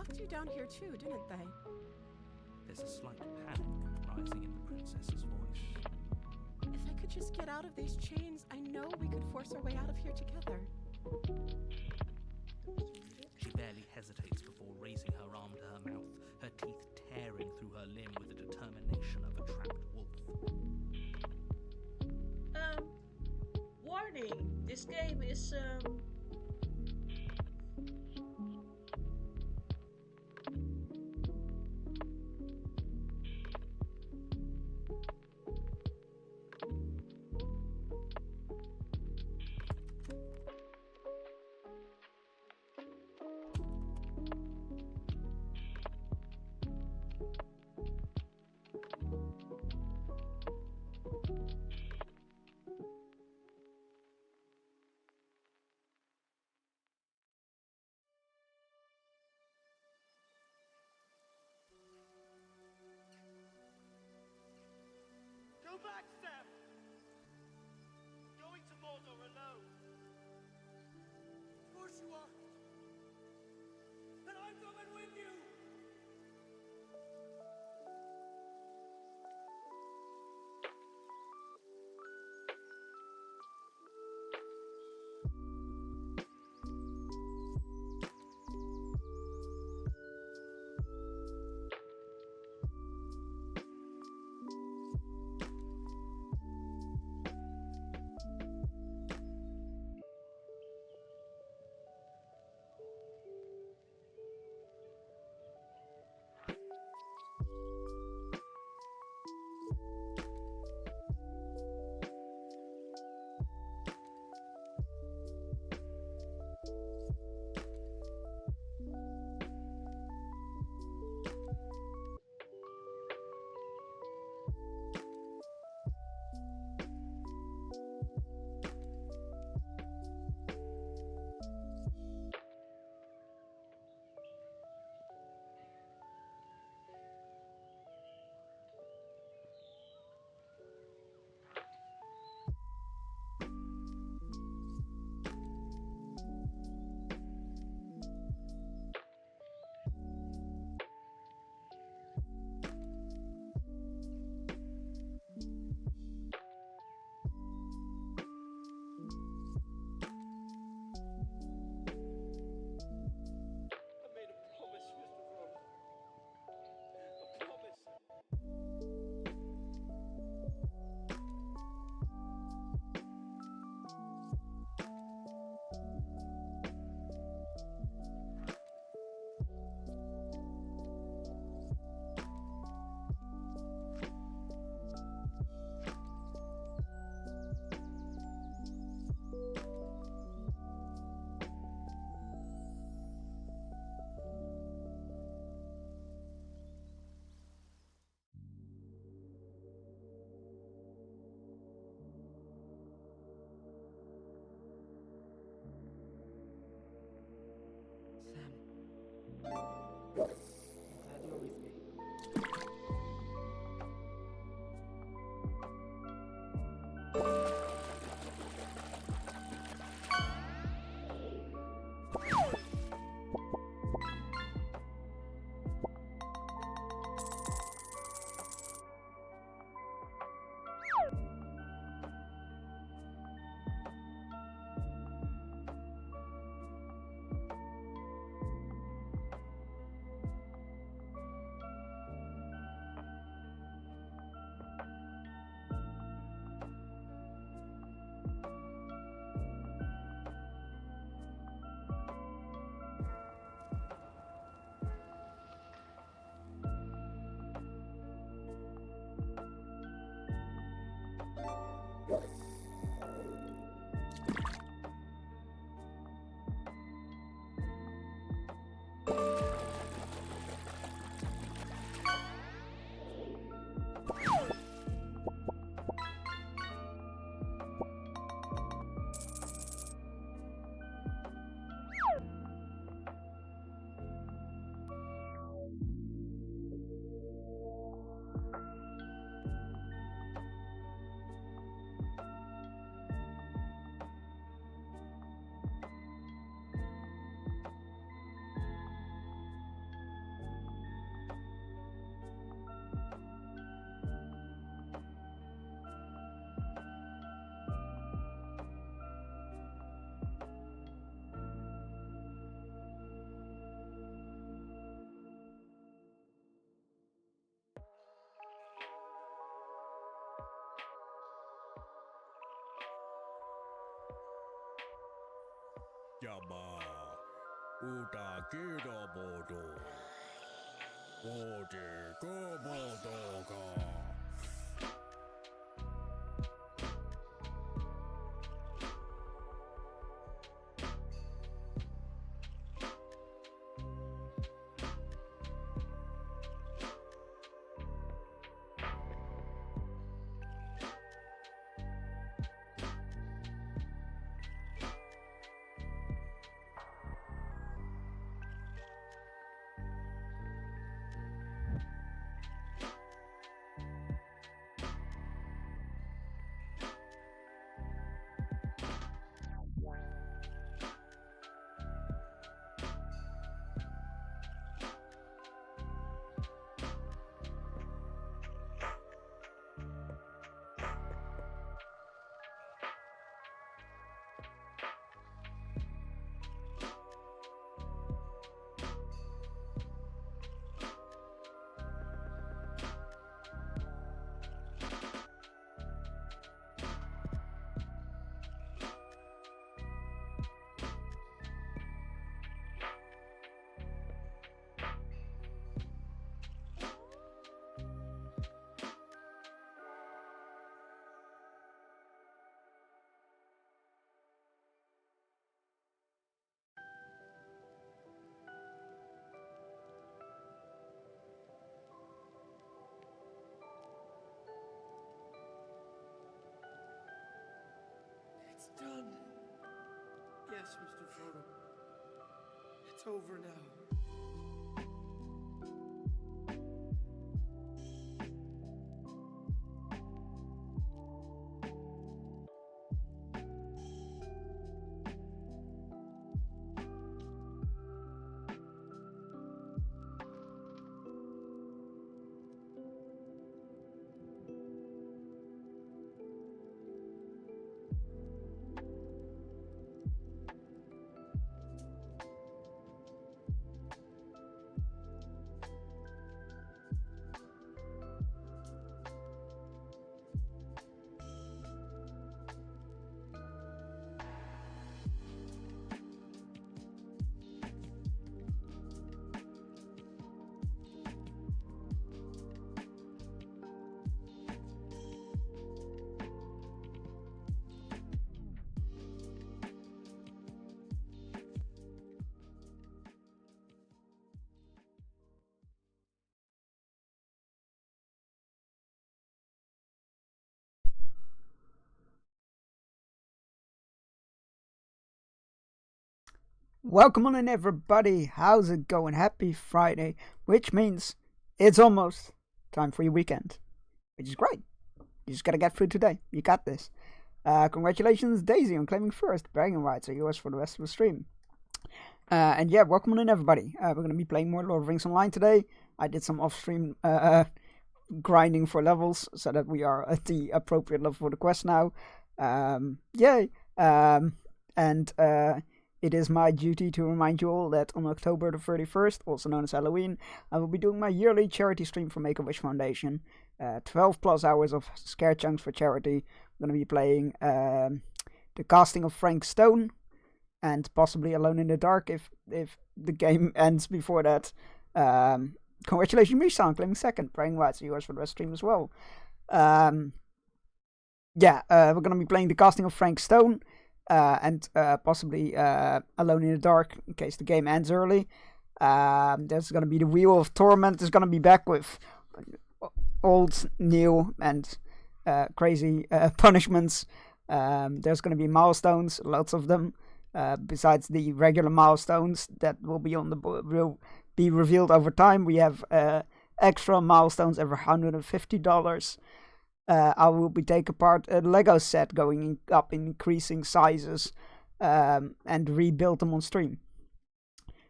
locked you down here too, didn't they? There's a slight panic rising in the princess's voice. If I could just get out of these chains, I know we could force our way out of here together. She barely hesitates before raising her arm to her mouth, her teeth tearing through her limb with the determination of a trapped wolf. Warning, this game is Go back, Sam! Going to Mordor alone. Of course you are. And I'm coming with you! I made a promise, Mr. Frodo. A promise. Sam. I'm glad you're with me. Jamaa. Uta kidobodo. Ode komodoga. It's done. Yes, Mr. Frodo. It's over now. Welcome on in, everybody. How's it going? Happy Friday, which means it's almost time for your weekend, which is great. You just gotta get through today. You got this. Congratulations, Daisy, on claiming first. Bragging rights are yours for the rest of the stream. And yeah, welcome on in, everybody. We're gonna be playing more Lord of the Rings Online today. I did some off-stream grinding for levels so that we are at the appropriate level for the quest now. Yay! It is my duty to remind you all that on October the 31st, also known as Halloween, I will be doing my yearly charity stream for Make-A-Wish Foundation. 12 plus hours of scare chunks for charity. I'm going to be playing the casting of Frank Stone and possibly Alone in the Dark if the game ends before that. Congratulations, Misha, claiming second. Praying rights are yours for the rest of the stream as well. We're going to be playing the casting of Frank Stone. And possibly Alone in the Dark in case the game ends early. There's going to be the Wheel of Torment. Is going to be back with old, new, and crazy punishments. There's going to be milestones, lots of them. Besides the regular milestones that will be will be revealed over time, we have extra milestones every $150. I will be taking apart a Lego set going up in increasing sizes and rebuild them on stream.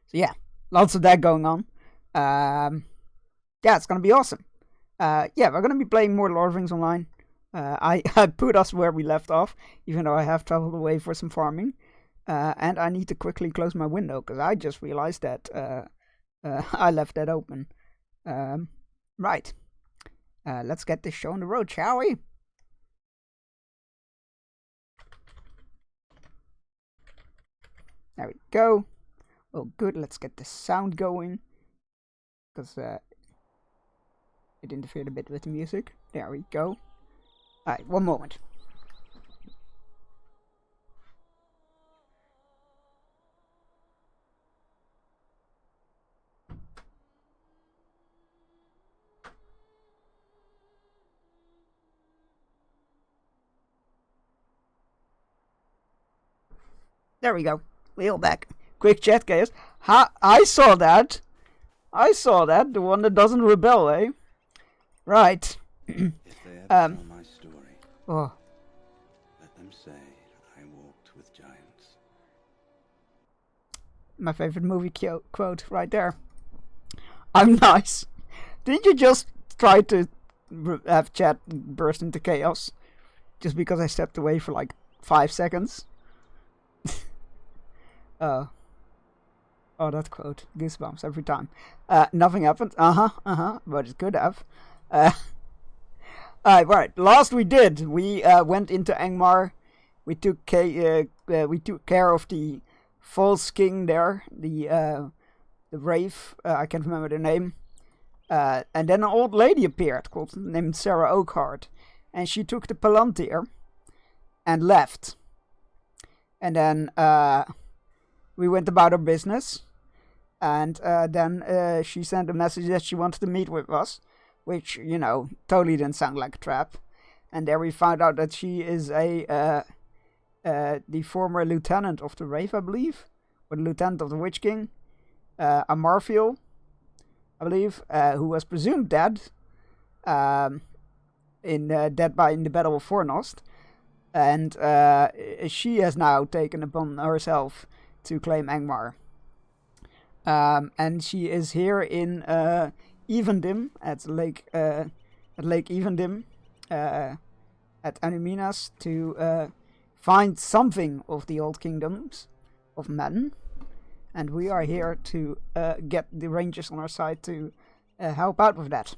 So yeah, lots of that going on. It's going to be awesome. We're going to be playing more Lord of the Rings Online. I put us where we left off, even though I have traveled away for some farming. And I need to quickly close my window because I just realized that I left that open. Right. Let's get this show on the road, shall we? There we go. Oh, good. Let's get the sound going. Because it interfered a bit with the music. There we go. Alright, one moment. There we go. Wheel back. Quick chat, guys. I saw that. I saw that. The one that doesn't rebel, eh? Right. If they ever tell my story, Oh. let them say I walked with giants. My favorite movie quote right there. I'm nice. Didn't you just try to have chat burst into chaos? Just because I stepped away for like 5 seconds? Oh, that quote. Goosebumps every time. Nothing happened. But it could have. Right. Last we did, we went into Angmar. We took care of the false king there, the Wraith. I can't remember the name. And then an old lady appeared named Sarah Oakheart, and she took the Palantir and left. And then we went about our business, and then she sent a message that she wanted to meet with us, which, you know, totally didn't sound like a trap. And there we found out that she is the former lieutenant of the Wraith, I believe, or the lieutenant of the Witch King, Amarfiel, I believe, who was presumed dead, in the Battle of Fornost. And she has now taken upon herself to claim Angmar. And she is here in Evendim, at Lake Evendim, at Anuminas, to find something of the old kingdoms of men. And we are here to get the Rangers on our side to help out with that.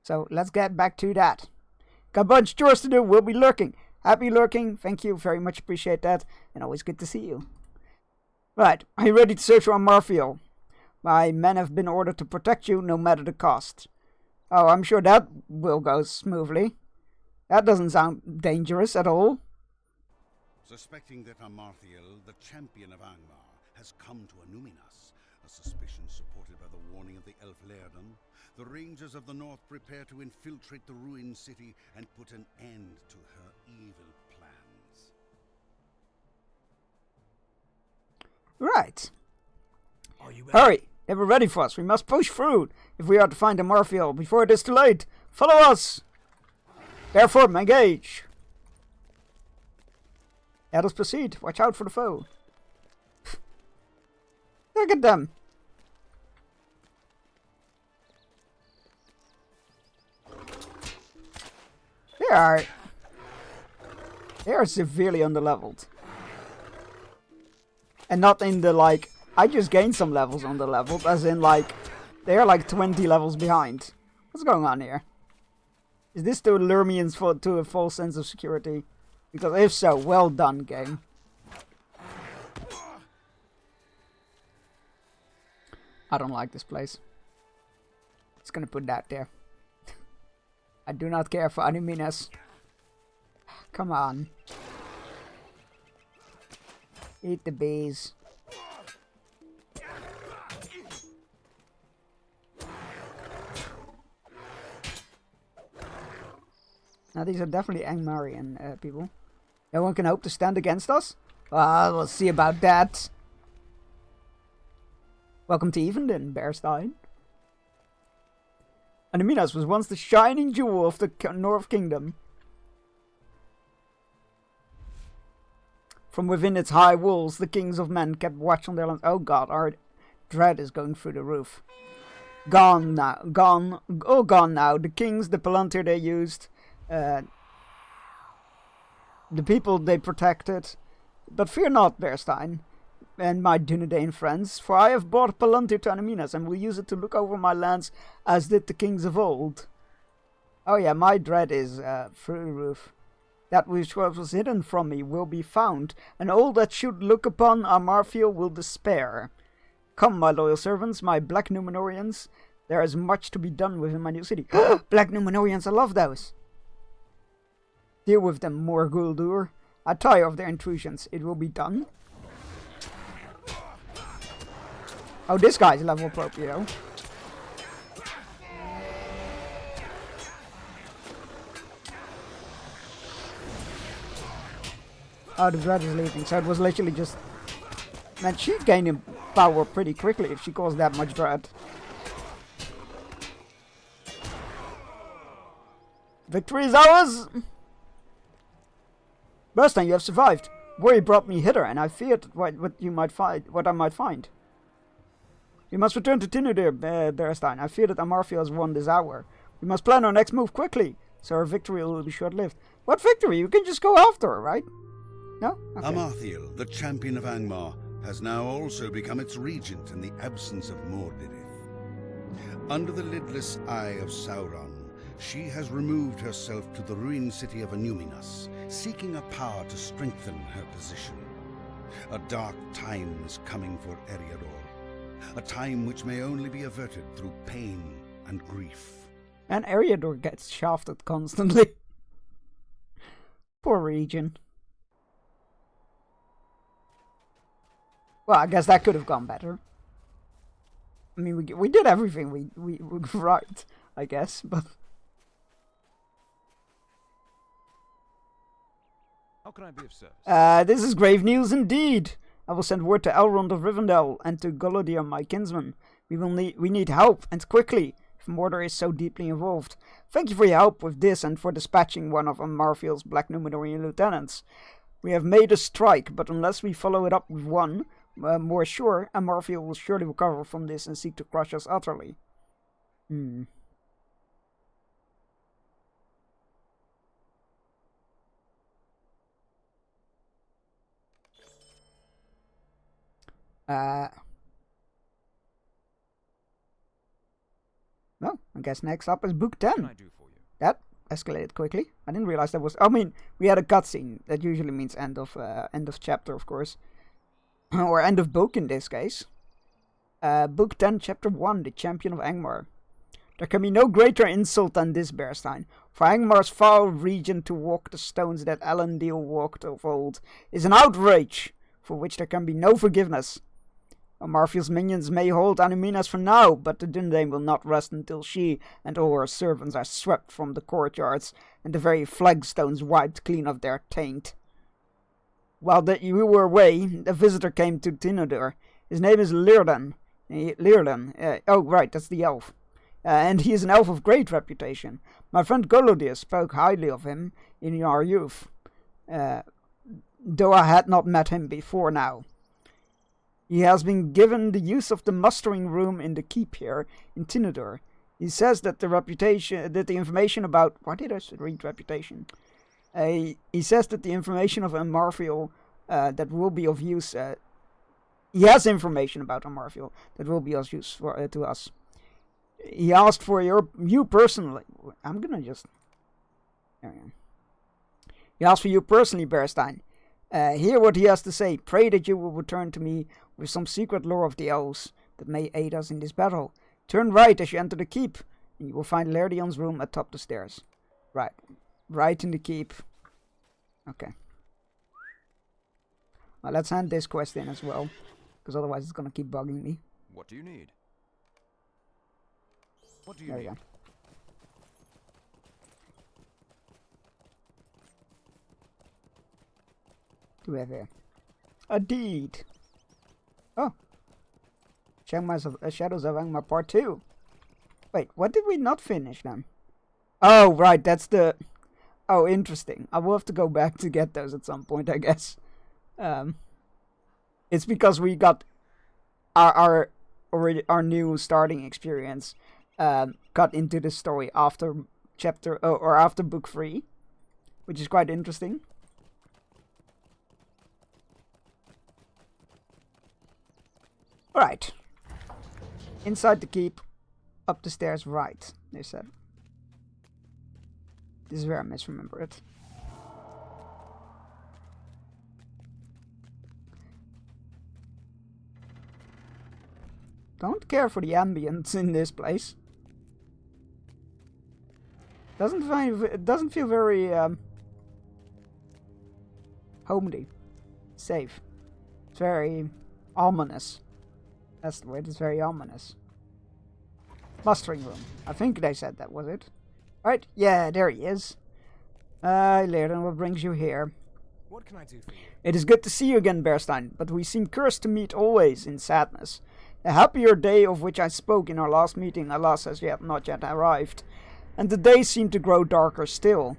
So let's get back to that. Got a bunch of chores to do. We'll be lurking. Happy lurking. Thank you. Very much appreciate that. And always good to see you. Right. Are you ready to search for Amarfiel? My men have been ordered to protect you no matter the cost. Oh, I'm sure that will go smoothly. That doesn't sound dangerous at all. Suspecting that Amarthiel, the champion of Angmar, has come to Anuminas, a suspicion supported by the warning of the Elf Lairden, the Rangers of the North prepare to infiltrate the ruined city and put an end to her evil plans. Right. Are you ready? Hurry! They were ready for us. We must push through if we are to find Amarfiel before it is too late. Follow us! Therefore, engage! Let us proceed. Watch out for the foe. Look at them. They are severely underleveled. And not in the, like, I just gained some levels underleveled, as in, like, they are like 20 levels behind. What's going on here? Is this to lure me to a false sense of security? Because if so, well done, game. I don't like this place. Just gonna put that there. I do not care for Anuminas. Come on. Eat the bees. Now these are definitely Angmarian people. No one can hope to stand against us? Well, we'll see about that. Welcome to Evendim, Bearstein. Anuminas was once the shining jewel of the North Kingdom. From within its high walls, the kings of men kept watch on their lands. Oh god, our dread is going through the roof. Gone now. Gone. Oh, gone now. The kings, the Palantir they used. The people they protected. But fear not, Bearstein, and my Dunedain friends, for I have brought Palantir to Anuminas, and will use it to look over my lands as did the kings of old. Oh yeah, my dread is through the roof. That which was hidden from me will be found, and all that should look upon Amarfiel will despair. Come, my loyal servants, my Black Numenorians. There is much to be done within my new city. Black Numenorians, I love those. Deal with them, Morguldur. I tire of their intrusions. It will be done. Oh, this guy's level appropriate. Oh, the dread is leaving, so it was literally just... Man, she gained in power pretty quickly if she caused that much dread. Victory is ours! Bernstein, you have survived. Worry brought me hither, and I feared what I might find. We must return to Tinudir, Bernstein. I fear that Amarfiel has won this hour. We must plan our next move quickly, so our victory will be short-lived. What victory? You can just go after her, right? No? Okay. Amarthiel, the champion of Angmar, has now also become its regent in the absence of Mordredith. Under the lidless eye of Sauron, she has removed herself to the ruined city of Anuminas, seeking a power to strengthen her position. A dark time is coming for Eriador, a time which may only be averted through pain and grief. And Eriador gets shafted constantly. Poor region. Well, I guess that could have gone better. I mean, we did everything we right, I guess, but... How can I be of service? This is grave news indeed. I will send word to Elrond of Rivendell and to Golodier, my kinsman. We need help, and quickly, if Mordor is so deeply involved. Thank you for your help with this and for dispatching one of Amarfiel's Black Numenorean lieutenants. We have made a strike, but unless we follow it up with one, more sure, Amarfiel will surely recover from this and seek to crush us utterly. Well, I guess next up is Book 10. What can I do for you? That escalated quickly. I didn't realize that was... I mean, we had a cutscene. That usually means end of chapter, of course. Or end of book in this case. Book 10, Chapter 1, The Champion of Angmar. There can be no greater insult than this, Bearstein. For Angmar's foul region to walk the stones that Elendil walked of old is an outrage, for which there can be no forgiveness. Amarfiel's minions may hold Anuminas for now, but the Dundane will not rest until she and all her servants are swept from the courtyards and the very flagstones wiped clean of their taint. While you were away, a visitor came to Tinudir. His name is Lyrdan. Oh, right, that's the elf. And he is an elf of great reputation. My friend Golodier spoke highly of him in our youth, though I had not met him before now. He has been given the use of the mustering room in the keep here in Tinudir. He says that the information about... Why did I read reputation? He says that the information of Amarfiel that will be of use... he has information about Amarfiel that will be of use to us. He asked for you personally... I'm gonna just... He asked for you personally, Bearstein. Hear what he has to say. Pray that you will return to me with some secret lore of the elves that may aid us in this battle. Turn right as you enter the keep, and you will find Lerdion's room atop the stairs. Right. Right in the keep. Okay. Well, let's hand this quest in as well, because otherwise it's gonna keep bugging me. What do you need? What do you There need? you go. Do we have here? A deed. Oh. Shadows of Angmar Part 2. Wait, what did we not finish then? Oh, right, that's the... Oh, interesting. I will have to go back to get those at some point, I guess. It's because we got our new starting experience cut into the story after after book 3, which is quite interesting. Alright. Inside the keep, up the stairs right, they said. This is where I misremember it. Don't care for the ambience in this place. It doesn't feel very homely, safe. It's very ominous. That's the word. It's very ominous. Mustering room. I think they said that, was it? Right? Yeah, there he is. Laerden, what brings you here? What can I do for you? It is good to see you again, Bearstein, but we seem cursed to meet always in sadness. The happier day of which I spoke in our last meeting, alas, has not yet arrived, and the days seem to grow darker still.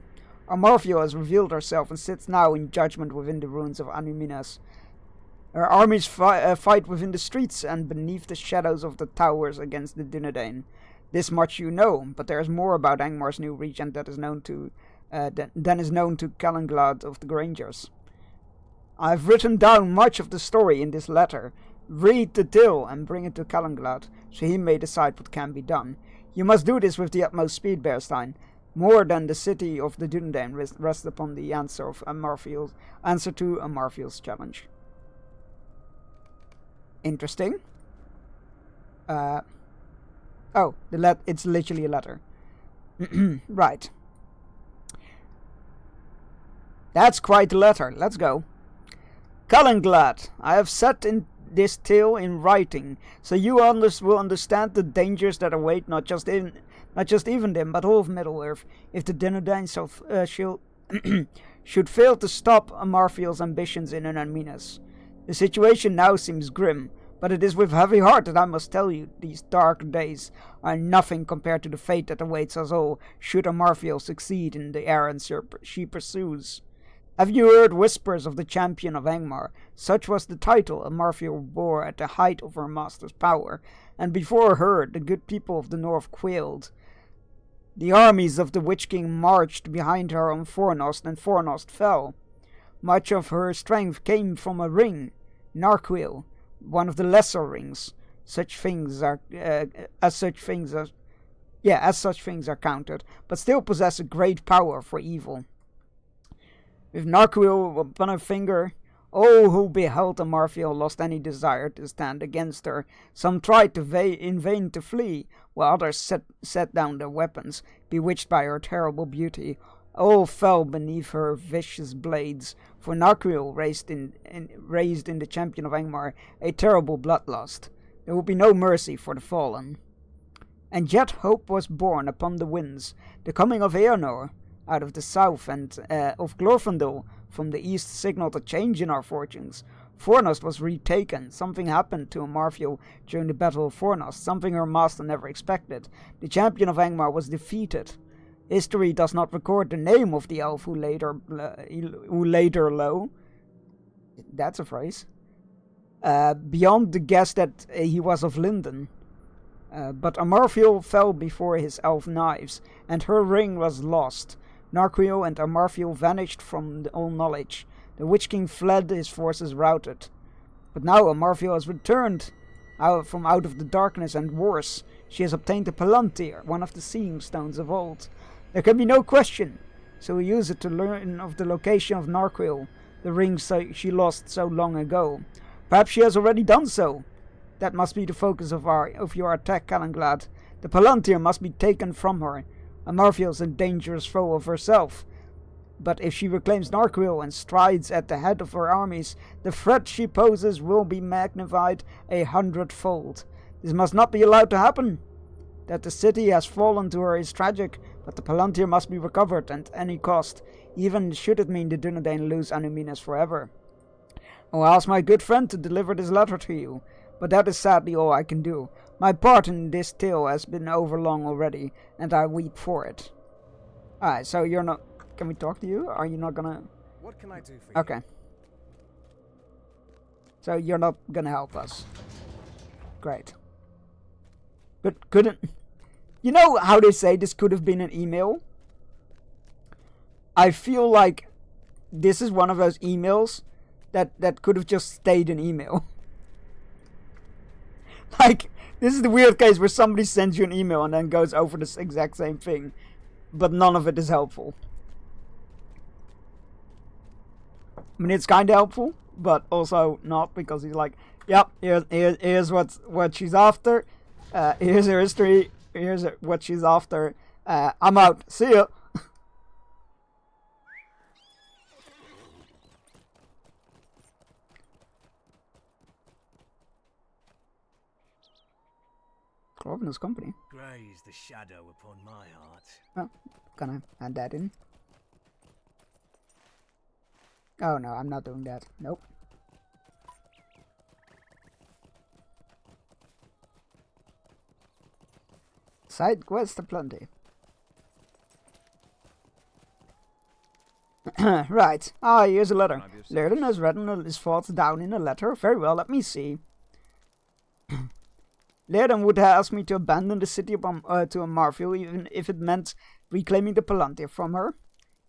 Amarfio has revealed herself and sits now in judgment within the ruins of Anuminas. Her armies fight within the streets and beneath the shadows of the towers against the Dunedain. This much you know, but there is more about Angmar's new regent that is known to than is known to Calenglad of the Grangers. I have written down much of the story in this letter. Read the tale and bring it to Calenglad, so he may decide what can be done. You must do this with the utmost speed, Bearstein. More than the city of the Dunedain rests upon the answer to Amarfield's challenge. Interesting. It's literally a letter. Right. That's quite a letter. Let's go. Calenglad, I have set in this tale in writing, so you will understand the dangers that await not just Evendim, but all of Middle-earth, if the Dunedain should fail to stop Amarfield's ambitions in Anminas. The situation now seems grim, but it is with heavy heart that I must tell you these dark days are nothing compared to the fate that awaits us all should Amarfield succeed in the errands she pursues. Have you heard whispers of the champion of Angmar? Such was the title Amarfield bore at the height of her master's power, and before her the good people of the north quailed. The armies of the Witch King marched behind her on Fornost, and Fornost fell. Much of her strength came from a ring, Narquil, one of the lesser rings. As such things are counted, but still possess a great power for evil. With Narquil upon her finger, all who beheld Amarfield lost any desire to stand against her. Some tried in vain to flee, while others set down their weapons, bewitched by her terrible beauty. All fell beneath her vicious blades, for Narquil raised in the champion of Angmar a terrible bloodlust. There would be no mercy for the fallen. And yet hope was born upon the winds. The coming of Eonor out of the south and of Glorfindel from the east signaled a change in our fortunes. Fornost was retaken. Something happened to Amarfield during the Battle of Fornost, something her master never expected. The champion of Angmar was defeated. History does not record the name of the elf who laid her low. That's a phrase. Beyond the guess that he was of Linden. But Amarfield fell before his elf knives, and her ring was lost. Narquil and Amarfield vanished from all knowledge. The Witch King fled, his forces routed. But now Amarfield has returned from out of the darkness, and worse, she has obtained a Palantir, one of the seeing stones of old. There can be no question, so we use it to learn of the location of Narquil, the ring she lost so long ago. Perhaps she has already done so. That must be the focus of your attack, Calenglad. The Palantir must be taken from her. Amarfield's a dangerous foe of herself. But if she reclaims Narquil and strides at the head of her armies, the threat she poses will be magnified 100-fold. This must not be allowed to happen. That the city has fallen to her is tragic, but the Palantir must be recovered at any cost, even should it mean the Dunedain lose Anuminas forever. I will ask my good friend to deliver this letter to you, but that is sadly all I can do. My part in this tale has been overlong already, and I weep for it. Alright, so you're not... Can we talk to you? Are you not gonna... What can I do for you? Okay. So you're not gonna help us. Great. But couldn't... You know how they say this could have been an email? I feel like this is one of those emails that could have just stayed an email. Like, this is the weird case where somebody sends you an email and then goes over this exact same thing, but none of it is helpful. I mean, it's kind of helpful, but also not, because he's like, Yep, here's what she's after. Here's her history. Here's what she's after. I'm out. See ya. Corvinus company. Graze the shadow upon my heart. Oh, can I add that in? Oh no, I'm not doing that. Nope. Side quest aplenty. Right. Ah, here's a letter. Laerden has written his thoughts down in a letter. Very well, let me see. Laerden would ask me to abandon the city to Amarfiel, even if it meant reclaiming the Palantir from her.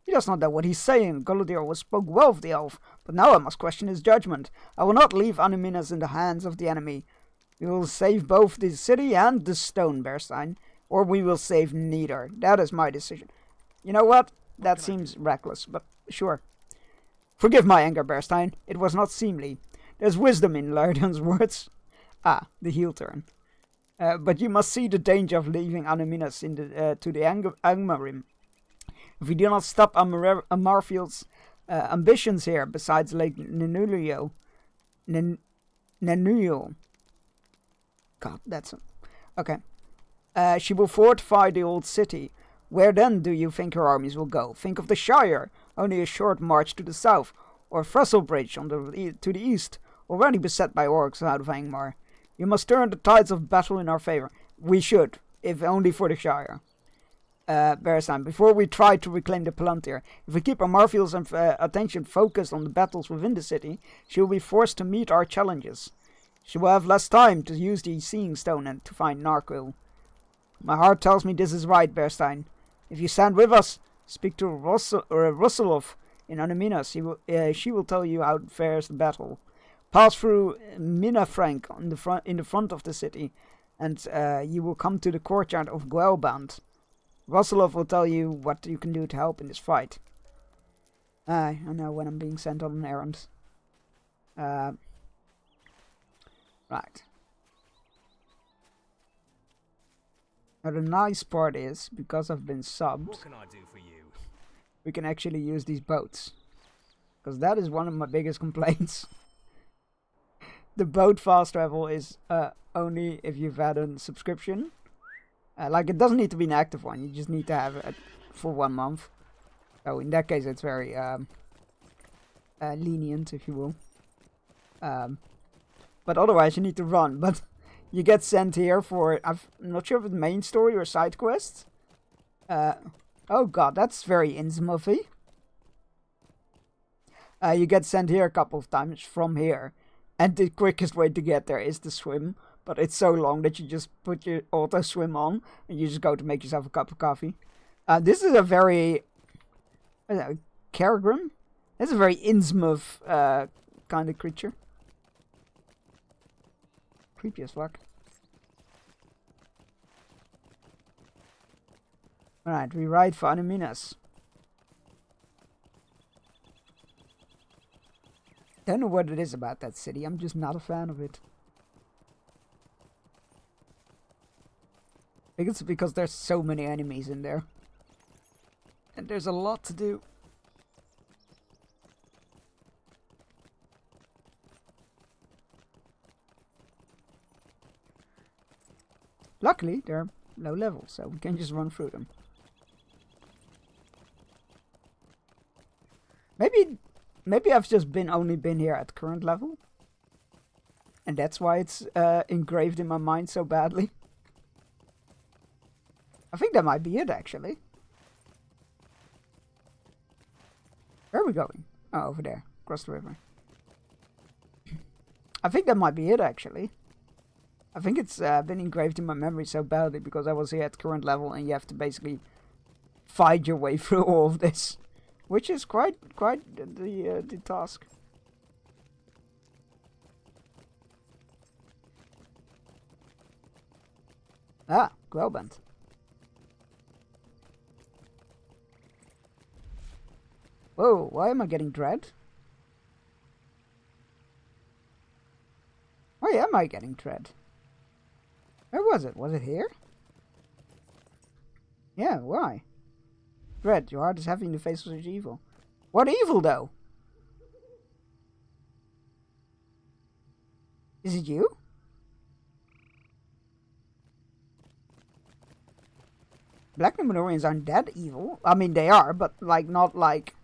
He does not know what he's saying. Galadriel spoke well of the elf, but now I must question his judgment. I will not leave Anaminas in the hands of the enemy. We will save both the city and the stone, Bearstein, or we will save neither. That is my decision. You know what? That seems reckless, but sure. Forgive my anger, Bearstein. It was not seemly. There's wisdom in Laerden's words. Ah, the heel turn. But you must see the danger of leaving Anaminas to the Angmarim. If we do not stop Amarfield's ambitions here, besides Lake Nenulio. God, that's... Okay. She will fortify the old city. Where then do you think her armies will go? Think of the Shire, only a short march to the south, or Fresselbridge to the east, already beset by orcs out of Angmar. You must turn the tides of battle in our favor. We should, if only for the Shire. Bearstein, before we try to reclaim the Palantir, if we keep Amarfield's attention focused on the battles within the city, she will be forced to meet our challenges. She will have less time to use the Seeing Stone and to find Narquil. My heart tells me this is right, Bearstein. If you stand with us, speak to Russelov in Anaminas. She will tell you how fares the battle. Pass through Minafrank in the front of the city, and you will come to the courtyard of Guelband. Russelov will tell you what you can do to help in this fight. I know when I'm being sent on an errand. Right. Now the nice part is, because I've been subbed, What can I do for you? we can actually use these boats. Because that is one of my biggest complaints. The boat fast travel is only if you've had a subscription. Like, it doesn't need to be an active one, you just need to have it for 1 month. So in that case it's very lenient, if you will. But otherwise you need to run. But you get sent here for, I'm not sure if it's main story or side quests. Oh god, that's very Innsmouthy. You get sent here a couple of times from here. And the quickest way to get there is to swim. But it's so long that you just put your auto swim on. And you just go to make yourself a cup of coffee. This is a very... Kerrigan? It's a very Innsmouth kind of creature. Creepy as fuck. Alright, we ride for Anaminas. Don't know what it is about that city, I'm just not a fan of it. I think it's because there's so many enemies in there. And there's a lot to do. Luckily, they're low level, so we can just run through them. Maybe I've just only been here at current level. And that's why it's engraved in my mind so badly. I think that might be it, actually. Where are we going? Oh, over there. Across the river. I think that might be it, actually. I think it's been engraved in my memory so badly because I was here at current level and you have to basically fight your way through all of this. Which is quite the task. Ah, Guelband. Whoa, why am I getting dread? Why am I getting dread? Where was it? Was it here? Yeah, why? Dread, your heart is heavy in the face of such evil. What evil, though? Is it you? Black Numenorians aren't that evil. I mean, they are, but like not like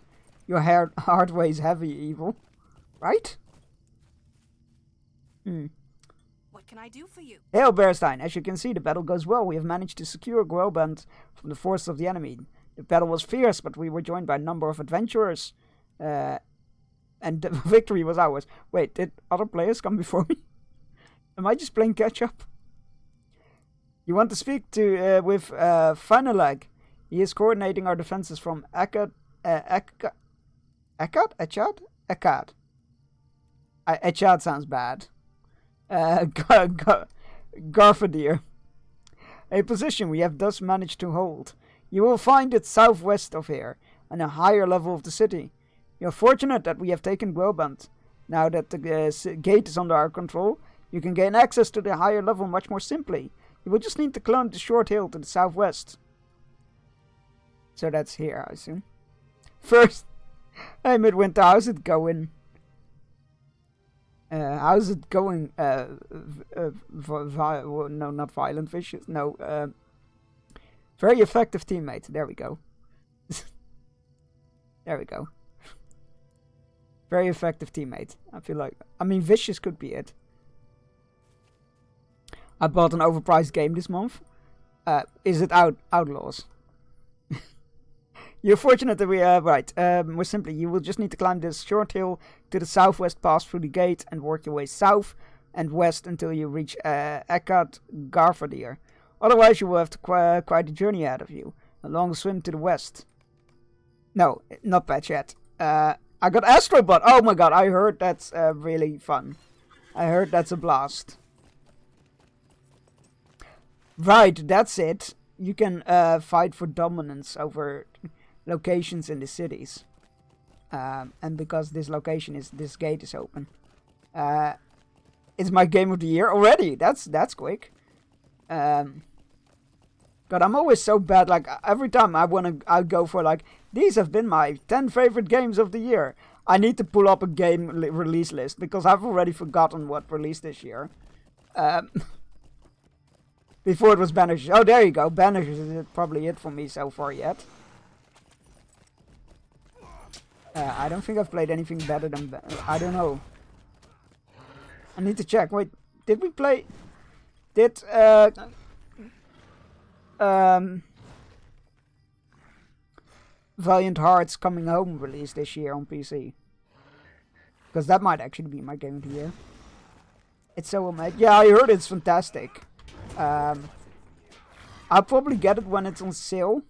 your heart weighs heavy evil. Right? What can I do for you? Hail, Bearstein. As you can see, the battle goes well. We have managed to secure Gwelband from the force of the enemy. The battle was fierce, but we were joined by a number of adventurers. And the victory was ours. Wait, did other players come before me? Am I just playing catch-up? You want to speak with Finalag. He is coordinating our defenses from Akkad? Akkad sounds bad. Garfadir. A position we have thus managed to hold. You will find it southwest of here, on a higher level of the city. You are fortunate that we have taken Gwelband. Now that the gate is under our control, you can gain access to the higher level much more simply. You will just need to climb the short hill to the southwest. So that's here, I assume. First, hey Midwinter, how's it going? How's it going? No, not Violent Vicious. No, very effective teammate. There we go. There we go. Very effective teammate. I feel like... I mean, Vicious could be it. I bought an overpriced game this month. Is it Outlaws? You're fortunate that we are... Right. More simply, you will just need to climb this short hill to the southwest, pass through the gate, and work your way south and west until you reach Akkad Garfadir. Otherwise, you will have to quite a journey ahead of you. A long swim to the west. No, not bad yet. I got Astrobot. Oh my god, I heard that's really fun. I heard that's a blast. Right, that's it. You can fight for dominance over locations in the cities. And because this gate is open. It's my game of the year already. That's quick. God, I'm always so bad. Like every time I go for like, these have been my 10 favorite games of the year. I need to pull up a game release list because I've already forgotten what released this year. Before it was Banishers. Oh, there you go. Banishers is probably it for me so far yet. I don't think I've played anything better than... I don't know. I need to check. Wait, did we play... Did... Valiant Hearts Coming Home released this year on PC? Because that might actually be my game of the year. It's so amazing. Yeah, I heard it's fantastic. I'll probably get it when it's on sale.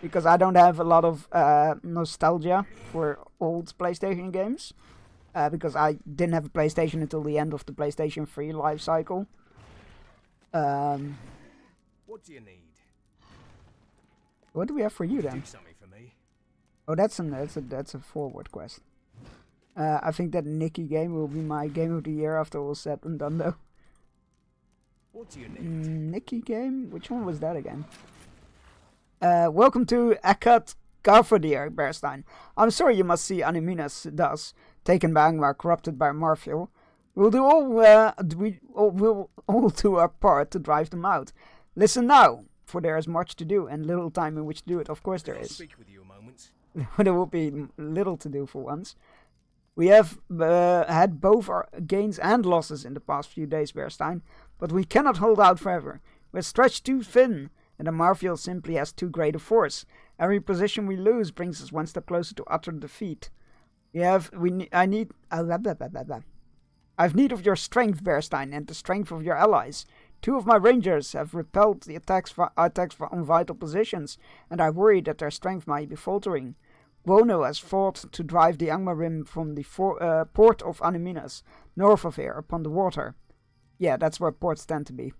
Because I don't have a lot of nostalgia for old PlayStation games. Because I didn't have a PlayStation until the end of the PlayStation 3 life cycle. What do you need? What do we have for you then? Do something for me. Oh, that's a forward quest. I think that Nikki game will be my game of the year after all said and done though. What do you need? Nikki game? Which one was that again? Welcome to Akkad Garfadir, Bearstein. I'm sorry you must see Animinas thus, taken by Angmar, corrupted by Marfiel. We'll do we'll all do our part to drive them out. Listen now, for there is much to do and little time in which to do it. Of course there I'll is. speak with you a moment. There will be little to do for once. We have had both our gains and losses in the past few days, Bearstein, but we cannot hold out forever. We're stretched too thin, and the Marfiel simply has too great a force. Every position we lose brings us one step closer to utter defeat. I've need of your strength, Bearstein, and the strength of your allies. 2 of my rangers have repelled the attacks on vital positions, and I worry that their strength might be faltering. Guono has fought to drive the Angmarim from the port of Animinas, north of here, upon the water. Yeah, that's where ports tend to be.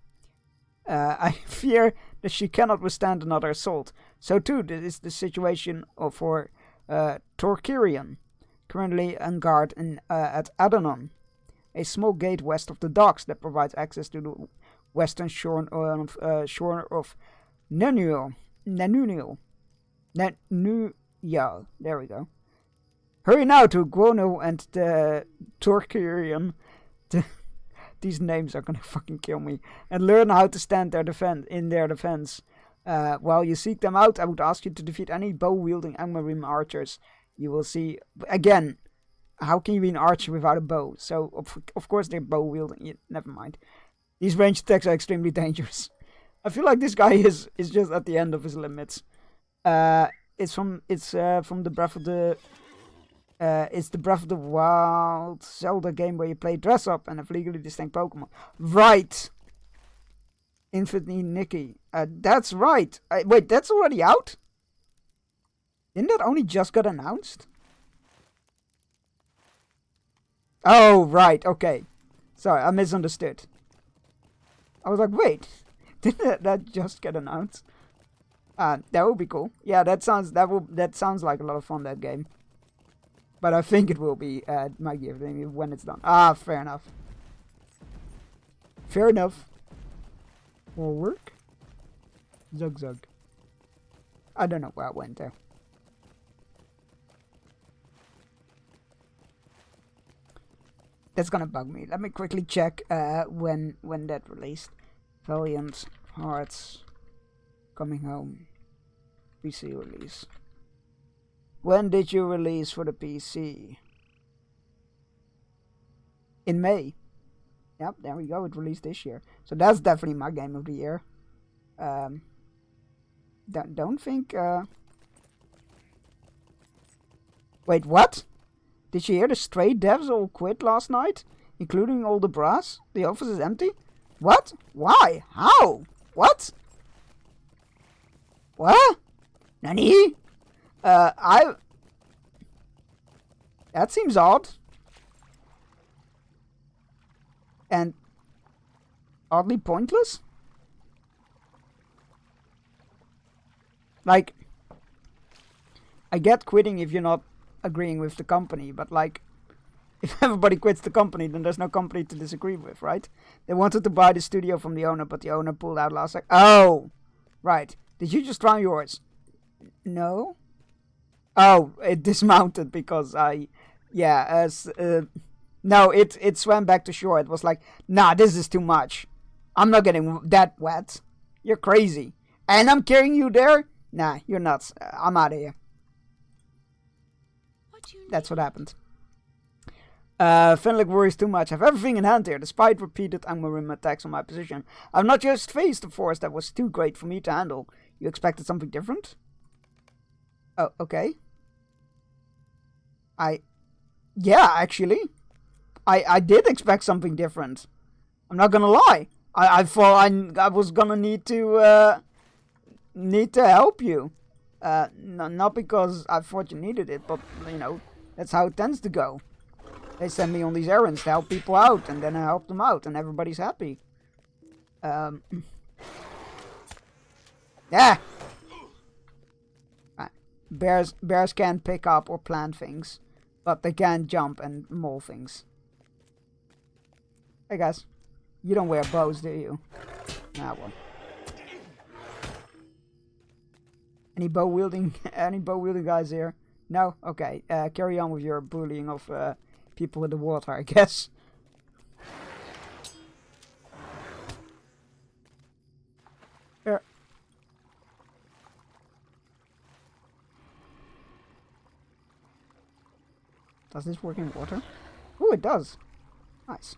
I fear that she cannot withstand another assault. So too is the situation for Torquirion, currently on guard at Adanon. a small gate west of the docks that provides access to the western shore of Nanunil. Nanunil. There we go. Hurry now to Guono and the Torquirion. These names are gonna fucking kill me. And learn how to stand their defense. While you seek them out, I would ask you to defeat any bow-wielding Angmarim archers. You will see again. How can you be an archer without a bow? So of course they're bow-wielding. Yeah, never mind. These ranged attacks are extremely dangerous. I feel like this guy is just at the end of his limits. It's from the Breath of the. It's the Breath of the Wild Zelda game where you play dress up and have legally distinct Pokemon. Right. Infinity Nikki. That's right. Wait, that's already out? Didn't that only just got announced? Oh, right. Okay. Sorry, I misunderstood. I was like, wait. Didn't that just get announced? That would be cool. Yeah, that sounds like a lot of fun, that game. But I think it will be my gear when it's done. Fair enough. Fair enough. More work? Zug zug. I don't know where I went there. That's gonna bug me. Let me quickly check when that released. Valiant Hearts Coming Home. PC release. When did you release for the PC? In May. Yep, there we go. It released this year. So that's definitely my game of the year. Don't think... Wait, what? Did you hear the Stray devs all quit last night? Including all the brass? The office is empty? What? Why? How? What? What? Nani? That seems odd. And oddly pointless? Like, I get quitting if you're not agreeing with the company, but like, if everybody quits the company, then there's no company to disagree with, right? They wanted to buy the studio from the owner, but the owner pulled out last second. Oh! Right. Did you just drown yours? No? Oh, it dismounted because no, it swam back to shore. It was like, nah, this is too much. I'm not getting that wet. You're crazy. And I'm carrying you there? Nah, you're nuts. I'm out of here. That's what happened. Fenlik worries too much. I have everything in hand here, despite repeated Angmarim attacks on my position. I've not just faced a force that was too great for me to handle. You expected something different? Oh, okay. Yeah, actually. I did expect something different. I'm not gonna lie. I thought I was gonna need to help you. Not because I thought you needed it, but, you know, that's how it tends to go. They send me on these errands to help people out, and then I help them out, and everybody's happy. Yeah! Bears can't pick up or plant things, but they can jump and maul things. Hey guys, you don't wear bows, do you? Nah, well. Any bow wielding guys here? No? Okay, carry on with your bullying of people in the water, I guess. Here. Does this work in water? Oh, it does. Nice.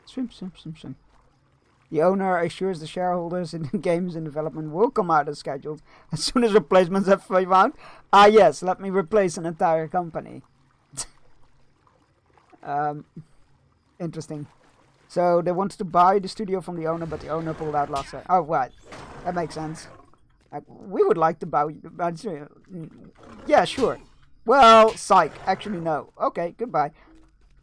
Swim. The owner assures the shareholders in the games in development will come out as scheduled as soon as replacements have been found. Yes, let me replace an entire company. Interesting. So they wanted to buy the studio from the owner, but the owner pulled out last second. Oh, right. That makes sense. Like, we would like to buy the studio. Yeah, sure. Well, psych. Actually, no. Okay, goodbye.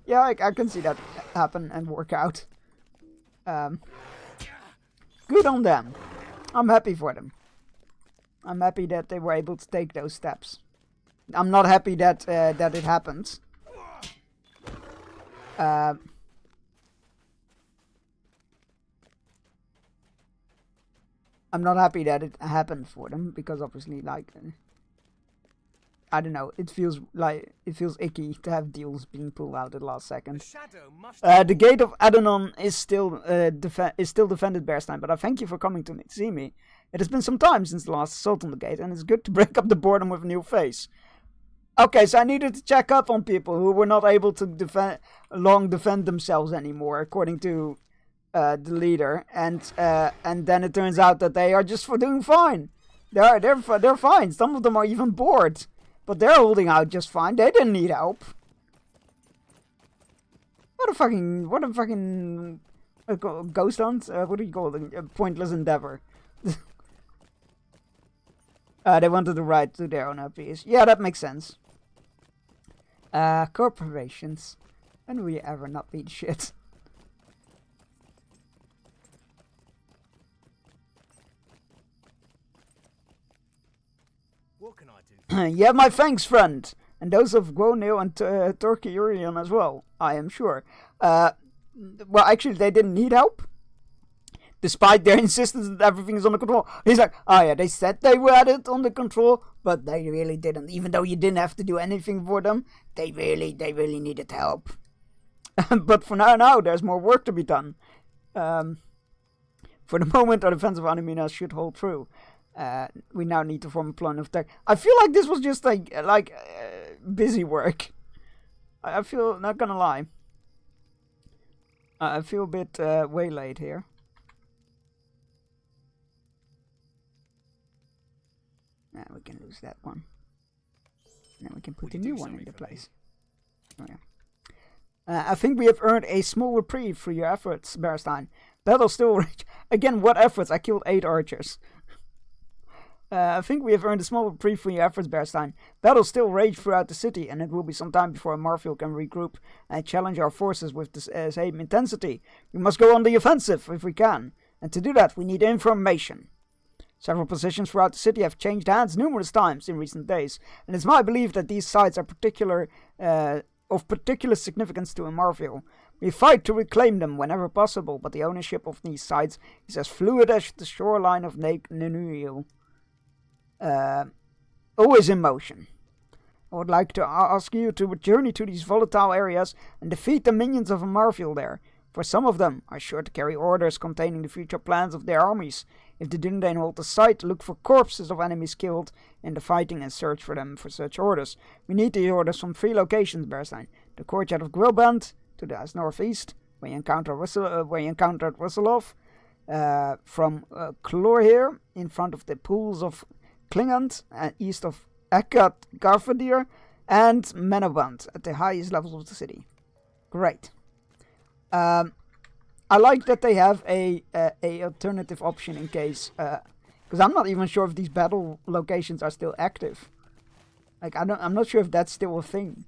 Yeah, I can see that happen and work out. Good on them. I'm happy for them. I'm happy that they were able to take those steps. I'm not happy that that it happened. I'm not happy that it happened for them because obviously, like, I don't know. It feels icky to have deals being pulled out at the last second. The gate of Adonon is still defended, Bearstein. But I thank you for coming to see me. It has been some time since the last assault on the gate, and it's good to break up the boredom with a new face. Okay, so I needed to check up on people who were not able to defend themselves anymore, according to the leader, and then it turns out that they are just doing fine. They're fine. Some of them are even bored, but they're holding out just fine. They didn't need help. What a fucking ghost hunt? What do you call it? A pointless endeavor. They wanted the right to their own peace. Yeah, that makes sense. Corporations. When will you ever not need shit? What can I do? Yeah, my thanks, friend. And those of Gwonil and Torquirion as well, I am sure. Well, actually, they didn't need help. Despite their insistence that everything is under control. He's like, oh yeah, they said they had it under control, but they really didn't. Even though you didn't have to do anything for them, they really needed help. But for now, there's more work to be done. For the moment, our defense of Anumina should hold true. We now need to form a plan of attack. I feel like this was just like busy work. I feel, not gonna lie, I feel a bit waylaid here. Nah, we can lose that one. And then we can put a new one into place. Oh, yeah. I think we have earned a small reprieve through your efforts, Bearstein. Battle still rage. Again, what efforts? I killed 8 archers. I think we have earned a small reprieve for your efforts, Bearstein. Battles still rage throughout the city, and it will be some time before Marfield can regroup and challenge our forces with the same intensity. We must go on the offensive if we can, and to do that we need information. Several positions throughout the city have changed hands numerous times in recent days, and it's my belief that these sites are of particular significance to Marfield. We fight to reclaim them whenever possible, but the ownership of these sites is as fluid as the shoreline of Nenuil. Always in motion. I would like to ask you to journey to these volatile areas and defeat the minions of Marfield there. For some of them are sure to carry orders containing the future plans of their armies. If the Dundane hold the site, look for corpses of enemies killed in the fighting and search for them for such orders. We need the orders from 3 locations, Bearstein. The courtyard of Gwilband, to the northeast, where you encountered Russelov. From Chlorhir, in front of the pools of Klingand, east of Ekat Garfadir, and Menoband, at the highest levels of the city. Great. I like that they have a alternative option in case, because I'm not even sure if these battle locations are still active. Like, I'm not sure if that's still a thing.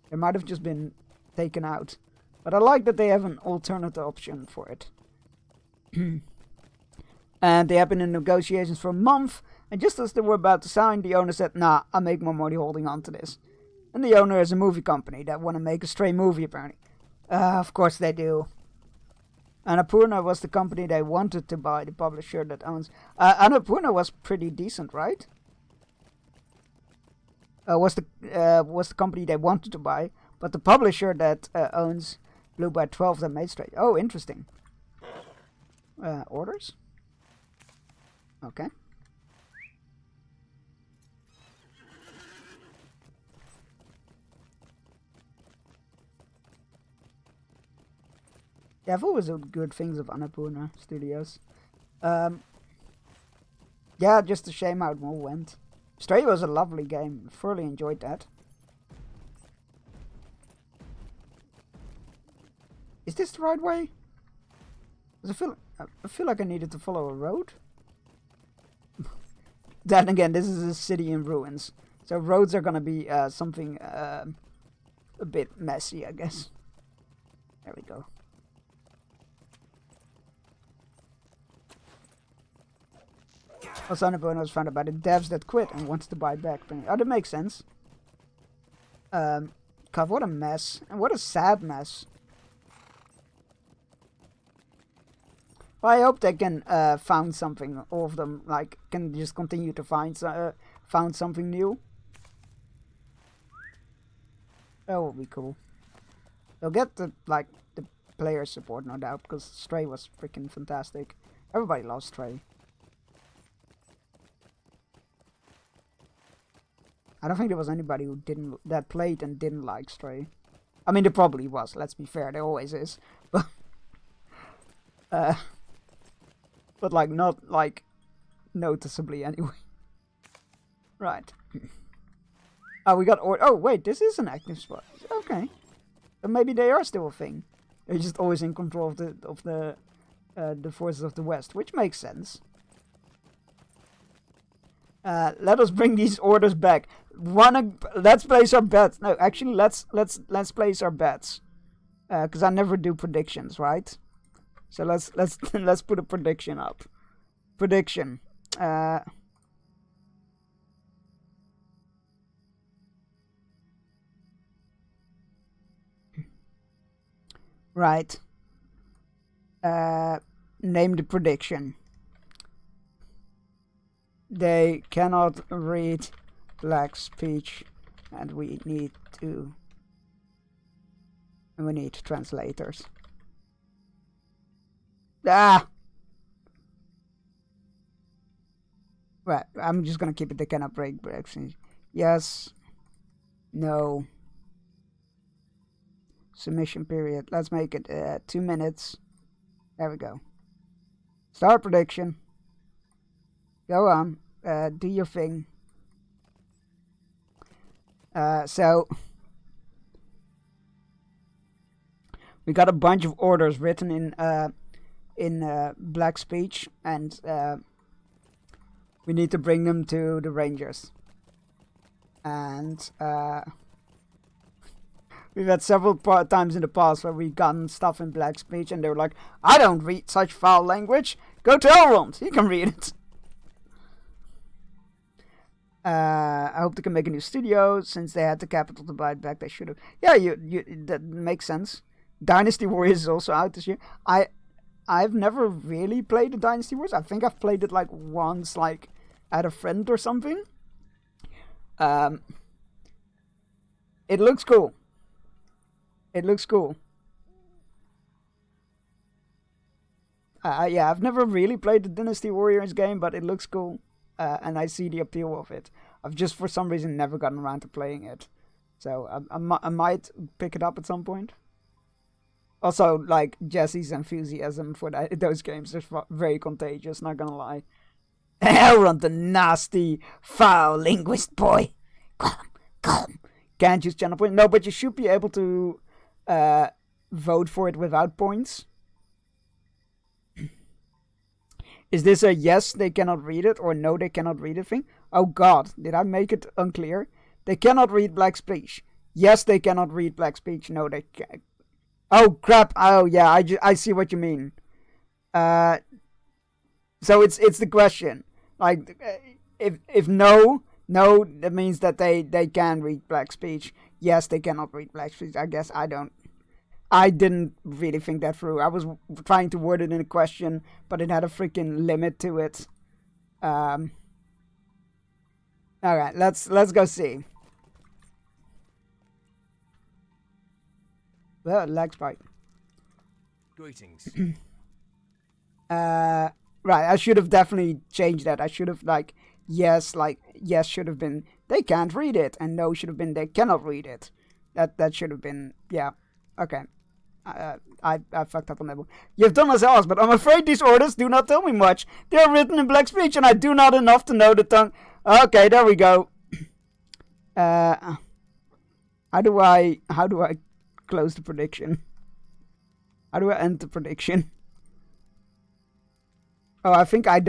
They might have just been taken out, but I like that they have an alternative option for it. And they have been in negotiations for a month, and just as they were about to sign, the owner said, "Nah, I make more money holding on to this." And the owner is a movie company that want to make a stray movie, apparently. Of course they do. Annapurna was the company they wanted to buy, the publisher that owns... Annapurna was pretty decent, right? Was the company they wanted to buy, but the publisher that owns Blue by 12 that made straight. Oh, interesting. Orders? Okay. Yeah, I've always heard good things of Annapurna Studios. Yeah, just a shame how it all went. Stray was a lovely game. Thoroughly enjoyed that. Is this the right way? 'Cause I feel like I needed to follow a road. Then again, this is a city in ruins, so roads are gonna be something a bit messy, I guess. There we go. Also, Annabelle was founded by the devs that quit and wants to buy back. Oh, that makes sense. God, what a mess. And what a sad mess. Well, I hope they can found something, all of them, like, can just continue to found something new. That would be cool. They'll get the player support, no doubt, because Stray was freaking fantastic. Everybody loves Stray. I don't think there was anybody that played and didn't like Stray. I mean, there probably was, let's be fair, there always is. But but like, not like noticeably anyway. Right. Oh, we got oh wait, this is an active spot. Okay. But maybe they are still a thing. They're just always in control of the forces of the West, which makes sense. Let us bring these orders back. Let's place our bets. No, actually, let's place our bets. Because I never do predictions, right? So let's let's put a prediction up. Prediction. Right. Name the prediction. They cannot read black speech, and we need translators. Ah! Right, I'm just gonna keep it, they cannot break black speech. Yes. No. Submission period. Let's make it 2 minutes. There we go. Start prediction. Go on. Do your thing. So we got a bunch of orders written in black speech, and we need to bring them to the Rangers. And we've had several times in the past where we've gotten stuff in black speech, and they were like, "I don't read such foul language. Go to Elrond. He can read it." I hope they can make a new studio. Since they had the capital to buy it back, they should have. Yeah, that makes sense. Dynasty Warriors is also out this year. I've never really played the Dynasty Warriors. I think I've played it like once, like at a friend or something. It looks cool. It looks cool. Yeah, I've never really played the Dynasty Warriors game, but it looks cool. And I see the appeal of it. I've just, for some reason, never gotten around to playing it. So I might pick it up at some point. Also, like, Jesse's enthusiasm for those games is very contagious, not gonna lie. Elrond, the nasty, foul linguist boy. Come. Can't use channel points. No, but you should be able to vote for it without points. Is this a yes, they cannot read it, or no, they cannot read it thing? Oh god, did I make it unclear? They cannot read black speech. Yes, they cannot read black speech. No, they can't. Oh crap, oh yeah, I see what you mean. So it's the question. Like, if no, that means that they can read black speech. Yes, they cannot read black speech. I guess I didn't really think that through. I was trying to word it in a question, but it had a freaking limit to it. Alright, let's go see. Well, lag spike. Greetings. Right, I should have definitely changed that. I should have, yes should have been, they can't read it, and no should have been, they cannot read it. That should have been, yeah. Okay. I fucked up on that one. You've done us ours, but I'm afraid these orders do not tell me much. They are written in black speech, and I do not enough to know the tongue. Okay, there we go. How do I close the prediction? How do I end the prediction? Oh, I think I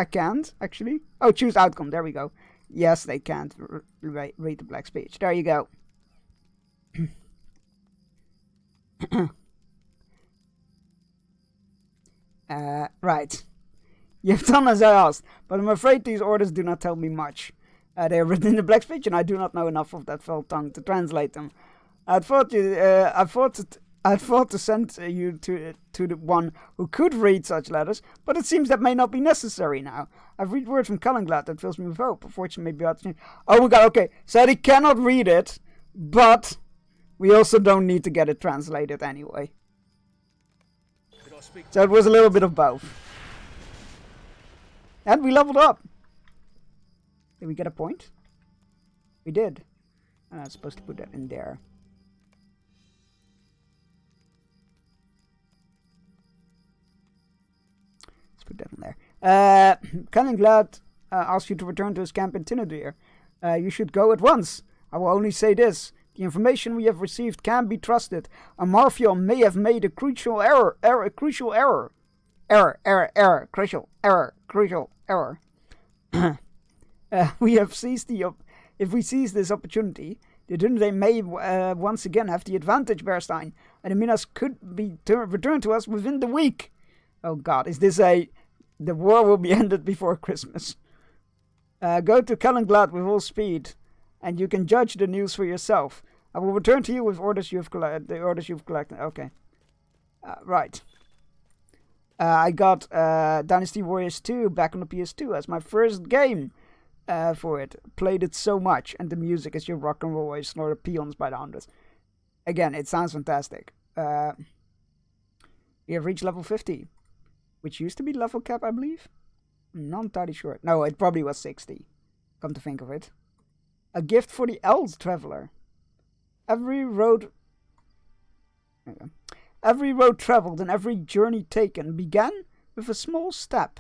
can't, actually. Oh, choose outcome. There we go. Yes, they can't read the black speech. There you go. Right. You've done as I asked, but I'm afraid these orders do not tell me much. They are written in the black speech, and I do not know enough of that foul tongue to translate them. I thought to send you to the one who could read such letters, but it seems that may not be necessary now. I've read word from Callanglad that fills me with hope. Unfortunately, maybe oh my god, okay. So he cannot read it, but we also don't need to get it translated anyway. So it was a little bit of both. And we leveled up. Did we get a point? We did. I'm supposed to put that in there. Let's put that in there. Callanglad asks you to return to his camp in Tinadir. You should go at once. I will only say this. The information we have received can be trusted. Amarthiel may have made a crucial error. Crucial error. We have seized if we seize this opportunity, the Dundee may once again have the advantage, Bearstein, and the Minas could be returned to us within the week. Oh god, is this the war will be ended before Christmas. Go to Callanglad with all speed, and you can judge the news for yourself. I will return to you with orders you've collected. Okay. Right. I got Dynasty Warriors 2 back on the PS2 as my first game for it. Played it so much, and the music is your rock and roll where you slaughter peons by the hundreds. Again, it sounds fantastic. We have reached level 50, which used to be level cap, I believe. I'm not entirely sure. No, it probably was 60, come to think of it. A gift for the Eld Traveler. Every road traveled and every journey taken began with a small step.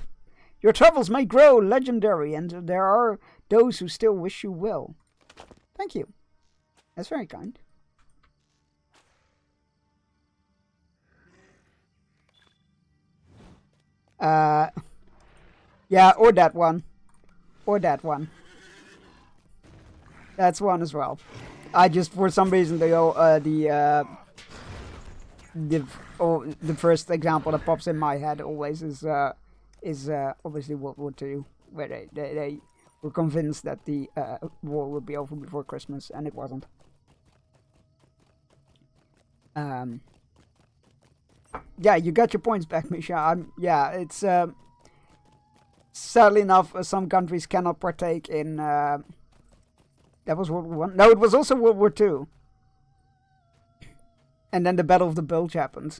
Your travels may grow legendary, and there are those who still wish you well. Thank you. That's very kind. Yeah, or that one. Or that one. That's one as well. I just, for some reason, the first example that pops in my head always is obviously World War II, where they were convinced that the war would be over before Christmas, and it wasn't. Yeah, you got your points back, Misha. Yeah, it's sadly enough, some countries cannot partake in. That was World War I. No, it was also World War II. And then the Battle of the Bulge happened.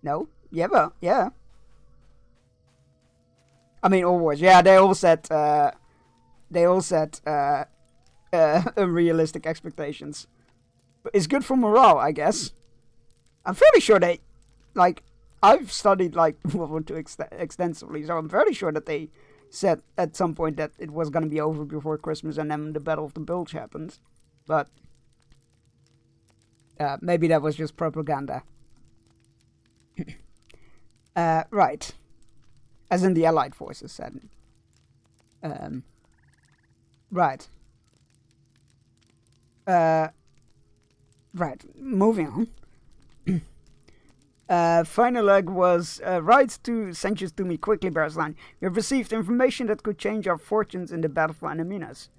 No? Yeah, but, yeah. I mean, all wars. Yeah, they all set unrealistic expectations. But it's good for morale, I guess. I'm fairly sure they, like, I've studied, like, World War II extensively, so I'm fairly sure that they said at some point that it was going to be over before Christmas, and then the Battle of the Bulge happened. But maybe that was just propaganda. Right. As in the Allied forces said. Right. Right. Moving on. Final leg was write to Sentius to me quickly, Bearsline. We have received information that could change our fortunes in the battle for Anaminas.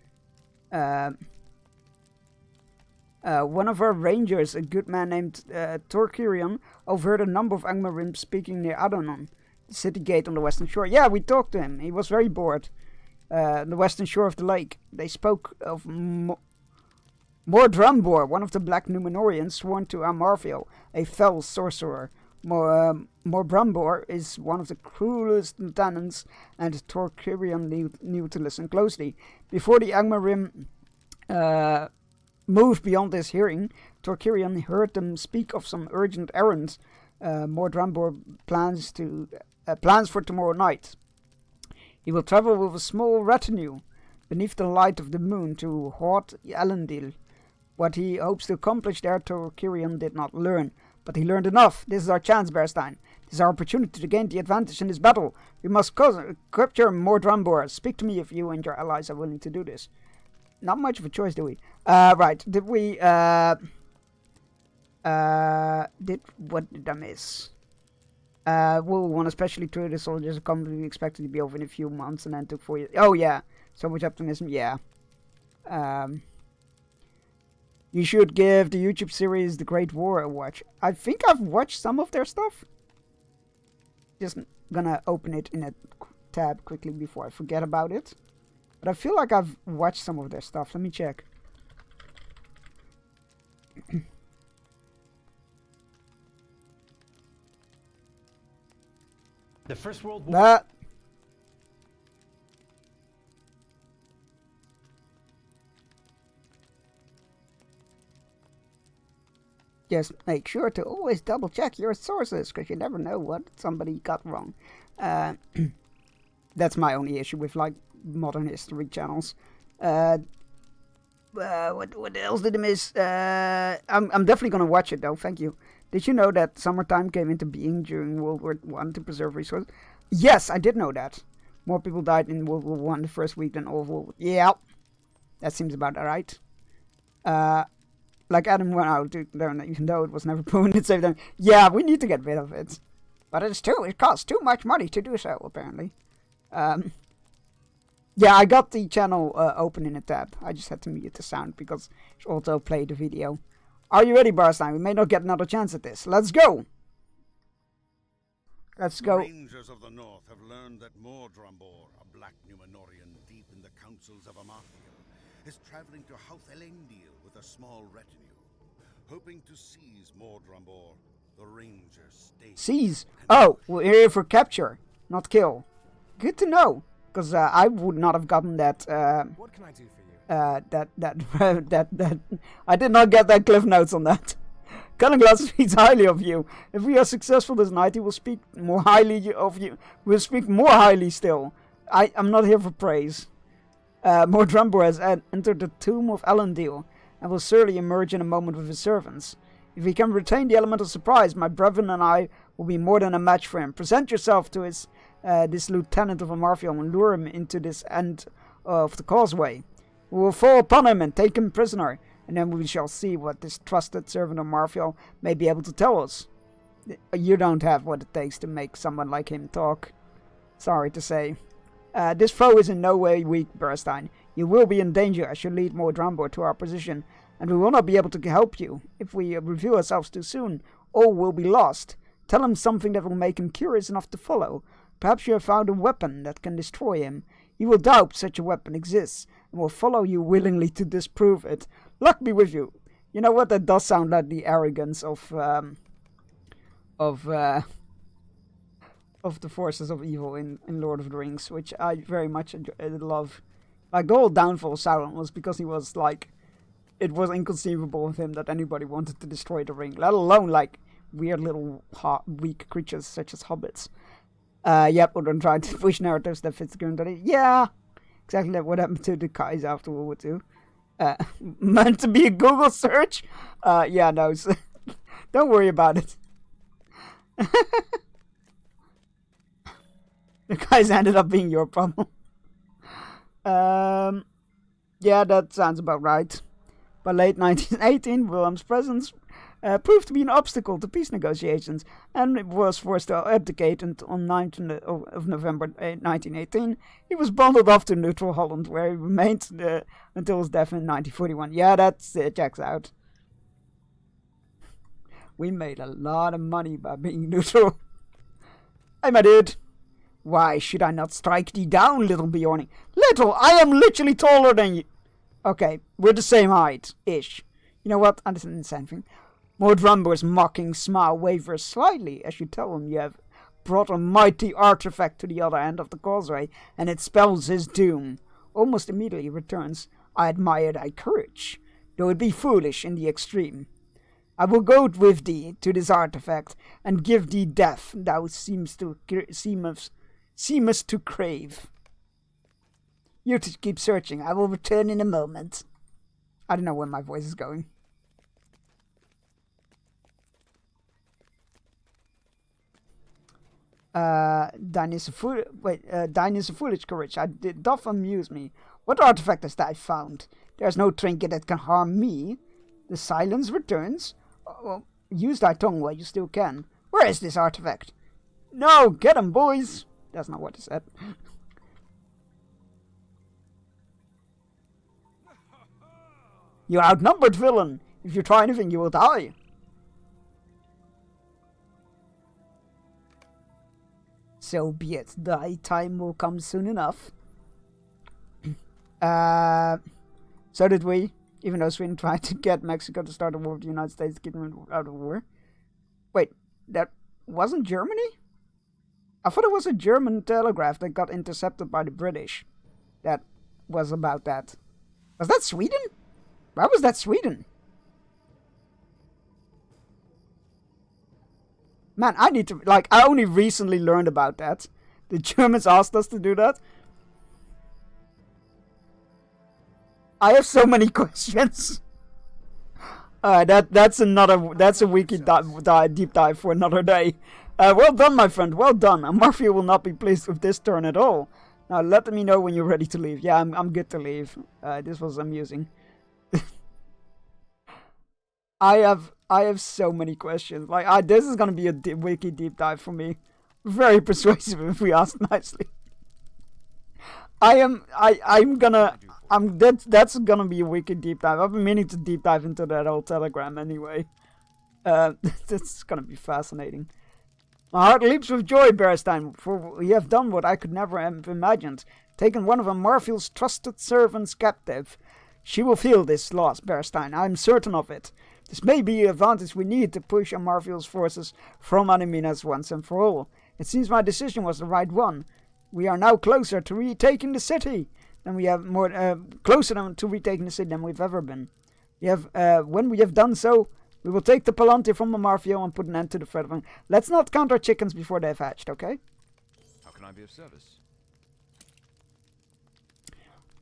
One of our rangers, a good man named Torkirion, overheard a number of Angmarim speaking near Adonon, the city gate on the western shore. Yeah, we talked to him. He was very bored. On the western shore of the lake. They spoke of Mordrambor, one of the Black Numenorians sworn to Amarthiel, a fell sorcerer. Mordrambor is one of the cruelest lieutenants, and Torkirion knew to listen closely. Before the Angmarim moved beyond his hearing, Torkirion heard them speak of some urgent errands. Mordrambor plans for tomorrow night. He will travel with a small retinue beneath the light of the moon to Hort Elendil. What he hopes to accomplish there, Torkirion did not learn, but he learned enough. This is our chance, Bearstein. This is our opportunity to gain the advantage in this battle. We must capture Mordrambor. Speak to me if you and your allies are willing to do this. Not much of a choice, do we? Right. Did we, what did I miss? World War I, especially through the soldiers, are commonly expected to be over in a few months and then took 4 years. Oh yeah, so much optimism, yeah. You should give the YouTube series The Great War a watch. I think I've watched some of their stuff. Just gonna open it in a tab quickly before I forget about it. But I feel like I've watched some of their stuff. Let me check. The First World War. Just make sure to always double check your sources, because you never know what somebody got wrong. That's my only issue with like modern history channels. What else did I miss? I'm definitely gonna watch it though. Thank you. Did you know that summertime came into being during World War I to preserve resources? Yes, I did know that. More people died in World War I the first week than all of World War. Yeah, that seems about right. Like Adam went out there, even though it was never proven it saved them. Yeah, we need to get rid of it. But it costs too much money to do so, apparently. Yeah, I got the channel open in a tab. I just had to mute the sound because it auto played the video. Are you ready, Barstein? We may not get another chance at this. Let's go! Let's go. The Rangers of the North have learned that Mordrambor, a black Numenorian deep in the councils of Amarthiel, is traveling to Houth Elendil with a small retinue. Hoping to seize Mordrambor, the Rangers stay. Seize? Oh, we're here for capture, not kill. Good to know, because I would not have gotten that. What can I do for you? That I did not get that cliff notes on that. Cullinglass speaks highly of you. If we are successful this night, he will speak more highly of you. Will speak more highly still. I'm not here for praise. Mordrambor has entered the tomb of Elendil, and will surely emerge in a moment with his servants. If he can retain the element of surprise, my brethren and I will be more than a match for him. Present yourself to this lieutenant of Amarthiel and lure him into this end of the causeway. We will fall upon him and take him prisoner, and then we shall see what this trusted servant of Amarthiel may be able to tell us. You don't have what it takes to make someone like him talk. Sorry to say. This foe is in no way weak, Burstein. You will be in danger as you lead Mordrambor to our position, and we will not be able to help you. If we reveal ourselves too soon, all will be lost. Tell him something that will make him curious enough to follow. Perhaps you have found a weapon that can destroy him. He will doubt such a weapon exists, and will follow you willingly to disprove it. Luck be with you. You know what? That does sound like the arrogance of the forces of evil in Lord of the Rings, which I very much love. Like, the whole downfall of Sauron was because he was, like, it was inconceivable of him that anybody wanted to destroy the ring, let alone, like, weird little weak creatures such as hobbits. Yep, we're trying to push narratives that fit the current day. Yeah, exactly what happened to the Kais after World War II. Meant to be a Google search? Yeah, no, don't worry about it. The guys ended up being your problem. Yeah, that sounds about right. By late 1918, Willem's presence proved to be an obstacle to peace negotiations, and was forced to abdicate on 9th of November 1918. He was bundled off to neutral Holland, where he remained until his death in 1941. Yeah, that's it, checks out. We made a lot of money by being neutral. Hey, my dude. Why should I not strike thee down, little Bjorning? Little? I am literally taller than you. Okay, we're the same height-ish. You know what? I didn't say anything. Mordrambor's mocking smile wavers slightly as you tell him you have brought a mighty artifact to the other end of the causeway, and it spells his doom. Almost immediately he returns, I admire thy courage, though it be foolish in the extreme. I will go with thee to this artifact, and give thee death thou seemest to crave. You to keep searching. I will return in a moment. I don't know where my voice is going. Thine is a foolish courage. It doth amuse me. What artifact hast thou found? There is no trinket that can harm me. The silence returns. Well, use thy tongue while you still can. Where is this artifact? No, get him, boys! That's not what he said. You're outnumbered, villain. If you try anything, you will die. So be it. Thy time will come soon enough. So did we. Even though Sweden tried to get Mexico to start a war with the United States to get them out of war. Wait, that wasn't Germany? I thought it was a German telegraph that got intercepted by the British. That was about that. Was that Sweden? Why was that Sweden? Man, I need to, like, I only recently learned about that. The Germans asked us to do that. I have so many questions. That's a wiki deep dive for another day. Well done, my friend, well done. Amarthya will not be pleased with this turn at all. Now let me know when you're ready to leave. Yeah, I'm good to leave. This was amusing. I have so many questions. Like, this is gonna be a wiki deep dive for me. Very persuasive, if we ask nicely. That's gonna be a wiki deep dive. I've been meaning to deep dive into that old telegram anyway. That's gonna be fascinating. My heart leaps with joy, Bearstein, for you have done what I could never have imagined. Taken one of Amarthya's trusted servants captive. She will feel this loss, Bearstein. I am certain of it. This may be the advantage we need to push Amarthya's forces from Anaminas once and for all. It seems my decision was the right one. We are now closer to retaking the city than we have closer to retaking the city than we've ever been. When we have done so, we will take the Palante from Amarthya and put an end to the threat of them. Let's not count our chickens before they've hatched, okay? How can I be of service?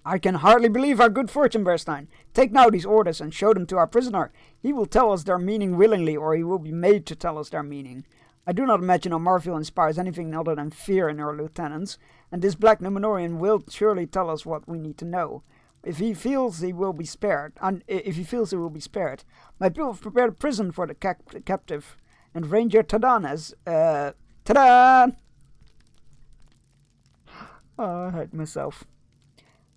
I can hardly believe our good fortune, Bearstein. Take now these orders and show them to our prisoner. He will tell us their meaning willingly, or he will be made to tell us their meaning. I do not imagine Amarthya inspires anything other than fear in her lieutenants, and this black Numenorian will surely tell us what we need to know. If he feels he will be spared, my people have prepared a prison for the captive, and Ranger Tadan has, Tadan! Oh, I hurt myself.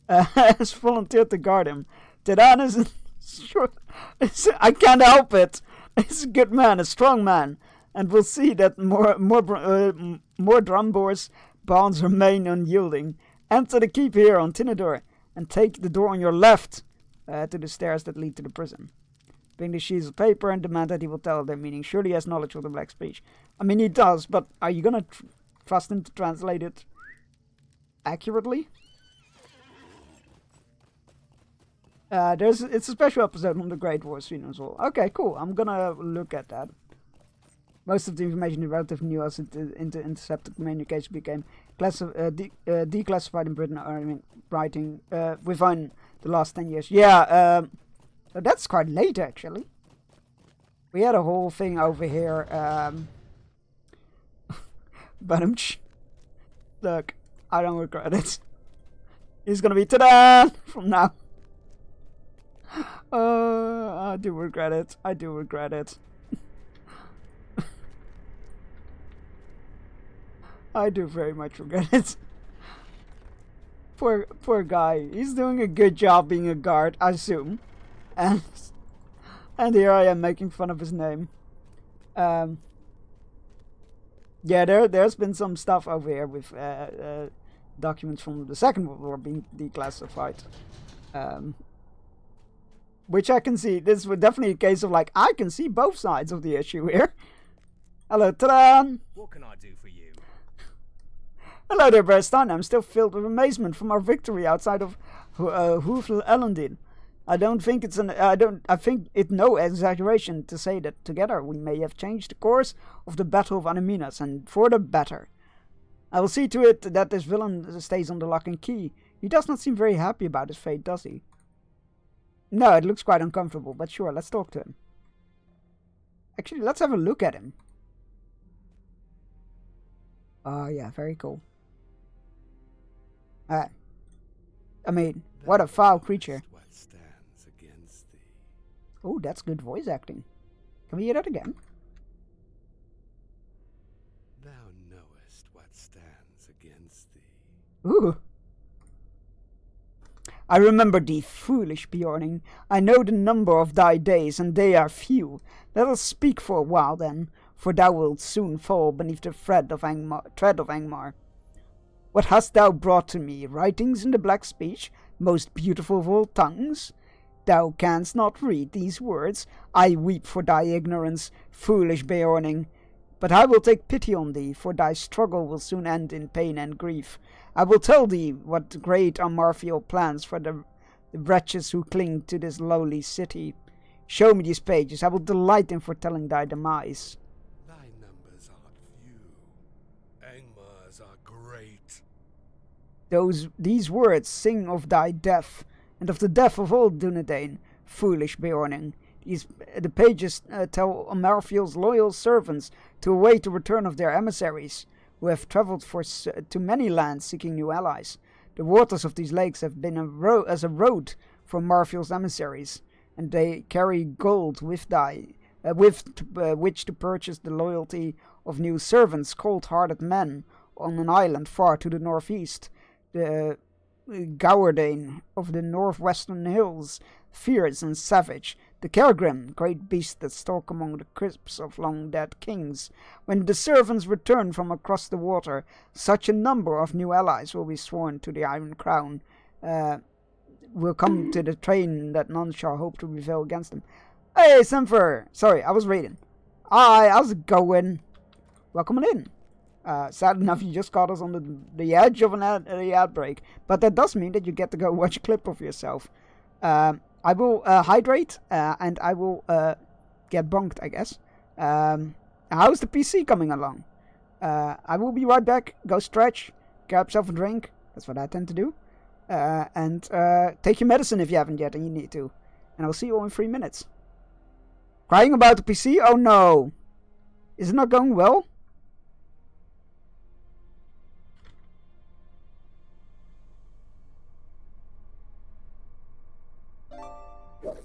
Has volunteered to guard him. Tadan is sure. I can't help it. He's a good man, a strong man, and we'll see that more Drumbor's bonds remain unyielding. Enter the keep here on Tinador, and take the door on your left to the stairs that lead to the prison. Bring the sheets of paper and demand that he will tell their meaning. Surely he has knowledge of the black speech. I mean, he does, but are you gonna trust him to translate it accurately? It's a special episode on the Great War Sweden as well. Okay, cool. I'm gonna look at that. Most of the information is relatively new as intercepted communication became declassified in Britain writing within the last 10 years. Yeah, that's quite late actually. We had a whole thing over here. But look, I don't regret it. It's gonna be ta-da from now. I do regret it. I do regret it. I do very much regret it. Poor guy. He's doing a good job being a guard, I assume. And here I am making fun of his name. Yeah, there's been some stuff over here with documents from the Second World War being declassified. Which I can see. This was definitely a case of, like, I can see both sides of the issue here. Hello, ta-da! What can I do for you? Hello there, Bearstein. I'm still filled with amazement from our victory outside of Hufl Elendil. I think it's no exaggeration to say that together we may have changed the course of the Battle of Anaminas, and for the better. I will see to it that this villain stays on the lock and key. He does not seem very happy about his fate, does he? No, it looks quite uncomfortable, but sure, let's talk to him. Actually, let's have a look at him. Oh, yeah, very cool. I mean, what a foul creature. What stands against thee? Oh, that's good voice acting. Can we hear that again? Thou knowest Ooh. I remember thee, foolish Bjorning. I know the number of thy days, and they are few. Let us speak for a while then, for thou wilt soon fall beneath the tread of Angmar. What hast thou brought to me? Writings in the black speech, most beautiful of all tongues? Thou canst not read these words. I weep for thy ignorance, foolish Beorning. But I will take pity on thee, for thy struggle will soon end in pain and grief. I will tell thee what great Amarthiel plans for the wretches who cling to this lowly city. Show me these pages. I will delight in foretelling thy demise. Thy numbers are few. Angmars are great. These words sing of thy death, and of the death of all Dunedain, foolish Beorning. The pages tell Amarthiel's loyal servants to await the return of their emissaries, who have travelled to many lands seeking new allies. The waters of these lakes have been as a road for Amarthiel's emissaries, and they carry gold with which to purchase the loyalty of new servants, cold-hearted men, on an island far to the northeast. The Gaurdain of the northwestern hills, fierce and savage. The Kergrim, great beasts that stalk among the crypts of long-dead kings. When the servants return from across the water, such a number of new allies will be sworn to the Iron Crown. Will come to the train that none shall hope to prevail against them. Hey, Semper! Sorry, I was reading. Hi, how's it going? Welcome in. Sad enough, you just caught us on the edge of the ad break, but that does mean that you get to go watch a clip of yourself. I will hydrate, and I will get bonked, I guess. How's the PC coming along? I will be right back. Go stretch, grab yourself a drink. That's what I tend to do. And take your medicine if you haven't yet and you need to. And I'll see you all in 3 minutes. Crying about the PC? Oh no! Is it not going well?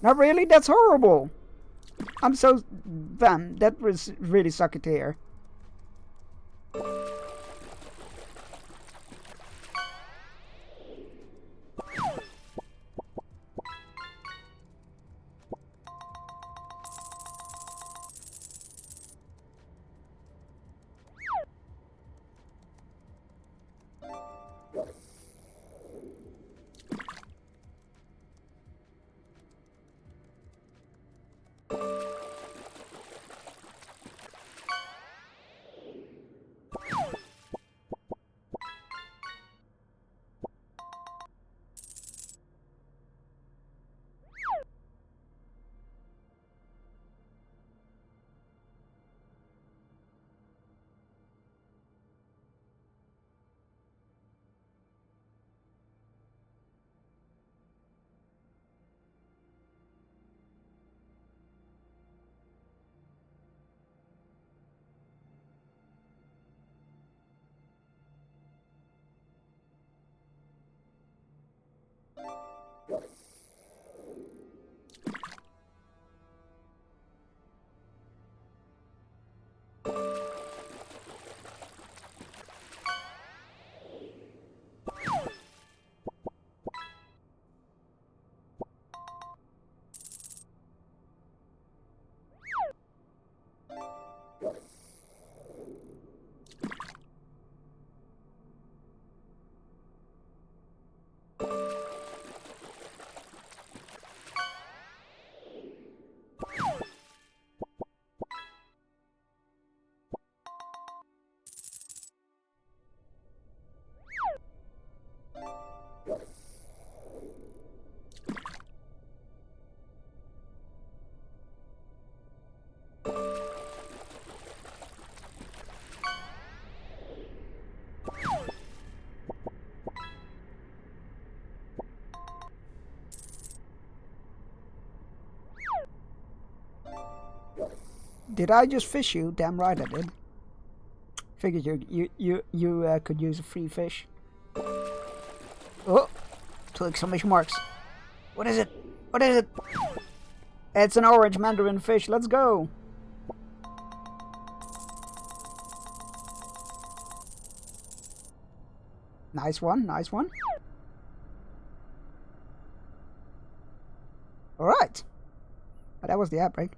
Not really? That's horrible. I'm so... Damn, that was really sucky to hear. Did I just fish you? Damn right I did. Figured you could use a free fish. Oh, two exclamation marks. What is it? What is it? It's an orange mandarin fish. Let's go. Nice one, nice one. Alright. That was the outbreak.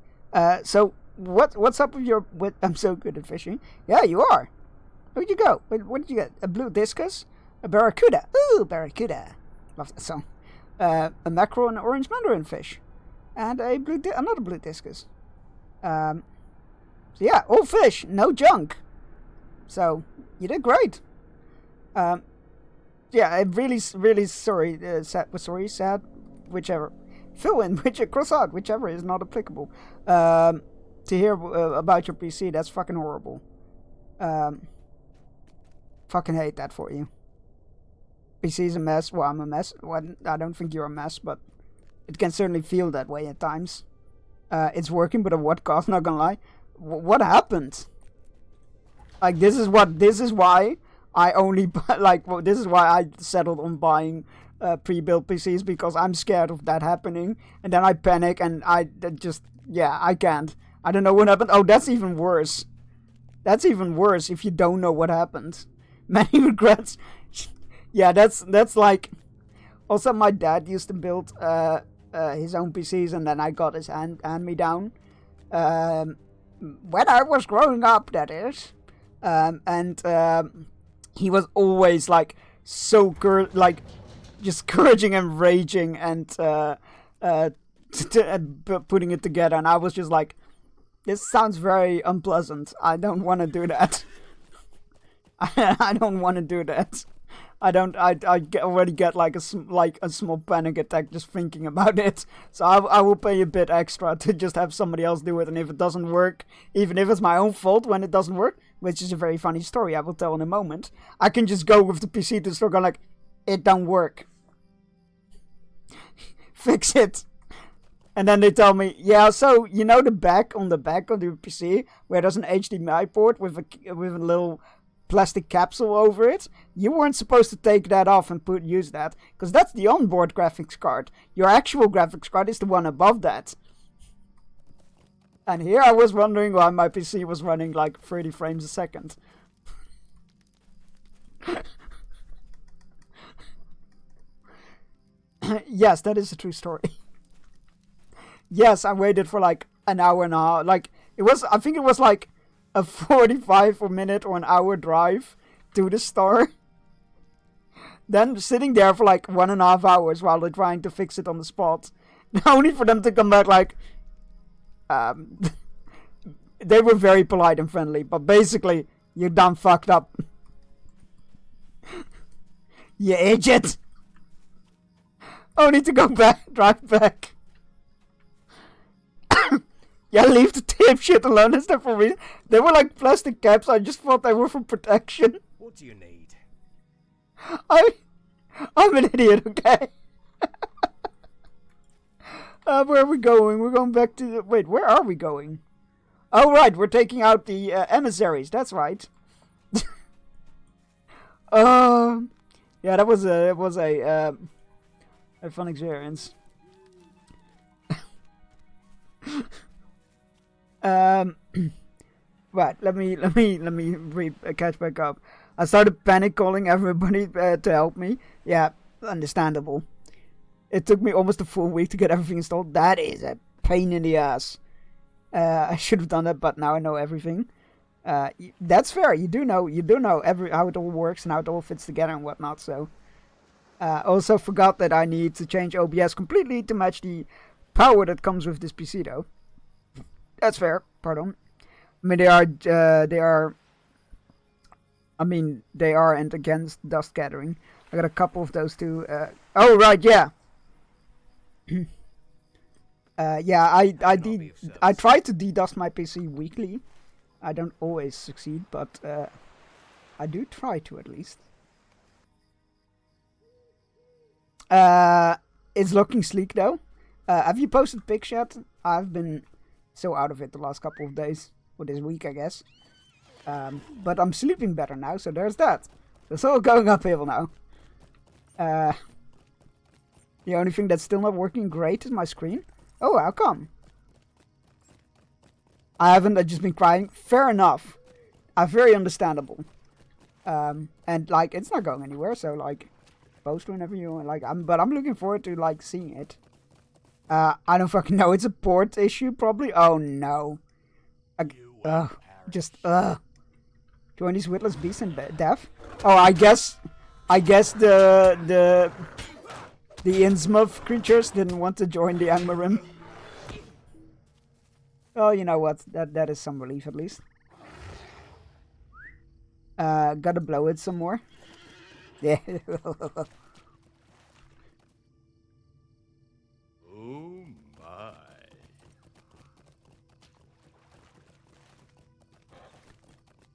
So, what's up with your... I'm so good at fishing. Yeah, you are. Where'd you go? What did you get? A blue discus? A barracuda. Ooh, barracuda. Love that song. A mackerel and an orange mandarin fish. And a another blue discus. So yeah, all fish, no junk. So, you did great. Yeah, I'm really sorry. Sad, whichever. Fill in, cross out, whichever is not applicable. To hear about your PC, that's fucking horrible. Fucking hate that for you. PC's a mess. Well, I'm a mess. Well, I don't think you're a mess, but it can certainly feel that way at times. It's working, but at what cost? Not gonna lie. What happened? Like, this is why I only this is why I settled on buying pre-built PCs, because I'm scared of that happening, and then I panic, and I can't. I don't know what happened. Oh, that's even worse. That's even worse if you don't know what happened. Many regrets. Yeah, that's like... Also, my dad used to build his own PCs, and then I got his hand-me-down. When I was growing up, that is. He was always, like, so just encouraging and raging and putting it together. And I was just like, this sounds very unpleasant. I don't want to do that. I don't want to do that. I already get like a small panic attack just thinking about it. So I will pay a bit extra to just have somebody else do it. And if it doesn't work, even if it's my own fault when it doesn't work, which is a very funny story I will tell in a moment, I can just go with the PC to the store, go like, it don't work. Fix it. And then they tell me, yeah, so you know the back on the PC where there's an HDMI port with a little plastic capsule over it? You weren't supposed to take that off and use that, because that's the onboard graphics card. Your actual graphics card is the one above that. And here I was wondering why my PC was running like 30 frames a second. Yes, that is a true story. Yes, I waited for like an hour and a half. Like, I think it was like a 45-minute or an hour drive to the store. Then sitting there for like 1.5 hours while they're trying to fix it on the spot. Only for them to come back like... they were very polite and friendly, but basically, you done fucked up. You idiot! Only to go back, drive back. Yeah, leave the tape shit alone. Is that for reason? They were like plastic caps. I just thought they were for protection. What do you need? I'm an idiot, okay? Where are we going? We're going back to... Wait, where are we going? Oh, right, we're taking out the emissaries. That's right. Yeah, that was a fun experience. Right, let me catch back up. I started panic calling everybody to help me. Yeah, understandable. It took me almost a full week to get everything installed. That is a pain in the ass. I should have done that, but now I know everything. That's fair. You do know how it all works and how it all fits together and whatnot. So, also forgot that I need to change OBS completely to match the power that comes with this PC, though. That's fair. Pardon. I mean, they are and against dust gathering. I got a couple of those too. Oh right, yeah. Yeah, I try to dedust my PC weekly. I don't always succeed, but I do try to at least. It's looking sleek though. Have you posted pics yet? I've been so out of it the last couple of days, or this week I guess. But I'm sleeping better now, so there's that. It's all going uphill now. The only thing that's still not working great is my screen. Oh, how come? I haven't just been crying. Fair enough. Very understandable. And like it's not going anywhere, so like post whenever you want. Like but I'm looking forward to like seeing it. I don't fucking know. It's a port issue probably. Oh no. Join these witless beasts and death. Oh, I guess the Innsmouth creatures didn't want to join the Angmarim. Oh, you know what? That is some relief at least. Gotta blow it some more. Yeah. Oh my.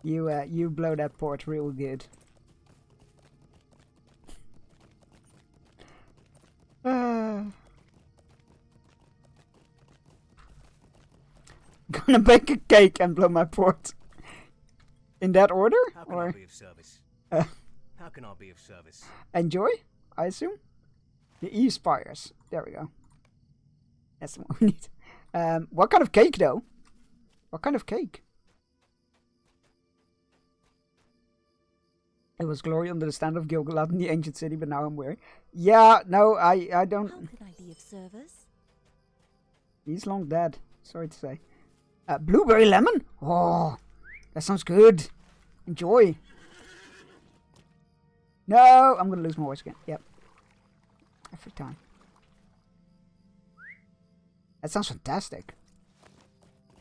You blow that port real good. Gonna bake a cake and blow my port. In that order? How can Or I be of service? How can I be of service? enjoy, I assume? The E-spires. There we go. That's the one we need. What kind of cake though? What kind of cake? It was glory under the stand of Gilgalad in the ancient city, but now I'm weary. Yeah, no, I don't. How can I be of service? He's long dead. Sorry to say. Blueberry lemon? Oh, that sounds good. Enjoy. No, I'm gonna lose my voice again. Yep. Every time. That sounds fantastic.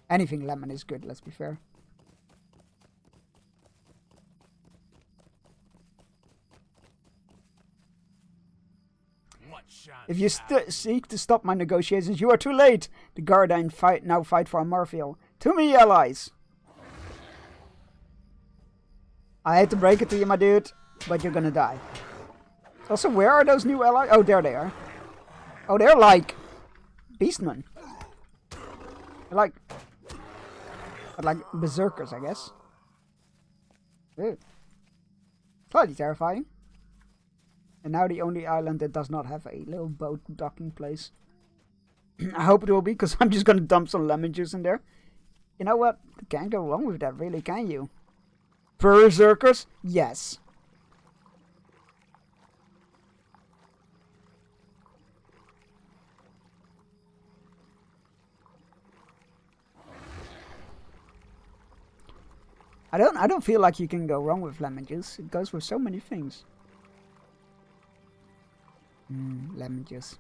Anything lemon is good, let's be fair. If you seek to stop my negotiations, you are too late. The Gardain now fight for Amarfiel. To me, allies. I hate to break it to you, my dude, but you're gonna die. Also, where are those new allies? Oh, there they are. Oh, they're like beastmen. They're like berserkers, I guess. Ew. Slightly terrifying. And now the only island that does not have a little boat docking place. I hope it will be, because I'm just going to dump some lemon juice in there. You know what? You can't go wrong with that, really, can you? Berserkers? Yes. I don't feel like you can go wrong with lemon juice. It goes with so many things. Lemon juice.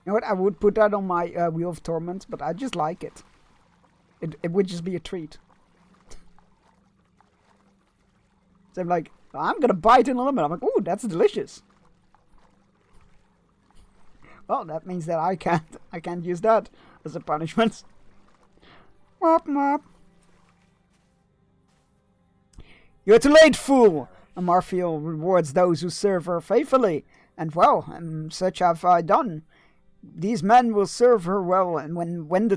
You know what? I would put that on my Wheel of Torment, but I just like it. It would just be a treat. So I'm like, I'm gonna bite in a lemon. I'm like, ooh, that's delicious. Well, that means that I can't use that as a punishment. Mop mop. You're too late, fool! Amarfiel rewards those who serve her faithfully, and well, such have I done. These men will serve her well, and when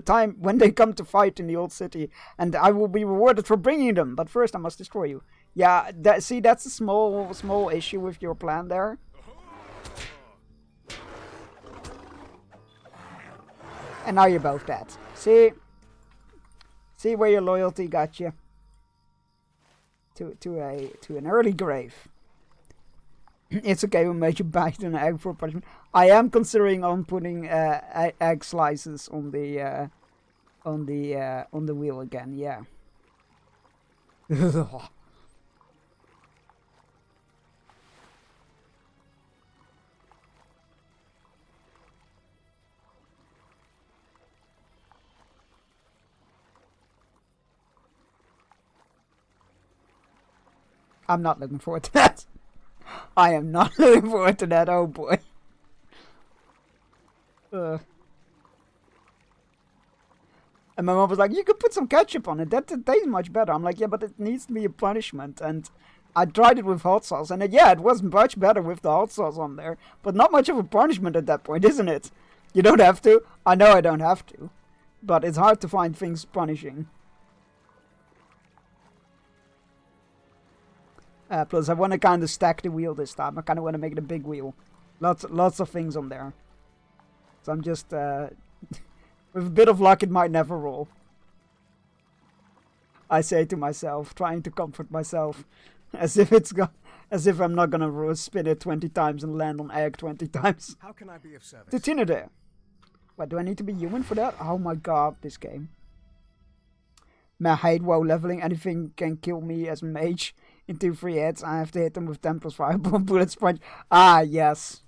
they come to fight in the old city, and I will be rewarded for bringing them. But first, I must destroy you. Yeah, see, that's a small issue with your plan there. And now you're both dead. See where your loyalty got you to an early grave. It's okay, we made you bite an egg for punishment. I am considering on putting egg slices on the wheel again. Yeah. I'm not looking forward to that. I am not looking forward to that. Oh boy. And my mom was like, you could put some ketchup on it. That tastes much better. I'm like, yeah, but it needs to be a punishment. And I tried it with hot sauce. And it was much better with the hot sauce on there. But not much of a punishment at that point, isn't it? You don't have to. I know I don't have to. But it's hard to find things punishing. Plus, I want to kind of stack the wheel this time. I kind of want to make it a big wheel. Lots of things on there. So I'm just, with a bit of luck, it might never roll. I say to myself, trying to comfort myself, as if I'm not gonna spin it 20 times and land on egg 20 times. How can I be of service? To Tina there. What, do I need to be human for that? Oh my god, this game. Man, I hate WoW leveling. Anything can kill me as a mage in 2-3 hits. I have to hit them with 10 plus 5 bullet sponge. Ah, yes.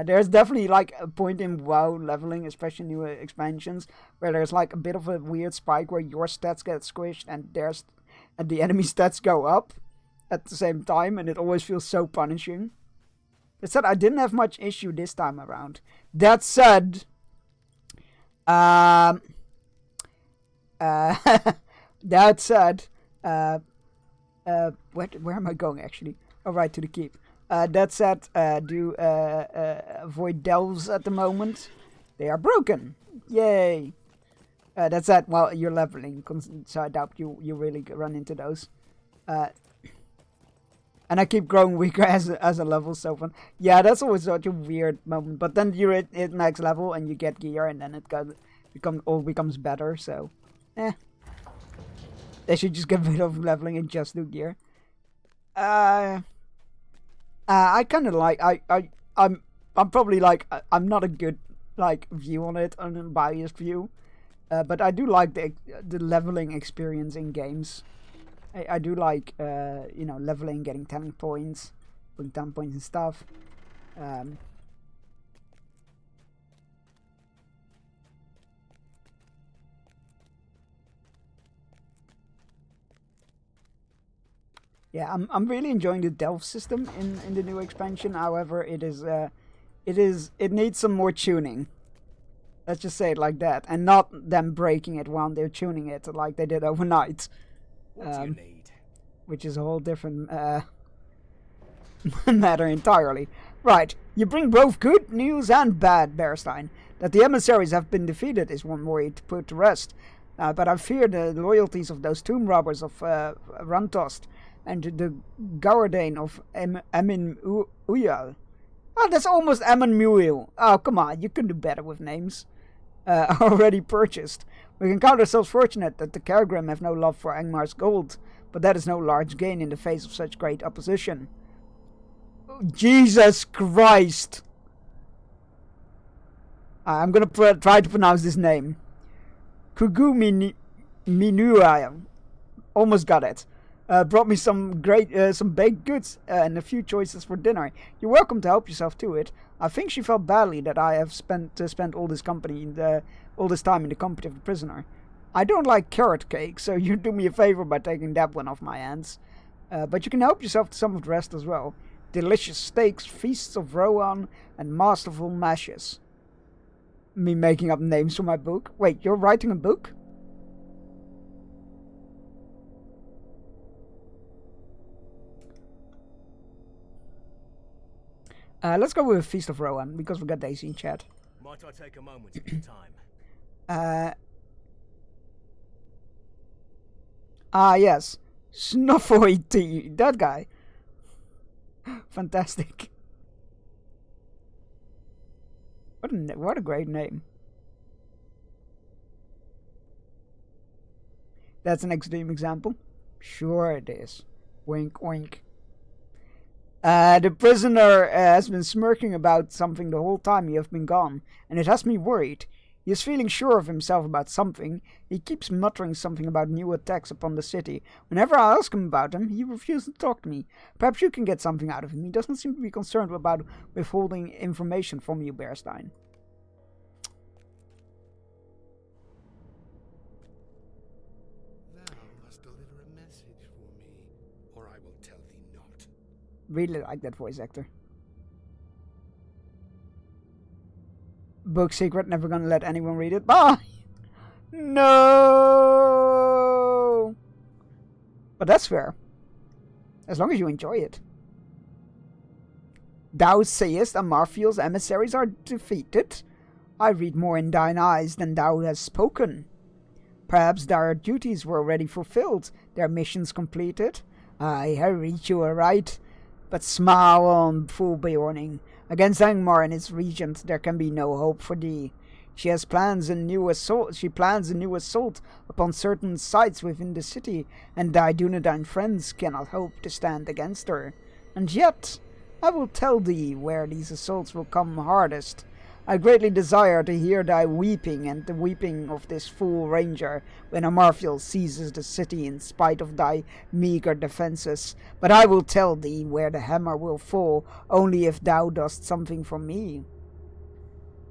There's definitely like a point in WoW leveling, especially new expansions, where there's like a bit of a weird spike where your stats get squished and the enemy stats go up at the same time, and it always feels so punishing. That said, I didn't have much issue this time around. That said, where am I going actually? Oh, right, to the keep. That said, do avoid delves at the moment. They are broken. Yay. That said, well, you're leveling, so I doubt you really run into those. And I keep growing weaker as a level so fun. Yeah, that's always such a weird moment. But then you're at max level and you get gear, and then it all becomes better. So, they should just get rid of leveling and just do gear. I kind of like I'm probably like I'm not a good like view on it, an unbiased view, but I do like the leveling experience in games. I do like leveling, getting talent points, putting talent points and stuff. Yeah, I'm really enjoying the delve system in the new expansion. However, it needs some more tuning. Let's just say it like that, and not them breaking it while they're tuning it like they did overnight. What do you need? Which is a whole different matter entirely. Right, you bring both good news and bad, Bearstein. That the emissaries have been defeated is one worry to put to rest. But I fear the loyalties of those tomb robbers of Rantost and the Gauradane of Emin Uyal. Oh, that's almost Emin Muil. Oh, come on, you can do better with names. Already purchased. We can count ourselves fortunate that the Kergrim have no love for Angmar's gold, but that is no large gain in the face of such great opposition. Oh, Jesus Christ! I'm gonna try to pronounce this name. Kugu Minuaya. Almost got it. Brought me some baked goods and a few choices for dinner. You're welcome to help yourself to it. I think she felt badly that I have spent all this time in the company of the prisoner. I don't like carrot cake, so you do me a favor by taking that one off my hands. But you can help yourself to some of the rest as well. Delicious steaks, feasts of Rohan, and masterful mashes. Me making up names for my book. Wait, you're writing a book? Let's go with Feast of Rohan, because we got Daisy in chat. Might I take a moment of your time? Yes. Snuffoy T, that guy. Fantastic. What a great name. That's an extreme example. Sure it is. Wink, wink. The prisoner has been smirking about something the whole time you have been gone, and it has me worried. He is feeling sure of himself about something. He keeps muttering something about new attacks upon the city. Whenever I ask him about them, he refuses to talk to me. Perhaps you can get something out of him. He doesn't seem to be concerned about withholding information from you, Bearstein. Thou must deliver a message for me, or I will tell thee not. Really like that voice actor. Book secret, never gonna let anyone read it. Bye! No! But that's fair. As long as you enjoy it. Thou sayest Amartheel's emissaries are defeated? I read more in thine eyes than thou hast spoken. Perhaps their duties were already fulfilled, their missions completed. I read you aright, but smile on, fool Beorning. Against Angmar and its regent there can be no hope for thee. She plans a new assault upon certain sites within the city, and thy Dunedain friends cannot hope to stand against her. And yet, I will tell thee where these assaults will come hardest. I greatly desire to hear thy weeping and the weeping of this fool ranger when Amarfiel seizes the city in spite of thy meager defences. But I will tell thee where the hammer will fall only if thou dost something for me.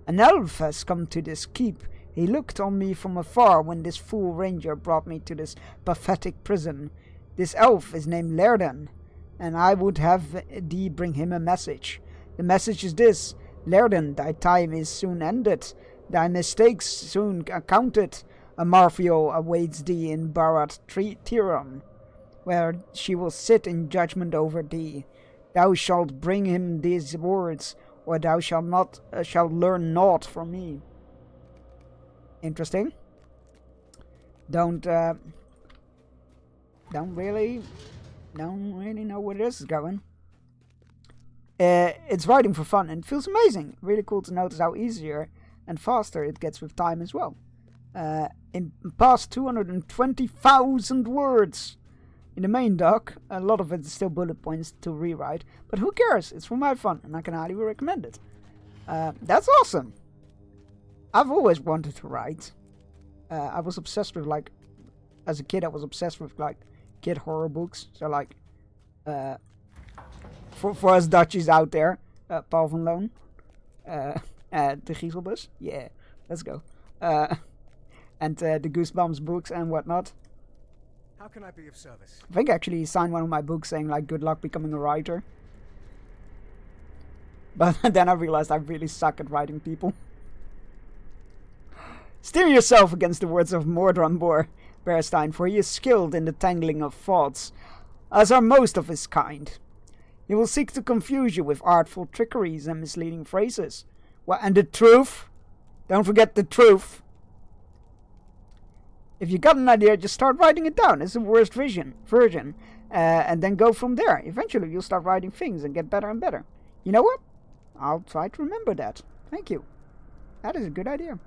An elf has come to this keep. He looked on me from afar when this fool ranger brought me to this pathetic prison. This elf is named Lerden, and I would have thee bring him a message. The message is this: Lerden, thy time is soon ended, thy mistakes soon accounted. Amarfiel awaits thee in Barat Tiram, where she will sit in judgment over thee. Thou shalt bring him these words, or thou shalt learn naught from me. Interesting. Don't really know where this is going. It's writing for fun and it feels amazing. Really cool to notice how easier and faster it gets with time as well. In past 220,000 words in the main doc. A lot of it is still bullet points to rewrite, but who cares? It's for my fun and I can highly recommend it. That's awesome. I've always wanted to write. I was obsessed with, like, as a kid I was obsessed with, like, kid horror books. So, like, for us Dutchies out there, Paul van Loon, the Gieselbus, yeah, let's go, and the Goosebumps books and whatnot. How can I be of service? I think actually he signed one of my books saying, like, good luck becoming a writer. But then I realized I really suck at writing people. Steer yourself against the words of Mordran Berestein, for he is skilled in the tangling of thoughts, as are most of his kind. He will seek to confuse you with artful trickeries and misleading phrases. Well, and the truth? Don't forget the truth. If you got an idea, just start writing it down. It's the worst version. And then go from there. Eventually you'll start writing things and get better and better. You know what? I'll try to remember that. Thank you. That is a good idea.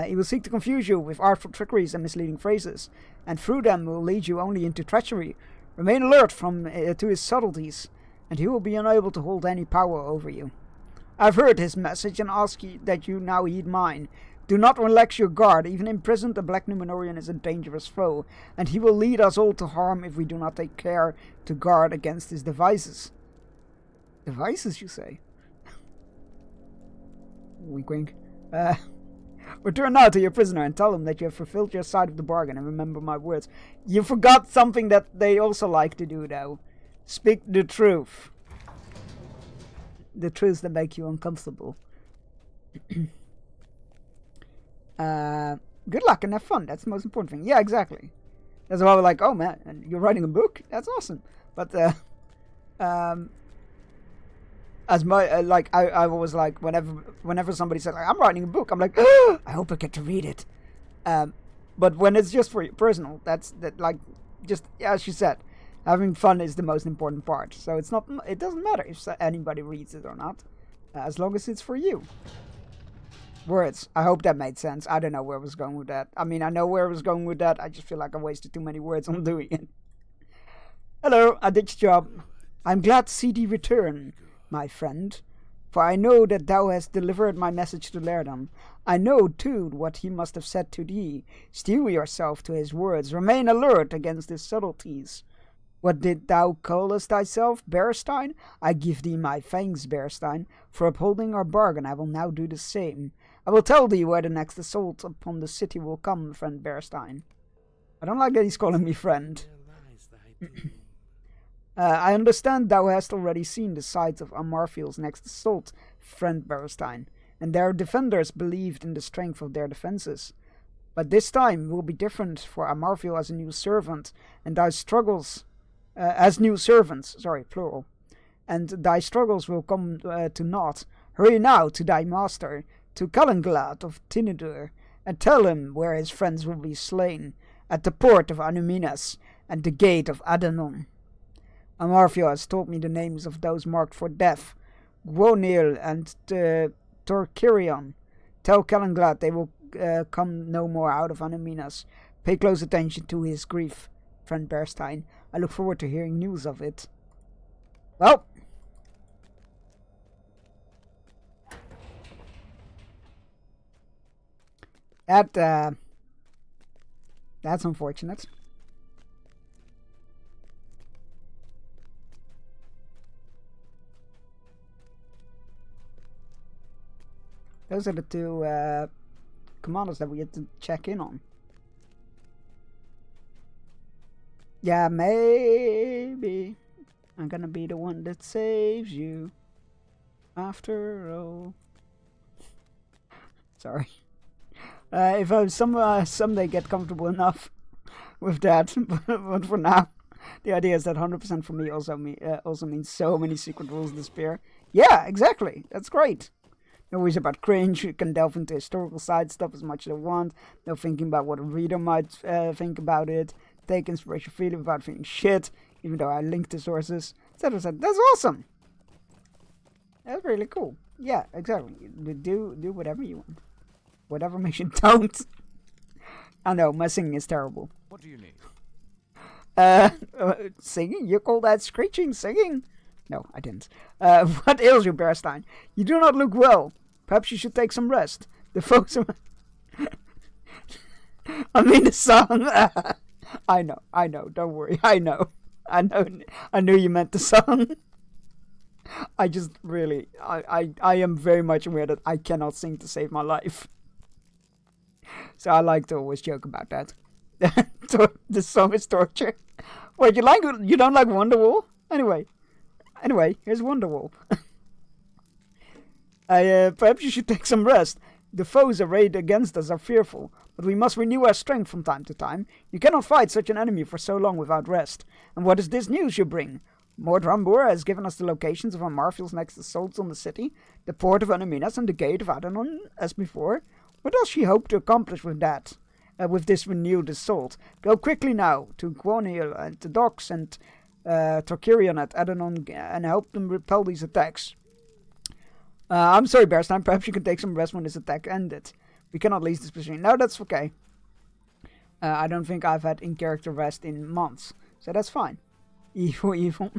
He will seek to confuse you with artful trickeries and misleading phrases, and through them will lead you only into treachery. Remain alert to his subtleties, and he will be unable to hold any power over you. I've heard his message and ask that you now heed mine. Do not relax your guard. Even imprisoned, the Black Númenórean is a dangerous foe, and he will lead us all to harm if we do not take care to guard against his devices. Devices, you say? Wink wink. Return now to your prisoner and tell him that you have fulfilled your side of the bargain, and remember my words. You forgot something that they also like to do, though. Speak the truth. The truths that make you uncomfortable. Good luck and have fun. That's the most important thing. Yeah, exactly. That's why we're like, oh man, and you're writing a book? That's awesome. But as my I was like, whenever somebody said, like, I'm writing a book, I'm like, oh, I hope I get to read it. But when it's just for personal, just as you said, having fun is the most important part. So it doesn't matter if anybody reads it or not, as long as it's for you. Words. I hope that made sense. I don't know where I was going with that. I mean, I know where I was going with that. I just feel like I wasted too many words on doing it. Hello, I did your job. I'm glad to see thee return, my friend, for I know that thou hast delivered my message to Lerden. I know, too, what he must have said to thee. Steel yourself to his words. Remain alert against his subtleties. What did thou call us thyself, Berestein? I give thee my thanks, Berestein, for upholding our bargain. I will now do the same. I will tell thee where the next assault upon the city will come, friend Berestein. I don't like that he's calling me friend. I understand thou hast already seen the sites of Amarfiel's next assault, friend Berestein, and their defenders believed in the strength of their defenses. But this time will be different, for Amarfiel as a new servant, and thy struggles... as new servants, plural, and thy struggles will come to naught. Hurry now to thy master, to Calenglad of Tinidur, and tell him where his friends will be slain, at the port of Anuminas and the gate of Adanon. Amarthio has told me the names of those marked for death, Gwonil and Torkirion. Tell Calenglad they will come no more out of Anuminas. Pay close attention to his grief, friend Bearstein. I look forward to hearing news of it. Well, that's unfortunate. Those are the two commanders that we had to check in on. Yeah, maybe I'm gonna be the one that saves you after all. Sorry. If I someday get comfortable enough with that, but for now, the idea is that 100% for me also means so many secret rules of despair. Yeah, exactly. That's great. No worries about cringe. You can delve into historical side stuff as much as I want. No thinking about what a reader might think about it. Take inspiration freely without feeling shit, even though I link to sources, etc. That's awesome. That's really cool. Yeah, exactly. Do whatever you want. Whatever makes you don't. I know, my singing is terrible. What do you need? Singing? You call that screeching singing? No, I didn't. What ails you, Bearstein? You do not look well. Perhaps you should take some rest. The folks are... I mean the song. I know, don't worry. I knew you meant the song. I just really, I am very much aware that I cannot sing to save my life. So I like to always joke about that. The song is torture. Wait, you don't like Wonderwall? Anyway, here's Wonderwall. Perhaps you should take some rest. The foes arrayed against us are fearful, but we must renew our strength from time to time. You cannot fight such an enemy for so long without rest. And what is this news you bring? Mord Rambur has given us the locations of Amarthio's next assaults on the city, the port of Anuminas and the gate of Adanon, as before. What does she hope to accomplish with that? With this renewed assault? Go quickly now to Gwonil and the docks and Torkirion at Adanon and help them repel these attacks. I'm sorry, Bearstein. Perhaps you can take some rest when this attack ended. We cannot leave this position. No, that's okay. I don't think I've had in-character rest in months, so that's fine. Evil.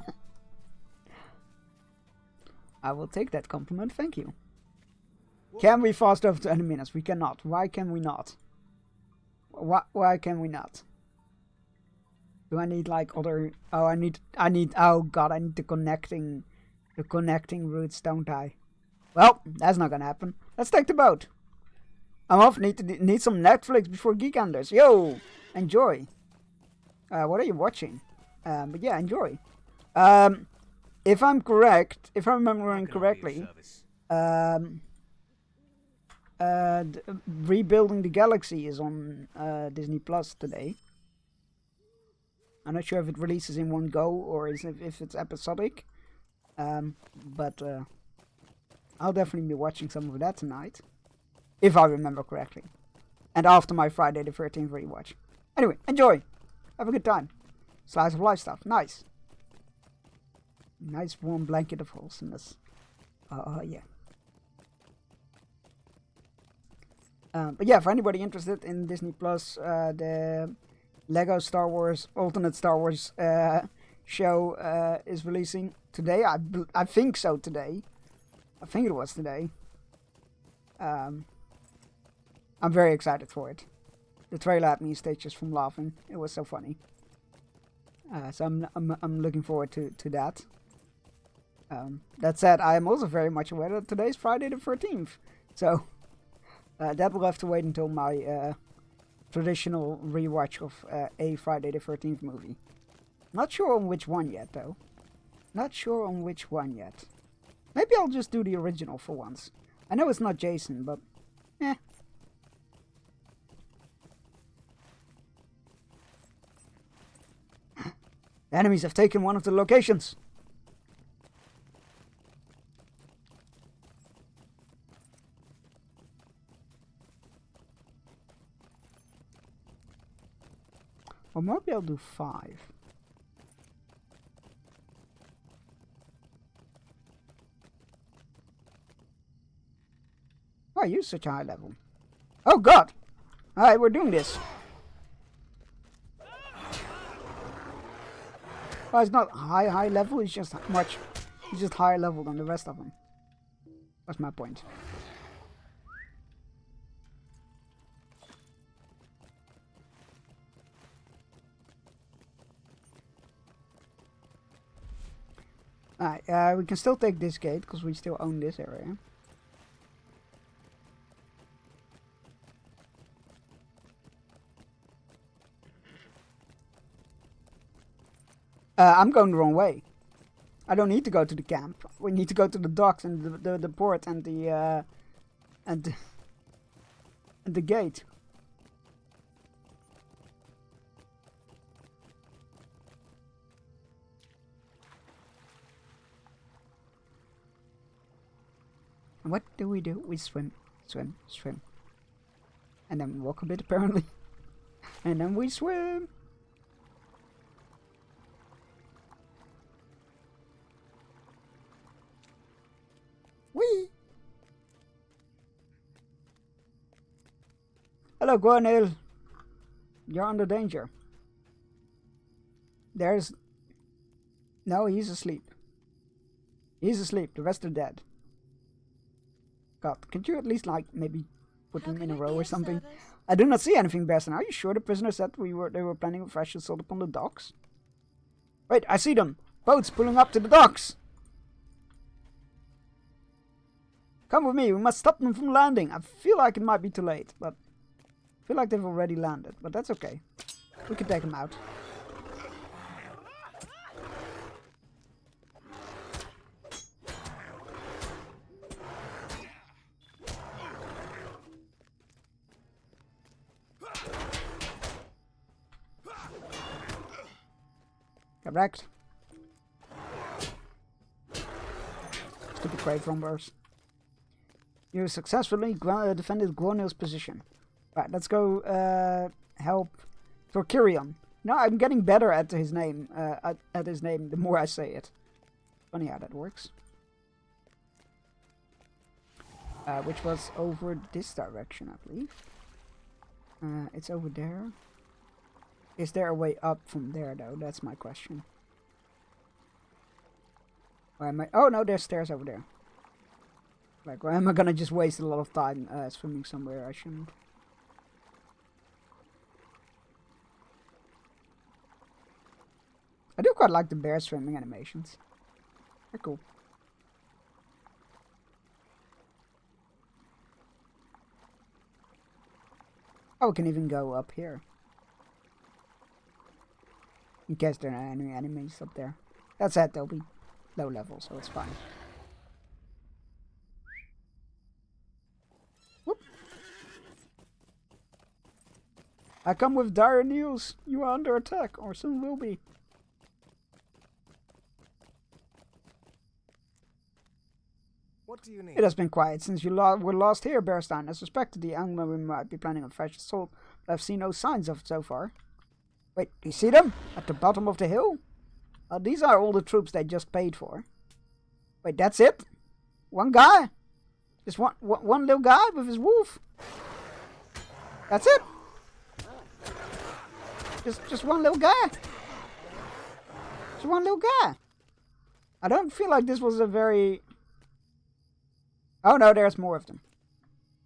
I will take that compliment, thank you. Can we fast over to Anuminas? We cannot. Why can we not? Why can we not? Do I need like other... Oh, I need... Oh god, I need the connecting routes, don't I? Well, that's not gonna happen. Let's take the boat. I'm off. Need some Netflix before Geekenders. Yo! Enjoy. What are you watching? But yeah, enjoy. If I'm correct, if I'm remembering correctly, Rebuilding the Galaxy is on Disney Plus today. I'm not sure if it releases in one go or if it's episodic. But I'll definitely be watching some of that tonight, if I remember correctly. And after my Friday the 13th rewatch. Anyway, enjoy. Have a good time. Slice of life stuff. Nice. Nice warm blanket of wholesomeness. Yeah. But yeah, for anybody interested in Disney Plus, the Lego Star Wars, alternate Star Wars show is releasing today. I think so today. I think it was today. I'm very excited for it. The trailer had me in stitches from laughing. It was so funny. So I'm looking forward to that. That said, I am also very much aware that today's Friday the 13th. So that will have to wait until my traditional rewatch of a Friday the 13th movie. Not sure on which one yet, though. Not sure on which one yet. Maybe I'll just do the original for once. I know it's not Jason, but eh. The enemies have taken one of the locations. Or maybe I'll do 5. Why are you such a high level? Oh god! Alright, we're doing this. Well, it's not high level, it's just he's just higher level than the rest of them. That's my point. Alright, we can still take this gate, because we still own this area. I'm going the wrong way. I don't need to go to the camp. We need to go to the docks and the port and the gate. And what do? We swim, swim, swim. And then we walk a bit apparently. And then we swim. Whee! Hello, Guanil. You're under danger. There's... No, he's asleep. He's asleep. The rest are dead. God, could you at least, like, maybe put them in a row or something? I do not see anything, Besson. Are you sure the prisoner said they were planning a fresh assault upon the docks? Wait, I see them. Boats pulling up to the docks. Come with me, we must stop them from landing. I feel like it might be too late, but I feel like they've already landed, but that's okay. We can take them out. Get wrecked. Stupid grave robbers. You successfully defended Guanil's position. Right, let's go help Torkirion. No, I'm getting better at his name. At his name, the more I say it. Funny how that works. Which was over this direction, I believe. It's over there. Is there a way up from there, though? That's my question. Where am I? Oh no, there's stairs over there. Like, why am I gonna just waste a lot of time swimming somewhere I shouldn't? I do quite like the bear swimming animations. They're cool. Oh, we can even go up here. In case there are any enemies up there. That said, they'll be low level, so it's fine. I come with dire news. You are under attack, or soon will be. What do you need? It has been quiet since you were last here, Bearstein. I suspected the Angmar might be planning a fresh assault, but I've seen no signs of it so far. Wait, do you see them? At the bottom of the hill? These are all the troops they just paid for. Wait, that's it? One guy? Just one little guy with his wolf? That's it? Just one little guy? Just one little guy? I don't feel like this was a very... Oh no, there's more of them.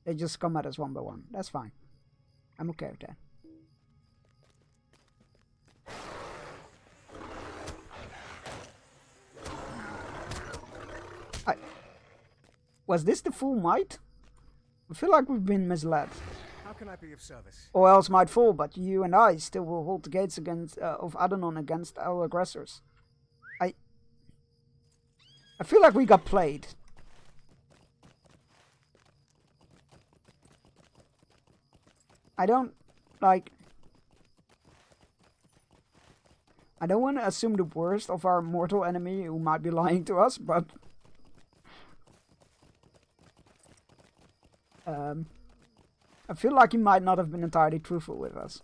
They just come at us one by one. That's fine. I'm okay with that. Was this the full might? I feel like we've been misled. How can I be of service? Or else might fall, but you and I still will hold the gates against of Adonon against our aggressors. I feel like we got played. I don't want to assume the worst of our mortal enemy who might be lying to us, but I feel like he might not have been entirely truthful with us.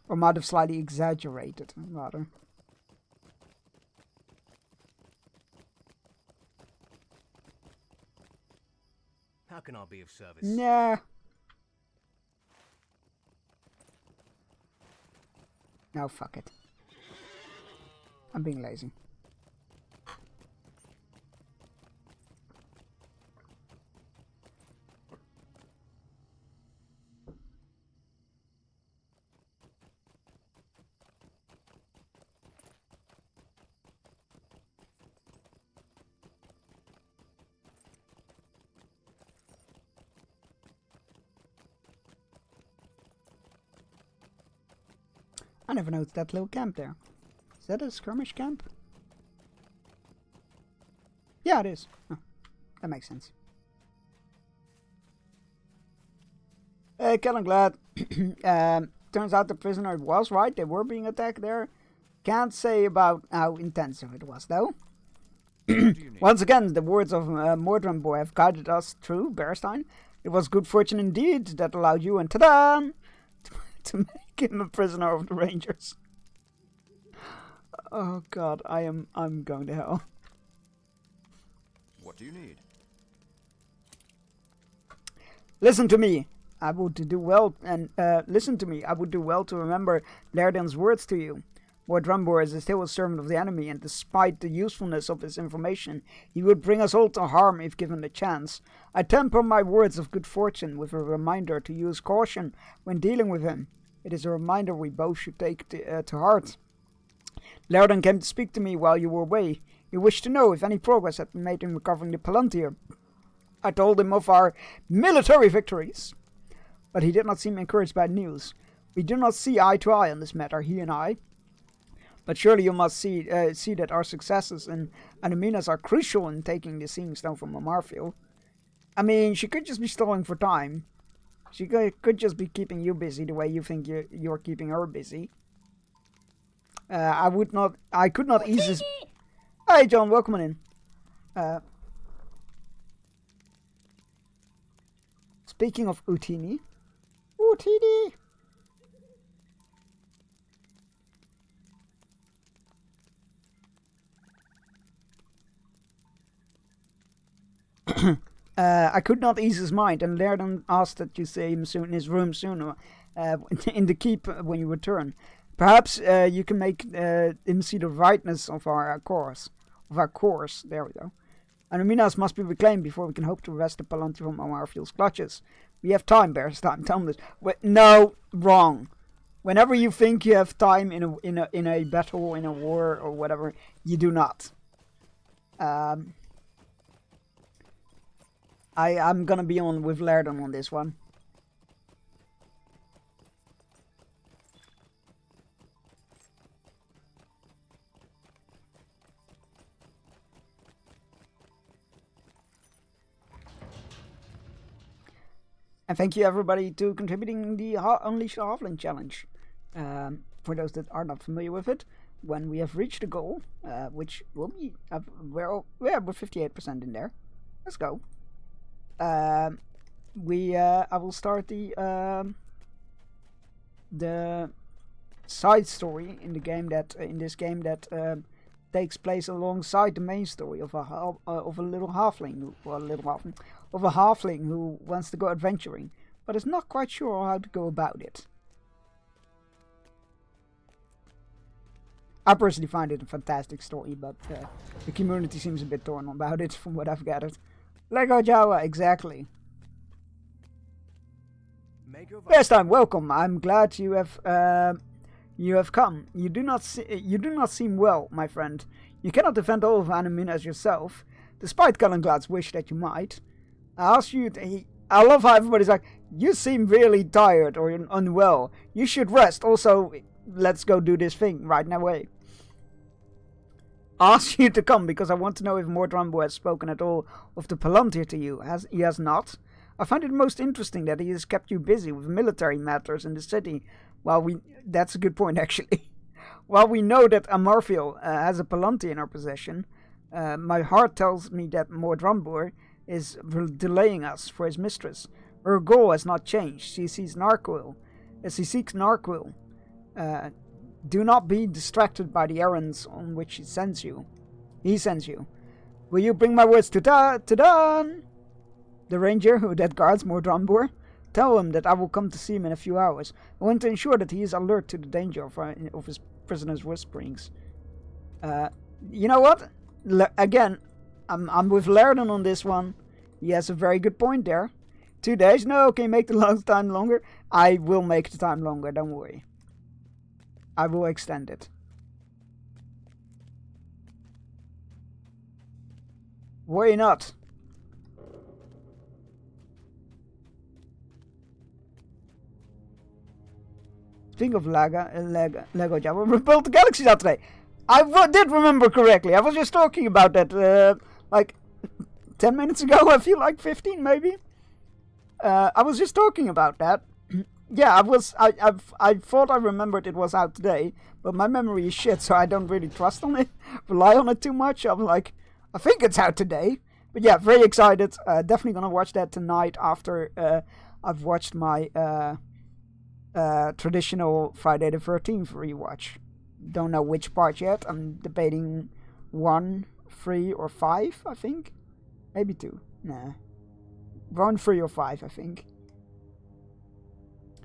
Or might have slightly exaggerated, rather. How can I be of service? Nah. No, fuck it. I'm being lazy. I never noticed that little camp there. Is that a skirmish camp? Yeah, it is. Oh, that makes sense. Kellenglad. Turns out the prisoner was right. They were being attacked there. Can't say about how intensive it was, though. Once again, the words of Mordranboy have guided us through Bearstein. It was good fortune indeed that allowed you and Tadan to make him a prisoner of the Rangers. Oh God, I'm going to hell. What do you need? Listen to me. I would do well, and listen to me. I would do well to remember Lairdon's words to you. Mordranboy is still a servant of the enemy, and despite the usefulness of his information, he would bring us all to harm if given the chance. I temper my words of good fortune with a reminder to use caution when dealing with him. It is a reminder we both should take to heart. Lairden came to speak to me while you were away. He wished to know if any progress had been made in recovering the Palantir. I told him of our military victories, but he did not seem encouraged by news. We do not see eye to eye on this matter, he and I. But surely you must see that our successes in Anaminas are crucial in taking the Seeing Stone from Amarfield. I mean, she could just be stalling for time. She could just be keeping you busy the way you think you're keeping her busy. I could not easily... Hey John, welcome on in. Speaking of Utini. Utini! I could not ease his mind, and Lairden asked that you see him soon in his room sooner, in the keep when you return. Perhaps you can make him see the rightness of our course. There we go. Anaminas must be reclaimed before we can hope to wrest the Palantir from Amarfield's clutches. We have time, Bearstein. Tell me this. No, wrong. Whenever you think you have time in a battle, in a war, or whatever, you do not. I'm gonna be on with Lairden on this one. And thank you everybody to contributing the Unleash the Halfling challenge. For those that are not familiar with it, when we have reached the goal, which will be we're 58% in there. Let's go. I will start the side story in this game that takes place alongside the main story of a little halfling, who wants to go adventuring, but is not quite sure how to go about it. I personally find it a fantastic story, but the community seems a bit torn about it, from what I've gathered. Lego Jawa, exactly. First time, welcome. I'm glad you have come. You do not seem well, my friend. You cannot defend all of Anaminas yourself, despite Kellenglad's wish that you might. I love how everybody's like, you seem really tired or unwell. You should rest. Also, let's go do this thing right now. I asked you to come because I want to know if Mordranboy has spoken at all of the Palantir to you. He has not. I find it most interesting that he has kept you busy with military matters in the city. That's a good point, actually. While we know that Amarfield has a Palantir in our possession, my heart tells me that Mordranboy is delaying us for his mistress. Her goal has not changed. She seeks Narquil. Do not be distracted by the errands on which he sends you. Will you bring my words to done? The ranger that guards Mordranbur? Tell him that I will come to see him in a few hours. I want to ensure that he is alert to the danger of his prisoner's whisperings. You know what? Again, I'm with Laerden on this one. He has a very good point there. 2 days? No, can you make the time longer? I will make the time longer, don't worry. I will extend it. Worry not. Speaking of Lego Java, rebuilt the galaxy out today. I did remember correctly. I was just talking about that like 10 minutes ago. I feel like 15 maybe. I was just talking about that. Yeah, I thought I remembered it was out today, but my memory is shit, so I don't really trust on it, rely on it too much. I'm like, I think it's out today. But yeah, very excited. Definitely gonna watch that tonight after I've watched my traditional Friday the 13th rewatch. Don't know which part yet. I'm debating 1, 3, or 5, I think. Maybe 2. Nah. 1, 3, or 5, I think.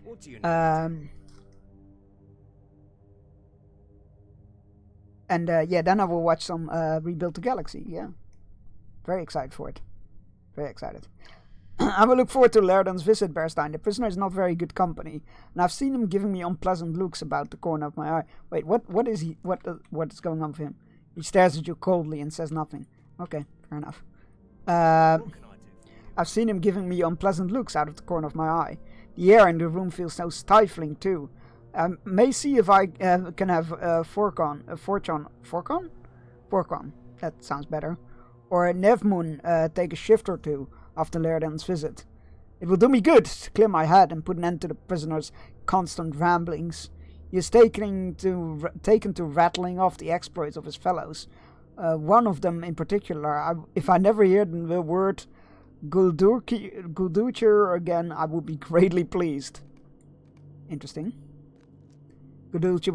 What do you know? And yeah, then I will watch some Rebuild the Galaxy. Yeah, very excited for it. Very excited. I will look forward to Laerden's visit, Bearstein. The prisoner is not very good company, and I've seen him giving me unpleasant looks about the corner of my eye. Wait, what is he? What is going on with him? He stares at you coldly and says nothing. Okay, fair enough. I've seen him giving me unpleasant looks out of the corner of my eye. The air in the room feels so stifling too. May see if I can have Forcon. That sounds better. Or Nevmoon take a shift or two after Laerden's visit. It will do me good to clear my head and put an end to the prisoner's constant ramblings. He is taken to rattling off the exploits of his fellows. One of them in particular, if I never hear the word Guldurkir again, I would be greatly pleased. Interesting. Guldurkir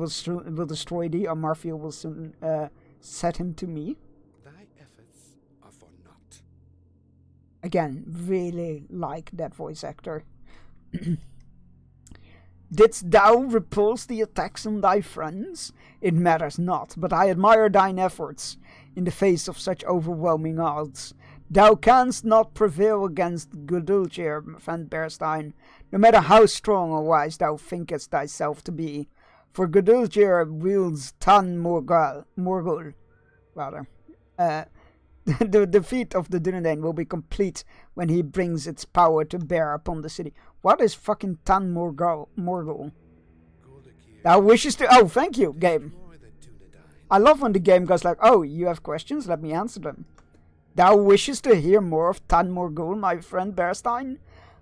will destroy thee, or Marfiel will soon set him to me. Thy efforts are for naught. Again, really like that voice actor. Didst thou repulse the attacks on thy friends? It matters not, but I admire thine efforts in the face of such overwhelming odds. Thou canst not prevail against Guldurkir, friend Bearstein, no matter how strong or wise thou thinkest thyself to be. For Guldurkir wields Tan Morgul. The defeat of the Dunedain will be complete when he brings its power to bear upon the city. What is fucking Tan Morgul? Thou wishes to... Oh, thank you, game. I love when the game goes like, oh, you have questions? Let me answer them. Thou wishes to hear more of Tan Morgul, my friend Bearstein?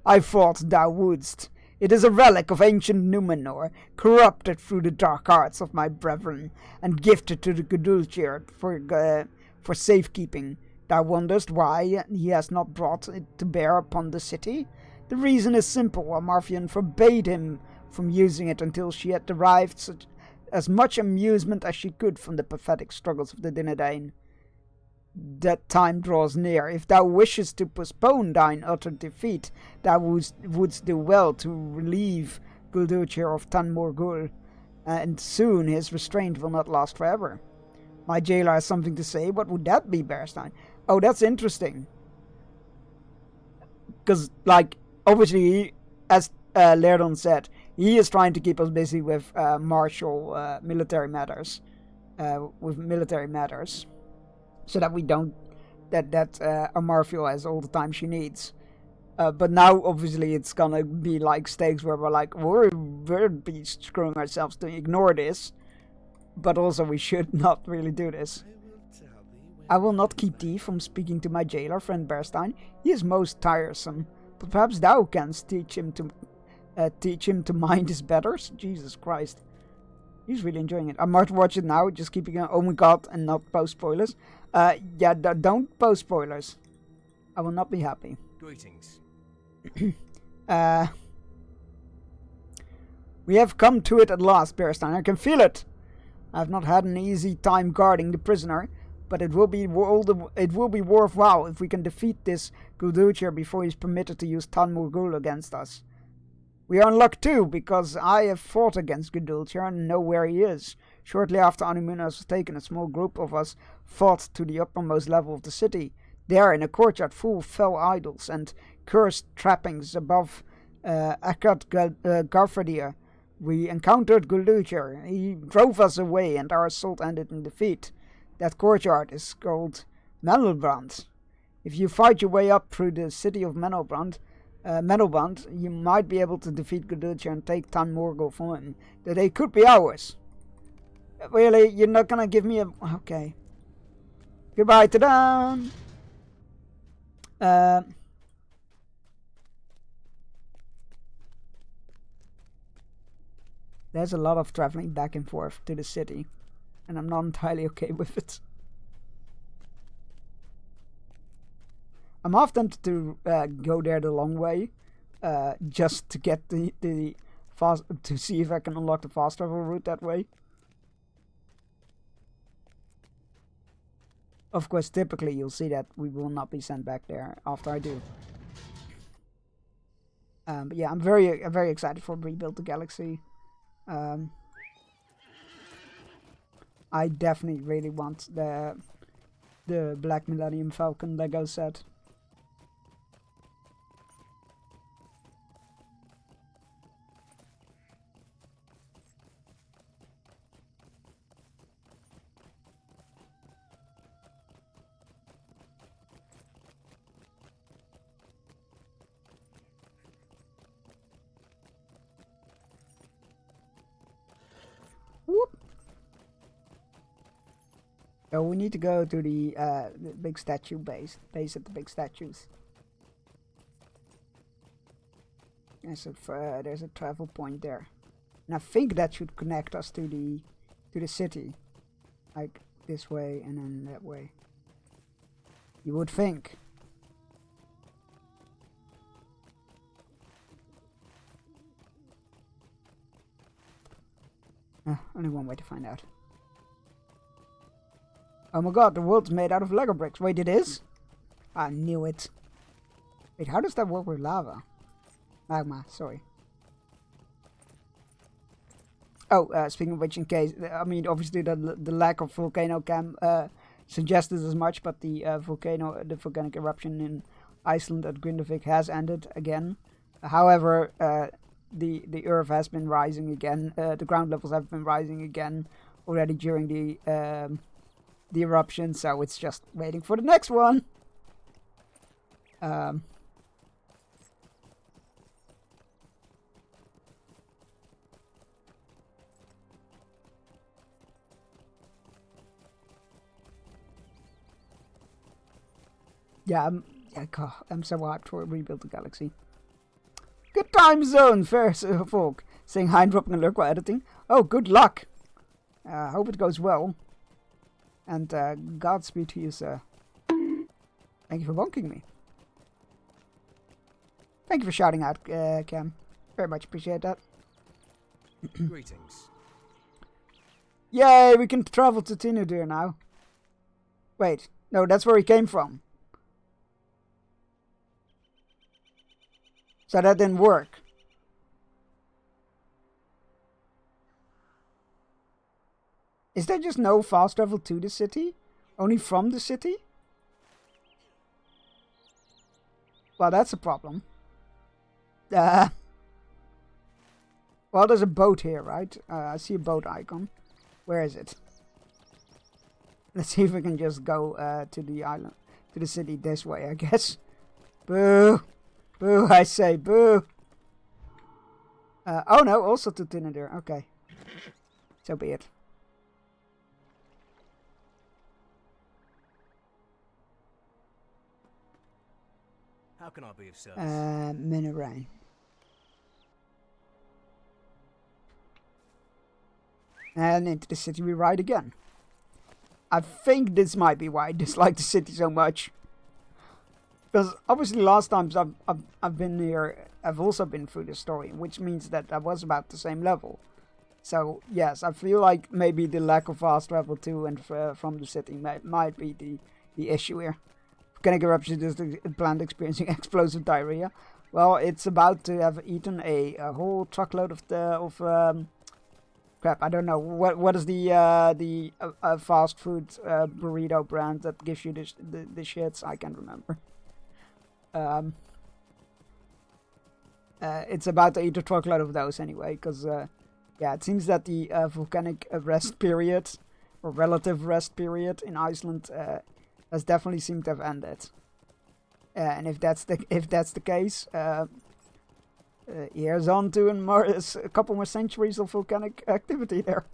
I thought thou wouldst. It is a relic of ancient Numenor, corrupted through the dark arts of my brethren, and gifted to the Guldurkir for safekeeping. Thou wonderest why he has not brought it to bear upon the city? The reason is simple. Amarthian forbade him from using it until she had derived as much amusement as she could from the pathetic struggles of the Dunedain. That time draws near. If thou wishest to postpone thine utter defeat, thou wouldst do well to relieve Guldurkir of Tan Morgul, and soon his restraint will not last forever. My jailer has something to say. What would that be, Bearstein? Oh, that's interesting. Because, like, obviously, as Laerden said, he is trying to keep us busy with martial military matters. So that we don't... That Amarfiel has all the time she needs. But now, obviously, it's gonna be like stakes where we're like, we're be screwing ourselves to ignore this. But also, we should not really do this. I will not keep thee from speaking to my jailer, friend Bearstein. He is most tiresome. But perhaps thou canst teach him to mind his betters? Jesus Christ. He's really enjoying it. I might watch it now, just keeping an oh my god and not post spoilers. Yeah, don't post spoilers. I will not be happy. Greetings. We have come to it at last, Bearstein. I can feel it. I have not had an easy time guarding the prisoner, but it will be worthwhile if we can defeat this Gulduchar before he is permitted to use Tan Morgul against us. We are in luck too, because I have fought against Gulduchar and know where he is. Shortly after Anumunas was taken, a small group of us fought to the uppermost level of the city. There, in a courtyard full of fell idols and cursed trappings above Akat Garfadir, we encountered Gulduchar. He drove us away, and our assault ended in defeat. That courtyard is called Menelbrand. If you fight your way up through the city of Menelbrand, you might be able to defeat Gulduchar and take Tan Morgul from him. The day could be ours. Really? You're not gonna give me a... Okay. Goodbye, ta-da! There's a lot of traveling back and forth to the city, and I'm not entirely okay with it. I'm half tempted to go there the long way, just to get the fast, to see if I can unlock the fast travel route that way. Of course, typically you'll see that we will not be sent back there after I do. But yeah, I'm very excited for Rebuild the Galaxy. I definitely really want the Black Millennium Falcon Lego set. So we need to go to the big statue base at the big statues. There's a travel point there, and I think that should connect us to the city, like this way and then that way. You would think. Only one way to find out. Oh my god, the world's made out of Lego bricks. Wait, it is? I knew it. Wait, how does that work with lava? Magma, sorry. Oh, speaking of which, in case, I mean, obviously the lack of volcano cam suggested as much, but the volcanic eruption in Iceland at Grindavik has ended again. However, the earth has been rising again. The ground levels have been rising again already during the eruption, so it's just waiting for the next one. Yeah, I'm so hyped for Rebuild the Galaxy. Good time zone, fair folk. Saying hi and dropping a lurk while editing. Oh, good luck. Hope it goes well. And Godspeed to you, sir. Thank you for bonking me. Thank you for shouting out, Cam. Very much appreciate that. Greetings. Yay, we can travel to Tinadir now. Wait, no, that's where he came from. So that didn't work. Is there just no fast travel to the city? Only from the city? Well, that's a problem. Well, there's a boat here, right? I see a boat icon. Where is it? Let's see if we can just go to the island, to the city this way, I guess. Boo! Boo, I say, boo! Oh no, also to Tinadir. Okay. So be it. How can I be of service? Minaray. And into the city we ride again. I think this might be why I dislike the city so much. Because obviously last times I've been here, I've also been through the story, which means that I was about the same level. So yes, I feel like maybe the lack of fast travel to and from the city might be the issue here. Volcanic eruption is the plant experiencing explosive diarrhea. Well, it's about to have eaten a whole truckload of crap. I don't know what is the fast food burrito brand that gives you the shits. I can't remember. It's about to eat a truckload of those anyway, because yeah, it seems that the volcanic rest period or relative rest period in Iceland has definitely seemed to have ended. And if that's the case, here's on to a couple more centuries of volcanic activity there.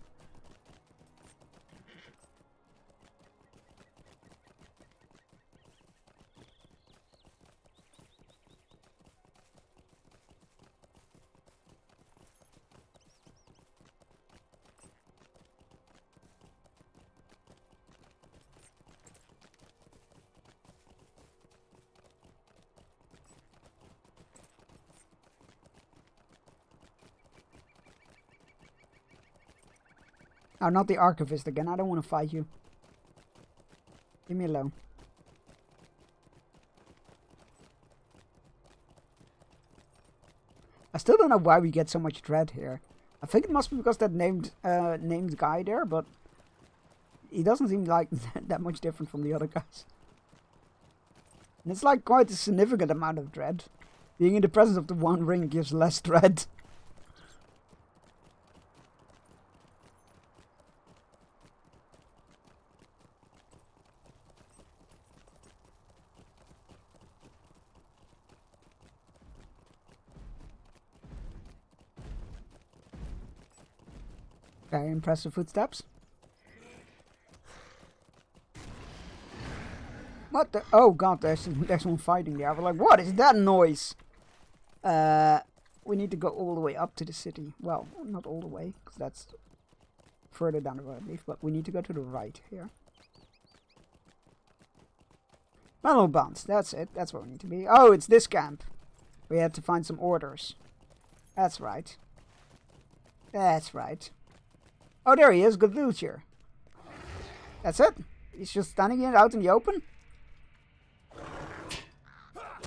Oh, not the archivist again. I don't want to fight you. Leave me alone. I still don't know why we get so much dread here. I think it must be because that named guy there, but he doesn't seem like that much different from the other guys. And it's like quite a significant amount of dread. Being in the presence of the One Ring gives less dread. Very impressive footsteps. What the? Oh god, there's one fighting there. I was like, what is that noise? We need to go all the way up to the city. Well, not all the way, because that's further down the road, I believe. But we need to go to the right here. Mallow Bonds, that's it. That's where we need to be. Oh, it's this camp. We had to find some orders. That's right. That's right. Oh, there he is. Good news here. That's it. He's just standing here out in the open.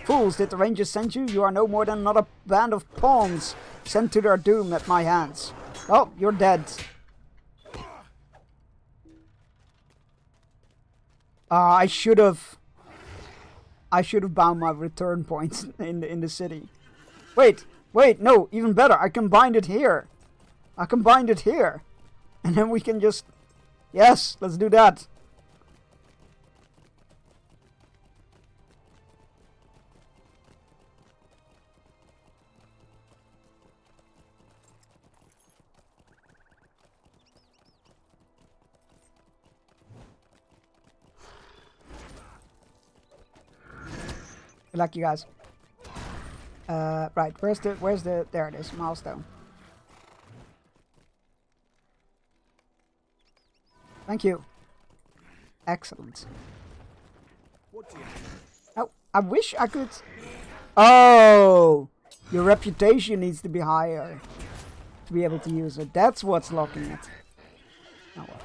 Fools, did the Rangers send you? You are no more than another band of pawns sent to their doom at my hands. Oh, you're dead. I should have bound my return points in the city. Wait, no, even better. I can bind it here. And then we can just... Yes, let's do that. Good luck, you guys. Right, where's the... There it is, milestone. Thank you. Excellent. Oh, I wish I could... Oh! Your reputation needs to be higher to be able to use it. That's what's locking it. Oh well.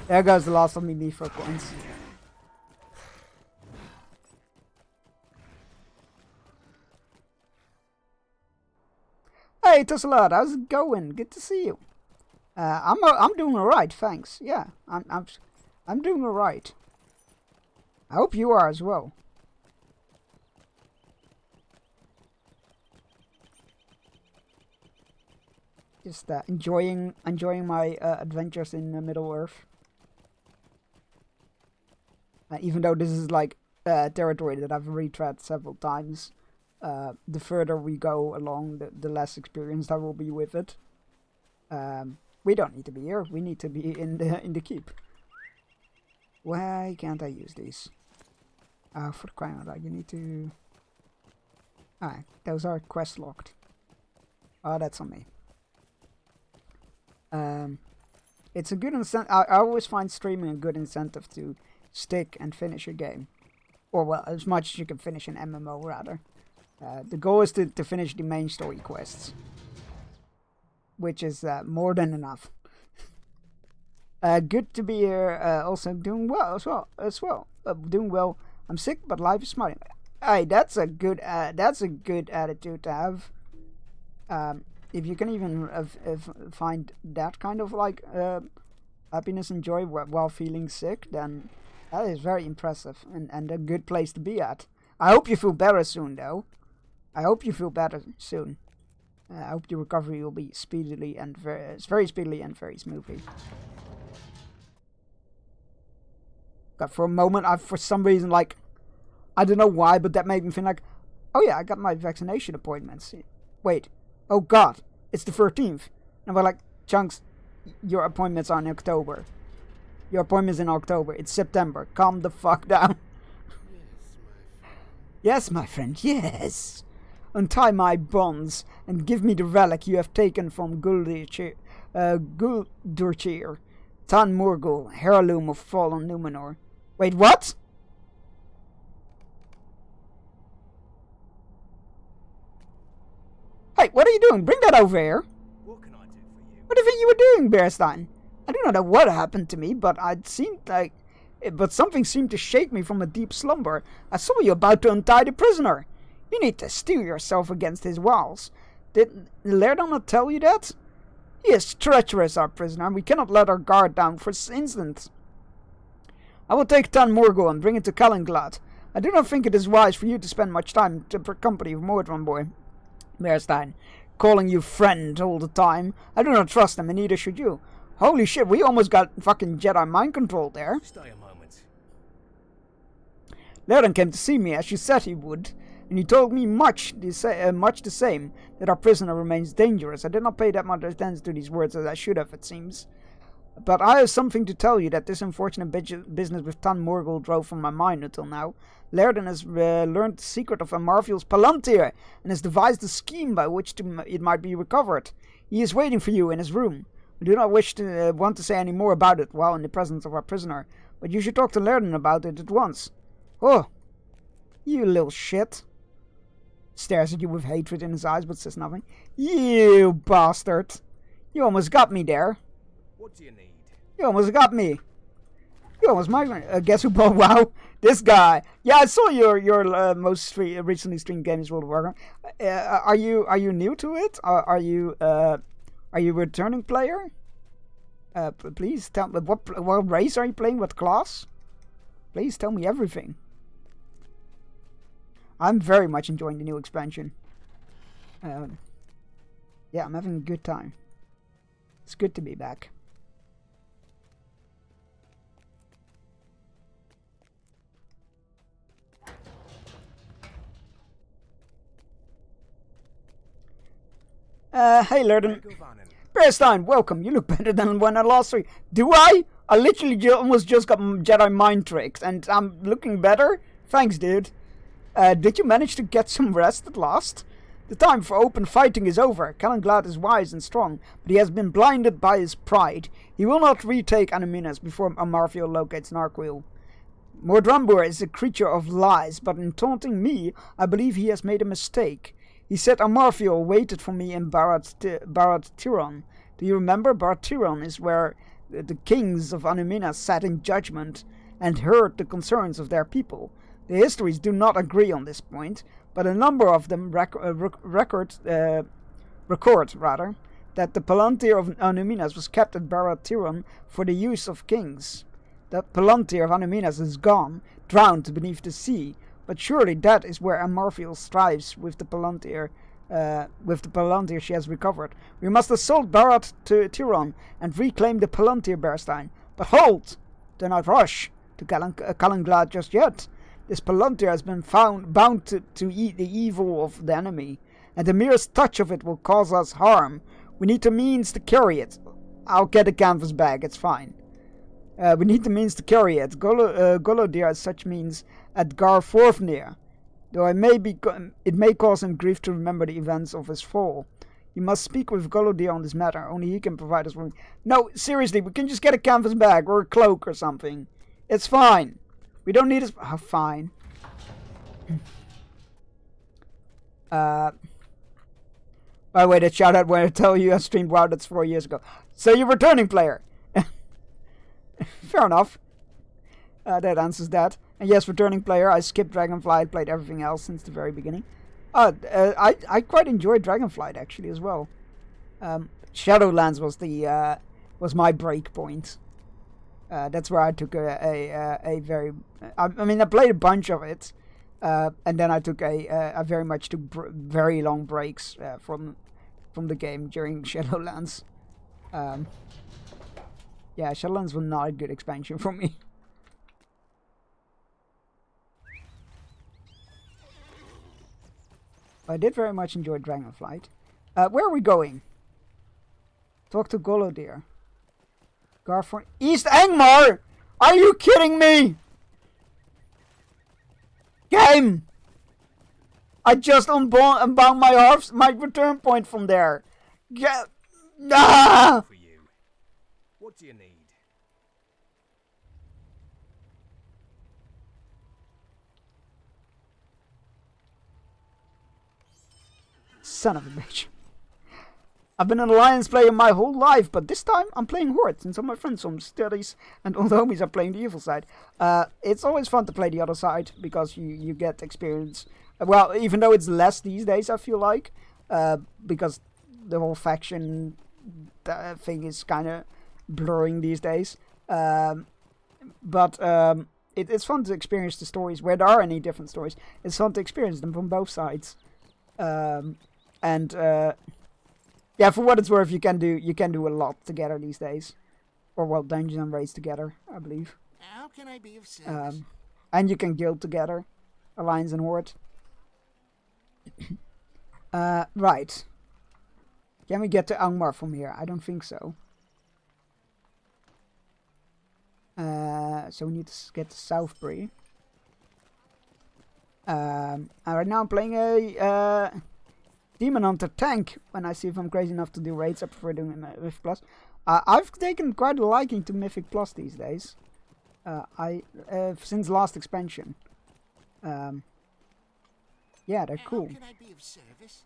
There goes the last of me for coins. Hey, Tussalad, how's it going? Good to see you. I'm doing alright, thanks. Yeah, I'm doing alright. I hope you are as well. Just enjoying my adventures in Middle Earth. Even though this is like territory that I've retread several times, the further we go along, the less experienced I will be with it. We don't need to be here. We need to be in the keep. Why can't I use these? For the crying out loud, you need to... Alright, those are quest locked. Oh, that's on me. It's a good incentive. I always find streaming a good incentive to stick and finish a game. Or, well, as much as you can finish an MMO, rather. The goal is to finish the main story quests. Which is more than enough. Good to be here. Also doing well as well. Doing well. I'm sick, but life is smiling. Hey, that's a good attitude to have. If you can even find that kind of like happiness and joy while feeling sick, then that is very impressive and a good place to be at. I hope you feel better soon, though. I hope you feel better soon. I hope the recovery will be speedily and very speedily and very smoothly. God, for a moment, for some reason, like, I don't know why, but that made me feel like, oh yeah, I got my vaccination appointments. Wait, oh God, it's the 13th. And we're like, Chunks, your appointments are in October. Your appointment's in October. It's September. Calm the fuck down. Yes, my friend, yes. Untie my bonds and give me the relic you have taken from Guldur, Tan Morgul, heirloom of fallen Numenor. Wait, what? Hey, what are you doing? Bring that over here. What can I do for you? What do you think you were doing, Bearstein? I do not know what happened to me, but something seemed to shake me from a deep slumber. I saw you about to untie the prisoner. You need to steel yourself against his wiles. Did Laerdon not tell you that? He is treacherous, our prisoner, and we cannot let our guard down for an instant. I will take Tan Morgul and bring it to Calenglad. I do not think it is wise for you to spend much time in the company of Mordran, boy. Bearstein, calling you friend all the time. I do not trust him, and neither should you. Holy shit, we almost got fucking Jedi mind control there. Stay a moment. Laerdon came to see me, as you said he would, and he told me much the same, that our prisoner remains dangerous. I did not pay that much attention to these words as I should have, it seems. But I have something to tell you that this unfortunate business with Tan Morgul drove from my mind until now. Laerdon has learned the secret of Amarfield's Palantir, and has devised a scheme by which it might be recovered. He is waiting for you in his room. We do not want to say any more about it while in the presence of our prisoner, but you should talk to Laerdon about it at once. Oh, you little shit. Stares at you with hatred in his eyes, but says nothing. You bastard. You almost got me there. What do you need? You almost got me. You almost might. Guess who bought WoW? This guy. Yeah, I saw your most recently streamed game is World of Warcraft. Are you new to it? Are you a returning player? Please tell me what race are you playing? What class? Please tell me everything. I'm very much enjoying the new expansion. Yeah, I'm having a good time. It's good to be back. Hey Laerdon. Bearstein, welcome. You look better than when I last saw you. Do I? I literally almost just got Jedi mind tricked, and I'm looking better? Thanks, dude. Did you manage to get some rest at last? The time for open fighting is over. Calenglad is wise and strong, but he has been blinded by his pride. He will not retake Anaminas before Amarfield locates Narquil. Mordrambur is a creature of lies, but in taunting me, I believe he has made a mistake. He said Amarfield waited for me in Barat Tiron. Do you remember? Barat Tiron is where the kings of Anaminas sat in judgment and heard the concerns of their people. The histories do not agree on this point, but a number of them record that the Palantir of Anaminas was kept at Barat Tiron for the use of kings. The Palantir of Anaminas is gone, drowned beneath the sea, but surely that is where Amarfield strives with the Palantir she has recovered. We must assault Barat Tiron and reclaim the Palantir, Bearstein. But hold! Do not rush to Calenglad just yet. This Palantir has been bound to eat the evil of the enemy, and the merest touch of it will cause us harm. We need the means to carry it. I'll get a canvas bag, it's fine. We need the means to carry it. Golodir has such means at Garforfnir, though it may cause him grief to remember the events of his fall. You must speak with Golodir on this matter. Only he can provide us with... No, seriously, we can just get a canvas bag or a cloak or something. It's fine. We don't need his... Oh, fine. By the way, that shout out where I tell you I streamed WoW, that's 4 years ago. So you're a returning player. Fair enough. That answers that. And yes, returning player. I skipped Dragonflight, played everything else since the very beginning. I quite enjoyed Dragonflight actually as well. Shadowlands was my break point. That's where I took a very. I mean, I played a bunch of it, and then I took I very much took very long breaks from the game during Shadowlands. Yeah, Shadowlands was not a good expansion for me. I did very much enjoy Dragonflight. Where are we going? Talk to Golodir. Garfor East Angmar! Are you kidding me? Game! I just unbound my return point from there. Ah! For you. What do you need? Son of a bitch. I've been an Alliance player my whole life, but this time I'm playing Horde, since all my friends from studies and all the homies are playing the evil side. It's always fun to play the other side, because you get experience. Well, even though it's less these days, I feel like, because the whole faction thing is kind of blurring these days. But it's fun to experience the stories, where there are any different stories. It's fun to experience them from both sides. Yeah, for what it's worth, you can do a lot together these days, or well, dungeons and raids together, I believe. How can I be of service? And you can guild together, Alliance and Horde. Right. Can we get to Angmar from here? I don't think so. So we need to get to Southbury. Right now I'm playing a Demon Hunter tank. When I see if I'm crazy enough to do raids, I prefer doing Mythic Plus. I've taken quite a liking to Mythic Plus these days. Since last expansion. Yeah, they're cool. How can I be of service?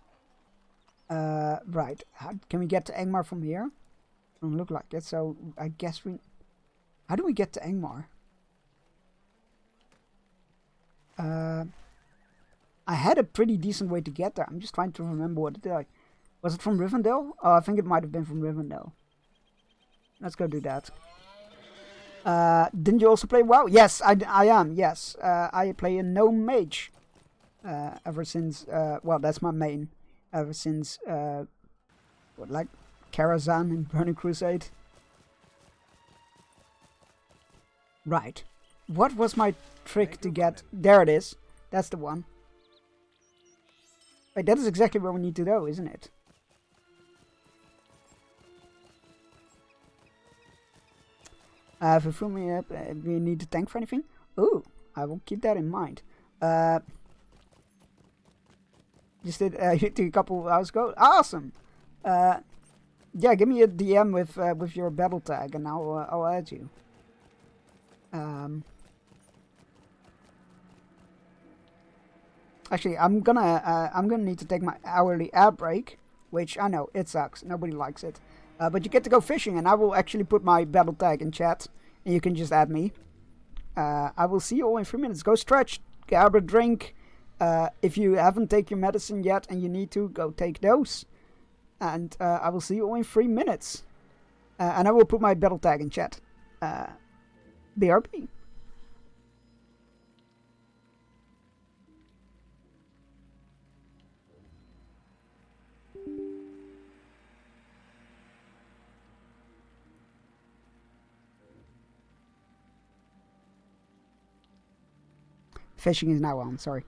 Right. Can we get to Angmar from here? Doesn't look like it. So I guess we. How do we get to Angmar? I had a pretty decent way to get there. I'm just trying to remember what it did. Was it from Rivendell? Oh, I think it might have been from Rivendell. Let's go do that. Didn't you also play WoW? Yes, I am. Yes, I play a gnome mage. Ever since, well, that's my main. Ever since, like Karazhan in Burning Crusade. Right. What was my trick to get? There it is. That's the one. Wait, that is exactly where we need to go, isn't it? For filming up, we need to tank for anything? Ooh, I will keep that in mind. Just did a couple hours ago. Awesome. Yeah, give me a DM with your battle tag, and I'll add you. Actually, I'm gonna need to take my hourly ad break, which I know it sucks. Nobody likes it, but you get to go fishing, and I will actually put my battle tag in chat, and you can just add me. I will see you all in 3 minutes. Go stretch, grab a drink. If you haven't taken your medicine yet and you need to, go take those. And I will see you all in 3 minutes. And I will put my battle tag in chat. BRB. Fishing is now on, sorry.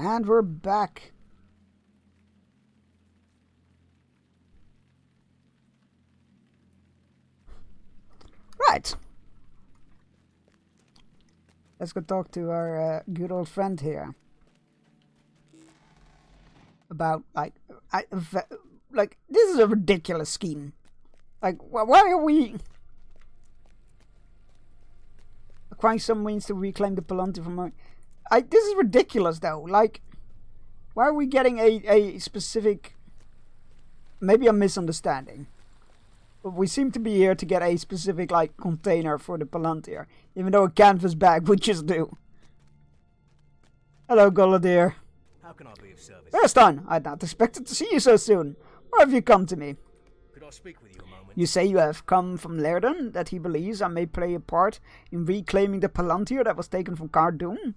And we're back. Right. Let's go talk to our good old friend here. About, like, this is a ridiculous scheme. Like, why are we acquiring some means to reclaim the Palantir from our... this is ridiculous, though. Like, why are we getting a specific... Maybe I'm misunderstanding. But we seem to be here to get a specific, like, container for the Palantir. Even though a canvas bag would just do. Hello, Goladir. How can I be of service? Verstan, I'd not expected to see you so soon. Why have you come to me? Could I speak with you a moment? You say you have come from Laerdan, that he believes I may play a part in reclaiming the Palantir that was taken from Cardoon?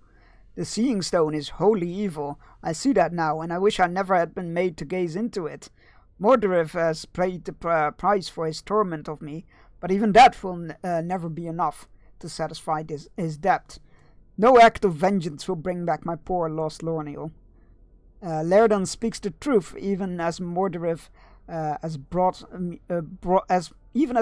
The Seeing Stone is wholly evil. I see that now, and I wish I never had been made to gaze into it. Morderith has paid the price for his torment of me, but even that will never be enough to satisfy his debt. No act of vengeance will bring back my poor lost Lorniel. Laerdan speaks the truth, even as Morderith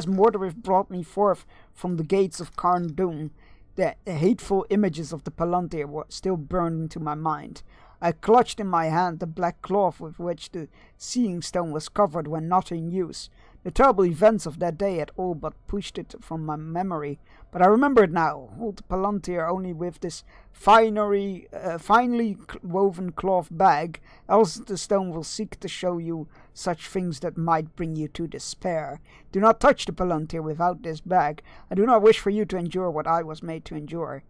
Morderith brought me forth from the gates of Cardoon. The hateful images of the Palantir were still burned into my mind. I clutched in my hand the black cloth with which the Seeing Stone was covered when not in use. The terrible events of that day had all but pushed it from my memory, but I remember it now. Hold the Palantir only with this finely woven cloth bag, else the stone will seek to show you such things that might bring you to despair. Do not touch the Palantir without this bag. I do not wish for you to endure what I was made to endure.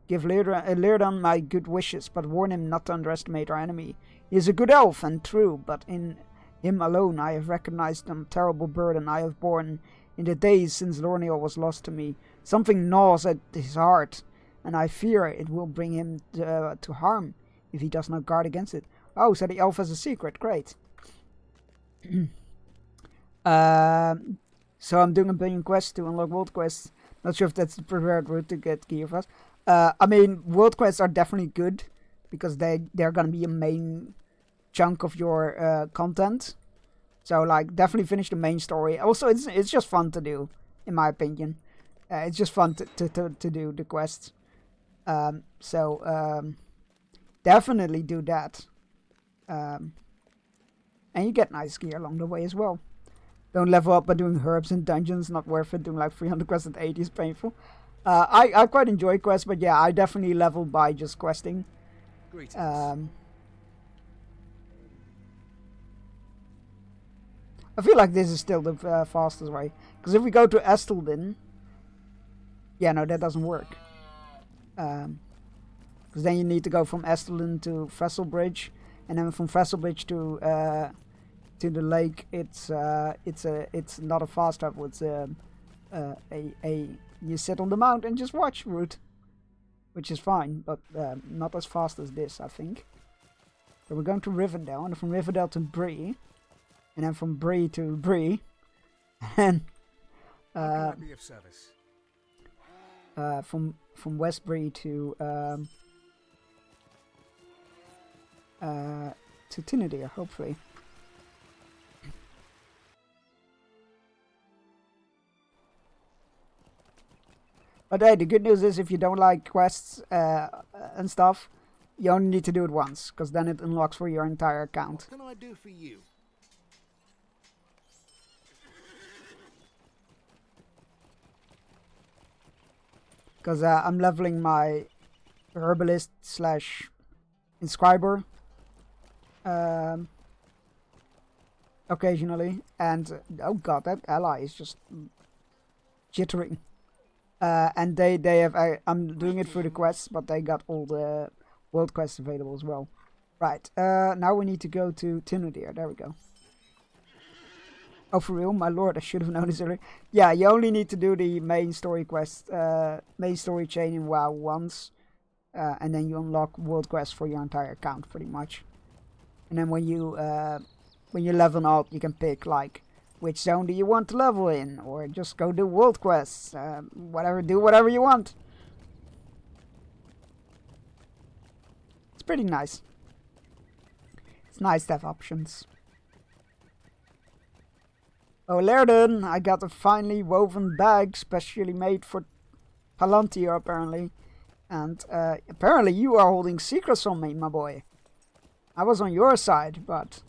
Give Laerdan my good wishes, but warn him not to underestimate our enemy. He is a good elf and true, but in him alone I have recognized the terrible burden I have borne in the days since Lorniel was lost to me. Something gnaws at his heart, and I fear it will bring him to harm if he does not guard against it. Oh, so the elf has a secret. Great. So I'm doing a billion quests to unlock world quests. Not sure if that's the preferred route to get Gearfast. I mean, world quests are definitely good because they're gonna be a main chunk of your content. So like, definitely finish the main story. Also, it's just fun to do, in my opinion. It's just fun to do the quests. Definitely do that. And you get nice gear along the way as well. Don't level up by doing herbs in dungeons. Not worth it. Doing like 300 quests at 80 is painful. I quite enjoy quests, but yeah, I definitely level by just questing. I feel like this is still the fastest way. Because if we go to Estelden... Yeah, no, that doesn't work. Because then you need to go from Estelden to Fesselbridge. And then from Fesselbridge to the lake, it's not a fast travel. It's you sit on the mount and just watch route. Which is fine, but not as fast as this, I think. So we're going to Rivendell, and from Rivendell to Bree. And then from Bree to Bree. And How can I be of service? from West Bree to Tinadir, hopefully. But hey, the good news is if you don't like quests and stuff, you only need to do it once, because then it unlocks for your entire account. What can I do for you? Because I'm leveling my herbalist / inscriber occasionally, and oh god, that ally is just jittering. And they have I'm doing it through the quests, but they got all the world quests available as well. Right, now we need to go to Tinadir. There we go. Oh, for real? My lord, I should have known this earlier. Yeah, you only need to do the main story quest, main story chain in WoW once. And then you unlock world quests for your entire account, pretty much. And then when you level out, you can pick, like, which zone do you want to level in? Or just go do world quests. Do whatever you want. It's pretty nice. It's nice to have options. Oh, Laerden, I got a finely woven bag specially made for Palantir, apparently. And apparently you are holding secrets from me, my boy. I was on your side, but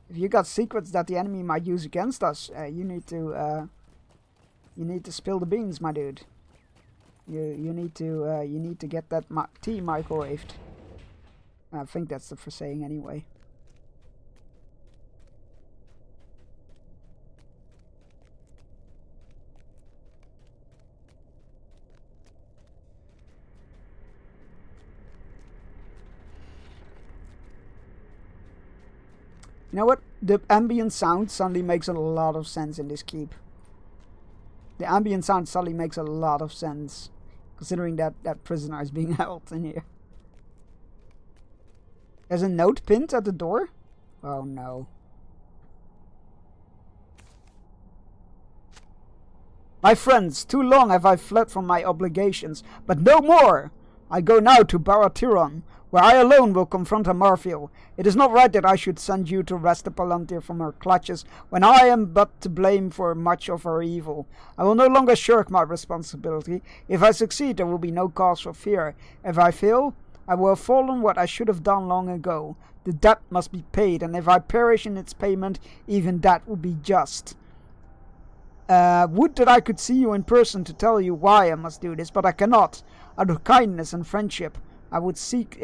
if you got secrets that the enemy might use against us, you need to spill the beans, my dude. You need to get that tea microwaved. I think that's the first saying anyway. You know what? The ambient sound suddenly makes a lot of sense in this keep. The ambient sound suddenly makes a lot of sense, considering that that prisoner is being held in here. There's a note pinned at the door? Oh no. My friends, too long have I fled from my obligations, but no more! I go now to Baratiron, where I alone will confront Amarfiel. It is not right that I should send you to wrest the Palantir from her clutches, when I am but to blame for much of her evil. I will no longer shirk my responsibility. If I succeed, there will be no cause for fear. If I fail, I will have fallen what I should have done long ago. The debt must be paid, and if I perish in its payment, even that would be just. Would that I could see you in person to tell you why I must do this, but I cannot. Out of kindness and friendship, you would seek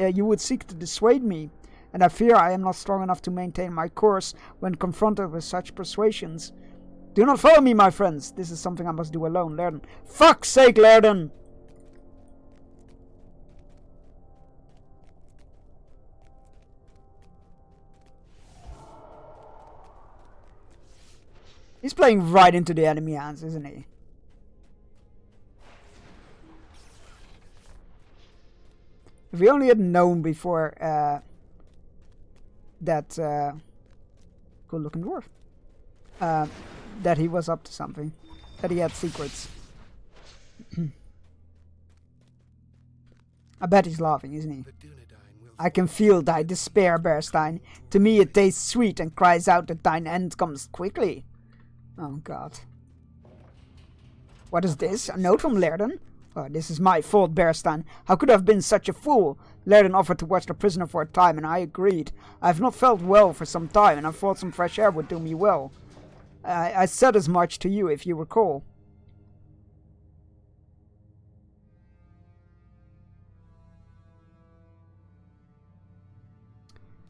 to dissuade me, and I fear I am not strong enough to maintain my course when confronted with such persuasions. Do not follow me, my friends. This is something I must do alone. Laerden. Fuck's sake, Laerden! He's playing right into the enemy hands, isn't he? If we only had known before that good-looking dwarf, that he was up to something, that he had secrets. I bet he's laughing, isn't he? I can feel thy despair, Bearstein. To me it tastes sweet and cries out that thine end comes quickly. Oh god. What is this? A note from Laerden? Oh, this is my fault, Bearstein. How could I have been such a fool? Laerden offered to watch the prisoner for a time, and I agreed. I have not felt well for some time, and I thought some fresh air would do me well. I said as much to you, if you recall.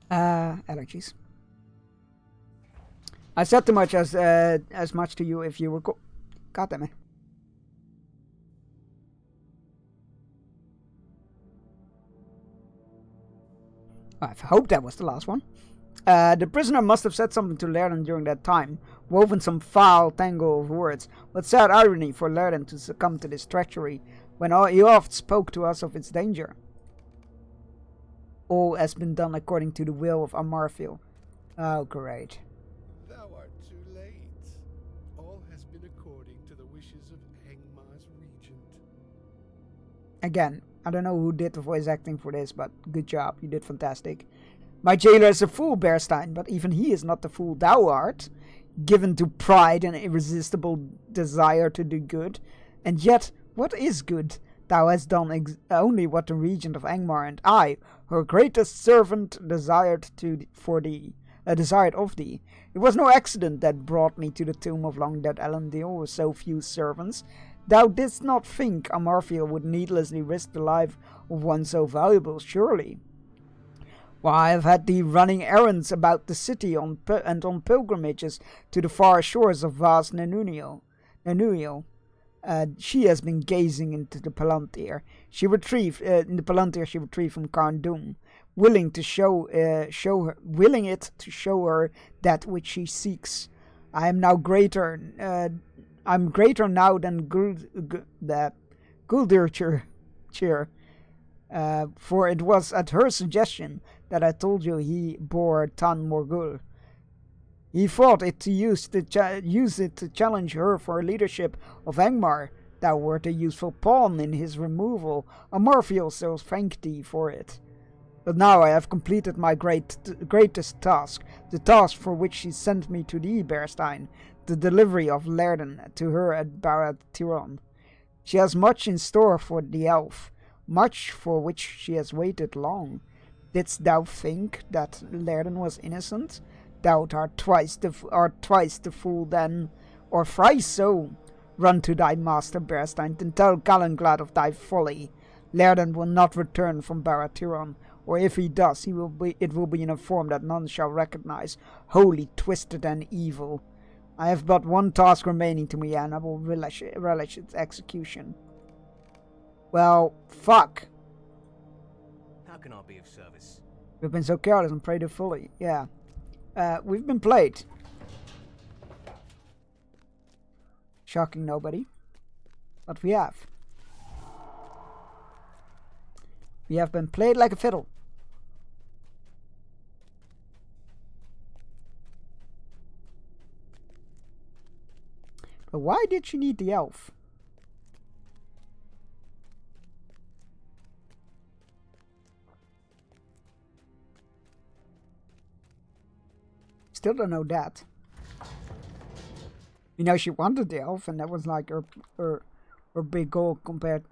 Allergies. I said too much as much to you, if you recall. God damn it. I hope that was the last one. The prisoner must have said something to Laerden during that time, woven some foul tangle of words. What sad irony for Laerden to succumb to this treachery, when he oft spoke to us of its danger. All has been done according to the will of Amarfiel. Oh, great. Thou art too late. All has been according to the wishes of Angmar's regent. Again, I don't know who did the voice acting for this, but good job, you did fantastic. My jailer is a fool, Bearstein, but even he is not the fool thou art, given to pride and irresistible desire to do good. And yet, what is good? Thou hast done only what the regent of Angmar and I, her greatest servant, desired of thee. It was no accident that brought me to the tomb of long-dead Elendil with so few servants. Thou didst not think Amarfiel would needlessly risk the life of one so valuable, surely. Why, I have had thee running errands about the city and on pilgrimages to the far shores of vast Nenuniel. She has been gazing into the Palantir. She retrieved from Karn Dûm, willing it to show her that which she seeks. I am now greater. I'm greater now than Guldirchir, for it was at her suggestion that I told you he bore Tan Morgul. He thought it to use it to challenge her for leadership of Angmar. Thou wert a useful pawn in his removal. Amarfiel shall thank thee for it. But now I have completed my greatest task, the task for which she sent me to the Eberstein, the delivery of Lerden to her at Barad-Tiron. She has much in store for the elf, much for which she has waited long. Didst thou think that Lerden was innocent? Thou art twice the fool then, or thrice so. Run to thy master Berstein, and tell Galenglad of thy folly. Lerden will not return from Barad-Tiron, or if he does, it will be in a form that none shall recognize, wholly twisted and evil. I have but one task remaining to me, and I will relish its execution. Well, fuck. How can I be of service? We've been so careless and preyed fully. Yeah. We've been played. Shocking nobody. But we have. We have been played like a fiddle. But why did she need the elf? Still don't know that. You know, she wanted the elf, and that was like her big goal compared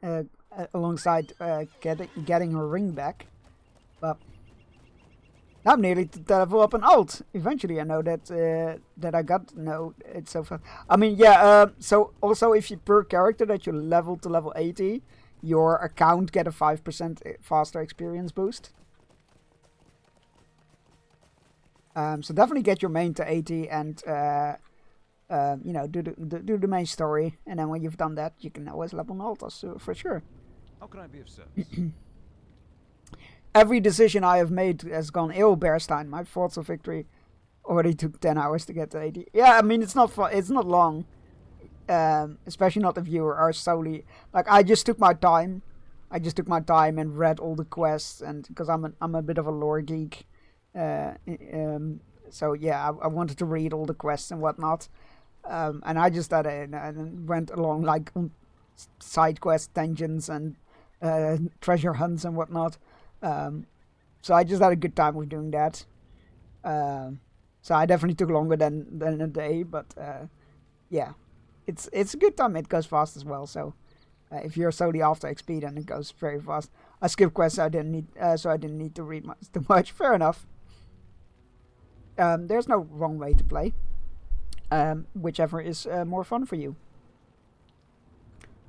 alongside getting her ring back. But I'm nearly to level up an alt. Eventually, I know that I got to know it so far. I mean, yeah. So also, if you per character that you level to level 80, your account get a 5% faster experience boost. So definitely get your main to 80 and you know, do the main story, and then when you've done that, you can always level an alt for sure. How can I be of service? Every decision I have made has gone ill, Berstein. My thoughts of victory already took 10 hours to get to 80. Yeah, I mean, it's not long. Especially not if you are solely... Like, I just took my time. And read all the quests, and because I'm a bit of a lore geek. So, yeah, I wanted to read all the quests and whatnot. And I just did it and went along, like, side quest dungeons and treasure hunts and whatnot. So I just had a good time with doing that. So I definitely took longer than a day, but yeah, it's a good time. It goes fast as well. So if you're solely after XP, then it goes very fast. I skipped quests, so I didn't need to read too much. Fair enough. There's no wrong way to play. Whichever is more fun for you.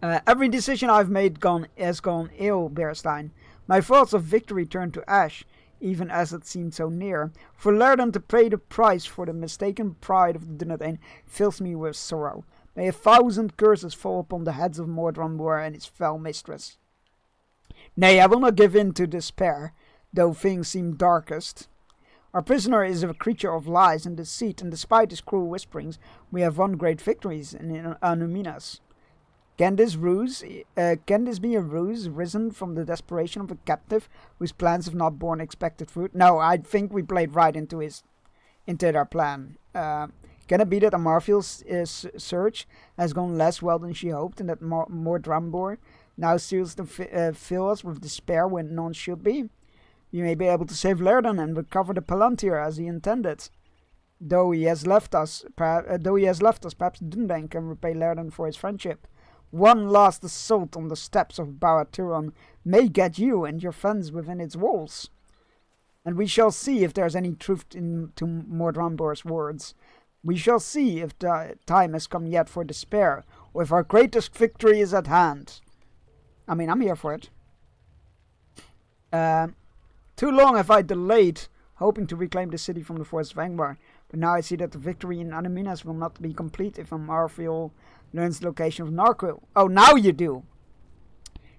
Every decision I've made has gone ill, Berstein. My thoughts of victory turned to ash, even as it seemed so near. For Lerden to pay the price for the mistaken pride of the Dunedain fills me with sorrow. May 1,000 curses fall upon the heads of Mordranbor and his fell mistress. Nay, I will not give in to despair, though things seem darkest. Our prisoner is a creature of lies and deceit, and despite his cruel whisperings, we have won great victories in Anuminas. Can this be a ruse risen from the desperation of a captive whose plans have not borne expected fruit? No, I think we played right into their plan. Can it be that Amarfield's search has gone less well than she hoped, and that Mordranbor now seals to fill us with despair when none should be? We may be able to save Lerden and recover the Palantir as he intended. Though he has left us, perhaps Dunedain can repay Lerden for his friendship. One last assault on the steps of Barad-Tiron may get you and your friends within its walls. And we shall see if there's any truth to Mordranbor's words. We shall see if the time has come yet for despair, or if our greatest victory is at hand. I mean, I'm here for it. Too long have I delayed, hoping to reclaim the city from the forces of Angmar. But now I see that the victory in Anuminas will not be complete if Amarfield learns the location of Narquil. Oh, now you do!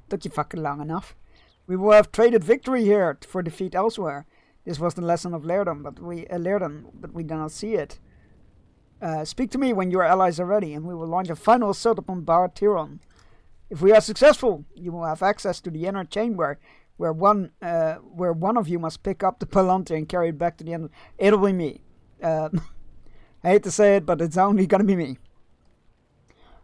Took you fucking long enough. We will have traded victory here for defeat elsewhere. This was the lesson of Lerden, but we do not see it. Speak to me when your allies are ready, and we will launch a final assault upon Barad-Tiron. If we are successful, you will have access to the inner chamber, where one of you must pick up the Palantir and carry it back to the end. It'll be me. I hate to say it, but it's only gonna be me.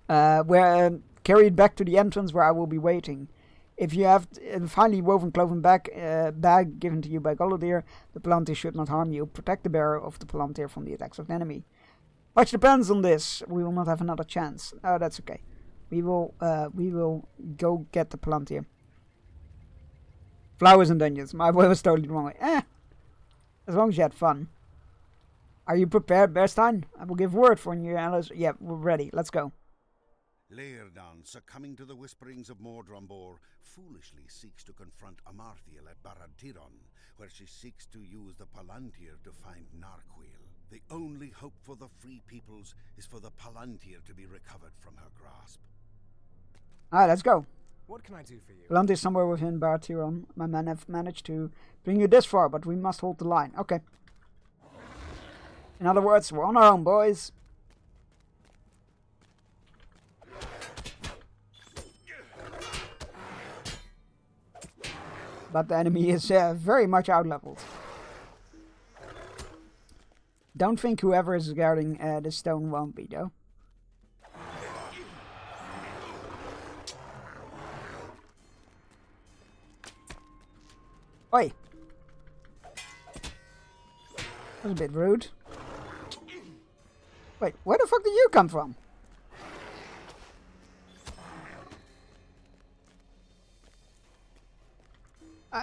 Carry it back to the entrance where I will be waiting. If you have a finely woven cloven bag given to you by Golodir, the Palantir should not harm you. Protect the bearer of the Palantir from the attacks of the enemy. Much depends on this. We will not have another chance. Oh, that's okay. We will go get the Palantir. Flowers and dungeons. My boy was totally wrong. As long as you had fun. Are you prepared, Berstein? I will give word for your allies. Yeah, we're ready. Let's go. Laerdan, succumbing to the whisperings of Mordrambor, foolishly seeks to confront Amarthiel at Barad-Tiron, where she seeks to use the Palantir to find Narquil. The only hope for the Free Peoples is for the Palantir to be recovered from her grasp. Alright, let's go. What can I do for you? Palantir is somewhere within Barad-Tiron. My men have managed to bring you this far, but we must hold the line. Okay. In other words, we're on our own, boys. But the enemy is very much out-leveled. Don't think whoever is guarding the stone won't be, though. Oi! That was a bit rude. Wait, where the fuck did you come from?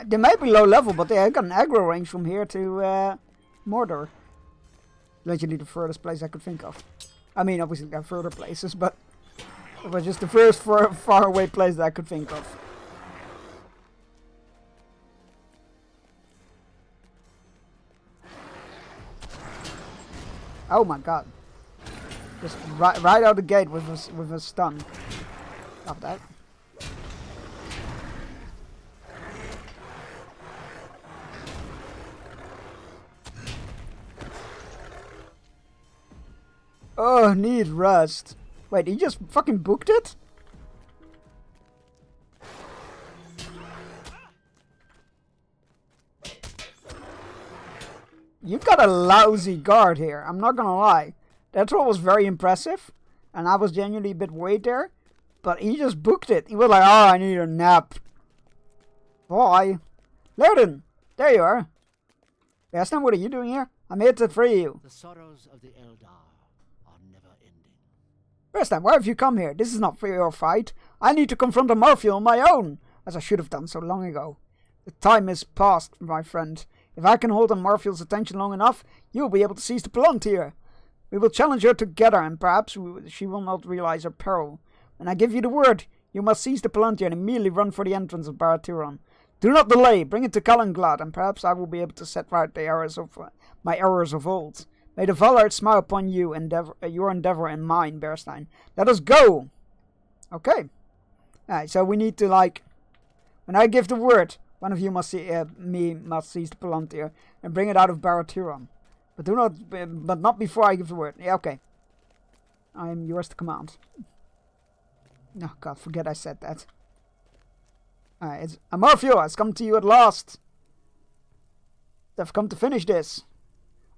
They may be low level, but they got an aggro range from here to Mordor. Literally the furthest place I could think of. I mean, obviously there are further places, but it was just the first far away place that I could think of. Oh my god. Just right out the gate with a stun. Love that. Oh, need rust. Wait, he just fucking booked it? You got a lousy guard here, I'm not gonna lie. That troll was very impressive, and I was genuinely a bit worried there, but he just booked it. He was like, oh, I need a nap. Boy. Laerdan, there you are. Berstein, what are you doing here? I'm here to free you. The sorrows of the Eldar are never ending. Berstein, why have you come here? This is not for your fight. I need to confront Amarthiel on my own, as I should have done so long ago. The time is past, my friend. If I can hold Amarthiel's attention long enough, you will be able to seize the Palantir. We will challenge her together, and perhaps she will not realize her peril. When I give you the word, you must seize the Palantir and immediately run for the entrance of Barad-Tiron. Do not delay, bring it to Calenglad, and perhaps I will be able to set right the errors of my errors of old. May the Valar smile upon you, your endeavor and mine, Berstein. Let us go! Okay. Alright, so we need to, when I give the word, one of you must seize the Palantir and bring it out of Barad-Tiron. But not before I give the word. Yeah, okay. I am yours to command. Oh god, forget I said that. Alright, it's Amarthiel has come to you at last. They've come to finish this.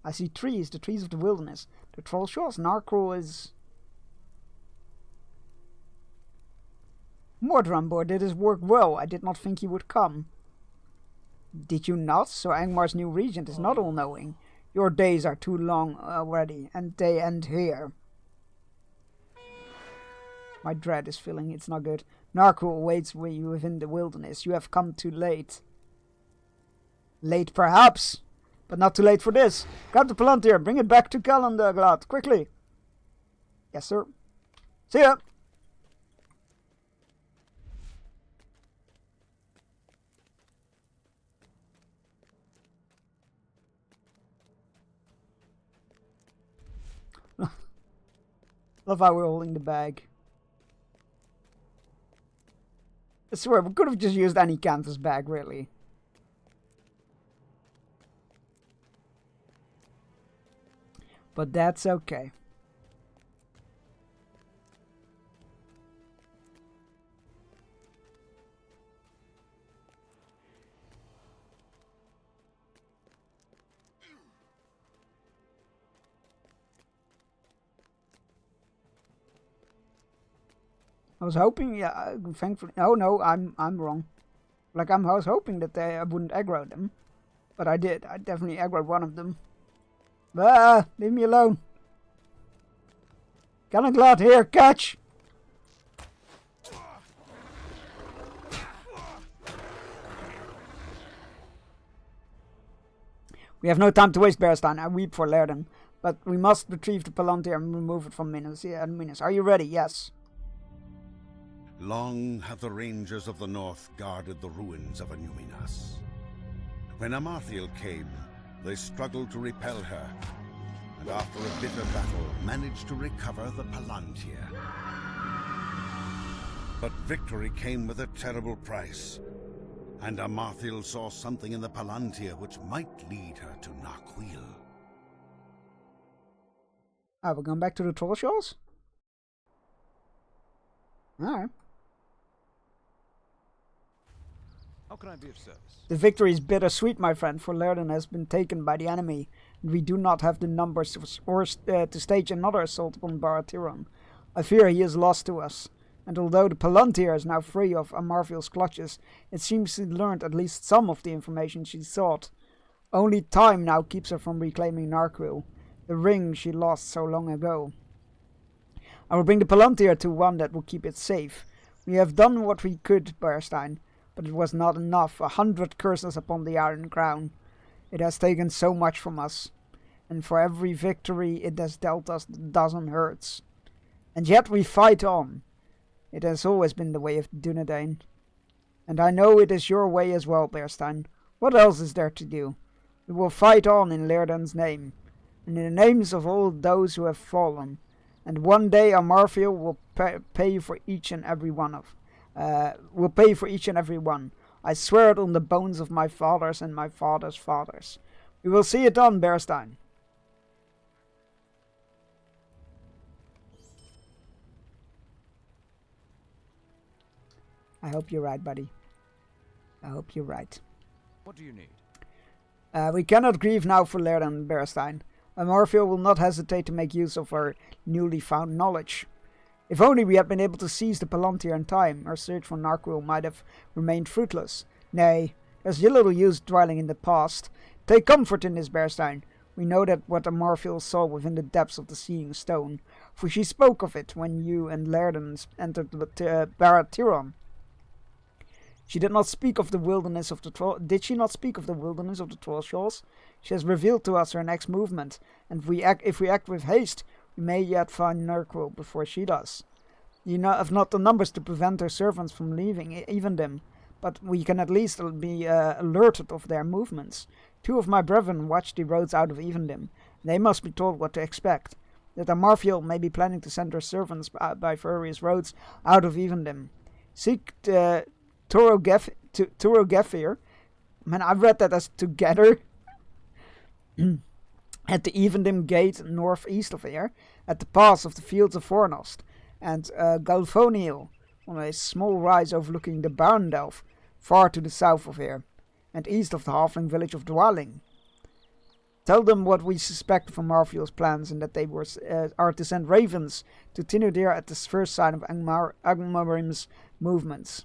I see trees, the trees of the wilderness. The troll shores. Narquil is... Mordrambor did his work well. I did not think he would come. Did you not? So Angmar's new regent is not all-knowing. Your days are too long already, and they end here. My dread is filling, it's not good. Narquil waits for you within the wilderness. You have come too late. Late perhaps, but not too late for this. Grab the Palantir, bring it back to Calenglad, quickly. Yes, sir. See ya! Love how we're holding the bag. I swear, we could have just used any canvas bag, really. But that's okay. I was hoping, yeah, thankfully. Oh no, I'm wrong. Like I was hoping that I wouldn't aggro them, but I did. I definitely aggroed one of them. Ah, leave me alone. Gunnaglad here, catch! We have no time to waste, Bearstein. I weep for Laerden, but we must retrieve the Palantir and remove it from Minas. Yeah, Minas. Are you ready? Yes. Long have the Rangers of the North guarded the ruins of Anuminas. When Amarthiel came, they struggled to repel her, and after a bitter battle, managed to recover the Palantir. But victory came with a terrible price, and Amarthiel saw something in the Palantir which might lead her to Narquil. Ah, we're going back to the Trollshaws? Alright. How can I be of service? The victory is bittersweet, my friend, for Laerden has been taken by the enemy, and we do not have the numbers to stage another assault upon Baratiron. I fear he is lost to us, and although the Palantir is now free of Amarthiel's clutches, it seems she learned at least some of the information she sought. Only time now keeps her from reclaiming Narquil, the ring she lost so long ago. I will bring the Palantir to one that will keep it safe. We have done what we could, Bearstein, but it was not enough. 100 curses upon the Iron Crown. It has taken so much from us, and for every victory it has dealt us a dozen hurts. And yet we fight on. It has always been the way of Dunedain. And I know it is your way as well, Bearstein. What else is there to do? We will fight on in Laerden's name, and in the names of all those who have fallen. And one day Amarthiel will pay for each and every one. I swear it on the bones of my fathers and my fathers' fathers. We will see it done, Bearstein. I hope you're right, buddy. I hope you're right. What do you need? We cannot grieve now for Laerden, Bearstein. Amarthiel will not hesitate to make use of our newly found knowledge. If only we had been able to seize the Palantir in time, our search for Narquil might have remained fruitless. Nay, there's little use dwelling in the past. Take comfort in this, Bearstein. We know that what Amarthiel saw within the depths of the Seeing Stone, for she spoke of it when you and Laerden entered Baratiron. She did not speak of the wilderness of the Did she not speak of the wilderness of the Trollshaws? She has revealed to us her next movement, and if we act with haste, we may yet find Narquil before she does. You have not the numbers to prevent her servants from leaving Evendim, but we can at least be alerted of their movements. 2 of my brethren watch the roads out of Evendim. They must be told what to expect. That Amarthiel may be planning to send her servants by various roads out of Evendim. Seek Turogefir. Man, I read that as together. At the Evendim Gate northeast of here, at the pass of the fields of Fornost, and Galfoniel, on a small rise overlooking the Barendelf, far to the south of here, and east of the halfling village of Dwaling. Tell them what we suspect from Amarthiel's plans, and that they are to send ravens to Tinudir at the first sign of Angmarim's movements.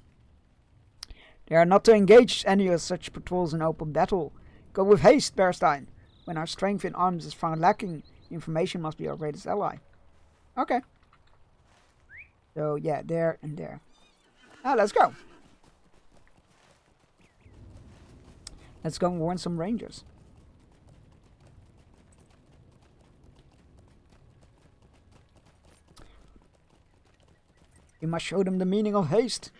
They are not to engage any of such patrols in open battle. Go with haste, Bearstein. When our strength in arms is found lacking, information must be our greatest ally. Okay. So, yeah, there and there. Let's go. Let's go and warn some rangers. We must show them the meaning of haste.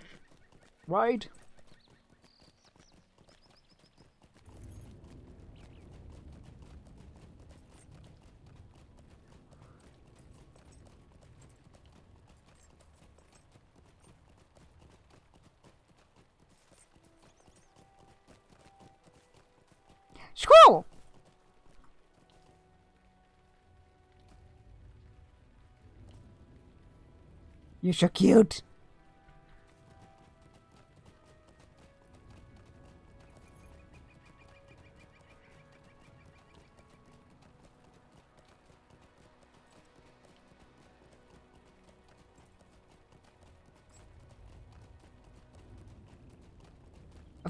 Right? Scroll! You're so cute.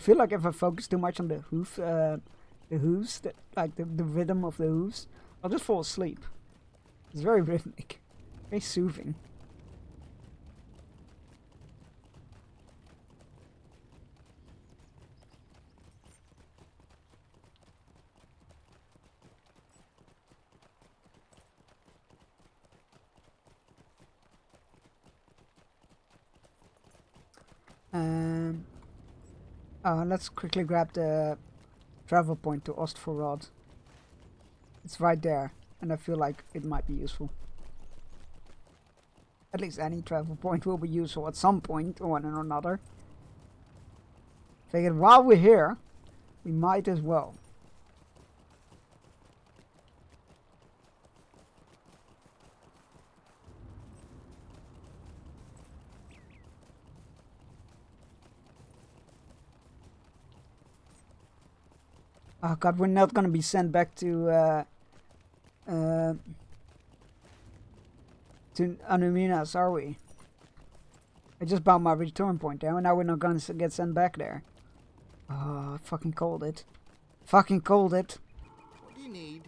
feel like if I focus too much on the hooves, like the rhythm of the hooves, I'll just fall asleep. It's very rhythmic, very soothing. Let's quickly grab the travel point to Ostforod. It's right there, and I feel like it might be useful. At least any travel point will be useful at some point, one or another. Figured while we're here, we might as well. Oh god, we're not gonna be sent back to Anuminas, are we? I just bound my return point there, and now we're not gonna get sent back there. Oh, I fucking called it. Fucking called it. What do you need?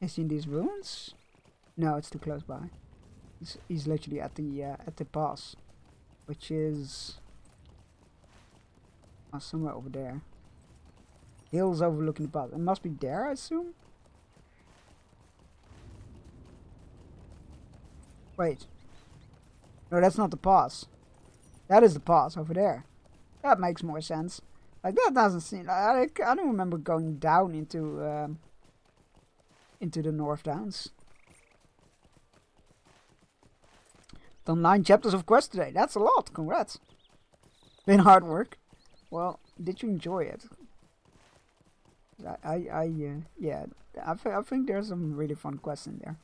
Is he in these ruins? No, it's too close by. He's literally at the pass, which is somewhere over there. Hills overlooking the pass. It must be there, I assume. Wait. No, that's not the pass. That is the pass over there. That makes more sense. Like that doesn't seem. I don't remember going down into the North Downs. Done 9 chapters of quest today. That's a lot. Congrats. Been hard work. Well, did you enjoy it? Yeah. I think there's some really fun quests in there.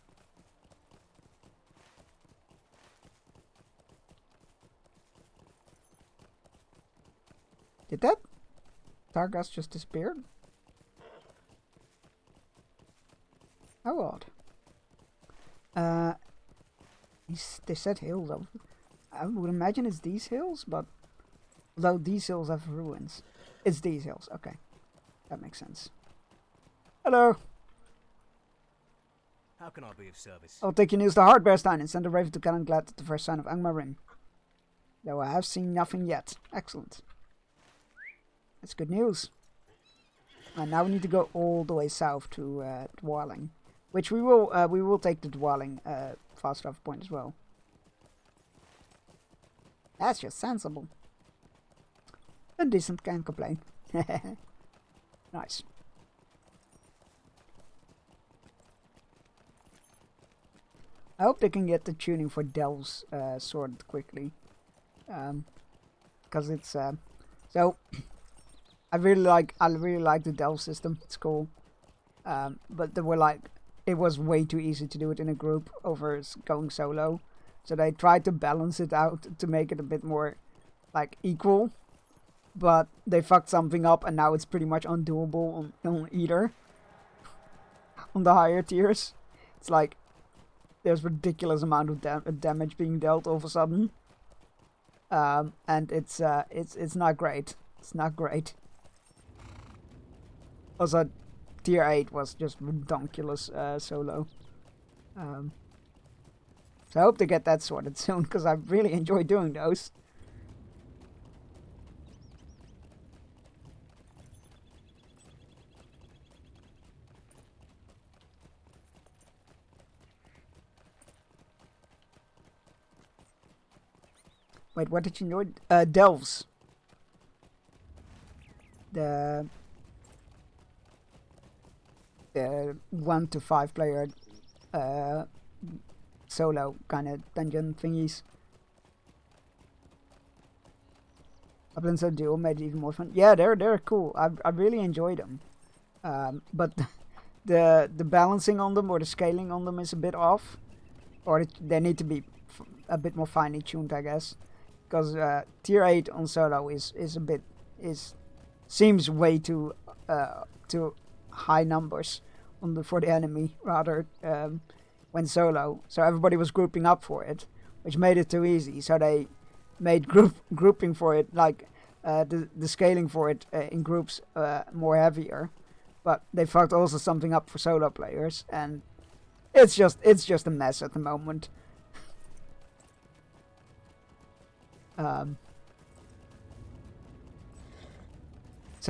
Did that Targas just disappeared? How odd. They said hills. I would imagine it's these hills, but although these hills have ruins, it's these hills. Okay, that makes sense. Hello. How can I be of service? I'll take your news to Hardbearstein and send a raven to Calenglad at the first sign of Angmarin. Though I have seen nothing yet. Excellent. That's good news. And now we need to go all the way south to Dwarling. Which we will take the Dwarling fast travel point as well. That's just sensible. And decent, can't complain. Nice. I hope they can get the tuning for delves sorted quickly. Because it's so I really like the delve system. It's cool. But they were like, it was way too easy to do it in a group over going solo. So they tried to balance it out to make it a bit more like equal. But they fucked something up and now it's pretty much undoable on either. On the higher tiers. It's like there's ridiculous amount of damage being dealt all of a sudden. And it's not great. It's not great. Also, tier 8 was just redonkulous solo. So I hope to get that sorted soon, because I really enjoy doing those. Wait, what did you enjoy? Delves. The 1 to 5 player solo kind of dungeon thingies. Uplands of Duel made it even more fun. Yeah, they're cool. I really enjoy them. But the balancing on them or the scaling on them is a bit off, or they need to be a bit more finely tuned, I guess. Because tier 8 on solo is seems way too high numbers for the enemy rather when solo. So everybody was grouping up for it, which made it too easy. So they made grouping for it, like the scaling for it in groups more heavier. But they fucked also something up for solo players, and it's just a mess at the moment. So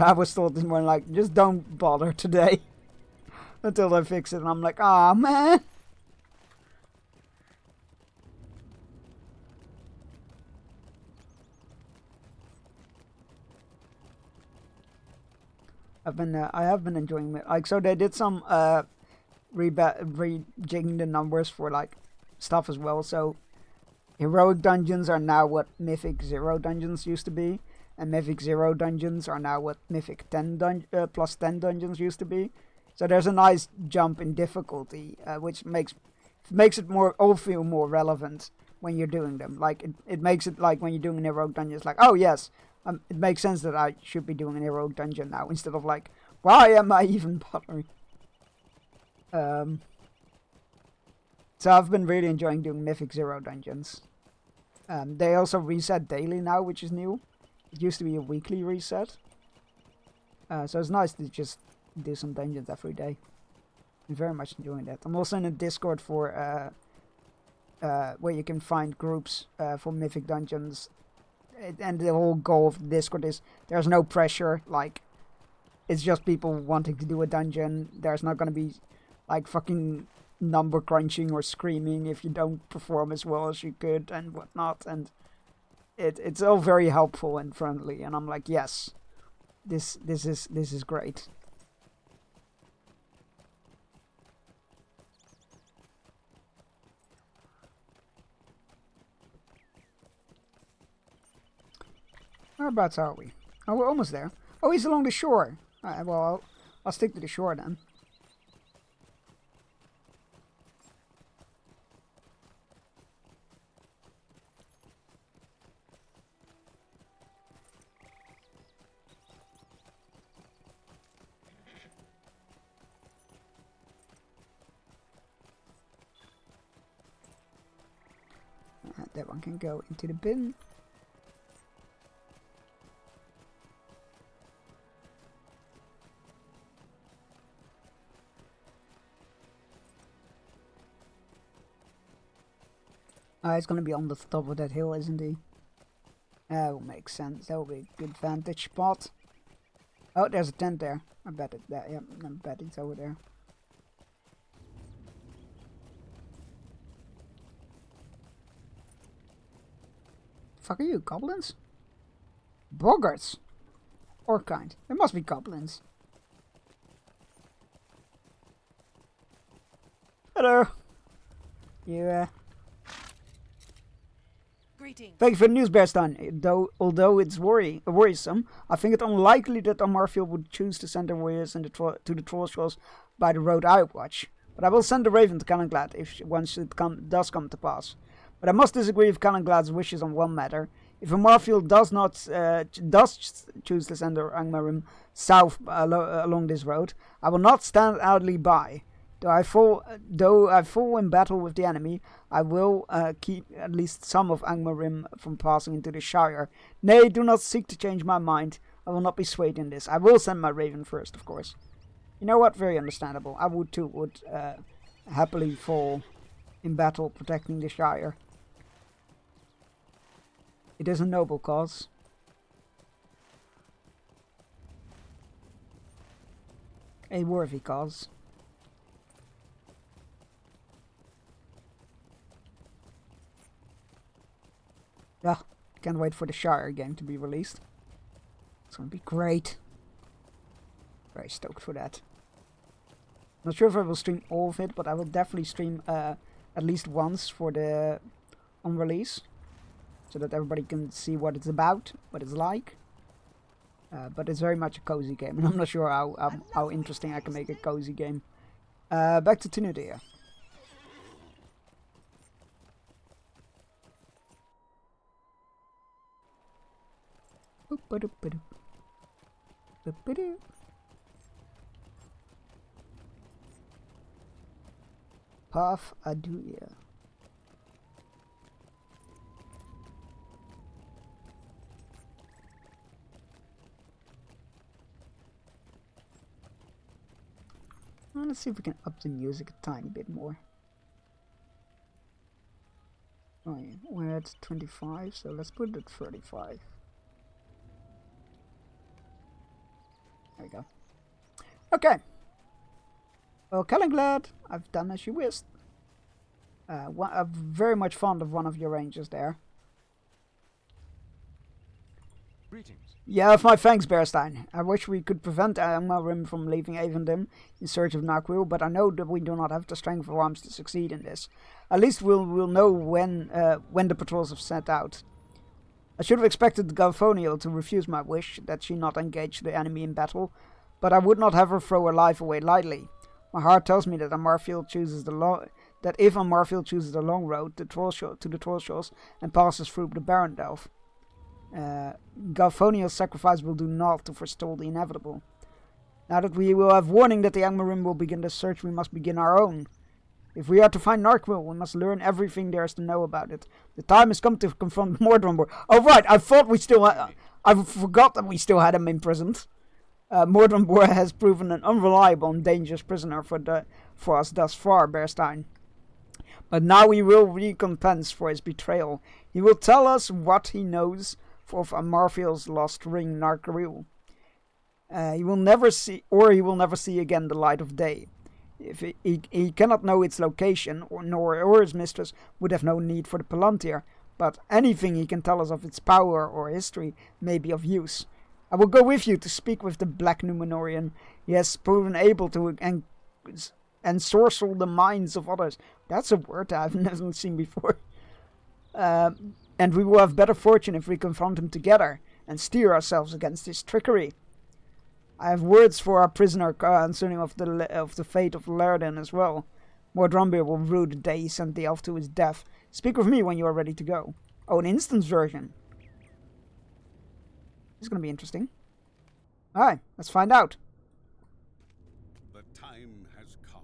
I was told this morning, like, just don't bother today until they fix it, and I'm like, ah, man. I have been enjoying it. Like, so they did some rejigging the numbers for like stuff as well. So heroic dungeons are now what Mythic 0 dungeons used to be, and Mythic 0 dungeons are now what Mythic 10 plus 10 dungeons used to be. So there's a nice jump in difficulty, which makes it all feel more relevant when you're doing them. Like it makes it like when you're doing an heroic dungeon, it's like, oh yes, it makes sense that I should be doing an heroic dungeon now, instead of like, why am I even bothering? So I've been really enjoying doing Mythic 0 dungeons. They also reset daily now, which is new. It used to be a weekly reset. So it's nice to just do some dungeons every day. I'm very much enjoying that. I'm also in a Discord for where you can find groups for Mythic dungeons. And the whole goal of Discord is there's no pressure. Like, it's just people wanting to do a dungeon. There's not going to be like fucking number crunching or screaming if you don't perform as well as you could and whatnot. And it's all very helpful and friendly. And I'm like, yes, this is great. Whereabouts are we? Oh, we're almost there. Oh, he's along the shore. Alright, well, I'll stick to the shore then. That one can go into the bin. He's gonna be on the top of that hill, isn't he? That will make sense. That will be a good vantage spot. Oh, there's a tent there. I bet it. Yeah, I bet it's over there. Fuck are you, goblins? Boggarts? Or kind. There must be goblins. Hello. You, Greetings. Thank you for the news, Bearstan. Although it's worrisome, I think it unlikely that Amarfield would choose to send their warriors to the Troll Scrolls by the road I watch. But I will send the Raven to Calenglad once it does come to pass. But I must disagree with Calenglad's wishes on one matter. If Amarfield does choose to send their Angmarim south along this road, I will not stand idly by. Though I fall in battle with the enemy, I will keep at least some of Angmarim from passing into the Shire. Nay, do not seek to change my mind. I will not be swayed in this. I will send my Raven first, of course. You know what? Very understandable. I would happily fall in battle protecting the Shire. It is a noble cause. A worthy cause. Yeah, can't wait for the Shire game to be released. It's gonna be great. Very stoked for that. Not sure if I will stream all of it, but I will definitely stream at least once for the on release, so that everybody can see what it's about, what it's like. But it's very much a cozy game, and I'm not sure how interesting I can make a cozy game. Back to Tenudia. Ba-ba-doo. Path Aduya. Let's see if we can up the music a tiny bit more. Oh yeah, we're at 25, so let's put it at 35. There we go. Okay. Well, Kalinglad, I've done as you wished. I'm very much fond of one of your rangers there. Greetings. Yeah, my thanks, Bearstein. I wish we could prevent Angmarim from leaving Avendim in search of Narquil, but I know that we do not have the strength of arms to succeed in this. At least we'll know when the patrols have set out. I should have expected Galfoniel to refuse my wish that she not engage the enemy in battle, but I would not have her throw her life away lightly. My heart tells me that Amarfield chooses if Amarfield chooses the long road to the Trollshaws and passes through the Barondelf. Galfoniel's sacrifice will do naught to forestall the inevitable. Now that we will have warning that the Angmarim will begin the search, we must begin our own. If we are to find Narquil, we must learn everything there is to know about it. The time has come to confront Mordrambor. Oh right, I thought we still had... I forgot that we still had him imprisoned. Mordrambor has proven an unreliable and dangerous prisoner for us thus far, Bearstein. But now he will recompense for his betrayal. He will tell us what he knows of Amarfield's lost ring, Narquil. He will never see again the light of day. If he cannot know its location, nor his mistress would have no need for the Palantir, but anything he can tell us of its power or history may be of use. I will go with you to speak with the Black Numenorian. He has proven able to ensorcel the minds of others. That's a word I've never seen before. And we will have better fortune if we confront him together and steer ourselves against his trickery. I have words for our prisoner concerning of the fate of Lerdon as well. Mordrambir will rue the day he sent the elf to his death. Speak with me when you are ready to go. Oh, an instance version. This is going to be interesting. Alright, let's find out. The time has come.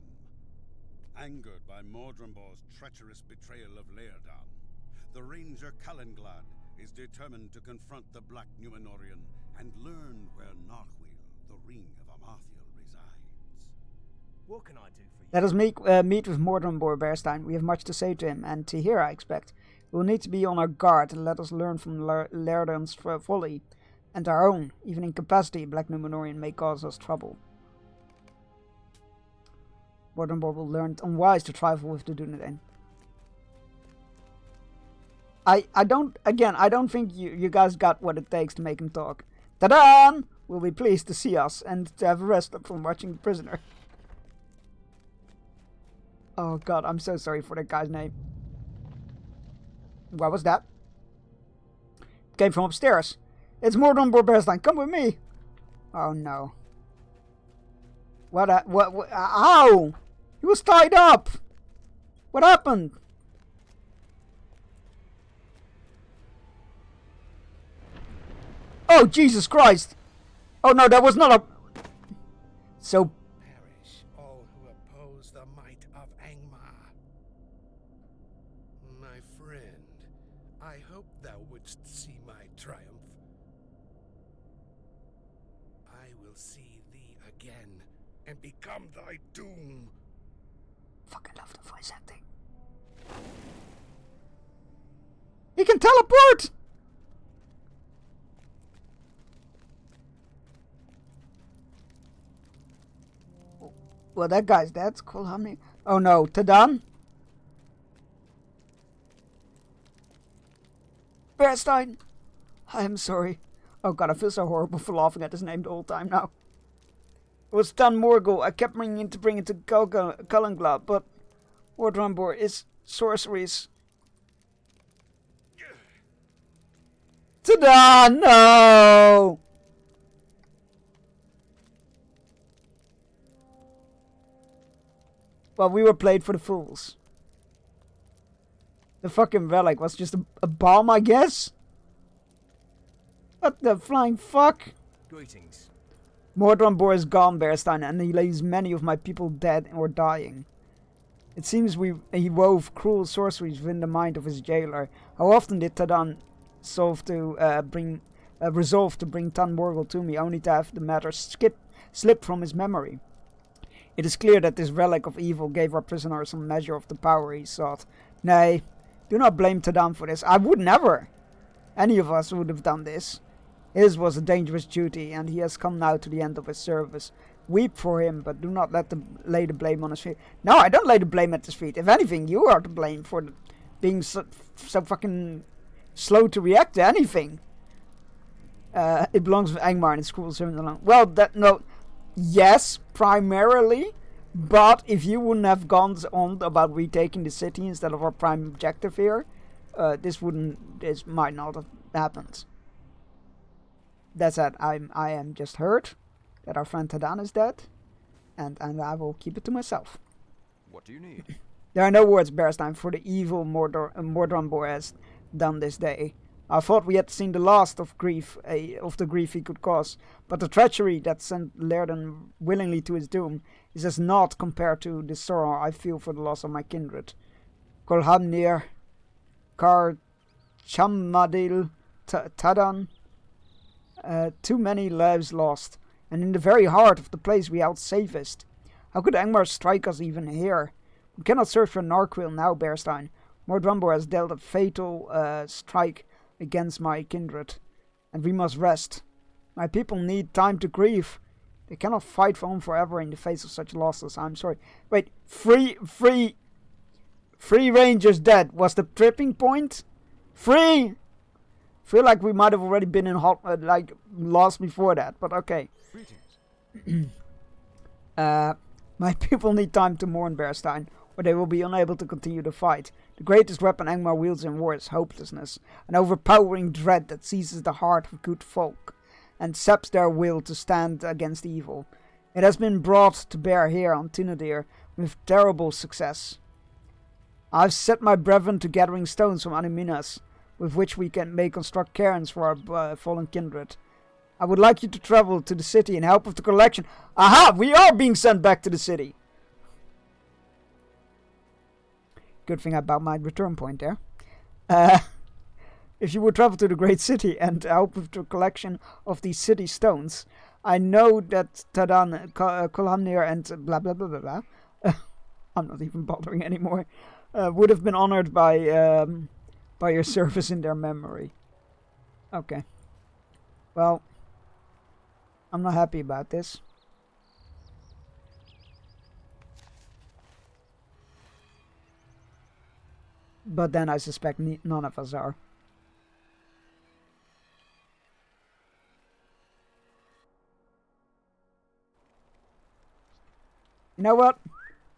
Angered by Mordrambor's treacherous betrayal of Laerdan, the ranger Kalinglad is determined to confront the Black Numenorian and learn where Narquil, the ring of Amarthiel, resides. What can I do for you? Let us meet with Mordrambor, Bearstein. We have much to say to him, and to hear, I expect. We will need to be on our guard, and let us learn from Laerdan's folly, and our own. Even in capacity, Black Numenorian may cause us trouble. Mordrambor will learn it unwise to trifle with the Dunedain. I don't think you guys got what it takes to make him talk. Ta-da! We'll be pleased to see us and to have a rest from watching the prisoner. Oh god, I'm so sorry for that guy's name. What was that? It came from upstairs. It's Mordrambor Bearstein, come with me! Oh no. What, ow! He was tied up! What happened? Oh, Jesus Christ! Oh no, that was not a... So... Perish all who oppose the might of Angmar. My friend, I hope thou wouldst see my triumph. I will see thee again, and become thy doom. Fucking love the voice acting. He can teleport! Well, that guy's dead. Cool, how many? Oh no, Tadan? Bearstein! I am sorry. Oh god, I feel so horrible for laughing at his name the whole time now. It was Stan Morgul. I kept meaning to bring it to Kalinglad, but Mordrambor is sorceries. Tadan! No! Well, we were played for the fools. The fucking relic was just a bomb, I guess? What the flying fuck? Greetings. Mordranbor is gone, Bearstein, and he leaves many of my people dead or dying. It seems he wove cruel sorceries within the mind of his jailer. How often did Tadan resolve to bring Tan Morgul to me, only to have the matter slip from his memory? It is clear that this relic of evil gave our prisoner some measure of the power he sought. Nay, do not blame Tadan for this. I would never. Any of us would have done this. His was a dangerous duty, and he has come now to the end of his service. Weep for him, but do not lay the blame on his feet. No, I don't lay the blame at his feet. If anything, you are to blame for being so fucking slow to react to anything. It belongs with Angmar and his cruel servant alone. Well, yes, primarily, but if you wouldn't have gone on about retaking the city instead of our prime objective here, this might not have happened. That said, I am just hurt that our friend Tadan is dead, and I will keep it to myself. What do you need? There are no words, Bearstein, for the evil Mordranbor has done this day. I thought we had seen the last of the grief he could cause, but the treachery that sent Laerden willingly to his doom is as naught compared to the sorrow I feel for the loss of my kindred. Kolhamnir, Kar Chammadil, Tadan, too many lives lost, and in the very heart of the place we held safest. How could Angmar strike us even here? We cannot search for Narquil now, Bearstein. Mordranbor has dealt a fatal strike against my kindred, and we must rest. My people need time to grieve. They cannot fight on forever in the face of such losses. I'm sorry. Wait, three rangers dead was the tripping point? Feel like we might have already been in lost before that, but okay. My people need time to mourn, Bearstein, or they will be unable to continue the fight. The greatest weapon Angmar wields in war is hopelessness, an overpowering dread that seizes the heart of good folk, and saps their will to stand against evil. It has been brought to bear here on Tinadir with terrible success. I've set my brethren to gathering stones from Animinas, with which we may construct cairns for our fallen kindred. I would like you to travel to the city and help with the collection. Aha! We are being sent back to the city! Good thing about my return point there. If you would travel to the great city and help with the collection of these city stones, I know that Tadan, Kolhamnir, and blah blah blah blah blah. I'm not even bothering anymore. Would have been honored by your service in their memory. Okay. Well, I'm not happy about this. But then I suspect none of us are. You know what?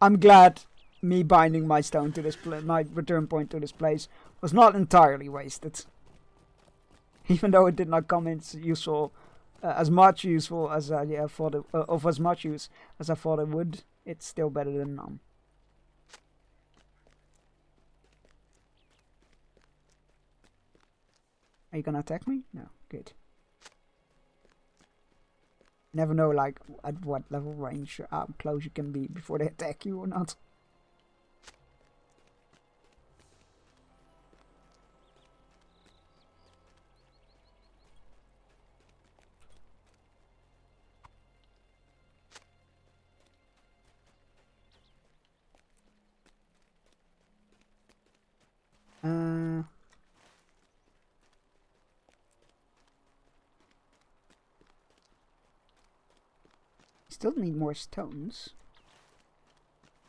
I'm glad me binding my stone to this my return point to this place was not entirely wasted. Even though it did not come in useful, as much useful as I thought it, of as much use as I thought it would, it's still better than none. Are you gonna attack me? No, good. Never know, like, at what level range, how close you can be before they attack you or not. Still need more stones.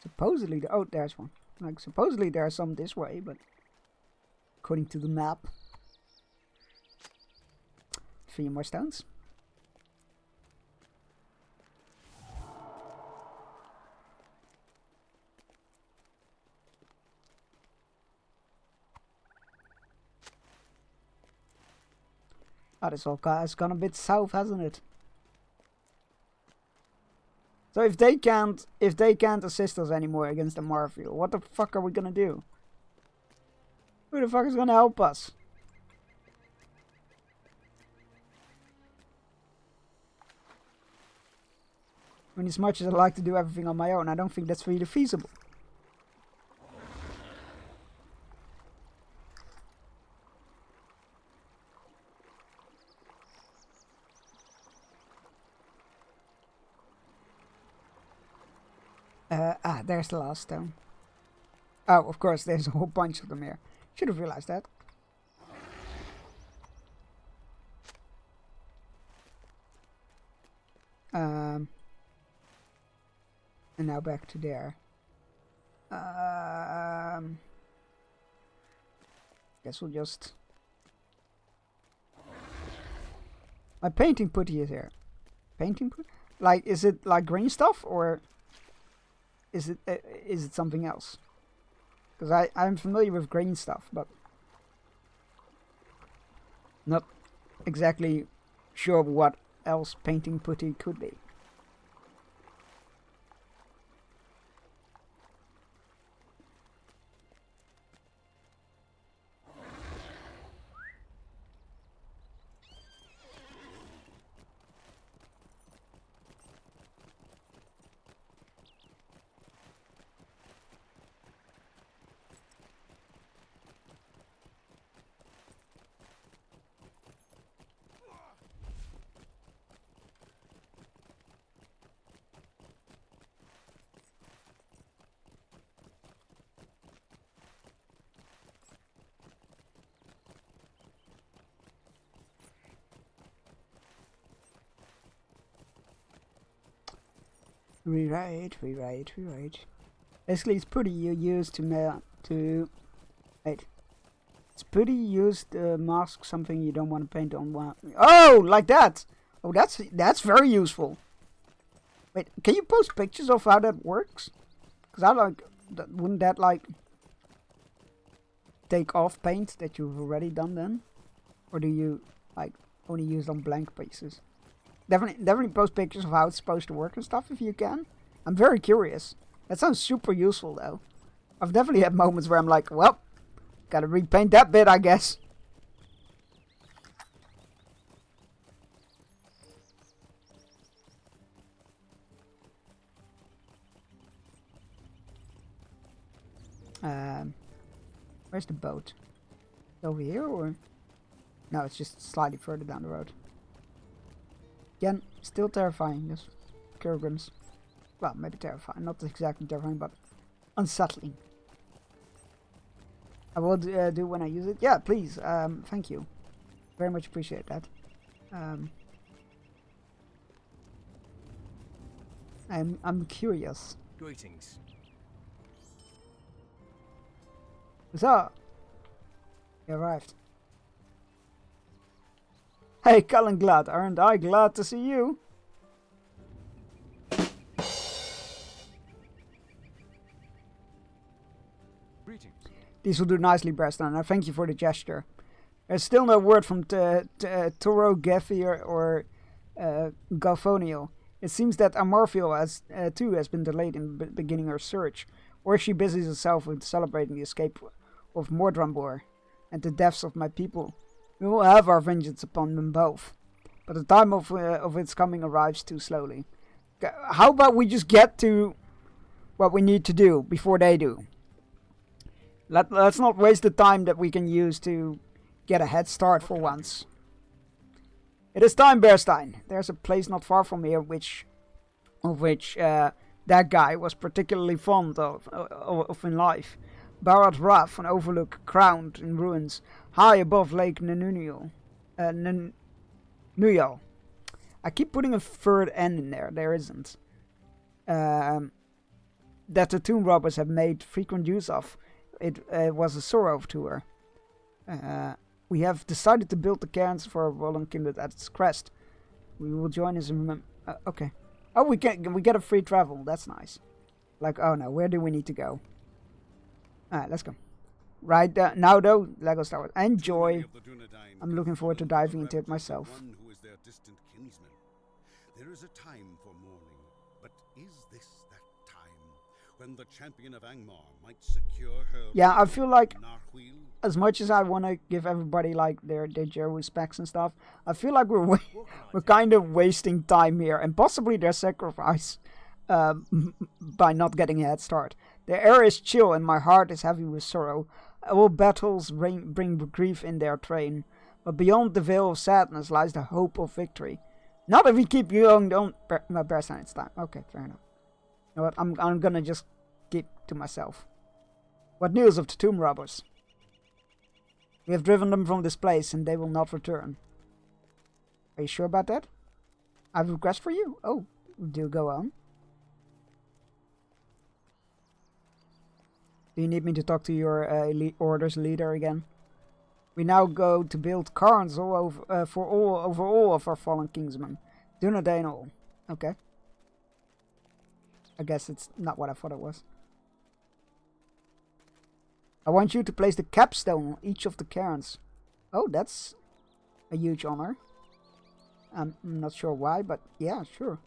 Supposedly, oh, there's one. Like, supposedly there are some this way, but according to the map, 3 more stones. Oh, this all has gone a bit south, hasn't it? So if they can't assist us anymore against the Marfield, what the fuck are we gonna do? Who the fuck is gonna help us? I mean, as much as I like to do everything on my own, I don't think that's really feasible. There's the last stone. Oh, of course, there's a whole bunch of them here. Should have realized that. And now back to there. Guess we'll just... My painting putty is here. Painting putty? Like, is it like green stuff, or is it something else? Because I'm familiar with green stuff, but not exactly sure what else painting putty could be. Rewrite. Basically, it's putty you use wait. It's putty used to mask something you don't want to paint on. Oh, like that! Oh, that's very useful. Wait, can you post pictures of how that works? Because I like, wouldn't that like take off paint that you've already done then? Or do you like only use on blank pieces? Definitely post pictures of how it's supposed to work and stuff if you can. I'm very curious. That sounds super useful though. I've definitely had moments where I'm like, well, gotta repaint that bit, I guess. Where's the boat? Over here, or? No, it's just slightly further down the road. Again, still terrifying, this Kurgans. Well, maybe terrifying, not exactly terrifying, but unsettling. I will do when I use it. Yeah, please, thank you. Very much appreciate that. I'm curious. Greetings. What's up? You arrived. Hey, Cullen Glad, aren't I glad to see you? Greetings. These will do nicely, Breston. I thank you for the gesture. There's still no word from Toro, Gethier, or Galfonio. It seems that Amarfiel has been delayed in beginning her search, or she busies herself with celebrating the escape of Mordrambor and the deaths of my people. We will have our vengeance upon them both, but the time of its coming arrives too slowly. How about we just get to what we need to do before they do? Let's not waste the time that we can use to get a head start for once. It is time, Bearstein. There's a place not far from here of which that guy was particularly fond of in life. Barat Raf, an overlook crowned in ruins, high above Lake Nuyal. Nuyal. I keep putting a third N in there. There isn't. That the tomb robbers have made frequent use of. It was a sorrow to her. We have decided to build the cairns for Roland Kindred at its crest. We will join us in... okay. Oh, we get a free travel. That's nice. Like, oh no, where do we need to go? Alright, let's go. Right now though, Lego Star Wars. Enjoy. I'm looking forward to diving into it myself. There is a time for mourning, but is this that time when the champion of Angmar might secure her. Yeah, I feel like Narhuil. as much as I want to give everybody like their due respects and stuff, I feel like we're kind of wasting time here and possibly their sacrifice by not getting a head start. The air is chill and my heart is heavy with sorrow. All battles bring grief in their train, but beyond the veil of sadness lies the hope of victory. Not if we keep going, don't... Bearstein, it's time. Okay, fair enough. You know what, I'm gonna just keep to myself. What news of the tomb robbers? We have driven them from this place and they will not return. Are you sure about that? I have a request for you. Oh, do go on. Do you need me to talk to your orders leader again? We now go to build cairns all over over all of our fallen kingsmen. Dunedain all. Okay. I guess it's not what I thought it was. I want you to place the capstone on each of the cairns. Oh, that's a huge honor. I'm not sure why, but yeah, sure.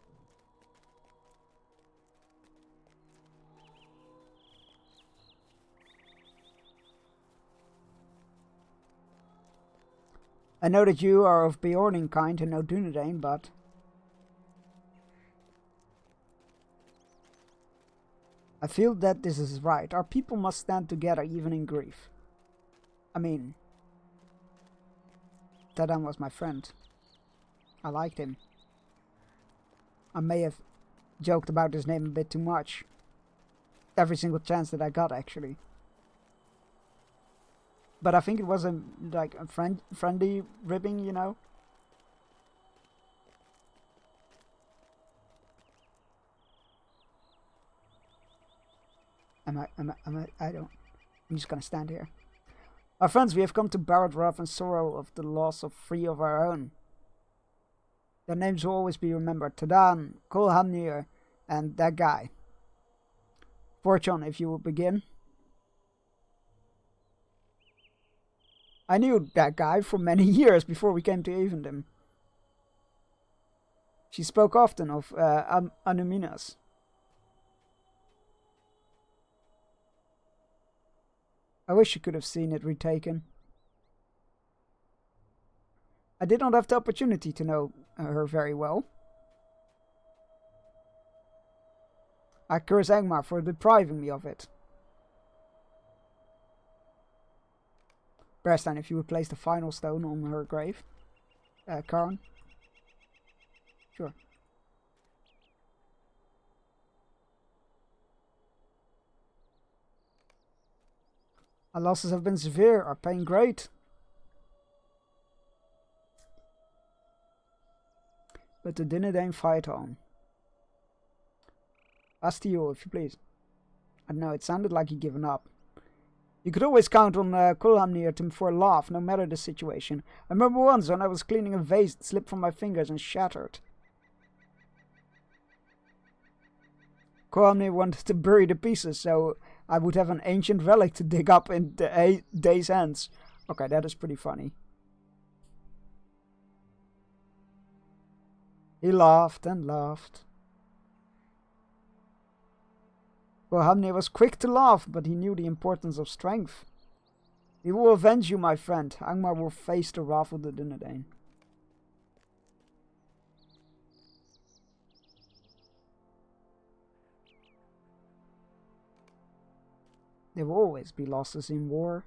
I know that you are of Beorning kind and know Dunedain, but... I feel that this is right. Our people must stand together even in grief. I mean... Tadan was my friend. I liked him. I may have joked about his name a bit too much. Every single chance that I got, actually. But I think it was a friendly ribbing, you know. I don't. I'm just gonna stand here. Our friends, we have come to Barad wrath and sorrow of the loss of 3 of our own. Their names will always be remembered. Tadan, Kolhamnir, and that guy. Fortune, if you will begin. I knew that guy for many years before we came to Avendum. She spoke often of Anuminas. I wish you could have seen it retaken. I did not have the opportunity to know her very well. I curse Angmar for depriving me of it. Bearstein, if you would place the final stone on her grave. Cairn. Sure. Our losses have been severe, our pain great. But the Dunedain fight on. Astiel, if you please. I don't know, it sounded like he'd given up. You could always count on Kolhamnir for a laugh, no matter the situation. I remember once when I was cleaning a vase, it slipped from my fingers and shattered. Kolhamnir wanted to bury the pieces, so I would have an ancient relic to dig up in the day's ends. Okay, that is pretty funny. He laughed and laughed. Kolhamnir was quick to laugh, but he knew the importance of strength. He will avenge you, my friend. Angmar will face the wrath of the Dunedain. There will always be losses in war.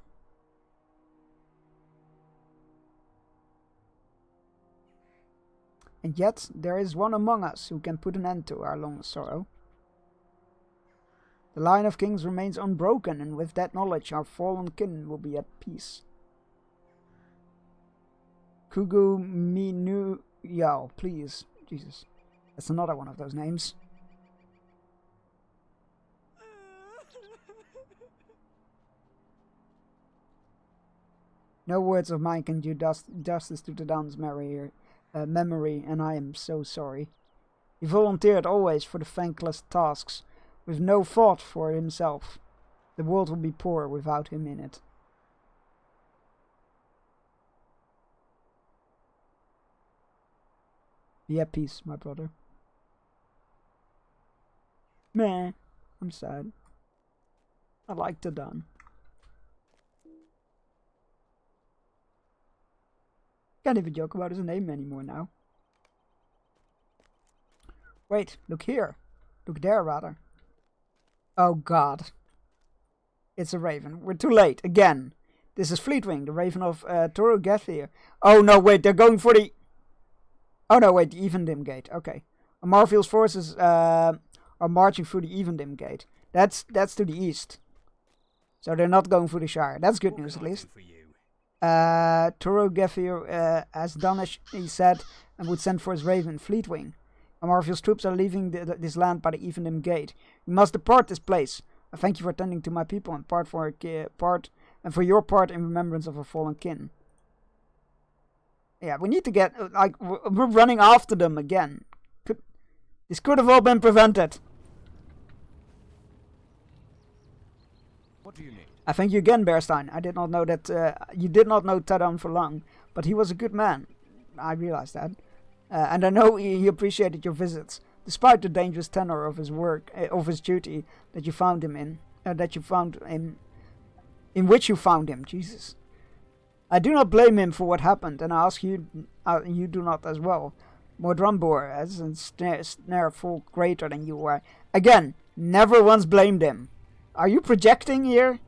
And yet, there is one among us who can put an end to our long sorrow. The line of kings remains unbroken, and with that knowledge our fallen kin will be at peace. Kugu Minu Yao, please. Jesus. That's another one of those names. No words of mine can do justice to Tadan's memory, and I am so sorry. He volunteered always for the thankless tasks, with no thought for himself. The world will be poor without him in it. Be at peace, my brother. Meh, I'm sad. I like the Don. Can't even joke about his name anymore now. Wait, look here. Look there, rather. Oh god. It's a raven. We're too late, again. This is Fleetwing, the raven of Toro Gathir. Oh no, wait, they're going for the... Oh no, wait, the Evendim Gate. Okay. Marfield's forces are marching through the Evendim Gate. That's to the east. So they're not going through the Shire. That's good news, at least. Toro Gathir has done as he said and would send for his raven, Fleetwing. Marfield's troops are leaving this land by the Evendim Gate. We must depart this place. I thank you for attending to my people and for your part in remembrance of our fallen kin. Yeah, we need to get we're running after them again. This could have all been prevented. What do you need? I thank you again, Bearstein. I did not know that you did not know Tadam for long, but he was a good man. I realized that. And I know he appreciated your visits, despite the dangerous tenor of his work, of his duty that you found him in, in which you found him. Jesus, I do not blame him for what happened, and I ask you, you do not as well. Mordrambor has a snare full greater than you are. Again, never once blamed him. Are you projecting here?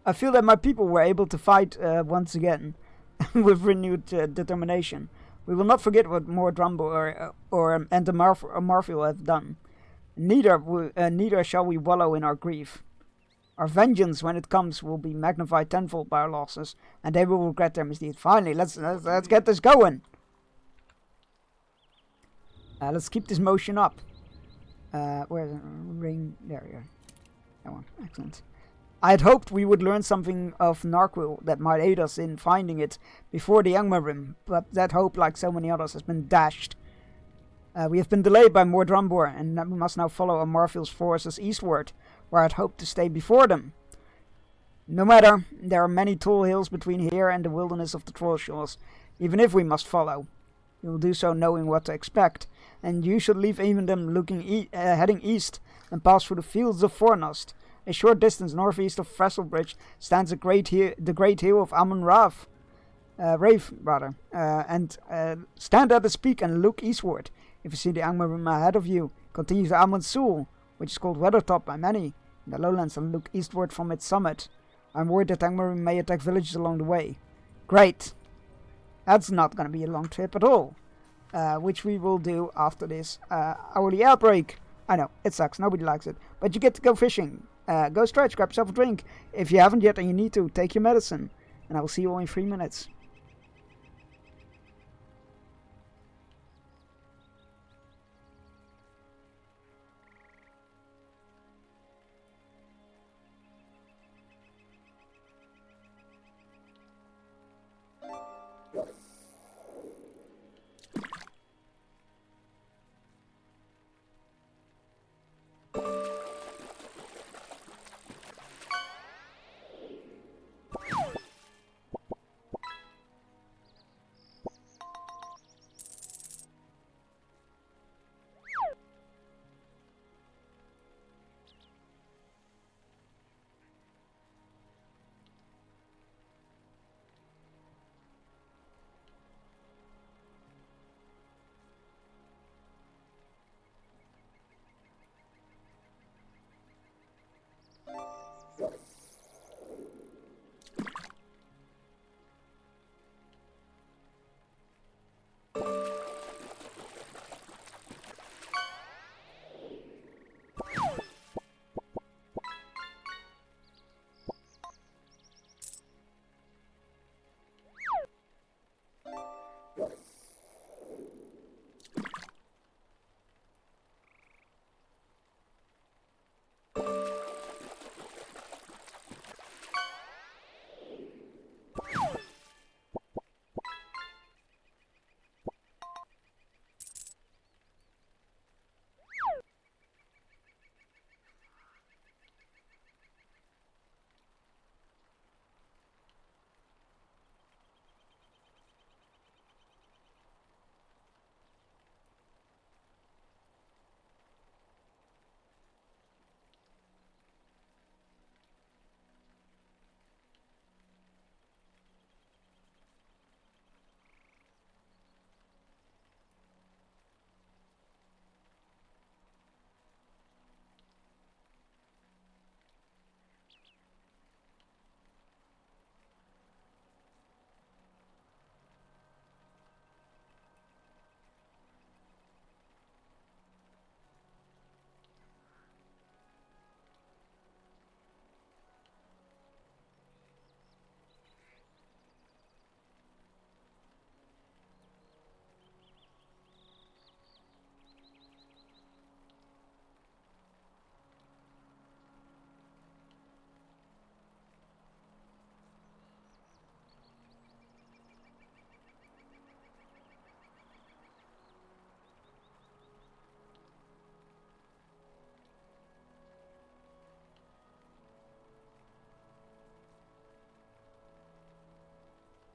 I feel that my people were able to fight once again. With renewed determination. We will not forget what Mordrambor and the Marfield have done. Neither shall we wallow in our grief. Our vengeance, when it comes, will be magnified tenfold by our losses, and they will regret their misdeeds. Finally, let's get this going. Let's keep this motion up. Where's the ring? There you are. That one. Excellent. I had hoped we would learn something of Narquil that might aid us in finding it before the Angmarim, but that hope, like so many others, has been dashed. We have been delayed by Mordrambor, and we must now follow Marfield's forces eastward, where I had hoped to stay before them. No matter, there are many tall hills between here and the wilderness of the Trollshores, even if we must follow. We will do so knowing what to expect, and you should leave Evendem heading east and pass through the fields of Fornost. A short distance northeast of Fresselbridge stands the great hill of Amun-Rave, and stand at its peak and look eastward. If you see the Angmarim ahead of you, continue to Amun-Sul, which is called Weathertop by many, in the lowlands, and look eastward from its summit. I'm worried that Angmarim may attack villages along the way. Great. That's not going to be a long trip at all, which we will do after this hourly outbreak. I know, it sucks, nobody likes it, but you get to go fishing. Go stretch, grab yourself a drink. If you haven't yet and you need to, take your medicine. And I will see you all in 3 minutes.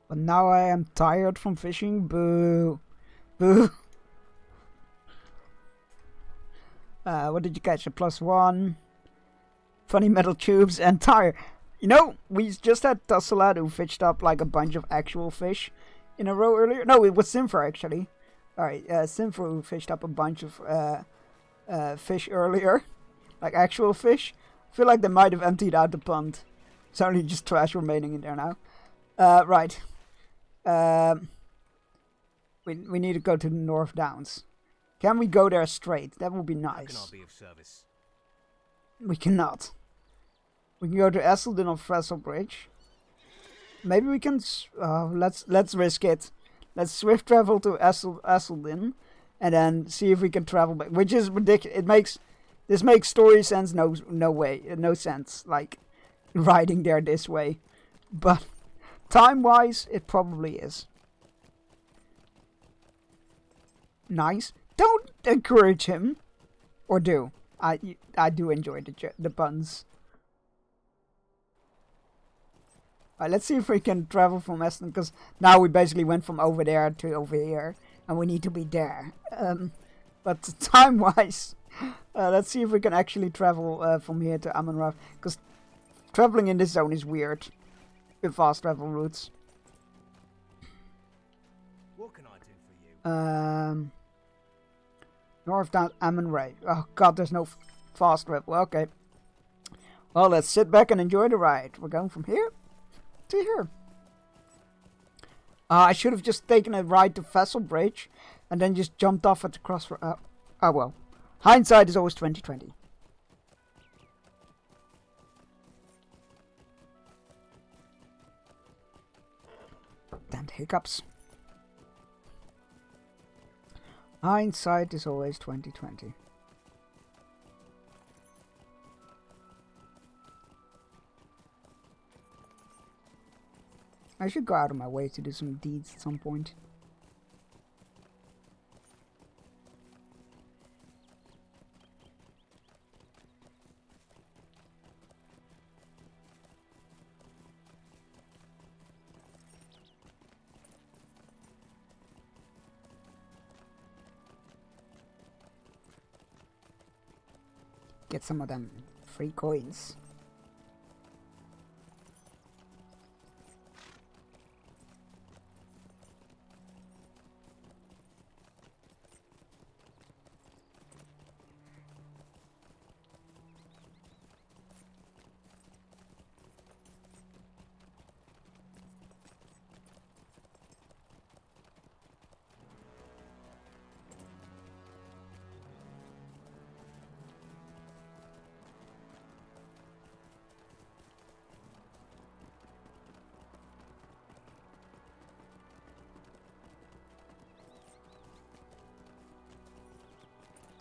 But now I am tired from fishing. Boo. Boo. What did you catch? A +1. Funny metal tubes and tire. You know, we just had Tasselad who fished up like a bunch of actual fish in a row earlier. No, it was Simfer actually. Alright, Simfer who fished up a bunch of fish earlier. Like actual fish. I feel like they might have emptied out the pond. There's only just trash remaining in there now. Right. We need to go to the North Downs. Can we go there straight? That would be nice. How can I be of service? We cannot. We can go to Esselden or Fresselbridge. Maybe we can. Let's risk it. Let's swift travel to Esselden, and then see if we can travel back. Which is ridiculous. This makes story sense. No sense. Like riding there this way, but time-wise, it probably is. Nice. Don't encourage him, or do. I do enjoy the puns. Alright, let's see if we can travel from Eston, because now we basically went from over there to over here, and we need to be there. But time-wise, let's see if we can actually travel from here to Amon-Ra, because traveling in this zone is weird with fast travel routes. What can I do for you? North down Amon-Ra. Oh god, there's no fast travel. Okay. Well, let's sit back and enjoy the ride. We're going from here to here. I should have just taken a ride to Fesselbridge and then just jumped off at the crossroad. Oh well. Hindsight is always 20/20. Damned hiccups. Hindsight is always 20/20. I should go out of my way to do some deeds at some point. Get some of them free coins.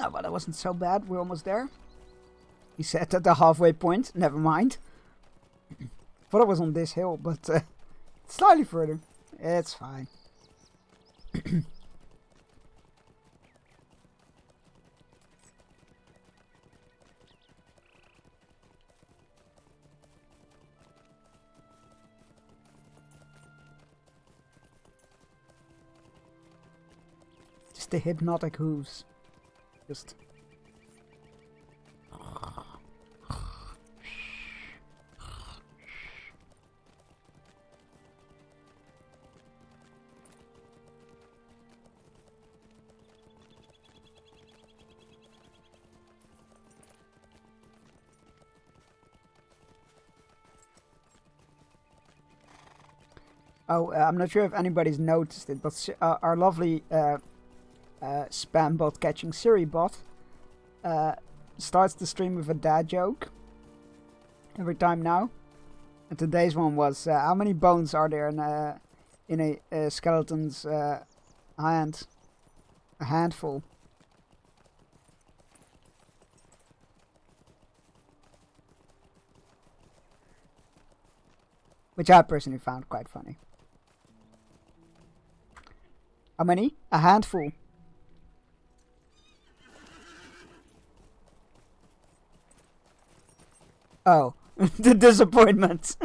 Oh, well, that wasn't so bad. We're almost there. He said at the halfway point. Never mind. Thought it was on this hill, but slightly further. It's fine. Just the hypnotic hooves. Just. Oh, I'm not sure if anybody's noticed it, but our lovely spam bot catching Siri bot starts the stream with a dad joke every time now. And today's one was how many bones are there in a skeleton's hand? A handful. Which I personally found quite funny. How many? A handful. Oh, the disappointment.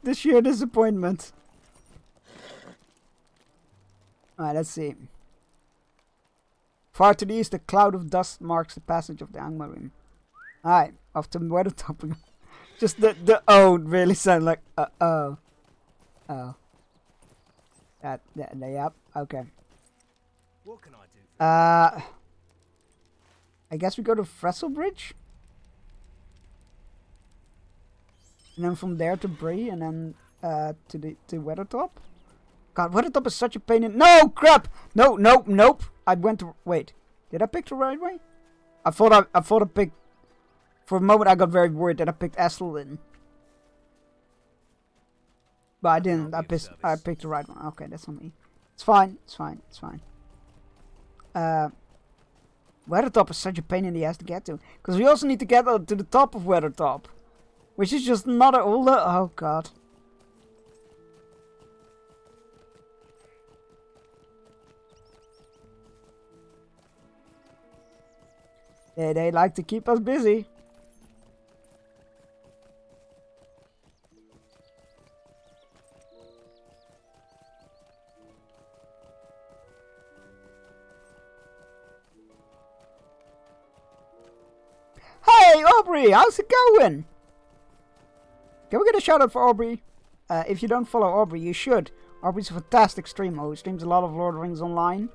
The sheer disappointment. Alright, let's see. Far to the east, a cloud of dust marks the passage of the Angmar Rim. Alright, off to weather top. Just the oh really sound like oh. Yep, okay. What can I do for I guess we go to Fresselbridge? And then from there to Bree, and then to Weathertop. God, Weathertop is such a pain in... No, crap! No, nope. I went to... Wait, did I pick the right way? I thought I picked... For a moment I got very worried that I picked Estelin. But I didn't. I picked the right one. Okay, that's on me. It's fine. Weathertop is such a pain in the ass to get to. Because we also need to get to the top of Weathertop. Which is just not at all... Oh, God. They like to keep us busy. Hey, Aubrey, how's it going? Can we get a shout out for Aubrey? If you don't follow Aubrey, you should. Aubrey's a fantastic streamer who streams a lot of Lord of the Rings online.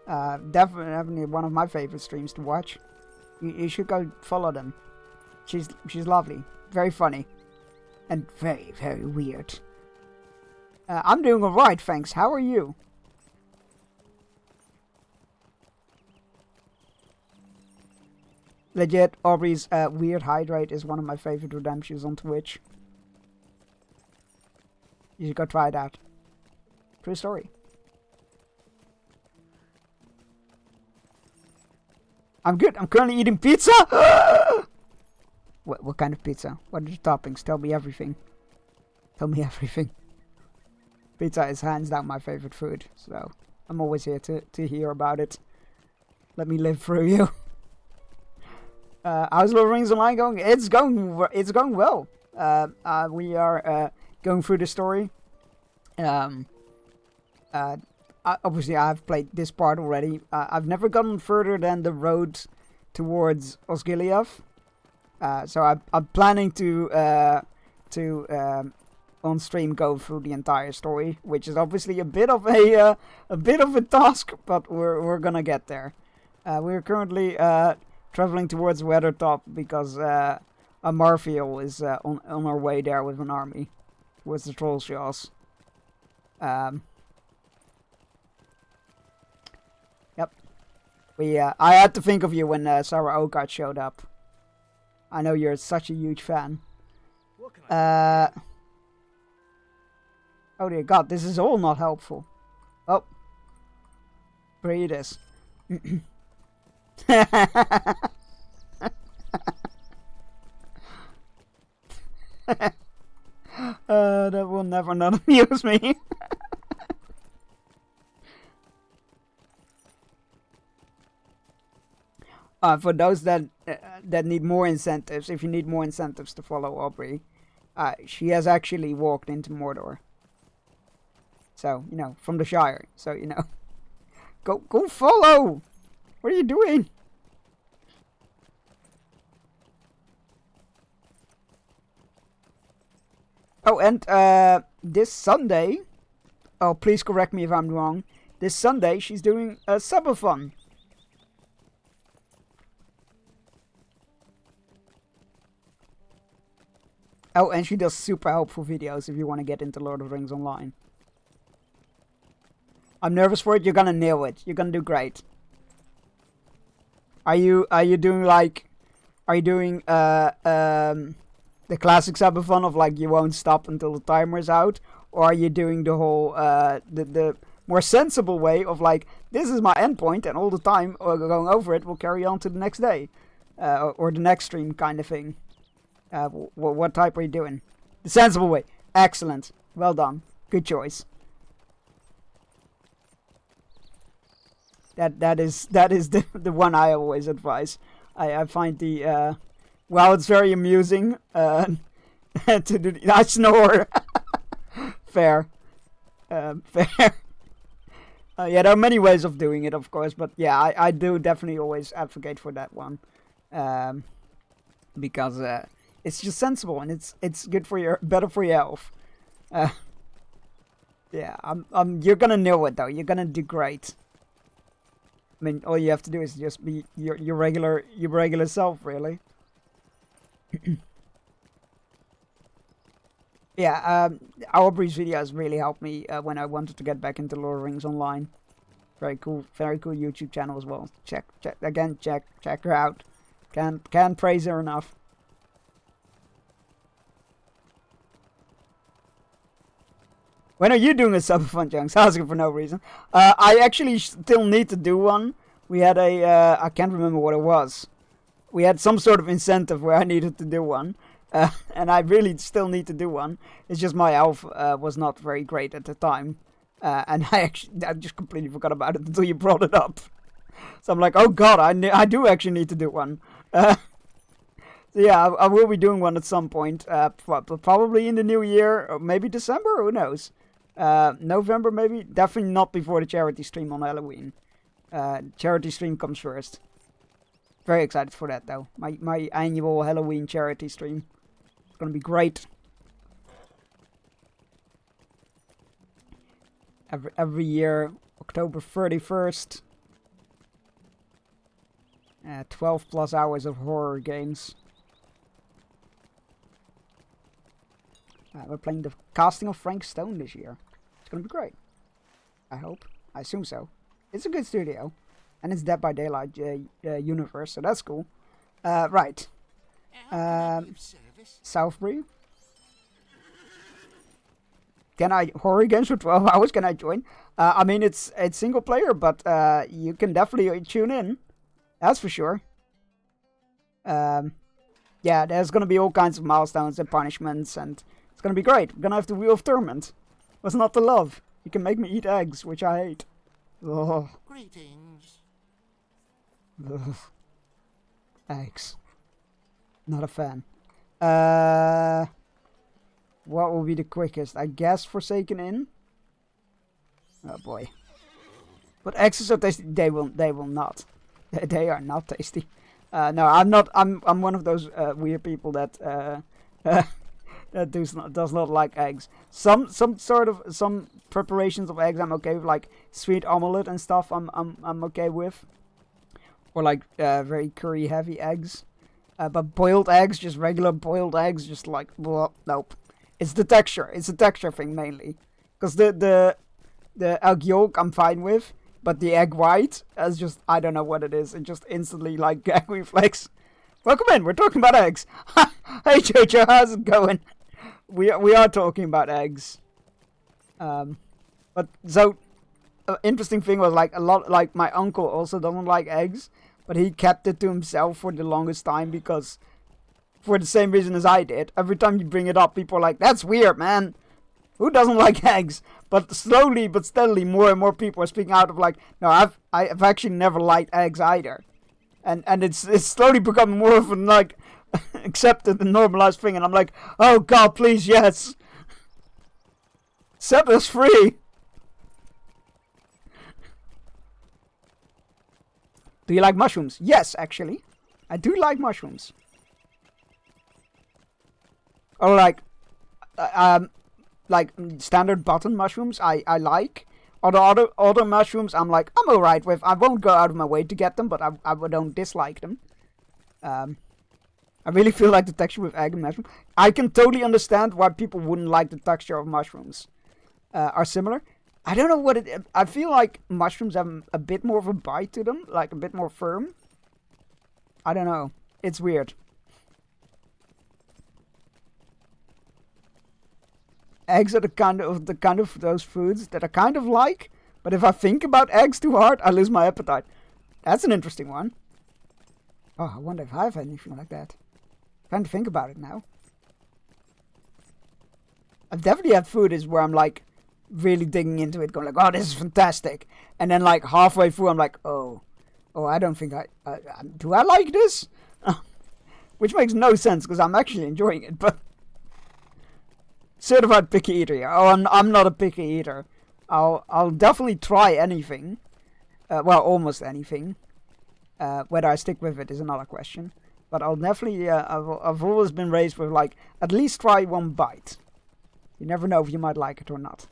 Definitely one of my favorite streams to watch. You should go follow them. She's lovely, very funny, and very, very weird. I'm doing alright, thanks. How are you? Legit, Aubrey's weird hydrate is one of my favorite redemptions on Twitch. You should go try it out. True story. I'm good. I'm currently eating pizza. What kind of pizza? What are the toppings? Tell me everything. Tell me everything. Pizza is hands down my favorite food, so I'm always here to hear about it. Let me live through you. How's Lord of the Rings Online going? It's going well. We are going through the story. Obviously, I've played this part already. I've never gotten further than the road towards Osgiliath. So I'm planning to on stream go through the entire story, which is obviously a bit of a task, but we're gonna get there. We're currently traveling towards Weathertop because Marfiel is on our way there with an army towards the Trollshaws. Yep. I had to think of you when Sarah Oakart showed up. I know you're such a huge fan. Oh dear God, this is all not helpful. Oh. Breathe this. That will never not amuse me. For those that need more incentives, if you need more incentives to follow Aubrey, she has actually walked into Mordor. So, you know, from the Shire. So, you know, go follow! What are you doing? Oh, and this Sunday, oh, please correct me if I'm wrong, this Sunday she's doing a subathon. Oh, and she does super helpful videos if you want to get into Lord of the Rings Online. I'm nervous for it. You're gonna nail it. You're gonna do great. Are you doing like, are you doing the classic subathon of like you won't stop until the timer is out, or are you doing the whole the more sensible way of like, this is my endpoint and all the time going over it will carry on to the next day, or the next stream kind of thing? What type are you doing? The sensible way. Excellent. Well done. Good choice. That is the one I always advise. I find the well, it's very amusing to do. I snore. Fair. Fair. Yeah, there are many ways of doing it, of course, but yeah, I do definitely always advocate for that one, because it's just sensible and it's good for better for your health. Yeah, you're gonna know it though. You're gonna do great. I mean, all you have to do is just be your regular self, really. Yeah, Aubrey's videos really helped me when I wanted to get back into Lord of the Rings Online. Very cool YouTube channel as well. Check her out. Can't praise her enough. When are you doing a Sub Fun Junks? Asking for no reason. I actually still need to do one. We had I can't remember what it was. We had some sort of incentive where I needed to do one. And I really still need to do one. It's just my health was not very great at the time. And I just completely forgot about it until you brought it up. So I'm like, oh god, I do actually need to do one. So yeah, I will be doing one at some point. Probably in the new year, or maybe December, who knows. November maybe, definitely not before the charity stream on Halloween. Charity stream comes first. Very excited for that though. My annual Halloween charity stream. It's gonna be great. Every year, October 31st. 12 plus hours of horror games. We're playing the casting of Frank Stone this year. It's gonna be great. I hope. I assume so. It's a good studio. And it's Dead by Daylight universe, so that's cool. Right. Southbury. Can I horror games for 12 hours? Can I join? I mean, it's single player, but you can definitely tune in. That's for sure. Yeah, there's gonna be all kinds of milestones and punishments, and it's gonna be great. We're gonna have the Wheel of Torment. What's not to love? You can make me eat eggs, which I hate. Oh. Greetings. Ugh. Eggs. Not a fan. What will be the quickest? I guess Forsaken Inn. Oh boy. But eggs are so tasty. They will not. They are not tasty. No, I'm not. I'm one of those weird people that that does not like eggs. Some preparations of eggs I'm okay with, like sweet omelette and stuff. I'm okay with. Or like very curry heavy eggs. But boiled eggs, just regular boiled eggs, just like blah, nope. It's the texture. It's a texture thing mainly. Because the egg yolk I'm fine with, but the egg white is just, I don't know what it is. It just instantly like gag reflex. Welcome in. We're talking about eggs. Hey Jojo, how's it going? We are talking about eggs. But so interesting thing was like my uncle also doesn't like eggs, but he kept it to himself for the longest time because for the same reason as I did. Every time you bring it up, people are like, that's weird, man. Who doesn't like eggs? But slowly but steadily, more and more people are speaking out of like, no, I've actually never liked eggs either. And it's slowly becoming more of a like accepted and normalized thing. And I'm like, oh God, please, yes. Set us free. Do you like mushrooms? Yes, actually. I do like mushrooms. Or like standard button mushrooms I like. Other mushrooms I'm like, I'm alright with. I won't go out of my way to get them, but I don't dislike them. I really feel like the texture with egg and mushroom. I can totally understand why people wouldn't like the texture of mushrooms. Are similar. I don't know what it is. I feel like mushrooms have a bit more of a bite to them, like a bit more firm. I don't know. It's weird. Eggs are the kind of those foods that I kind of like, but if I think about eggs too hard, I lose my appetite. That's an interesting one. Oh, I wonder if I have anything like that. I'm trying to think about it now. I've definitely had food is where I'm like really digging into it, going like, oh, this is fantastic, and then like halfway through, I'm like, oh, I don't think do I like this? Which makes no sense because I'm actually enjoying it, but. Certified picky eater. Oh, I'm not a picky eater. I'll definitely try anything. Well, almost anything. Whether I stick with it is another question. But I'll definitely, I've always been raised with, like, at least try one bite. You never know if you might like it or not.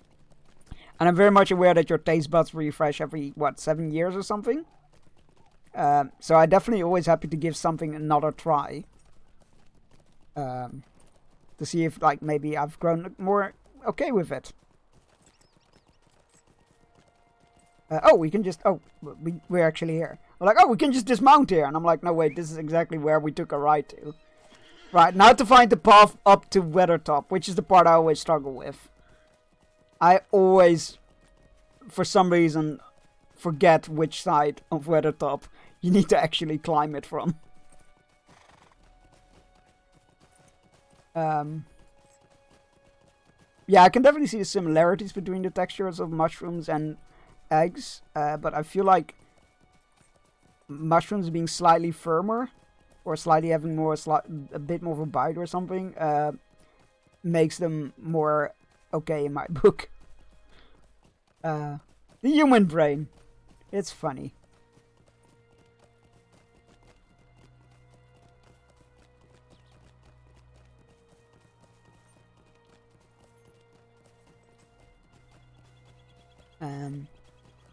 And I'm very much aware that your taste buds refresh every, 7 years or something? So I'm definitely always happy to give something another try. To see if, like, maybe I've grown more okay with it. Oh, we can just, we're actually here. We're like, oh, we can just dismount here. And I'm like, no, wait, this is exactly where we took a ride to. Right, now to find the path up to Weathertop, which is the part I always struggle with. I always, for some reason, forget which side of Weathertop you need to actually climb it from. Yeah, I can definitely see the similarities between the textures of mushrooms and eggs, but I feel like mushrooms being slightly firmer or slightly having a bit more of a bite or something makes them more okay in my book. The human brain, it's funny.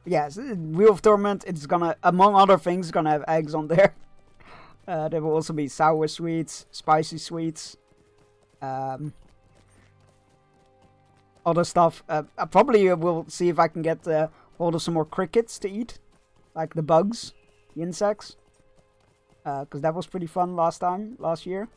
Yes, Wheel of Torment, it's gonna, among other things, gonna have eggs on there. There will also be sour sweets, spicy sweets, other stuff. I probably will see if I can get hold of some more crickets to eat, like the bugs, the insects, because that was pretty fun last year.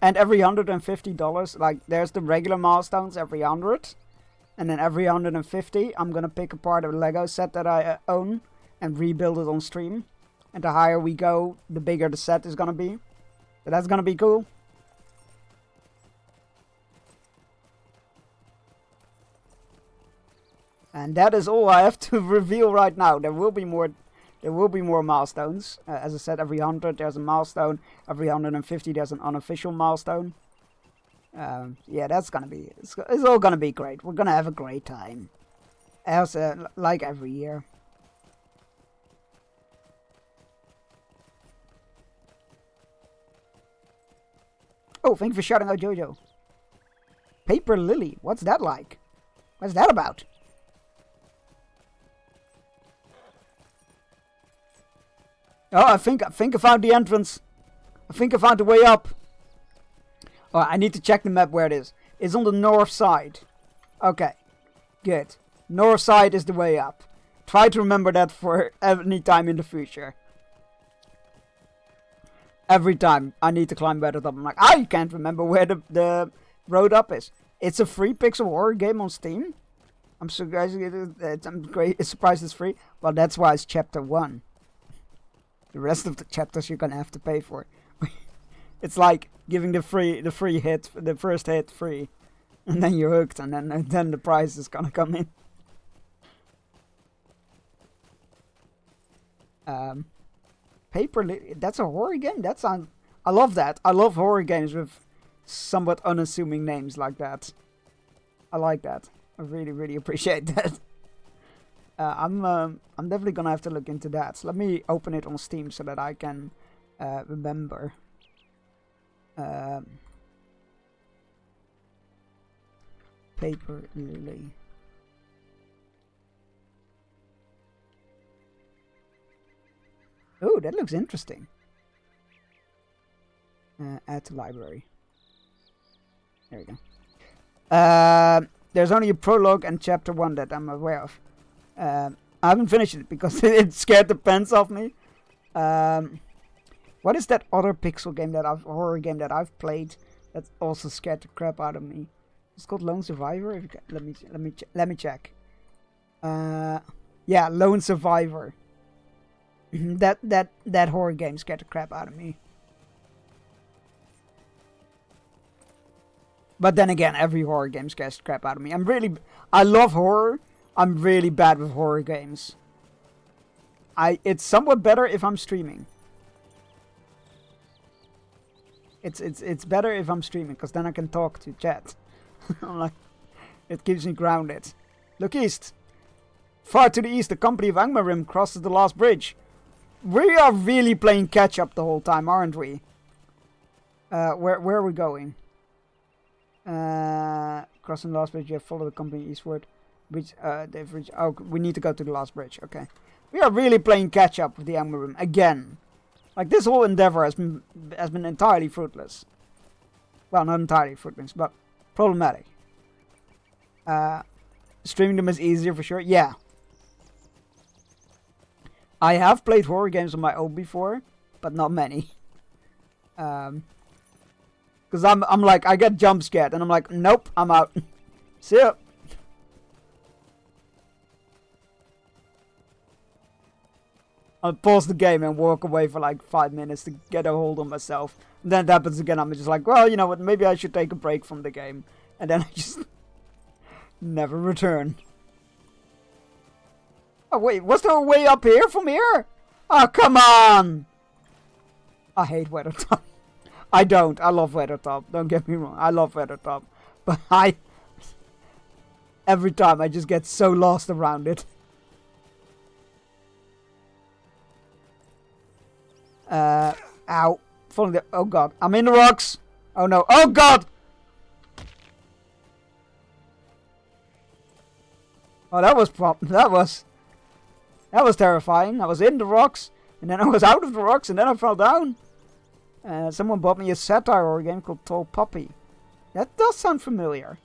And every $150, like, there's the regular milestones every 100. And then every 150, I'm gonna pick apart a Lego set that I own and rebuild it on stream. And the higher we go, the bigger the set is gonna be. So that's gonna be cool. And that is all I have to reveal right now. There will be more milestones. As I said, every 100 there's a milestone. Every 150 there's an unofficial milestone. Yeah, that's gonna be, it's all gonna be great. We're gonna have a great time. As like every year. Oh, thank you for shouting out Jojo. Paper Lily, what's that like? What's that about? Oh, I think I found the entrance. I think I found the way up. Oh, I need to check the map where it is. It's on the north side. Okay, good. North side is the way up. Try to remember that for any time in the future. Every time I need to climb better up, I'm like, I can't remember where the road up is. It's a free pixel horror game on Steam. I'm surprised it's free. Well, that's why it's chapter 1. The rest of the chapters you're gonna have to pay for. It's like giving the free hit, the first hit free, and then you're hooked, and then the price is gonna come in. That's a horror game. I love that. I love horror games with somewhat unassuming names like that. I like that. I really, really appreciate that. I'm definitely gonna have to look into that. So let me open it on Steam so that I can remember. Paper Lily. Oh, that looks interesting. Add to library. There we go. There's only a prologue and chapter 1 that I'm aware of. I haven't finished it because it scared the pants off me. What is that other pixel game horror game that I've played that also scared the crap out of me? It's called Lone Survivor. If you can, let me check. Yeah, Lone Survivor. that horror game scared the crap out of me. But then again, every horror game scares the crap out of me. I love horror. I'm really bad with horror games. It's somewhat better if I'm streaming. It's better if I'm streaming, because then I can talk to chat. I'm like, it keeps me grounded. Look east. Far to the east, the company of Angmarim crosses the last bridge. We are really playing catch up the whole time, aren't we? Where are we going? Crossing the last bridge, you have followed the company eastward. Which they've reached. Oh, we need to go to the last bridge. Okay, we are really playing catch up with the Angmarim again. Like, this whole endeavor has been entirely fruitless. Well, not entirely fruitless, but problematic. Streaming them is easier for sure. Yeah. I have played horror games on my own before, but not many. Because I'm like, I get jump scared, and I'm like, nope, I'm out. See ya. I'll pause the game and walk away for like 5 minutes to get a hold on myself. And then it happens again. I'm just like, well, you know what, maybe I should take a break from the game. And then I just never return. Oh wait, was there a way up here from here? Oh, come on! I hate Weathertop. I don't. I love Weathertop. Don't get me wrong. I love Weathertop. But every time I just get so lost around it. Ow. Falling there. Oh god. I'm in the rocks. Oh no. Oh god! Oh, that was terrifying. I was in the rocks, and then I was out of the rocks, and then I fell down. Someone bought me a satire horror game called Tall Poppy. That does sound familiar.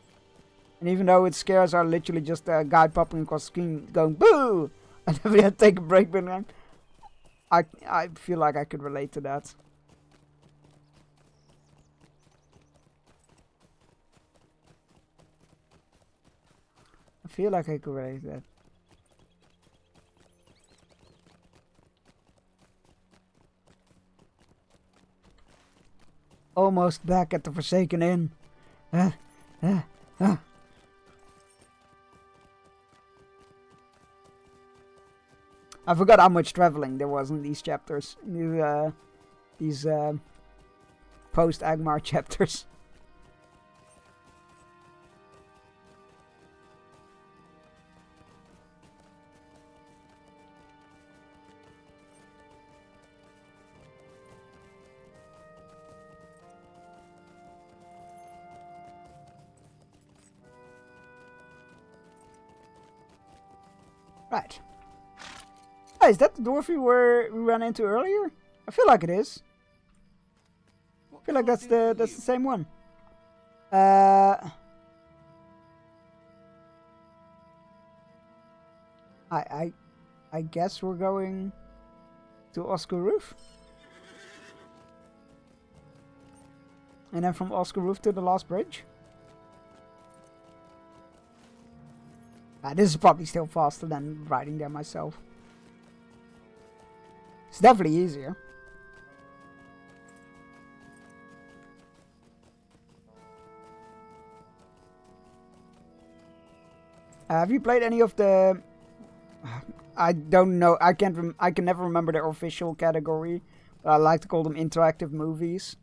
And even though its scares are literally just a guy popping across the screen going boo! I definitely had to take a break, but I feel like I could relate to that. I feel like I could relate to that. Almost back at the Forsaken Inn. I forgot how much traveling there was in these chapters. These post-Angmar chapters. Right. Oh, is that the dwarf we ran into earlier? I feel like it is. I feel like that's the same one. I guess we're going to Oscar Roof. And then from Oscar Roof to the last bridge. This is probably still faster than riding there myself. It's definitely easier. Have you played any of the... I don't know. I can never remember their official category. But I like to call them interactive movies.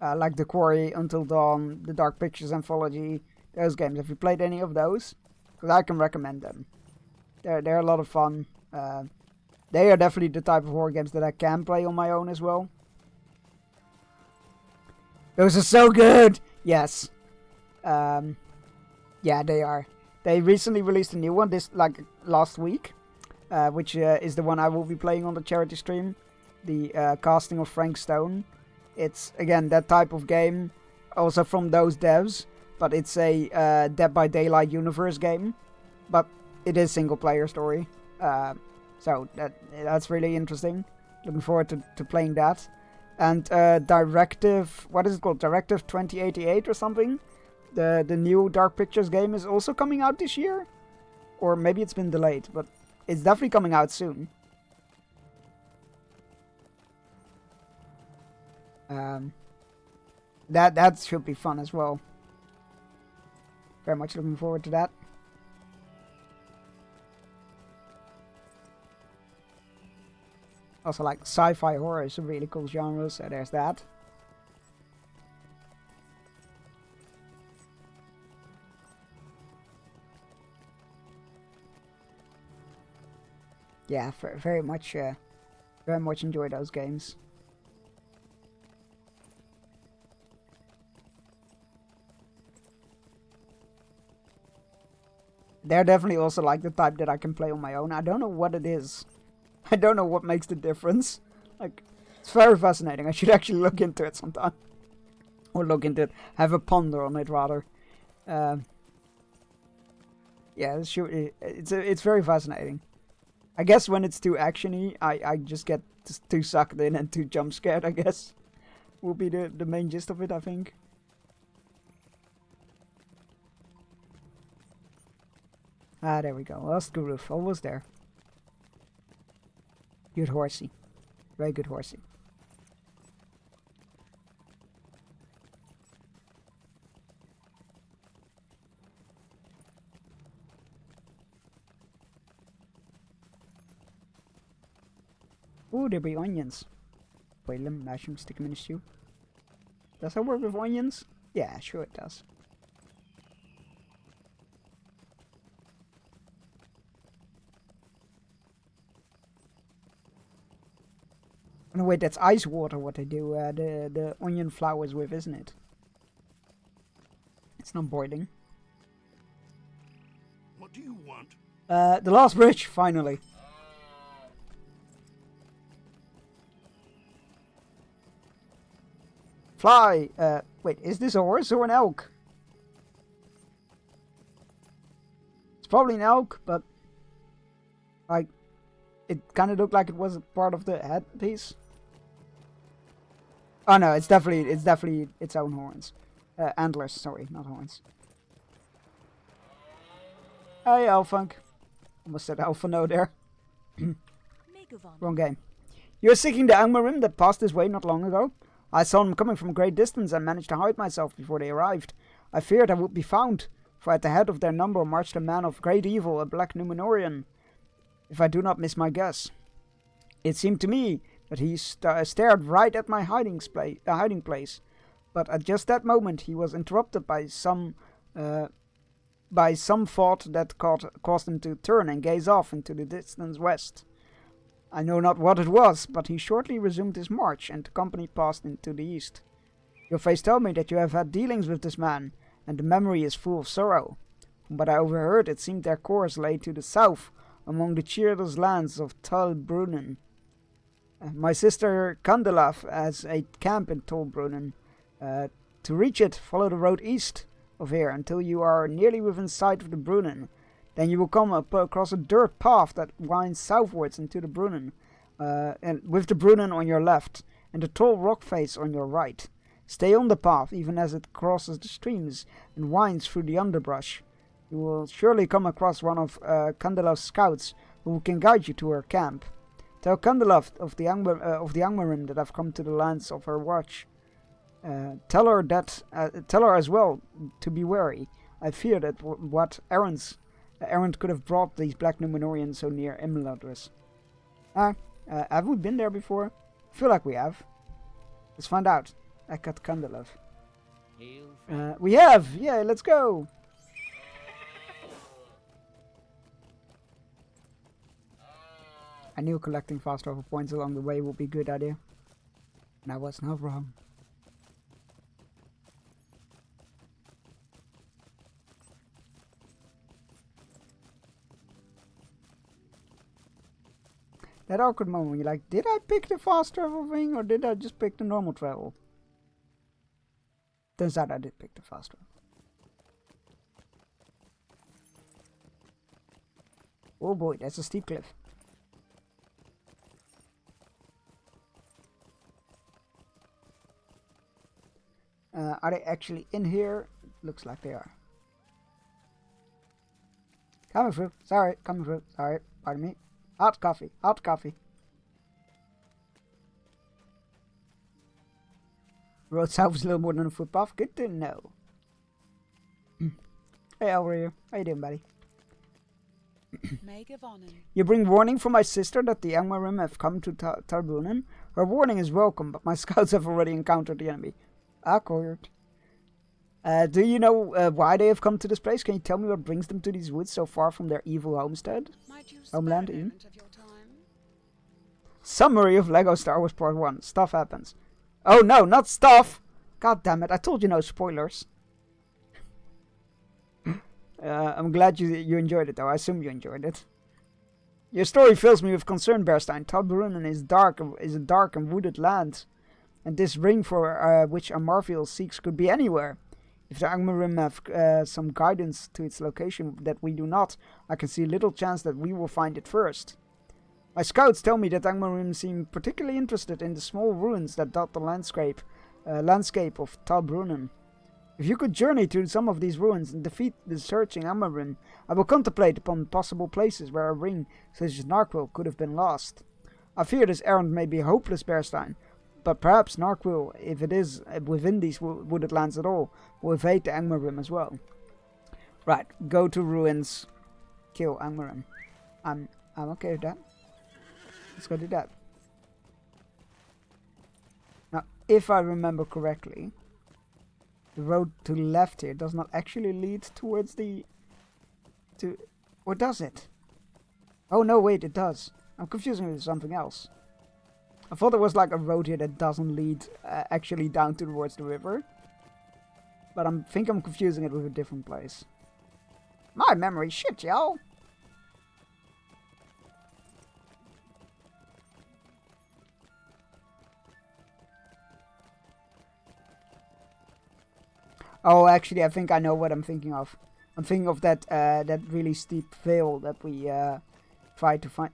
Like The Quarry, Until Dawn, the Dark Pictures Anthology. Those games. Have you played any of those? Because I can recommend them. They're a lot of fun. They are definitely the type of horror games that I can play on my own as well. Those are so good! Yes. Yeah, they are. They recently released a new one last week. Which is the one I will be playing on the charity stream. The casting of Frank Stone. It's, again, that type of game. Also from those devs. But it's a Dead by Daylight universe game. But it is single player story. So that's really interesting. Looking forward to playing that. And Directive... What is it called? Directive 2088 or something? The new Dark Pictures game is also coming out this year. Or maybe it's been delayed. But it's definitely coming out soon. That should be fun as well. Very much looking forward to that. Also, like, sci-fi horror is a really cool genre, so there's that. yeah, very much enjoy those games. They're definitely also like the type that I can play on my own. I don't know what it is. I don't know what makes the difference. Like, it's very fascinating. I should actually look into it sometime. Or look into it. Have a ponder on it, rather. Yeah, it's very fascinating. I guess when it's too actiony, I just get too sucked in and too jump scared, I guess. Will be the main gist of it, I think. Ah, there we go. Lost the roof. Almost there. Good horsey. Very good horsey. Ooh, there be onions. Boil them, mash them, stick them in a stew. Does that work with onions? Yeah, sure it does. No, wait, that's ice water what they do the onion flowers with, isn't it? It's not boiling. What do you want? The last bridge, finally. Fly! Wait, is this a horse or an elk? It's probably an elk, but like, it kind of looked like it was a part of the headpiece. Oh no, it's definitely its own horns. Antlers, sorry, not horns. Hey, Elfunk. Almost said Elfano there. Wrong game. You're seeking the Angmarim that passed this way not long ago? I saw them coming from a great distance and managed to hide myself before they arrived. I feared I would be found, for at the head of their number marched a man of great evil, a black Numenorian, if I do not miss my guess. It seemed to me that he stared right at my hiding place, but at just that moment he was interrupted by some thought that caused him to turn and gaze off into the distant west. I know not what it was, but he shortly resumed his march, and the company passed into the east. Your face told me that you have had dealings with this man, and the memory is full of sorrow. From what I overheard, it seemed their course lay to the south, among the cheerless lands of Tal Brunnen. My sister Candelav has a camp in Tal Brunnen. To reach it, follow the road east of here until you are nearly within sight of the Brunnen. Then you will come across a dirt path that winds southwards into the Brunnen, and with the Brunnen on your left, and the tall rock face on your right. Stay on the path, even as it crosses the streams and winds through the underbrush. You will surely come across one of Candelav's scouts, who can guide you to her camp. Tell Candelav of the Angmarim that I've come to the lands of her watch. Tell her as well to be wary. I fear that what errand could have brought these black Numenorians so near Imladris. Have we been there before? I feel like we have. Let's find out. Ekat Candelav. We have! Yeah, let's go! I knew collecting fast travel points along the way would be a good idea. And I was not wrong. That awkward moment when you're like, did I pick the fast travel thing or did I just pick the normal travel? Turns out I did pick the fast travel. Oh boy, that's a steep cliff. Are they actually in here? Looks like they are. Coming through. Sorry, coming through. Sorry, pardon me. Hot coffee. Hot coffee. Road south is a little more than a footpath. Good to know. Hey, over here. How you doing, buddy? You bring warning from my sister that the Angmarim have come to Tal Brunnen. Her warning is welcome, but my scouts have already encountered the enemy. Awkward. Do you know why they have come to this place? Can you tell me what brings them to these woods so far from their evil homestead? Homeland, even? Summary of Lego Star Wars Part 1. Stuff happens. Oh no, not stuff! God damn it, I told you no spoilers. I'm glad you enjoyed it though, I assume you enjoyed it. Your story fills me with concern, Bearstein. Tal Brunnen is a dark and wooded land. And this ring for which Amarviel seeks could be anywhere. If the Angmarim have some guidance to its location that we do not, I can see little chance that we will find it first. My scouts tell me that Angmarim seem particularly interested in the small ruins that dot the landscape of Tal Brunnen. If you could journey to some of these ruins and defeat the searching Angmarim, I will contemplate upon possible places where a ring such as Narquil could have been lost. I fear this errand may be hopeless, Bearstein, but perhaps Narquil, if it is within these wooded lands at all, will evade the Angmarim as well. Right, go to ruins, kill Angmarim. I'm okay with that. Let's go do that. Now, if I remember correctly, the road to the left here does not actually lead towards the... Or does it? Oh no, wait, it does. I'm confusing it with something else. I thought there was like a road here that doesn't lead actually down towards the river. But I think I'm confusing it with a different place. My memory shit, y'all. Oh, actually, I think I know what I'm thinking of. I'm thinking of that that really steep vale that we tried to find.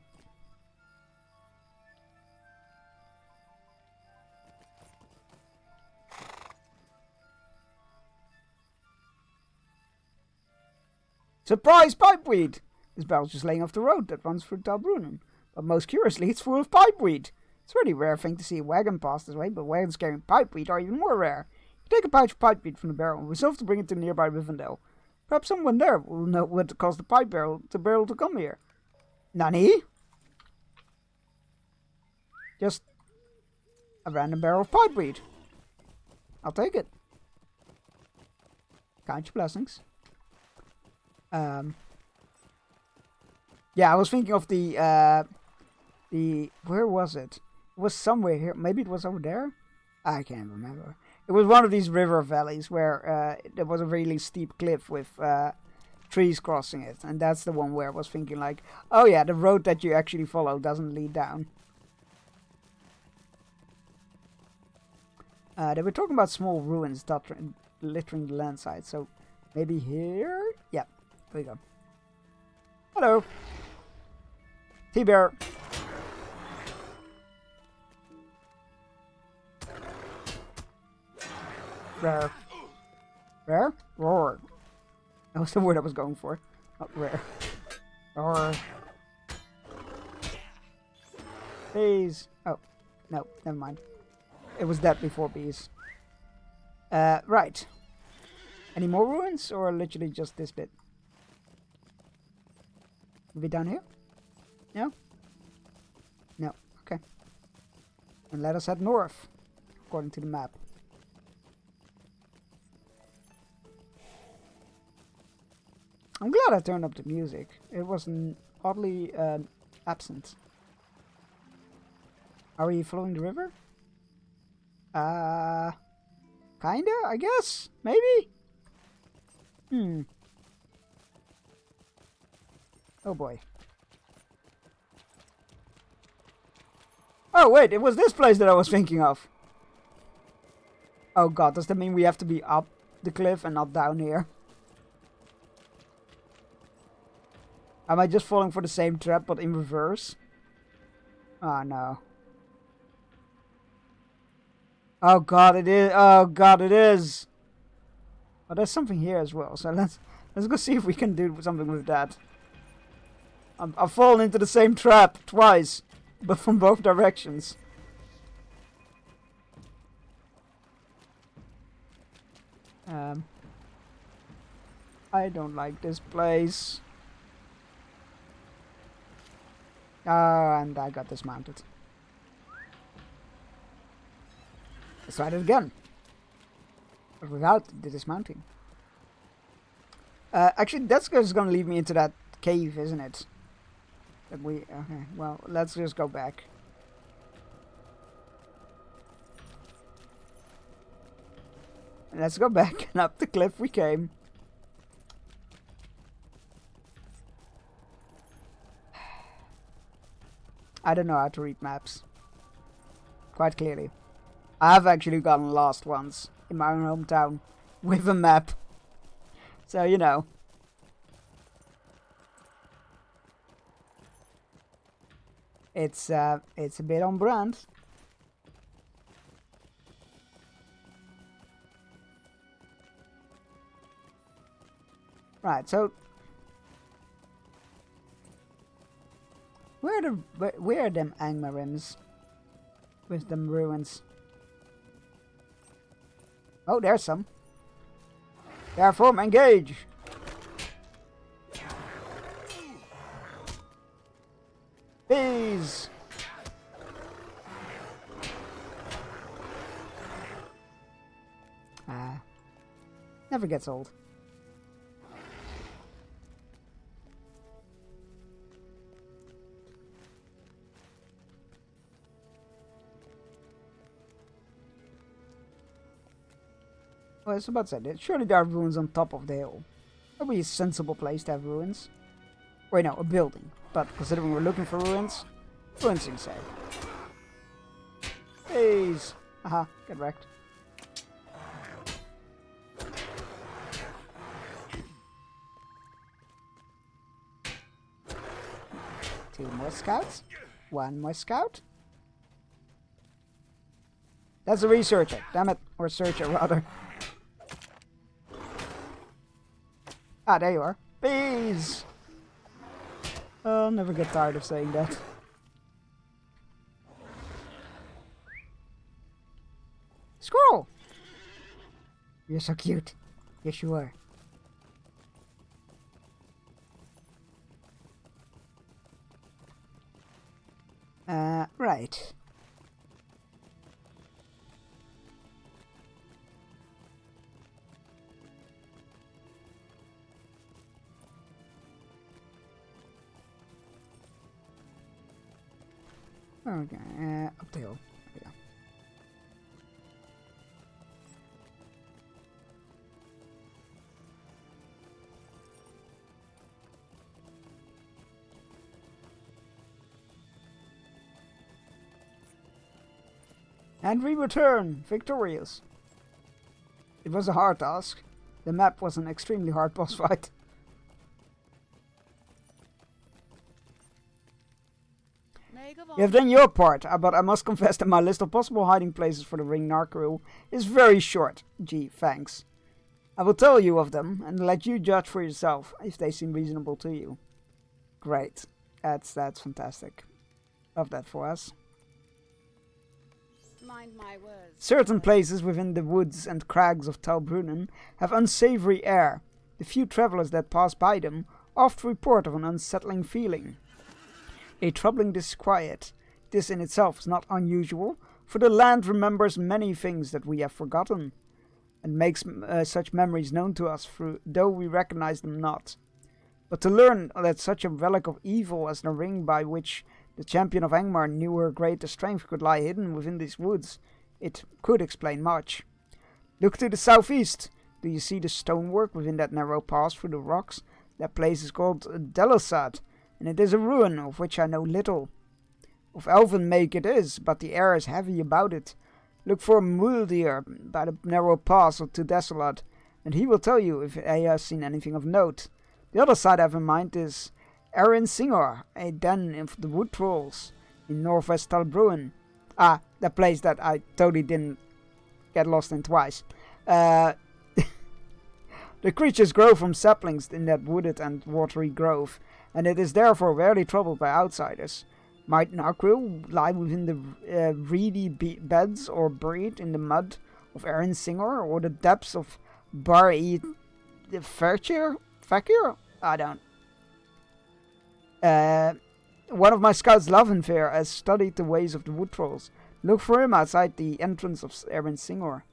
Surprise, pipeweed! This barrel's just laying off the road that runs through Tal Brunnen. But most curiously, it's full of pipeweed. It's a really rare thing to see a wagon pass this way, but wagons carrying pipeweed are even more rare. You take a pouch of pipeweed from the barrel and resolve to bring it to nearby Rivendell. Perhaps someone there will know what caused the barrel to come here. Nani? Just a random barrel of pipeweed. I'll take it. Count your blessings. Yeah, I was thinking of the where was it? It was somewhere here. Maybe it was over there? I can't remember. It was one of these river valleys where there was a really steep cliff with trees crossing it. And that's the one where I was thinking like, oh yeah, the road that you actually follow doesn't lead down. They were talking about small ruins littering the landside, so maybe here? Yeah, there we go. Hello. T-Bear. Rare. Rare? Roar. That was the word I was going for. Not rare. Roar. Bees. Oh. No, never mind. It was that before bees. Right. Any more ruins or literally just this bit? Maybe down here? No? No. Okay. And let us head north, according to the map. I'm glad I turned up the music. It was oddly absent. Are we following the river? Kinda, I guess? Maybe? Oh boy. Oh wait, it was this place that I was thinking of. Oh god, does that mean we have to be up the cliff and not down here? Am I just falling for the same trap but in reverse? Oh no. Oh god, it is. Oh god, it is. Oh, there's something here as well. So let's go see if we can do something with that. I've fallen into the same trap twice, but from both directions. I don't like this place. And I got dismounted. Let's try it again. But without the dismounting. Actually, that's just gonna lead me into that cave, isn't it? That we... Okay, well, let's just go back. Let's go back and up the cliff we came. I don't know how to read maps. Quite clearly. I've actually gotten lost once in my own hometown with a map. So, you know. It's a bit on brand. Right, so where are them Angmar rims with them ruins? Oh, there's some. Therefore, engage. Please. Never gets old. Well, I was about to say that. Surely there are ruins on top of the hill. That would be a sensible place to have ruins. Wait, no, a building. But considering we're looking for ruins, ruins seem safe. Please. Aha, get wrecked. Two more scouts. One more scout. That's a researcher. Damn it. Or searcher, rather. Ah, there you are. Bees! I'll never get tired of saying that. Squirrel! You're so cute. Yes, you are. Right. Okay, up the hill. Yeah. And we return, victorious. It was a hard task. The map was an extremely hard boss fight. You have done your part, but I must confess that my list of possible hiding places for the ring Narkril is very short. Gee, thanks. I will tell you of them, and let you judge for yourself, if they seem reasonable to you. Great. That's fantastic. Love that for us. Mind my words. Certain places within the woods and crags of Talbrunnen have unsavory air. The few travelers that pass by them oft report of an unsettling feeling. A troubling disquiet. This in itself is not unusual, for the land remembers many things that we have forgotten, and makes such memories known to us, though we recognize them not. But to learn that such a relic of evil as the ring by which the champion of Angmar knew her greatest strength could lie hidden within these woods, it could explain much. Look to the southeast. Do you see the stonework within that narrow pass through the rocks? That place is called Delisad, and it is a ruin of which I know little. Of elven make it is, but the air is heavy about it. Look for Muldir by the narrow pass to Desolad, and he will tell you if he has seen anything of note. The other side I have in mind is Erin Singor, a den of the wood trolls in northwest Talbrunnen. Ah, that place that I totally didn't get lost in twice. The creatures grow from saplings in that wooded and watery grove, and it is therefore rarely troubled by outsiders. Might Narkril lie within the reedy beds or buried in the mud of Erin Singor or the depths of Bar-e Fakir? I don't. One of my scouts, Lavenfair, has studied the ways of the wood trolls. Look for him outside the entrance of Erin Singor.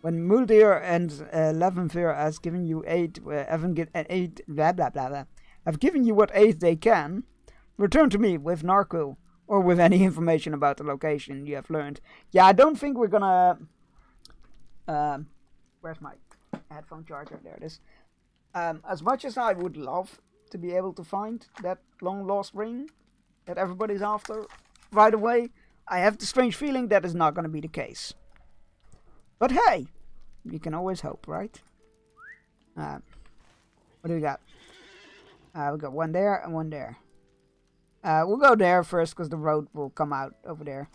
When Muldir and Lavenfair has given you aid, have given you what aid they can, return to me with Narkril, or with any information about the location you have learned. Yeah, I don't think we're gonna Where's my headphone charger? There it is. As much as I would love to be able to find that long lost ring that everybody's after right away, I have the strange feeling that is not going to be the case. But hey, you can always hope, right? What do we got? We got one there and one there. We'll go there first because the road will come out over there.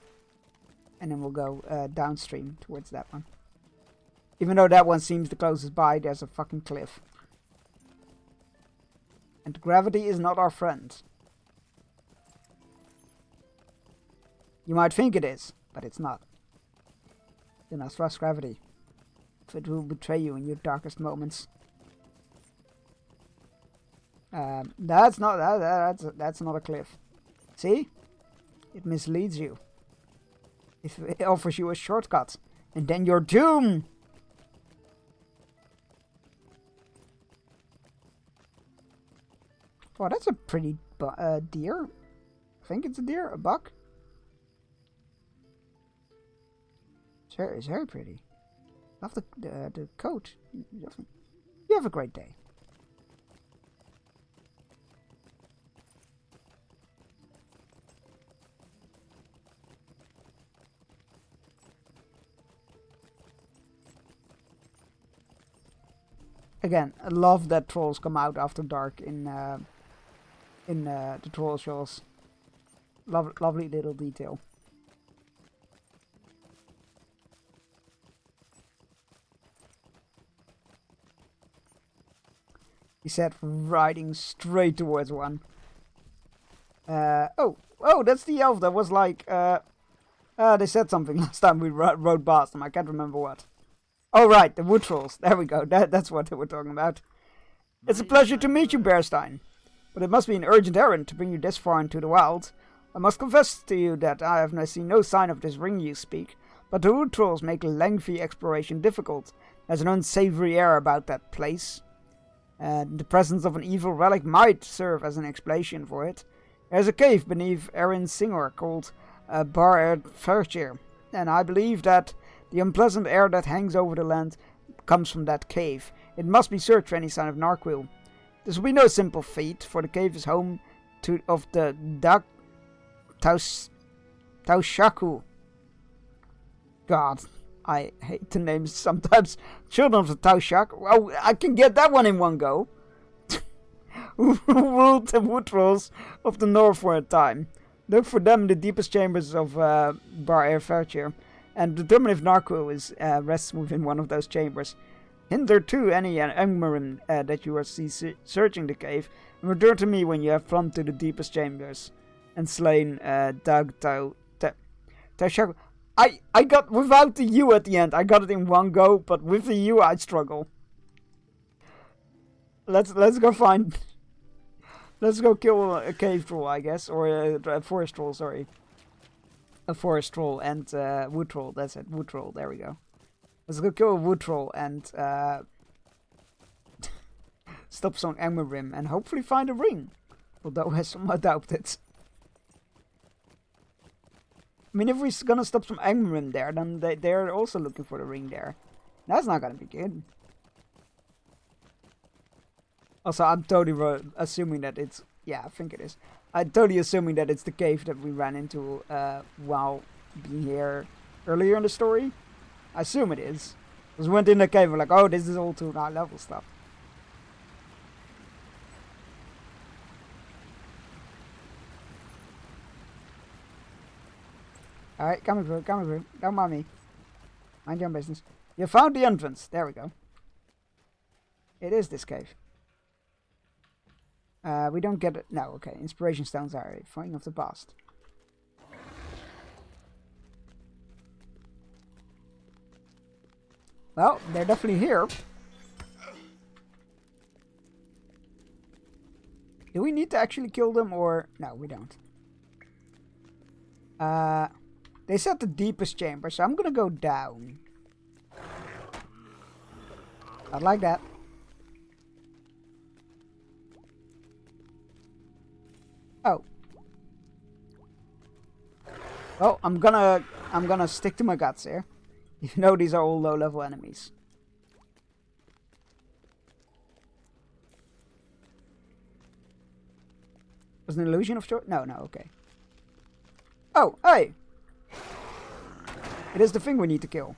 And then we'll go downstream towards that one. Even though that one seems the closest by, there's a fucking cliff. And gravity is not our friend. You might think it is, but it's not. Do not trust gravity, if it will betray you in your darkest moments. That's not a cliff. See? It misleads you. It offers you a shortcut, and then you're doomed. Oh, that's a pretty deer. I think it's a deer, a buck. It's very pretty. Love the coat. You have a great day. Again, I love that trolls come out after dark in the troll shows. Lovely little detail. He said, riding straight towards one. Oh, that's the elf that was like, they said something last time we rode past them. I can't remember what. Oh, right, the wood trolls. There we go. That's what they were talking about. It's a pleasure to meet you, Bearstein. But it must be an urgent errand to bring you this far into the wild. I must confess to you that I have seen no sign of this ring you speak, but the wood trolls make lengthy exploration difficult. There's an unsavory air about that place. The presence of an evil relic might serve as an explanation for it. There's a cave beneath Erin Singor called Bar Erd Ferchir, and I believe that the unpleasant air that hangs over the land comes from that cave. It must be searched for any sign of Narquil. This will be no simple feat, for the cave is home of the Taushaku. God, I hate the names sometimes. Children of the Taushak. Oh, I can get that one in one go. Who ruled the wood trolls of the north for a time. Look for them in the deepest chambers of Bar Air Ferchir, and determine if Narquil rests within one of those chambers. Hitherto any Angmarim that you are searching the cave, and return to me when you have plumbed to the deepest chambers and slain Taushaku. I got, without the U at the end, I got it in one go, but with the U I'd struggle. Let's go find... Let's go kill a cave troll, I guess, or a forest troll, sorry. A forest troll and wood troll, that's it, wood troll, there we go. Let's go kill a wood troll and stop some Angmarim and hopefully find a ring. Although I doubt it. I mean, if we're gonna stop some Angmarim there, then they're also looking for the ring there. That's not gonna be good. Also, I'm totally assuming that it's... Yeah, I think it is. I'm totally assuming that it's the cave that we ran into while being here earlier in the story. I assume it is. Because we went in the cave and we're like, oh, this is all too high level stuff. Alright, coming through. Don't mind me. Mind your own business. You found the entrance. There we go. It is this cave. We don't get it. No, okay. Inspiration stones are a thing of the past. Well, they're definitely here. Do we need to actually kill them or... No, we don't. They said the deepest chamber, so I'm gonna go down. Not like that. Oh. Well, I'm gonna stick to my guts here. Even though these are all low-level enemies. Was it an illusion of choice? No, okay. Oh, hey! It is the thing we need to kill.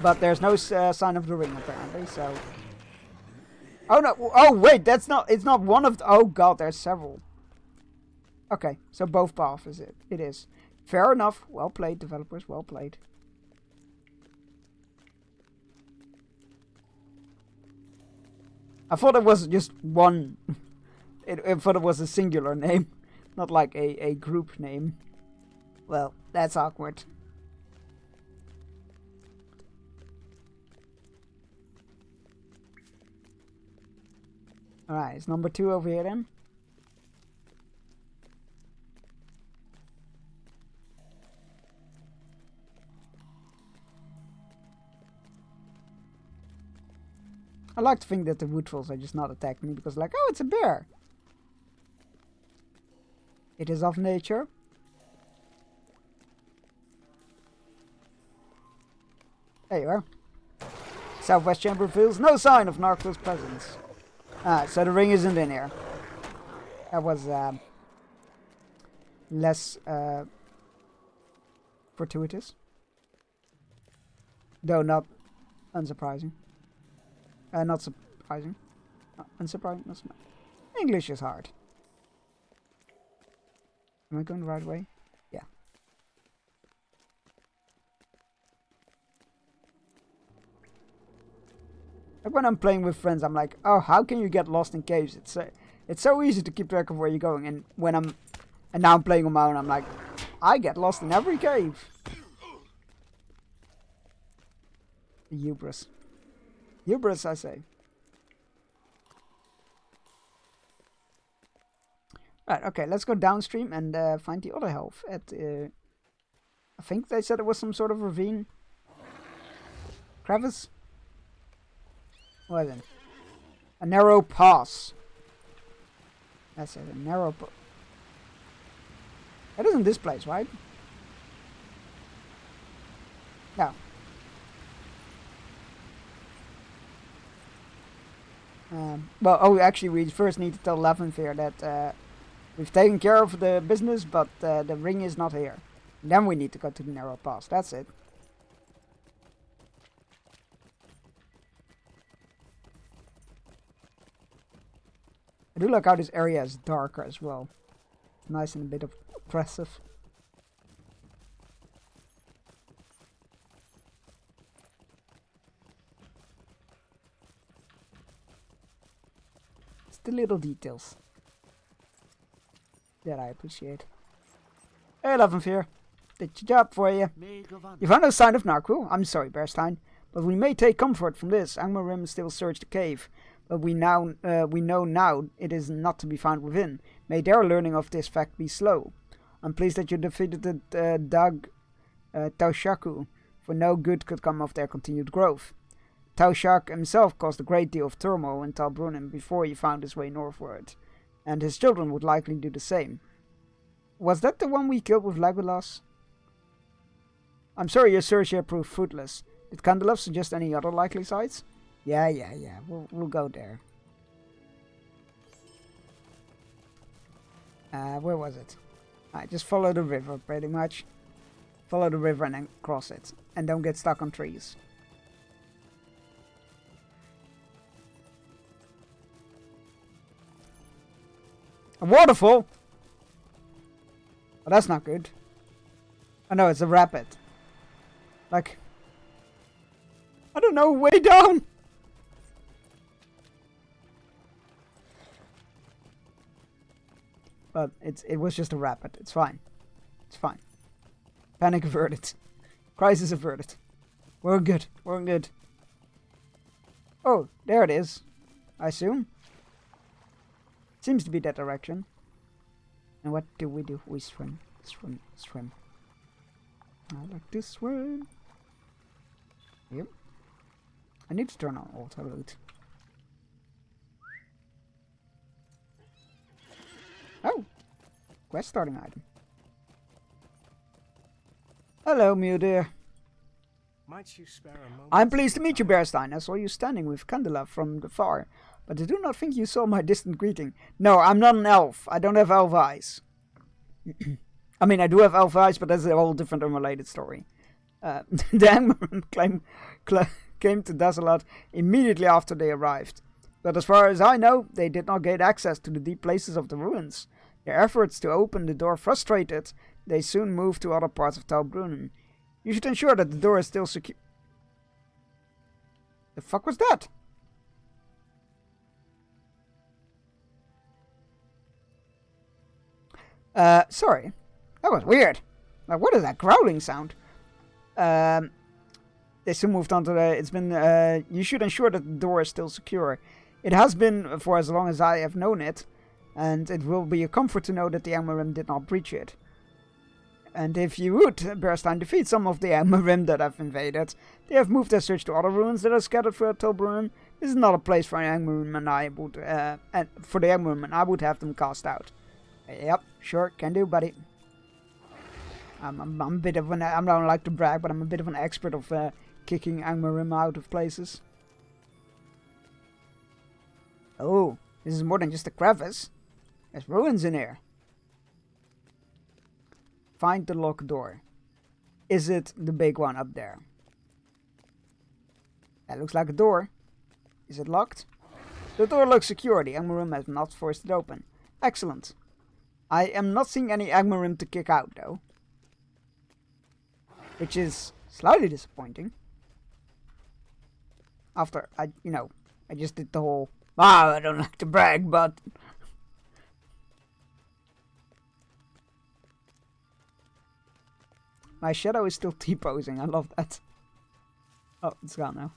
But there's no sign of the ring apparently, so... Oh no, oh wait, it's not one of the... Oh god, there's several. Okay, so both paths is it. It is. Fair enough. Well played, developers, well played. I thought it was just one... I thought it was a singular name, not like a group name. Well, that's awkward. Alright, is number 2 over here then? I like to think that the wood trolls are just not attacking me because like, oh, it's a bear! It is of nature. There you are. Southwest chamber reveals no sign of Narquil's presence. Ah, so the ring isn't in here. That was less fortuitous. Though not unsurprising. Not surprising. Unsurprising. Not surprising. English is hard. Am I going the right way? Yeah. Like when I'm playing with friends, I'm like, oh, how can you get lost in caves? It's so easy to keep track of where you're going. And now I'm playing on my own, I'm like, I get lost in every cave. Hubris. Hubris, I say. Right, okay, let's go downstream and find the other health at, I think they said it was some sort of ravine. Crevice? What is it? A narrow pass. That's it, a narrow pass. That isn't this place, right? No. Well, oh, actually, we first need to tell Leventhir that we've taken care of the business, but the ring is not here. And then we need to go to the narrow pass. That's it. I do like how this area is darker as well. It's nice and a bit oppressive. It's the little details that I appreciate. Hey, Leventhir. Did your job for you. You found no sign of Narquil. I'm sorry, Bearstein, but we may take comfort from this. Angmarim still searched the cave, but we know now it is not to be found within. May their learning of this fact be slow. I'm pleased that you defeated the Dag Taushaku, for no good could come of their continued growth. Taushak himself caused a great deal of turmoil in Tal Brunnen before he found his way northward, and his children would likely do the same. Was that the one we killed with Legolas? I'm sorry your search here proved fruitless. Did Candelov suggest any other likely sites? Yeah. We'll go there. Where was it? Just follow the river, pretty much. Follow the river and then cross it. And don't get stuck on trees. A waterfall? Oh, that's not good. Oh no, it's a rapid. Like, I don't know, way down! But it was just a rapid. It's fine. It's fine. Panic averted. Crisis averted. We're good. We're good. Oh, there it is. I assume. Seems to be that direction. And what do? We swim. Swim. I like to swim. Yep. I need to turn on auto loot. Oh! Quest starting item. Hello, Mew dear. Might you spare a moment? I'm pleased to meet you, Bearstein. I saw you standing with Candelov from afar, but I do not think you saw my distant greeting. No, I'm not an elf. I don't have elf eyes. I mean, I do have elf eyes, but that's a whole different unrelated story. The Angmarim came to Desolat immediately after they arrived. But as far as I know, they did not gain access to the deep places of the ruins. Their efforts to open the door frustrated, they soon moved to other parts of Tel Brunnen. You should ensure that the door is still secure. The fuck was that? Sorry. That was weird. Like, what is that growling sound? They soon moved on to the... It's been... you should ensure that the door is still secure. It has been for as long as I have known it, and it will be a comfort to know that the Angmarim did not breach it. And if you would, Berstein, defeat some of the Angmarim that have invaded. They have moved their search to other ruins that are scattered throughout Tel Brunnen. This is not a place for an Angmarim, and I would... and for the Angmarim, and I would have them cast out. Yep, sure, can do, buddy. I'm a bit of an... I don't like to brag, but I'm a bit of an expert of kicking Angmarim out of places. Oh, this is more than just a crevice. There's ruins in here. Find the locked door. Is it the big one up there? That looks like a door. Is it locked? The door looks secure. The Angmarim has not forced it open. Excellent. I am not seeing any Angmarim to kick out, though. Which is slightly disappointing. After, I just did the whole... I don't like to brag, but... My shadow is still T-posing. I love that. Oh, it's gone now.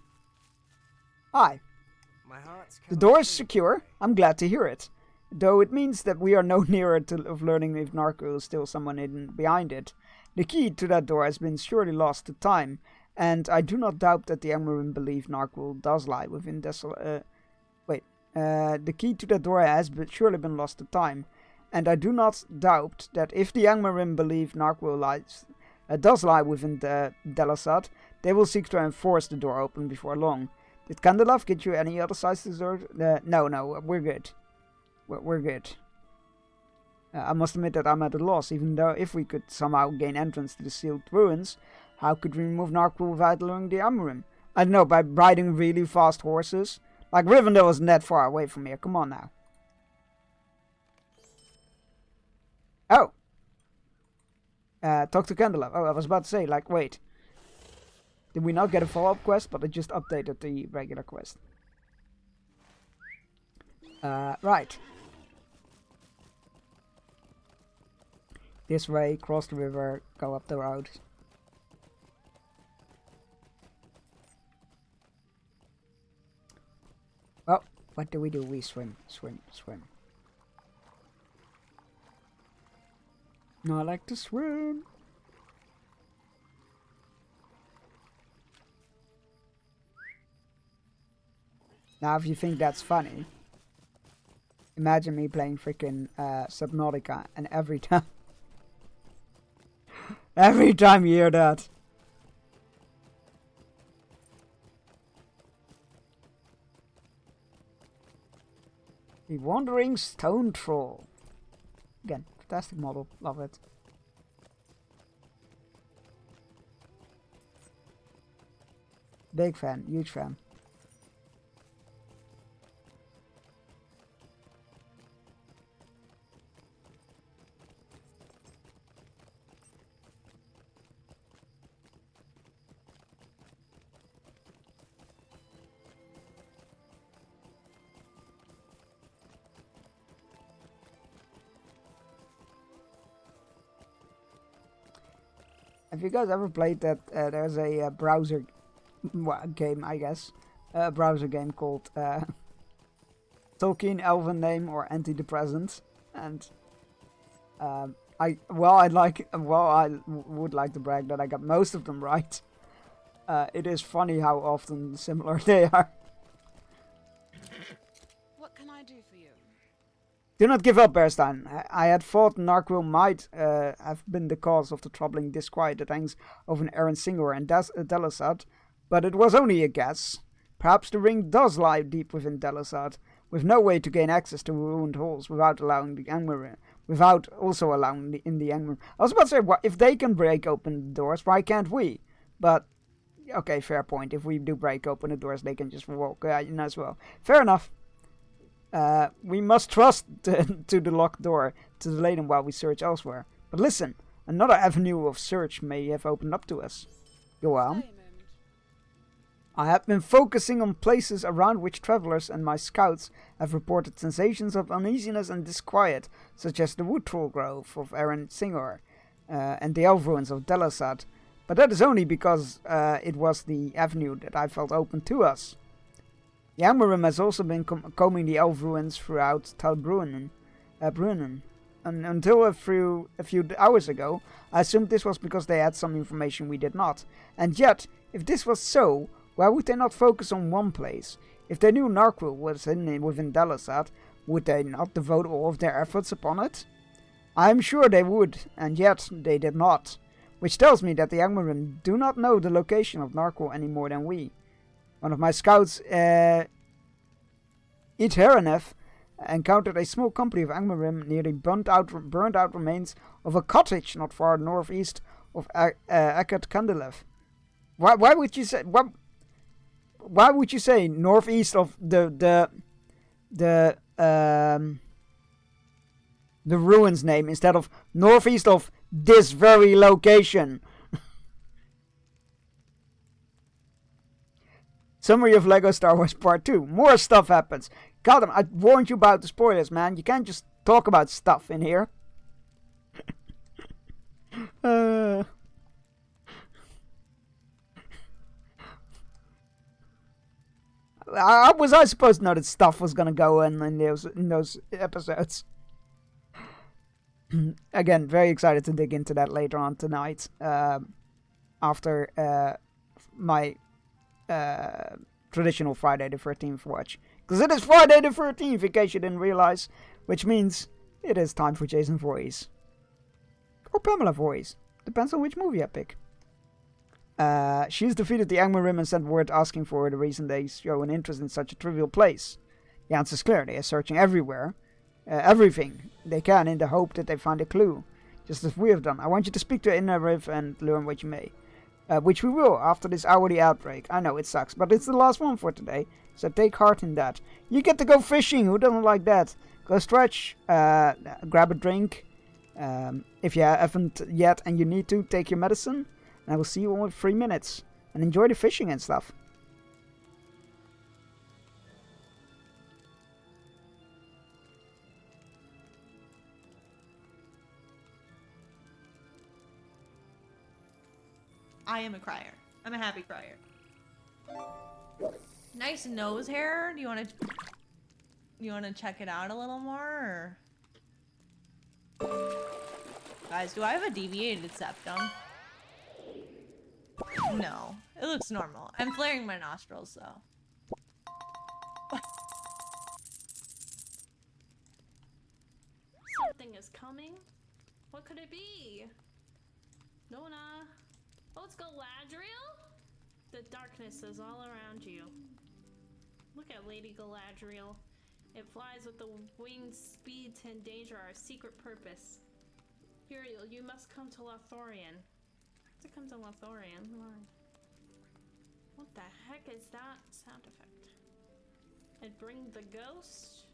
Hi. The door is secure. I'm glad to hear it. Though it means that we are no nearer of learning if Narkul is still someone hidden behind it. The key to that door has been surely lost to time, and I do not doubt that the Angmarim believe Narkul does lie within the key to that door has surely been lost to time, and I do not doubt that if the Angmarim believe Narkul does lie within the Delasad, they will seek to enforce the door open before long. Did Candelav get you any other size dessert? No, we're good. We're good. I must admit that I'm at a loss, even though if we could somehow gain entrance to the sealed ruins, how could we remove Narkul without luring the Angmarim? I don't know, by riding really fast horses? Like, Rivendell isn't that far away from here, come on now. Oh! Talk to Candelav. Oh, I was about to say, like, wait. Did we not get a follow-up quest? But I just updated the regular quest. Right. This way, cross the river, go up the road. Well, what do? We swim. No, I like to swim. Now, if you think that's funny, imagine me playing freaking Subnautica, and every time you hear that. The Wandering Stone Troll. Again, fantastic model, love it. Big fan, huge fan. Have you guys ever played that? There's a browser game, I guess. A browser game called Tolkien Elven Name or Antidepressant, and I would like to brag that I got most of them right. It is funny how often similar they are. What can I do for you? Do not give up, Berstein. I had thought Narkul might have been the cause of the troubling disquiet that hangs over Aaron Singer and Delasad, but it was only a guess. Perhaps the ring does lie deep within Delasad, with no way to gain access to ruined halls without allowing the Angmar, without also allowing the Angmar. I was about to say, if they can break open the doors, why can't we? But okay, fair point. If we do break open the doors, they can just walk in as well. Fair enough. We must trust to the locked door to delay them while we search elsewhere. But listen, another avenue of search may have opened up to us. Go on. I have been focusing on places around which travelers and my scouts have reported sensations of uneasiness and disquiet, such as the wood troll grove of Aaron Singor and the elf ruins of Delasad. But that is only because it was the avenue that I felt open to us. Yamarim has also been combing the elf ruins throughout Talbrunnen. And until a few hours ago, I assumed this was because they had some information we did not. And yet, if this was so, why would they not focus on one place? If they knew Narquil was within Delasad, would they not devote all of their efforts upon it? I am sure they would, and yet they did not. Which tells me that the Angmarim do not know the location of Narquil any more than we. One of my scouts, Iteranef, encountered a small company of Angmarim near the burned out remains of a cottage not far northeast of Akat Kandelev. Why would you say northeast of the ruins name instead of northeast of this very location? Summary of LEGO Star Wars Part 2. More stuff happens. God, I warned you about the spoilers, man. You can't just talk about stuff in here. How was I supposed to know that stuff was gonna go in those episodes? Again, very excited to dig into that later on tonight. After my traditional Friday the 13th watch. Because it is Friday the 13th, in case you didn't realize. Which means it is time for Jason Voorhees. Or Pamela Voorhees. Depends on which movie I pick. She's defeated the Angmarim and sent word asking for the reason they show an interest in such a trivial place. The answer is clear. They are searching everywhere. Everything they can in the hope that they find a clue. Just as we have done. I want you to speak to Inariv and learn what you may. Which we will after this hourly outbreak. I know it sucks, but it's the last one for today, so take heart in that. You get to go fishing, who doesn't like that? Go stretch, grab a drink. If you haven't yet and you need to, take your medicine. And I will see you in 3 minutes. And enjoy the fishing and stuff. I am a crier. I'm a happy crier. Nice nose hair. Do you want to check it out a little more? Or? Guys, do I have a deviated septum? No, it looks normal. I'm flaring my nostrils though. Something is coming. What could it be? Nona. Oh, it's Galadriel? The darkness is all around you. Look at Lady Galadriel. It flies with the winged speed to endanger our secret purpose. Uriel, you must come to Lothorian. To come to Lothorian? Why? What the heck is that sound effect? And bring the ghost?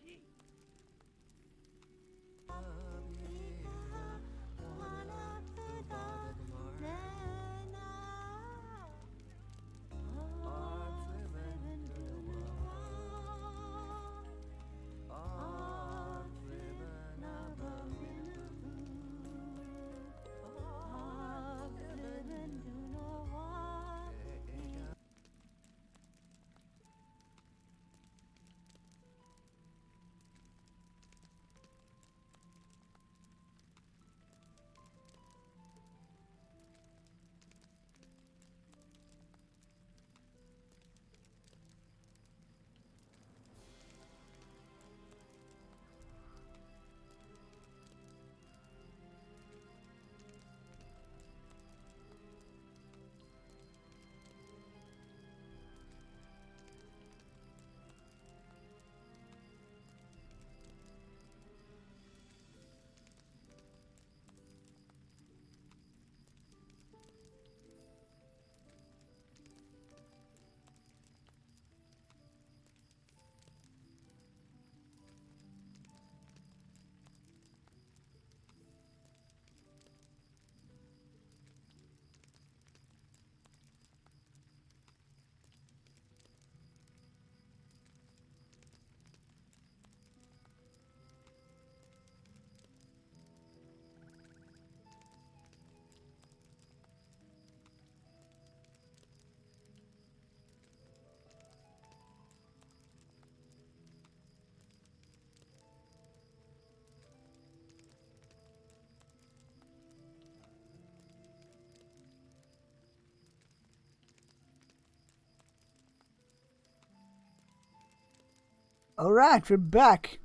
Alright, we're back.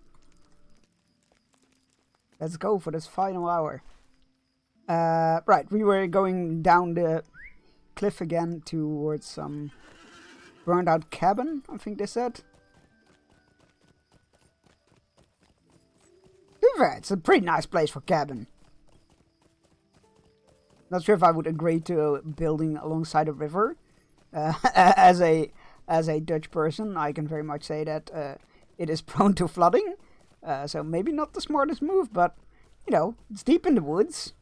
Let's go for this final hour. Right, we were going down the cliff again towards some burned out cabin, I think they said. It's a pretty nice place for cabin. Not sure if I would agree to building alongside a river. As a Dutch person, I can very much say that it is prone to flooding. So maybe not the smartest move, but you know, it's deep in the woods.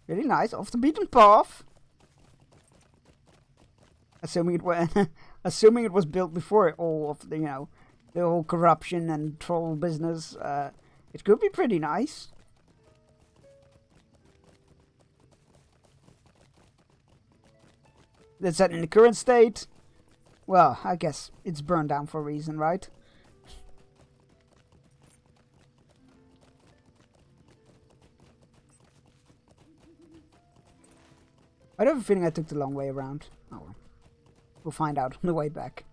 Really nice, off the beaten path. Assuming it was built before all of the, you know, the whole corruption and troll business. It could be pretty nice. That's that in the current state. Well, I guess it's burned down for a reason, right? I have a feeling I took the long way around. Oh well. We'll find out on the way back.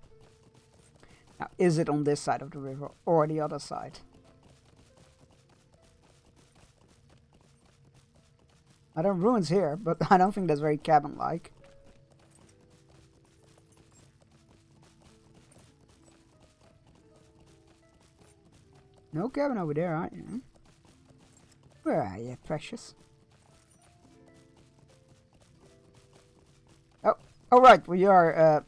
Now, is it on this side of the river or the other side? There are ruins here, but I don't think that's very cabin-like. No cabin over there, aren't you? Where are you, precious? Oh, all right, we are.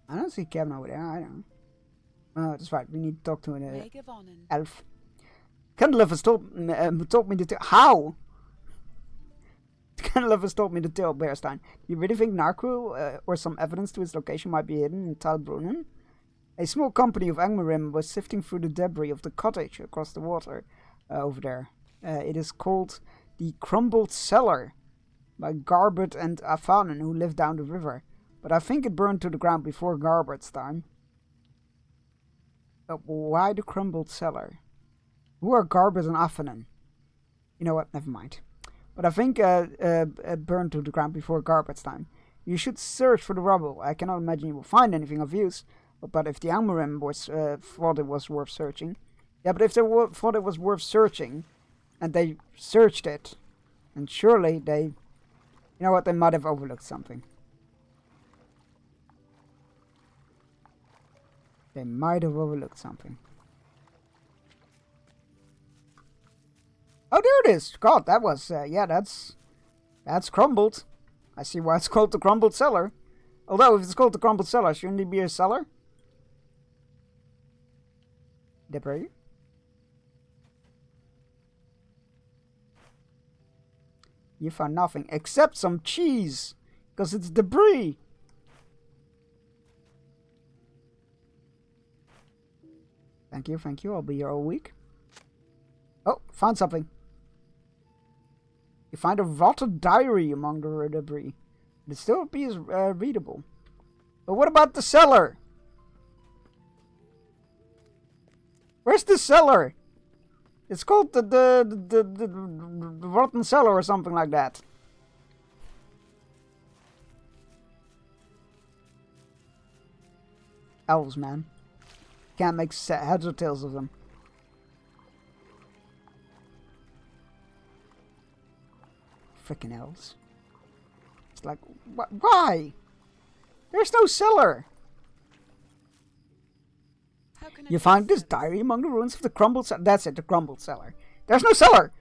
I don't see a cabin over there. I don't. Oh, that's right. We need to talk to an elf. Candleif has told me to tell. How? Candleif has told me to tell Bearstein. Do you really think Narquil or some evidence to its location might be hidden in Talbrunnen? A small company of Angmarim was sifting through the debris of the cottage across the water over there. It is called the Crumbled Cellar by Garbert and Afanen, who live down the river. But I think it burned to the ground before Garbert's time. But why the Crumbled Cellar? Who are Garbert and Afanen? You know what? Never mind. But I think it burned to the ground before Garbert's time. You should search for the rubble. I cannot imagine you will find anything of use. But if the Angmarim thought it was worth searching... Yeah, but if they thought it was worth searching, and they searched it, and surely they... You know what, they might have overlooked something. They might have overlooked something. Oh, there it is! God, that was... yeah, that's crumbled. I see why it's called the Crumbled Cellar. Although, if it's called the Crumbled Cellar, shouldn't it be a cellar? Debris. You found nothing except some cheese, because it's debris. Thank you, I'll be here all week. Oh, found something. You find a rotted diary among the debris. It still appears readable. But what about the cellar? Where's the cellar? It's called the Rotten Cellar or something like that. Elves, man. Can't make heads or tails of them. Frickin' elves. It's like, why? There's no cellar. You find this diary among the ruins of the Crumbled Cellar. That's it, the Crumbled Cellar. There's no cellar!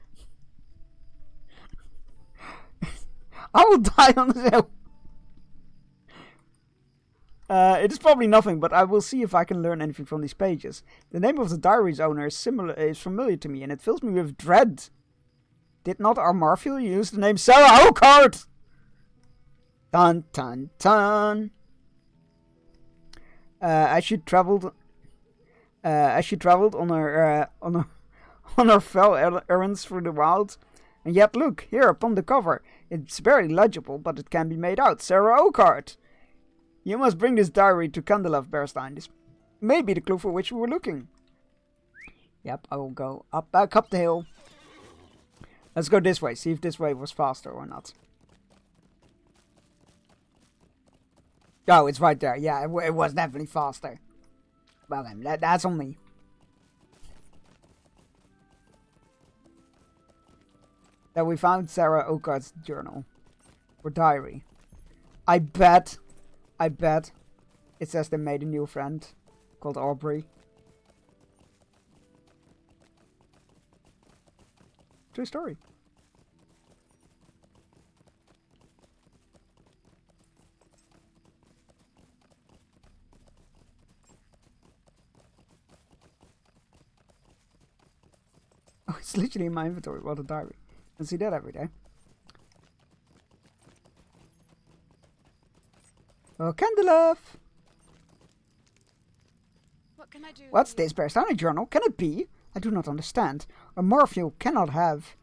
I will die on this hill. It is probably nothing, but I will see if I can learn anything from these pages. The name of the diary's owner is familiar to me, and it fills me with dread. Did not our Marfield use the name Sarah Oakheart? Dun dun dun. As she traveled on her fell errands through the wild, and yet look here upon the cover. It's very legible, but it can be made out. Sarah Oakheart. You must bring this diary to Candleif, Bearstein. This may be the clue for which we were looking. Yep, I will go back up the hill. Let's go this way. See if this way was faster or not. Oh, it's right there. Yeah, it was definitely faster. Well then, that's on me. That we found Sarah Oakhart's journal. Or diary. I bet it says they made a new friend called Aubrey. True story. Oh, it's literally in my inventory. What a diary. I see that every day. Oh, Candelove! What can I do? What's this Bearstein journal? Can it be? I do not understand. A Morphew cannot have.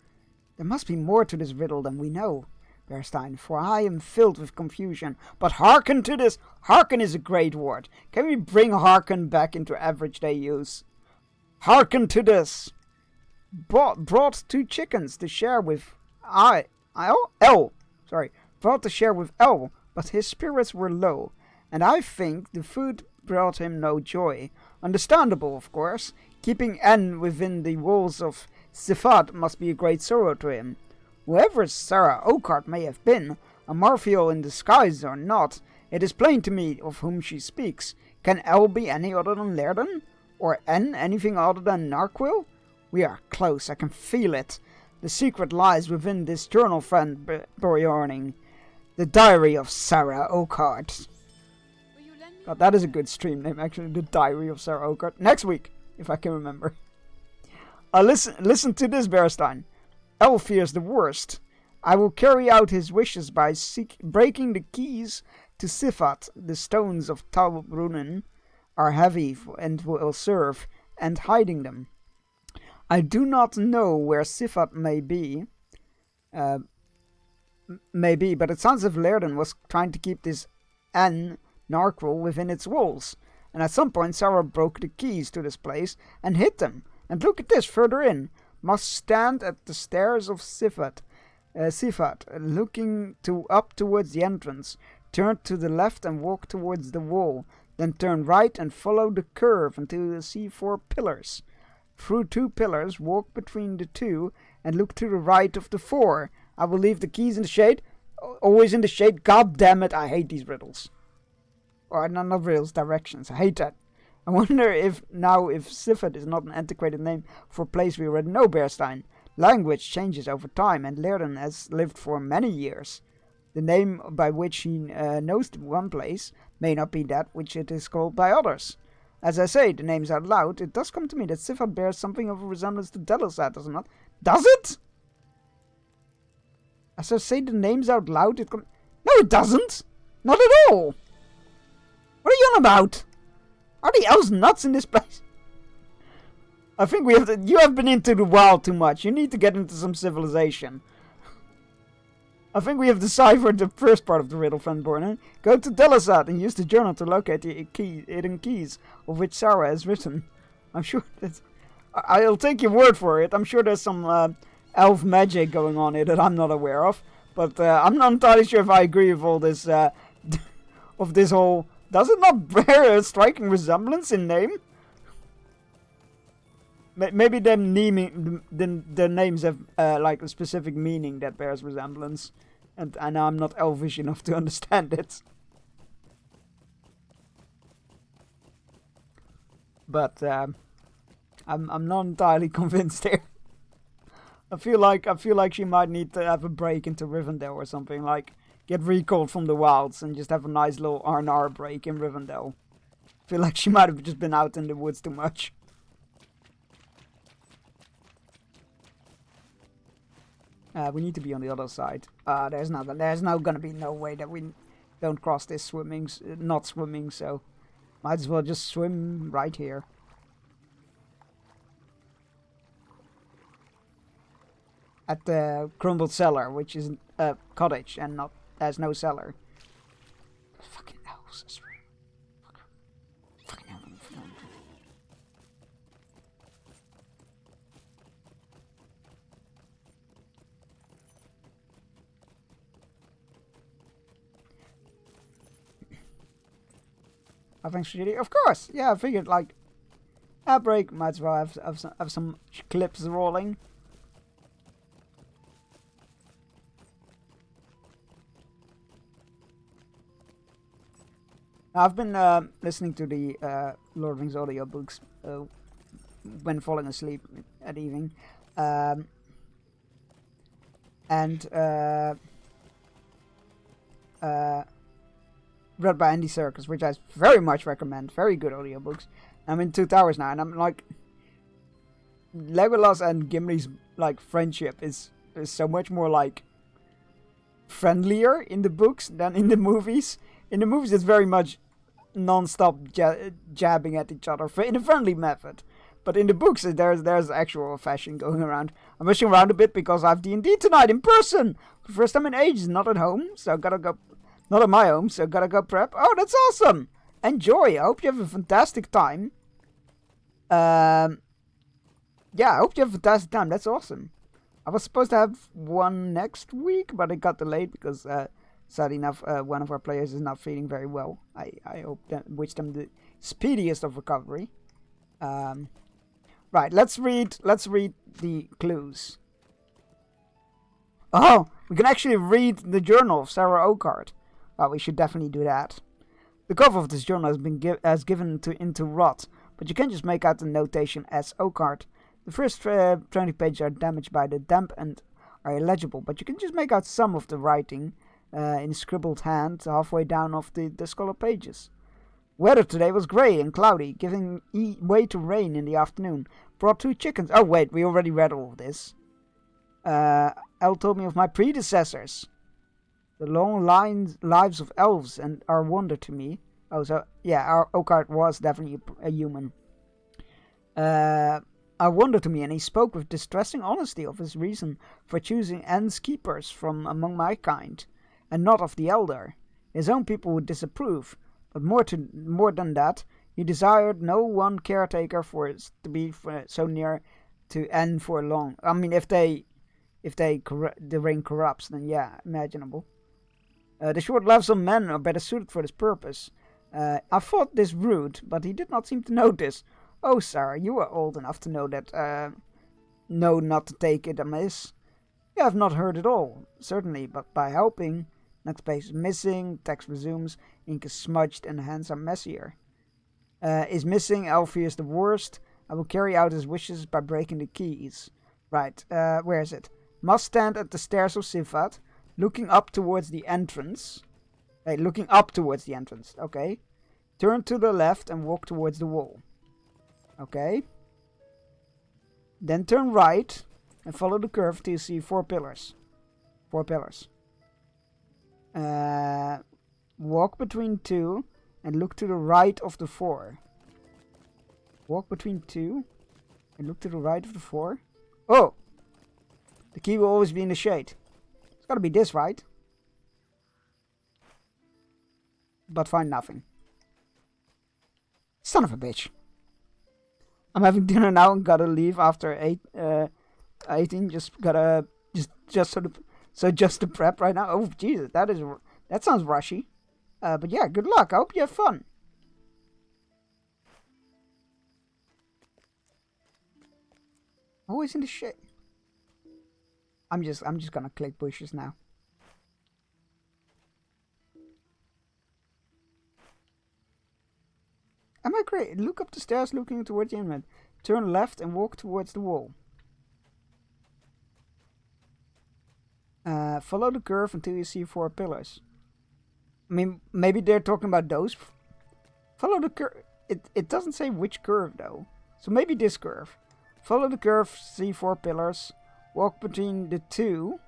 There must be more to this riddle than we know, Bearstein, for I am filled with confusion. But hearken to this! Hearken is a great word. Can we bring hearken back into average day use? Hearken to this! Brought 2 chickens to share with L. Brought to share with L, but his spirits were low, and I think the food brought him no joy. Understandable, of course. Keeping N within the walls of Sifat must be a great sorrow to him. Whoever Sarah Oakhart may have been, a Morphew in disguise or not, it is plain to me of whom she speaks. Can L be any other than Lairden? Or N anything other than Narquil? We are close, I can feel it. The secret lies within this journal, friend Bjorning. The Diary of Sarah Oakhart. God, that is a good stream name, actually. The Diary of Sarah Oakhart. Next week, if I can remember. Listen to this, Bearstein. El fears the worst. I will carry out his wishes by breaking the keys to Sifat. The stones of Talbrunnen are heavy and will serve, and hiding them. I do not know where Sifat may be, but it sounds as if Lairden was trying to keep this N Narquil within its walls, and at some point Sarah broke the keys to this place and hid them. And look at this further in. Must stand at the stairs of Sifat, looking up towards the entrance. Turn to the left and walk towards the wall. Then turn right and follow the curve until you see 4 pillars. Through 2 pillars, walk between the 2 and look to the right of the 4. I will leave the keys in the shade. Always in the shade. God damn it, I hate these riddles. Or not riddles, directions. I hate that. I wonder if Sifat is not an antiquated name for a place we already know, Bearstein. Language changes over time, and Lairden has lived for many years. The name by which he knows one place may not be that which it is called by others. As I say the names out loud, it does come to me that Sifat bears something of a resemblance to Delisat, does it not? Does it? As I say the names out loud, it comes... No, it doesn't! Not at all! What are you on about? Are the elves nuts in this place? I think we have to... You have been into the wild too much. You need to get into some civilization. I think we have deciphered the first part of the riddle, friend Borna. Go to Delisat and use the journal to locate the hidden keys of which Sarah has written. I'm sure that... I'll take your word for it. I'm sure there's some elf magic going on here that I'm not aware of. But I'm not entirely sure if I agree with all this... of this whole... Does it not bear a striking resemblance in name? Maybe their names have like a specific meaning that bears resemblance, and I'm not elvish enough to understand it. But I'm not entirely convinced here. I feel like she might need to have a break into Rivendell or something, like get recalled from the wilds and just have a nice little R&R break in Rivendell. I feel like she might have just been out in the woods too much. We need to be on the other side. There's now gonna be no way that we don't cross this not swimming, so might as well just swim right here. At the Crumbled Cellar, which is a cottage and there's no cellar. Fucking elves, I swear. Fucking hell. Oh, thanks for GD. Of course. Yeah, I figured like break. Might as well have some clips rolling. I've been listening to the Lord of the Rings audiobooks when falling asleep at evening. Read by Andy Serkis, which I very much recommend. Very good audiobooks. I'm in 2 hours now, and I'm like, Legolas and Gimli's like friendship is so much more like friendlier in the books than in the movies. In the movies, it's very much non-stop jabbing at each other in a friendly method. But in the books, there's actual affection going around. I'm rushing around a bit because I have D&D tonight in person. For the first time in ages, not at home, so I gotta go. Not at my home, so gotta go prep. Oh, that's awesome! Enjoy. I hope you have a fantastic time. Yeah, I hope you have a fantastic time. That's awesome. I was supposed to have one next week, but it got delayed because, sadly enough, one of our players is not feeling very well. I hope wish them the speediest of recovery. Right, let's read the clues. Oh, we can actually read the journal of Sarah Oakart. Well, we should definitely do that. The cover of this journal has been given into rot, but you can just make out the notation as Oakart. The first 20 pages are damaged by the damp and are illegible, but you can just make out some of the writing in scribbled hand halfway down of the scarlet pages. Weather today was grey and cloudy, giving way to rain in the afternoon. Brought 2 chickens. Oh wait, we already read all of this. Elle told me of my predecessors. The long lives of elves and are wonder to me. Oh, so yeah, our Oakart was definitely a human. Are wonder to me, and he spoke with distressing honesty of his reason for choosing Anne's keepers from among my kind, and not of the elder. His own people would disapprove, but more than that, he desired no one caretaker for it to be so near to Anne for long. I mean, if the ring corrupts, then yeah, imaginable. The short leathersome men are better suited for this purpose. I thought this rude, but he did not seem to notice. Oh, Sarah, you are old enough to know that, know not to take it amiss. You have not heard it all, certainly, but by helping, next page is missing, text resumes, ink is smudged, and hands are messier. Is missing, Alfie is the worst. I will carry out his wishes by breaking the keys. Right, where is it? Must stand at the stairs of Sifat, looking up towards the entrance. Hey, looking up towards the entrance, okay. Turn to the left and walk towards the wall. Okay. Then turn right and follow the curve till you see 4 pillars. 4 pillars. Walk between 2 and look to the right of the 4. Walk between 2 and look to the right of the 4. Oh! The key will always be in the shade. It's gotta be this, right? But find nothing. Son of a bitch. I'm having dinner now and gotta leave after 18. Just to prep right now. Oh Jesus, that sounds rushy. But yeah, good luck. I hope you have fun. Always in the shit. I'm just gonna click bushes now. Am I great? Look up the stairs looking towards the inlet. Turn left and walk towards the wall. Follow the curve until you see 4 pillars. I mean, maybe they're talking about those. Follow the curve. It doesn't say which curve though. So maybe this curve. Follow the curve, see 4 pillars. Walk between the 2.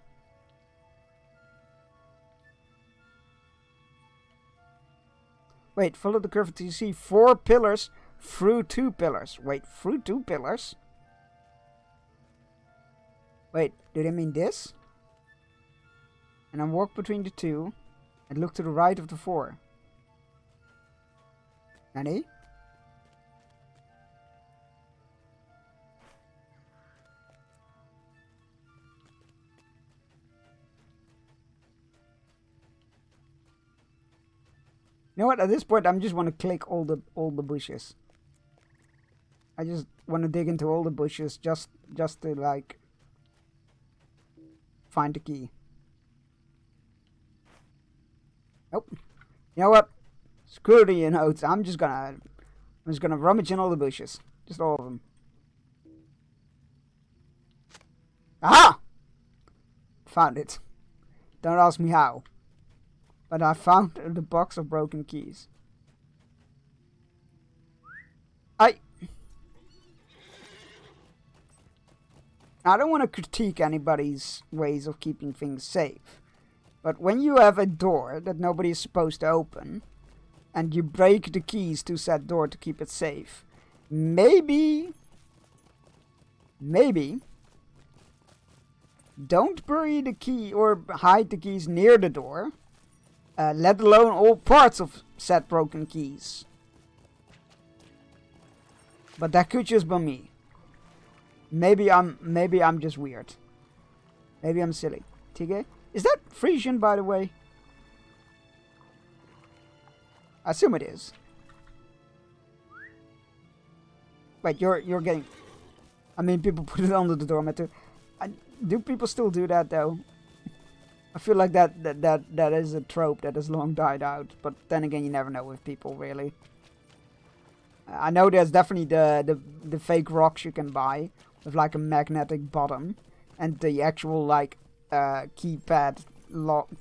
Wait, follow the curve until you see 4 pillars through 2 pillars. Wait, through 2 pillars? Wait, do they mean this? And then walk between the 2 and look to the right of the 4. Nani? You know what? At this point, I just want to click all the bushes. I just want to dig into all the bushes just to like find the key. Nope. You know what? Screw the notes. I'm just gonna rummage in all the bushes, just all of them. Aha! Found it. Don't ask me how. But I found the box of broken keys. I don't want to critique anybody's ways of keeping things safe. But when you have a door that nobody is supposed to open, and you break the keys to said door to keep it safe, maybe don't bury the key or hide the keys near the door, let alone all parts of said broken keys. But that could just be me. Maybe I'm just weird. Maybe I'm silly. Tige? Is that Frisian, by the way? I assume it is. Wait, you're getting... I mean, people put it under the doormat too. Do people still do that though? I feel like that is a trope that has long died out. But then again, you never know with people, really. I know there's definitely the fake rocks you can buy with like a magnetic bottom, and the actual like keypad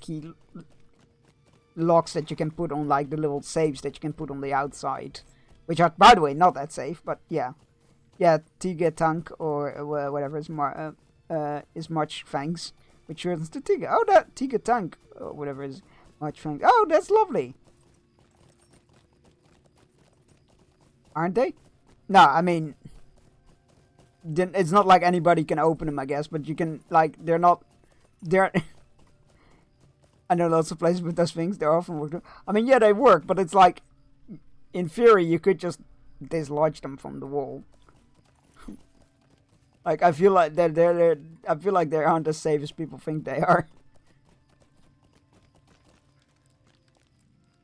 key locks that you can put on like the little safes that you can put on the outside, which are by the way not that safe, but yeah, Tige Tank or whatever is much thanks, which turns to Tige. Oh, that Tige Tank or whatever is much thanks. Oh, that's lovely. Aren't they? No, I mean, it's not like anybody can open them, I guess, but you can, like, they're I know lots of places with those things, they're often work. I mean, yeah, they work, but it's like, in theory, you could just dislodge them from the wall. Like, I feel like I feel like they aren't as safe as people think they are.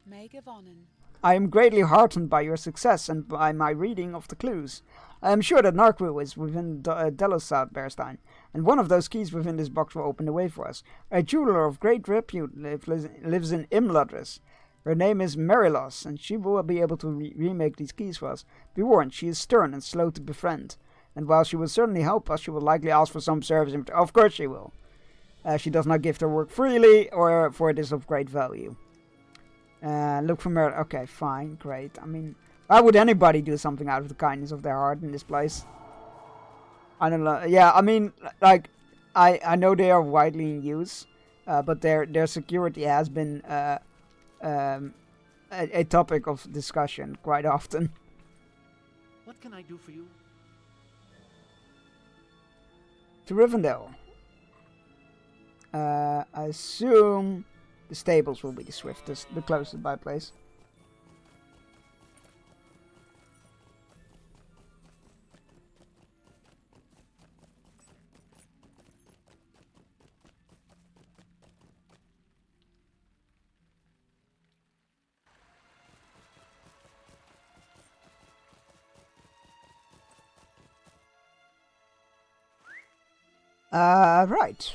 Megavonen. I am greatly heartened by your success and by my reading of the clues. I am sure that Narkru is within Delosaad Bearstein, and one of those keys within this box will open the way for us. A jeweler of great repute lives in Imladris. Her name is Merilos, and she will be able to remake these keys for us. Be warned, she is stern and slow to befriend, and while she will certainly help us, she will likely ask for some service. Of course she will. She does not gift her work freely, or for it is of great value. Look for Merit. Okay, fine, great. I mean, why would anybody do something out of the kindness of their heart in this place? I don't know. Yeah, I mean, like, I know they are widely in use, but their security has been a topic of discussion quite often. What can I do for you? To Rivendell. I assume the stables will be the swiftest, the closest by place. Right.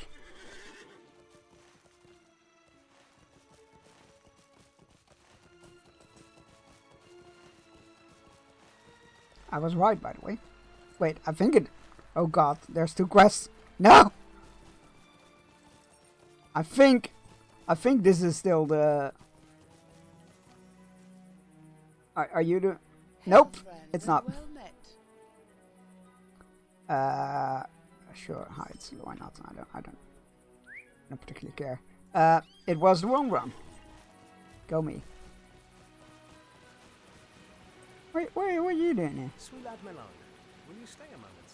I was right, by the way. Wait, I think it... Oh god, there's 2 quests. No! I think this is still the... Are you the... Nope, it's not. Sure, hides. Why not? I don't particularly care. It was the wrong run. Go me. What are you doing here? Sweet lad Melon, will you stay a moment?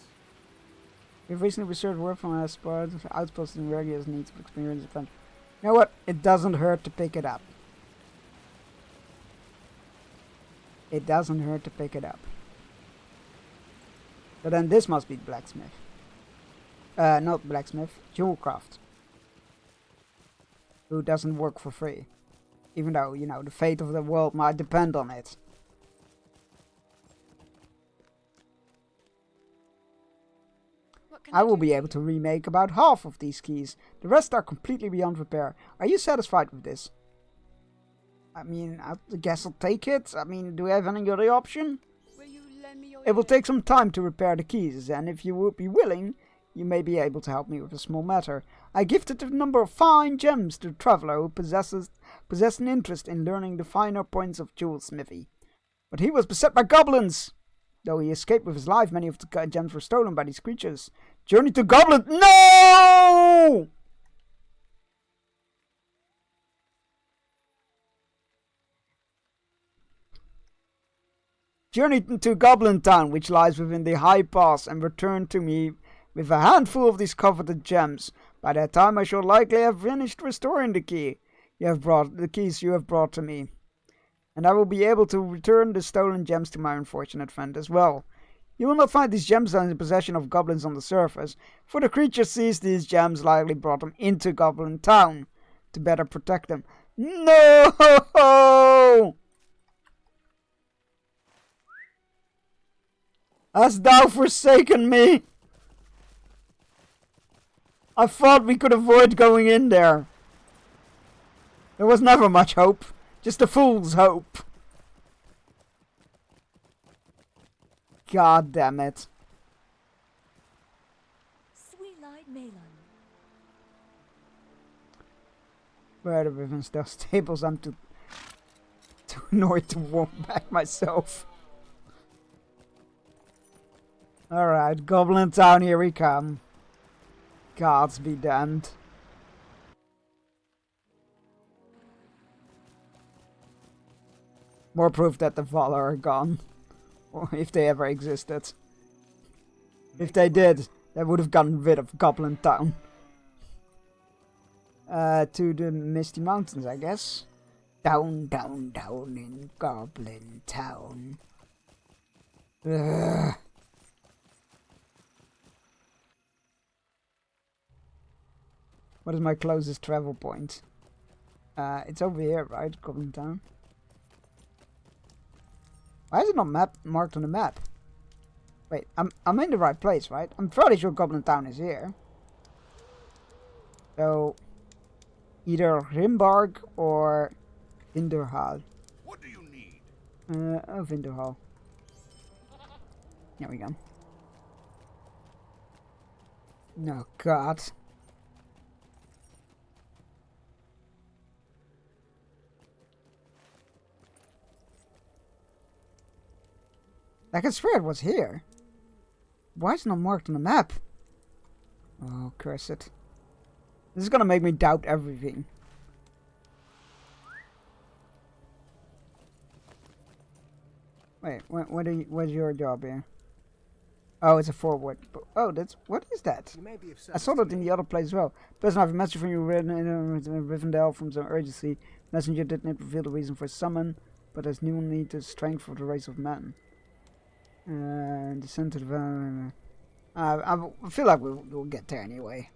We've recently researched work from our outposts and regulars needs of experience and fun. You know what? It doesn't hurt to pick it up. It doesn't hurt to pick it up. So then this must be blacksmith. Not blacksmith, Jewelcraft. Who doesn't work for free. Even though, you know, the fate of the world might depend on it. I will be able to remake about half of these keys. The rest are completely beyond repair. Are you satisfied with this? I mean, I guess I'll take it. I mean, do we have any other option? It will take some time to repair the keys, and if you would be willing, you may be able to help me with a small matter. I gifted a number of fine gems to the traveler who possessed an interest in learning the finer points of jewelsmithy. But he was beset by goblins! Though he escaped with his life, many of the gems were stolen by these creatures. Journey to Goblin... No! Journey to Goblin Town, which lies within the High Pass, and return to me with a handful of these coveted gems. By that time I shall likely have finished restoring the keys you have brought to me. And I will be able to return the stolen gems to my unfortunate friend as well. You will not find these gems in the possession of goblins on the surface, for the creature seized these gems likely brought them into Goblin Town to better protect them. No! Hast thou forsaken me? I thought we could avoid going in there. There was never much hope, just a fool's hope. God damn it. Sweet-eyed Malon. Where are the ribbons? Those tables, I'm too annoyed to walk back myself. Alright, Goblin Town, here we come. Gods be damned. More proof that the Valor are gone. Or if they ever existed. If they did, they would have gotten rid of Goblin Town. To the Misty Mountains, I guess. Down, down, down in Goblin Town. Ugh. What is my closest travel point? It's over here, right? Goblin Town. Why is it not marked on the map? Wait, I'm in the right place, right? I'm fairly sure Goblin Town is here. So, either Rimbarg or Vinderhal. What do you need? Vinderhal. There we go. Oh, God. I can swear it was here. Why is it not marked on the map? Oh, curse it. This is gonna make me doubt everything. Wait, what's your job here? Oh, it's a forward. Oh, what is that? I saw that in the other place as well. Person, I have a message from you written in Rivendell from some urgency. Messenger did not reveal the reason for summon, but there's new need to strength for the race of men. Descent to the I feel like we'll get there anyway.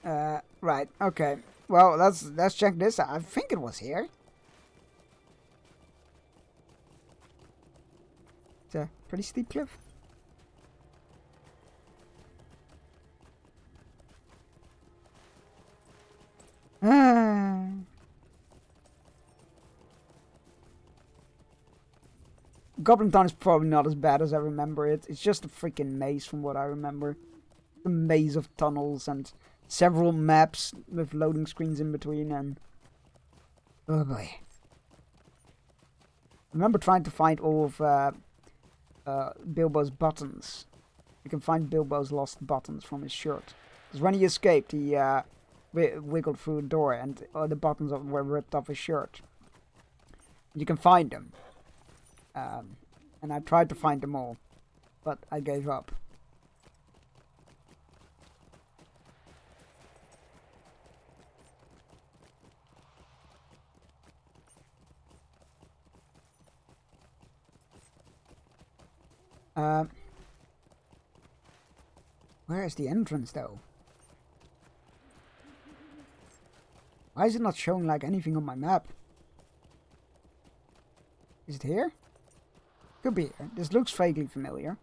Right, okay. Well, let's check this out. I think it was here. It's a pretty steep cliff. Goblin Town is probably not as bad as I remember it. It's just a freaking maze from what I remember. A maze of tunnels and several maps with loading screens in between and... oh boy. I remember trying to find all of Bilbo's buttons. You can find Bilbo's lost buttons from his shirt. Because when he escaped, he wiggled through a door and the buttons were ripped off his shirt. You can find them. And I tried to find them all, but I gave up. Where is the entrance, though? Why is it not showing like anything on my map? Is it here? Could be here. This looks vaguely familiar.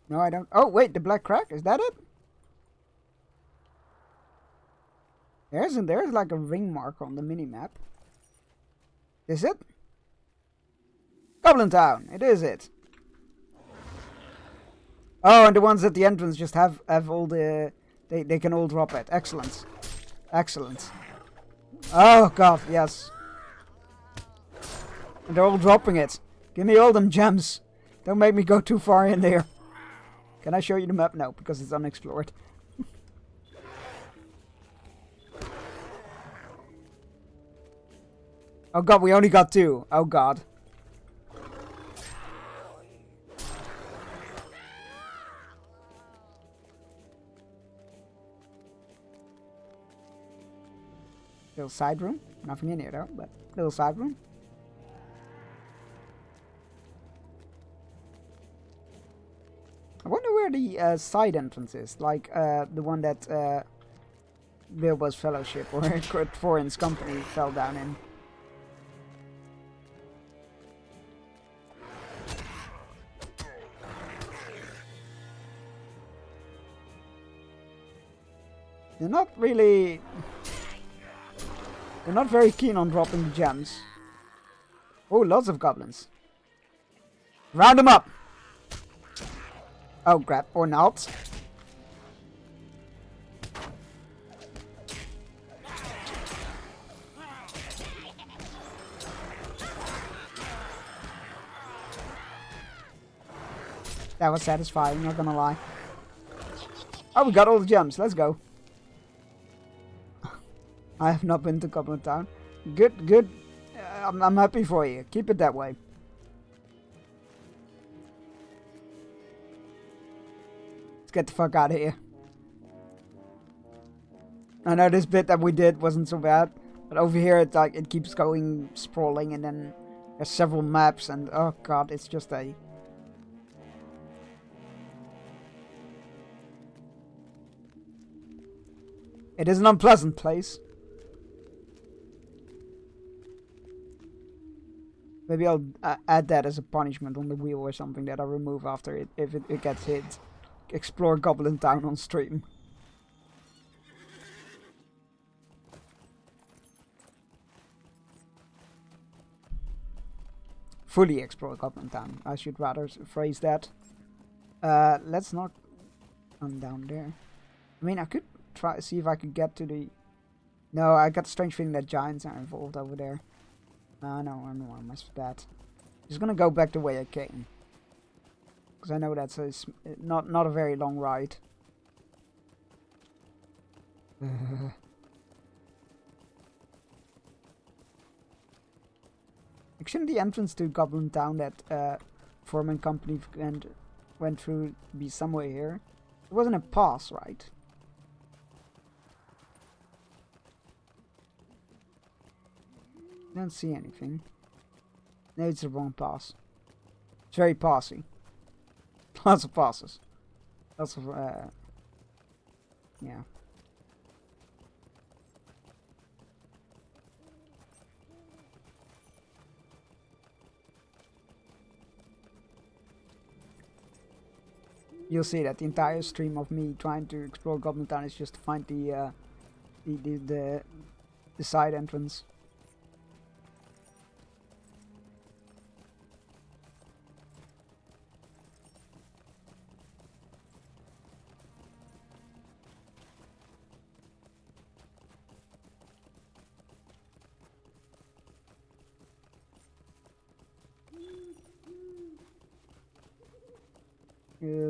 No, I don't. Oh, wait, the black crack? Is that it? There's like a ring mark on the mini-map. Is it? Goblin Town! It is it! Oh, and the ones at the entrance just have all the... They can all drop it. Excellent. Excellent. Oh, God, yes. And they're all dropping it. Give me all them gems. Don't make me go too far in there. Can I show you the map? No, because it's unexplored. Oh god, we only got 2. Oh god. Little side room. Nothing in here though, but little side room. I wonder where the side entrance is, like the one that Bilbo's Fellowship or Kurt Thorin's company fell down in. They're not really... They're not very keen on dropping the gems. Oh, lots of goblins. Round them up! Oh, crap. Or not. That was satisfying, not gonna lie. Oh, we got all the gems. Let's go. I have not been to Goblin Town. Good, good. I'm happy for you. Keep it that way. Let's get the fuck out of here. I know this bit that we did wasn't so bad, but over here it keeps going sprawling, and then there's several maps, and oh god, it's just a... It is an unpleasant place. Maybe I'll add that as a punishment on the wheel or something that I remove after it, if it gets hit. Explore Goblin Town on stream. Fully explore Goblin Town. I should rather phrase that. Let's not run down there. I mean, I could try to see if I could get to the... No, I got the strange feeling that giants are involved over there. No, I don't want to mess with that. Just gonna go back the way I came. Because I know that's not a very long ride. Shouldn't the entrance to Goblin Town that Foreman Company went through be somewhere here? It wasn't a pass, right? I don't see anything. No, it's the wrong pass. It's very passy. Lots of passes. Lots of, yeah. You'll see that the entire stream of me trying to explore Goblin Town is just to find the side entrance.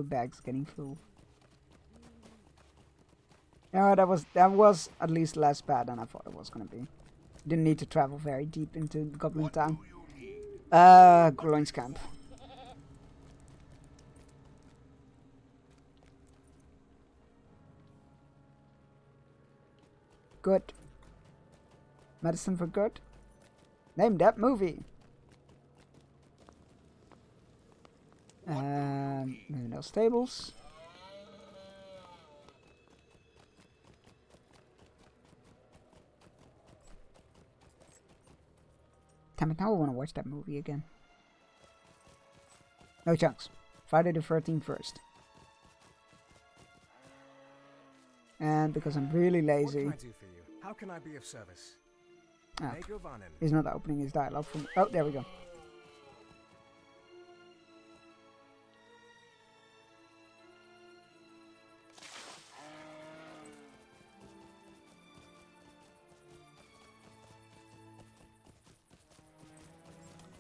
Bag's getting full. No, that was at least less bad than I thought it was gonna be. Didn't need to travel very deep into Goblin Town. Groin's camp. Good. Medicine for good? Name that movie. Maybe no stables. Damn it, now I want to watch that movie again. No chance. Friday the 13th first. And because I'm really lazy... What can I do for you? How can I be of service? Ah, Mago Vanen. he's not opening his dialogue for me. Oh, there we go.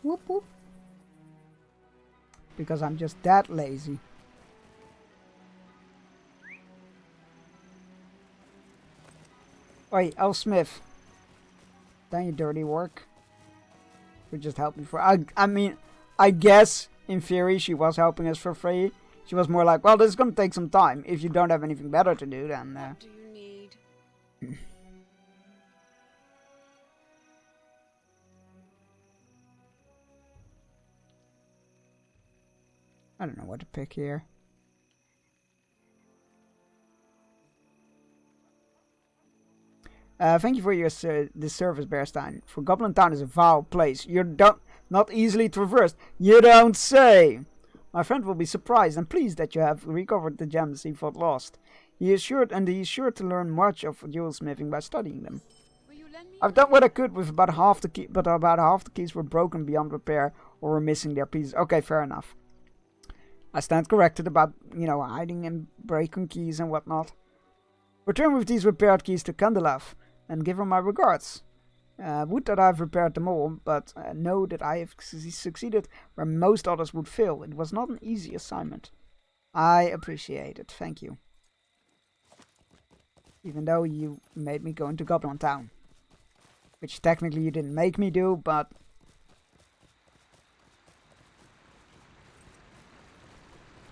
Whoop whoop. Because I'm just that lazy. Oi, Elf Smith. Done your dirty work. You just helped me for... I mean, I guess, in theory, she was helping us for free. She was more like, well, this is going to take some time. If you don't have anything better to do, then... What do you need? I don't know what to pick here. Thank you for your this service, Bearstein. For Goblin Town is a vile place. You're not easily traversed. You don't say! My friend will be surprised and pleased that you have recovered the gems he thought lost. He is sure to learn much of jewelsmithing by studying them. I've done what I could with about half the keys, but about half the keys were broken beyond repair or were missing their pieces. Okay, fair enough. I stand corrected about, hiding and breaking keys and whatnot. Return with these repaired keys to Candelav and give her my regards. Would that I have repaired them all, but know that I have succeeded where most others would fail. It was not an easy assignment. I appreciate it, thank you. Even though you made me go into Goblin Town. Which technically you didn't make me do, but...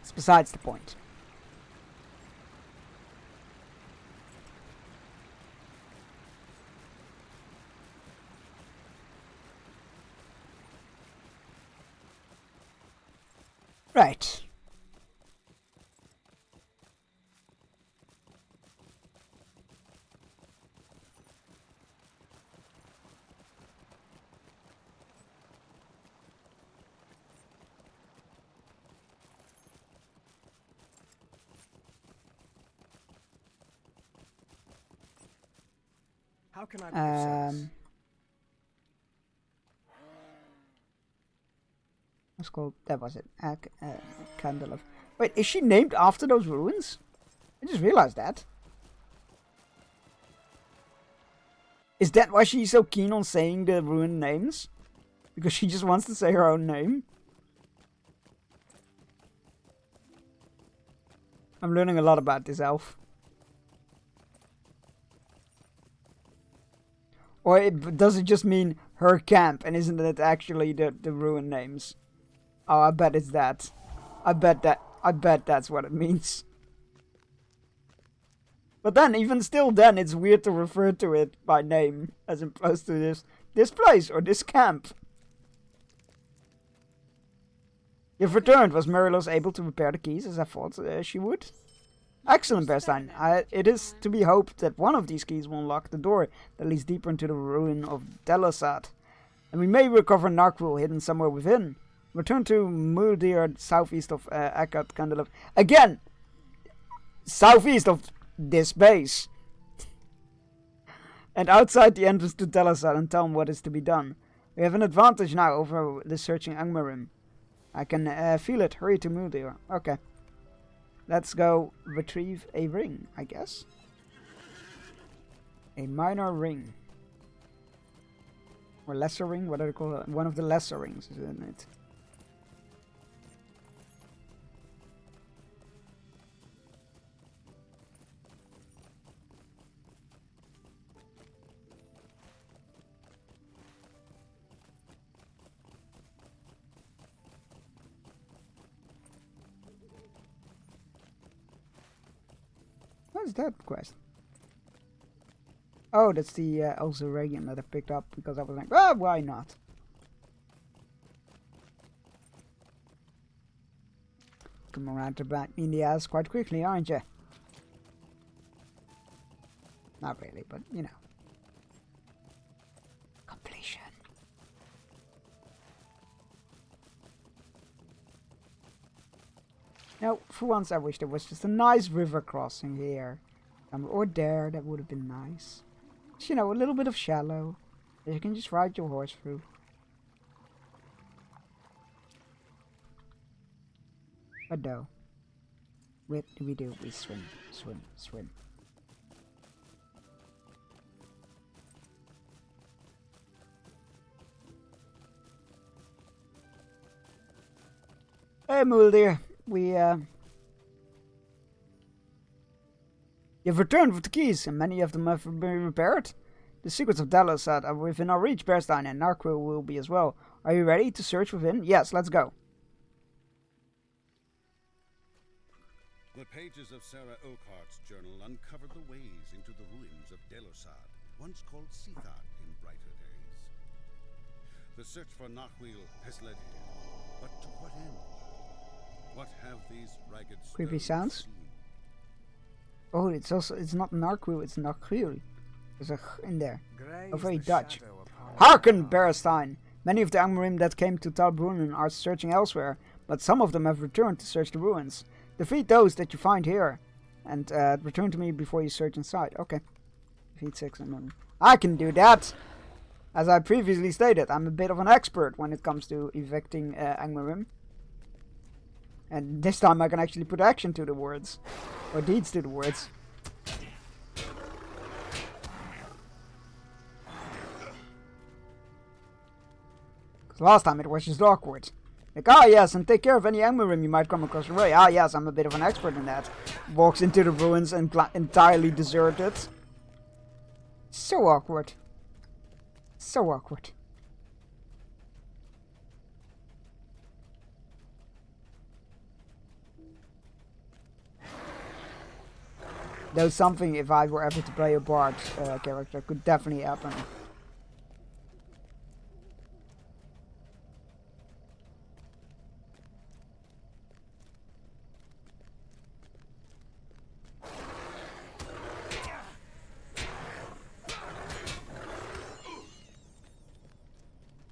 it's besides the point. Right. How can I be of service? What's called? That was it. Candelav. Wait, is she named after those ruins? I just realized that. Is that why she's so keen on saying the ruin names? Because she just wants to say her own name? I'm learning a lot about this elf. Or does it just mean her camp, and isn't it actually the ruin names? Oh, I bet it's that. I bet that's what it means. But then, even still then, it's weird to refer to it by name, as opposed to this place, or this camp. You've returned. Was Merilos able to repair the keys as I thought she would? Excellent, Bearstein. It is to be hoped that one of these keys will unlock the door that leads deeper into the ruin of Delasad. And we may recover Narquil hidden somewhere within. Return to Muldir, southeast of Akkad Candelav. Again! Southeast of this base. And outside the entrance to Delasad and tell him what is to be done. We have an advantage now over the searching Angmarim. I can feel it. Hurry to Muldir. Okay. Let's go retrieve a ring, I guess. A minor ring. Or lesser ring, what do they call it? One of the lesser rings, isn't it? What's that quest? Oh, that's the Elzaragian that I picked up because I was like, ah, why not? Come around to bite me in the ass quite quickly, aren't you? Not really, but you know. Completion. Now, for once I wish there was just a nice river crossing here. Or there, that would have been nice. Just, you know, a little bit of shallow. That you can just ride your horse through. But no. What do? We swim, swim, swim. Hey, mule dear. You've returned with the keys, and many of them have been repaired. The secrets of Delos are within our reach. Bearstein and Narquil will be as well. Are you ready to search within? Yes, let's go. The pages of Sarah Oakhart's journal uncovered the ways into the ruins of Delosad, once called Sithad in brighter days. The search for Narquil has led here, but to what end? What have these ragged Creepy stones sounds? seen? Oh, it's not Narquil, it's Narquil. There's a ch in there. Oh, very Dutch. Hearken, Bearstein! Many of the Angmarim that came to Talbrunnen are searching elsewhere, but some of them have returned to search the ruins. Defeat those that you find here, and return to me before you search inside. Okay. Defeat 6 and 1. I can do that! As I previously stated, I'm a bit of an expert when it comes to evicting Angmarim. And this time I can actually put action to the words. Or deeds to the words. Because last time it was just awkward. Like, ah yes, and take care of any Angmarim you might come across your way. Ah yes, I'm a bit of an expert in that. Walks into the ruins and entirely deserted. So awkward. So awkward. Though something, if I were ever to play a bard character, could definitely happen.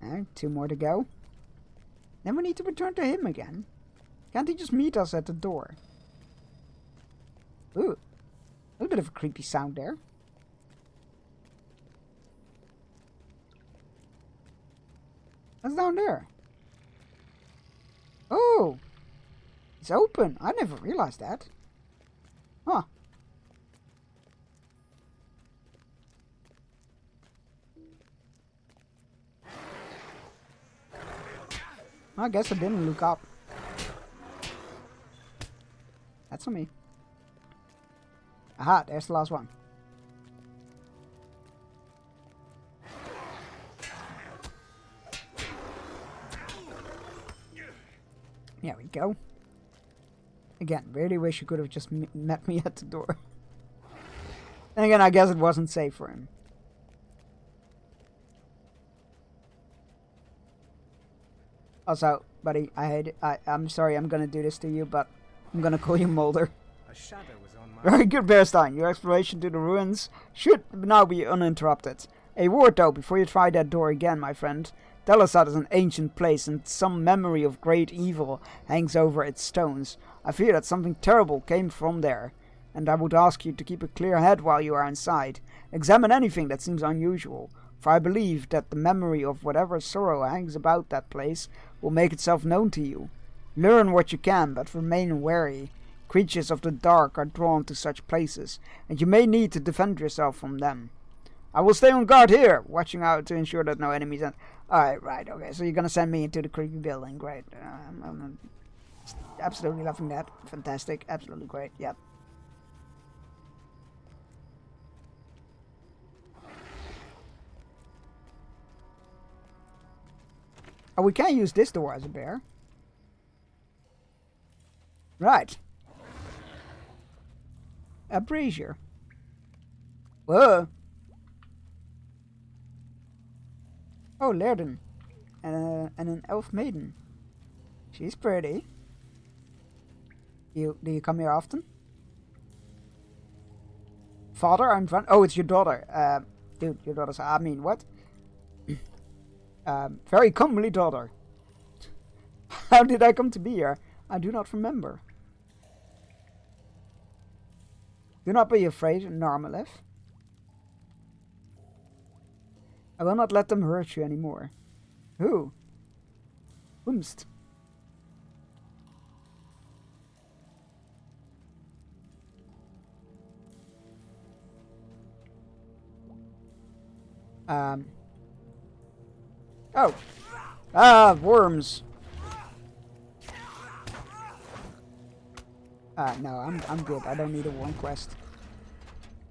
And 2 more to go. Then we need to return to him again. Can't he just meet us at the door? Ooh. A little bit of a creepy sound there. What's down there? Oh! It's open. I never realized that. Huh. I guess I didn't look up. That's on me. Aha, there's the last one. There we go. Again, really wish you could have just met me at the door. And again, I guess it wasn't safe for him. Also, buddy, I hate it. I'm sorry I'm gonna do this to you, but I'm gonna call you Mulder. A shadow was on my... Very good, Bearstein. Your exploration to the ruins should now be uninterrupted. A word, though, before you try that door again, my friend. Delosad is an ancient place, and some memory of great evil hangs over its stones. I fear that something terrible came from there, and I would ask you to keep a clear head while you are inside. Examine anything that seems unusual, for I believe that the memory of whatever sorrow hangs about that place will make itself known to you. Learn what you can, but remain wary. Creatures of the dark are drawn to such places, and you may need to defend yourself from them. I will stay on guard here, watching out to ensure that no enemies... Alright, right, okay, so you're gonna send me into the creepy building, great. I'm absolutely loving that. Fantastic, absolutely great, yep. Oh, we can't use this door as a bear. Right. A brazier. Whoa. Oh, Laerden. And an elf maiden. She's pretty. Do you come here often? Father, I'm fun. Oh, it's your daughter. Dude, your daughter's... I mean, what? Very comely daughter. How did I come to be here? I do not remember. Do not be afraid, Narmalef. I will not let them hurt you anymore. Who? Whomst? Oh. Ah, worms. No, I'm good. I don't need a worm quest.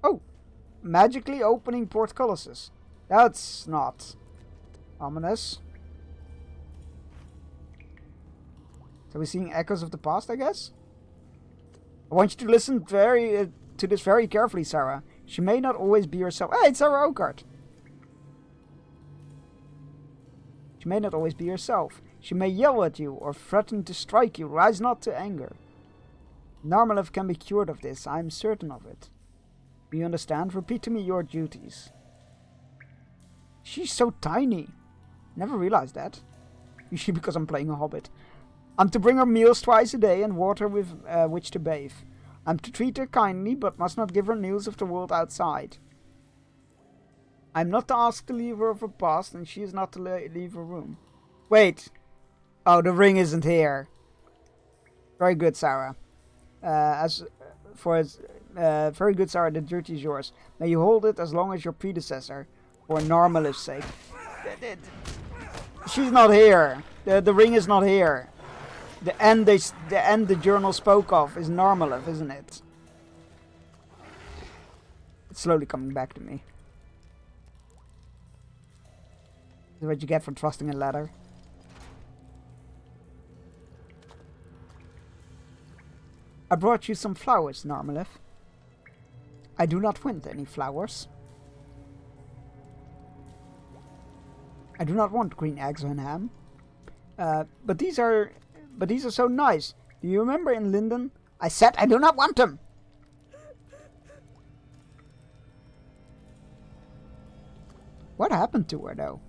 Oh, magically opening portcullises. That's not ominous. So we're seeing echoes of the past, I guess. I want you to listen to this very carefully, Sarah. She may not always be herself. Hey, it's Sarah Oakart. She may not always be herself. She may yell at you or threaten to strike you. Rise not to anger. Narmalef can be cured of this. I am certain of it. Do you understand? Repeat to me your duties. She's so tiny. Never realized that. Usually because I'm playing a hobbit. I'm to bring her meals twice a day and water with which to bathe. I'm to treat her kindly, but must not give her news of the world outside. I'm not to ask to leave her of her past, and she is not to leave her room. Wait. Oh, the ring isn't here. Very good, Sarah. Very good, Sarah. The duty is yours. May you hold it as long as your predecessor, for Narmalef's sake. She's not here. The ring is not here. The end the journal spoke of is Narmalef, isn't it? It's slowly coming back to me. This is what you get for trusting a letter. I brought you some flowers, Narmalef. I do not want any flowers. I do not want green eggs and ham. But these are so nice. Do you remember in Linden? I said I do not want them. What happened to her, though?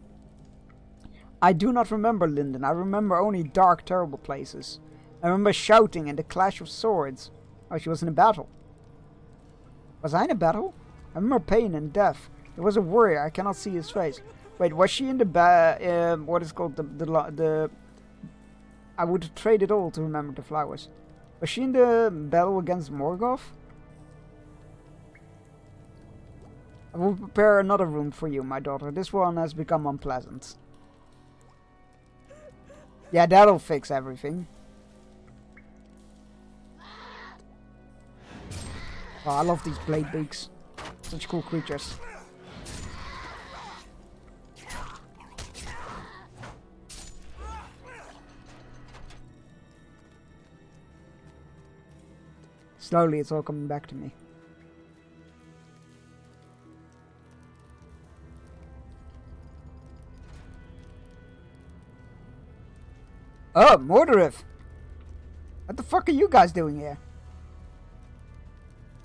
I do not remember Linden. I remember only dark, terrible places. I remember shouting and the clash of swords. Oh, she was in a battle. Was I in a battle? I remember pain and death. There was a warrior. I cannot see his face. Wait, was she in the what is called the I would trade it all to remember the flowers. Was she in the battle against Morgoth? I will prepare another room for you, my daughter. This one has become unpleasant. Yeah, that'll fix everything. Oh, I love these blade beaks. Such cool creatures. Slowly, it's all coming back to me. Oh, Mordorith! What the fuck are you guys doing here?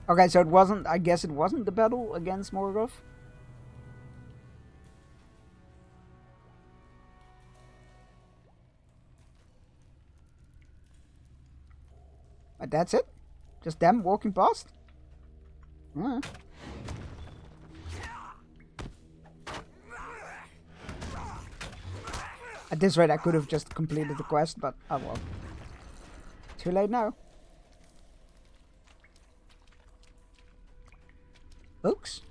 Okay, so it wasn't, I guess it wasn't the battle against Morgoth? But that's it? Just them walking past? Alright. At this rate, I could have just completed the quest, but oh well. Too late now. Books?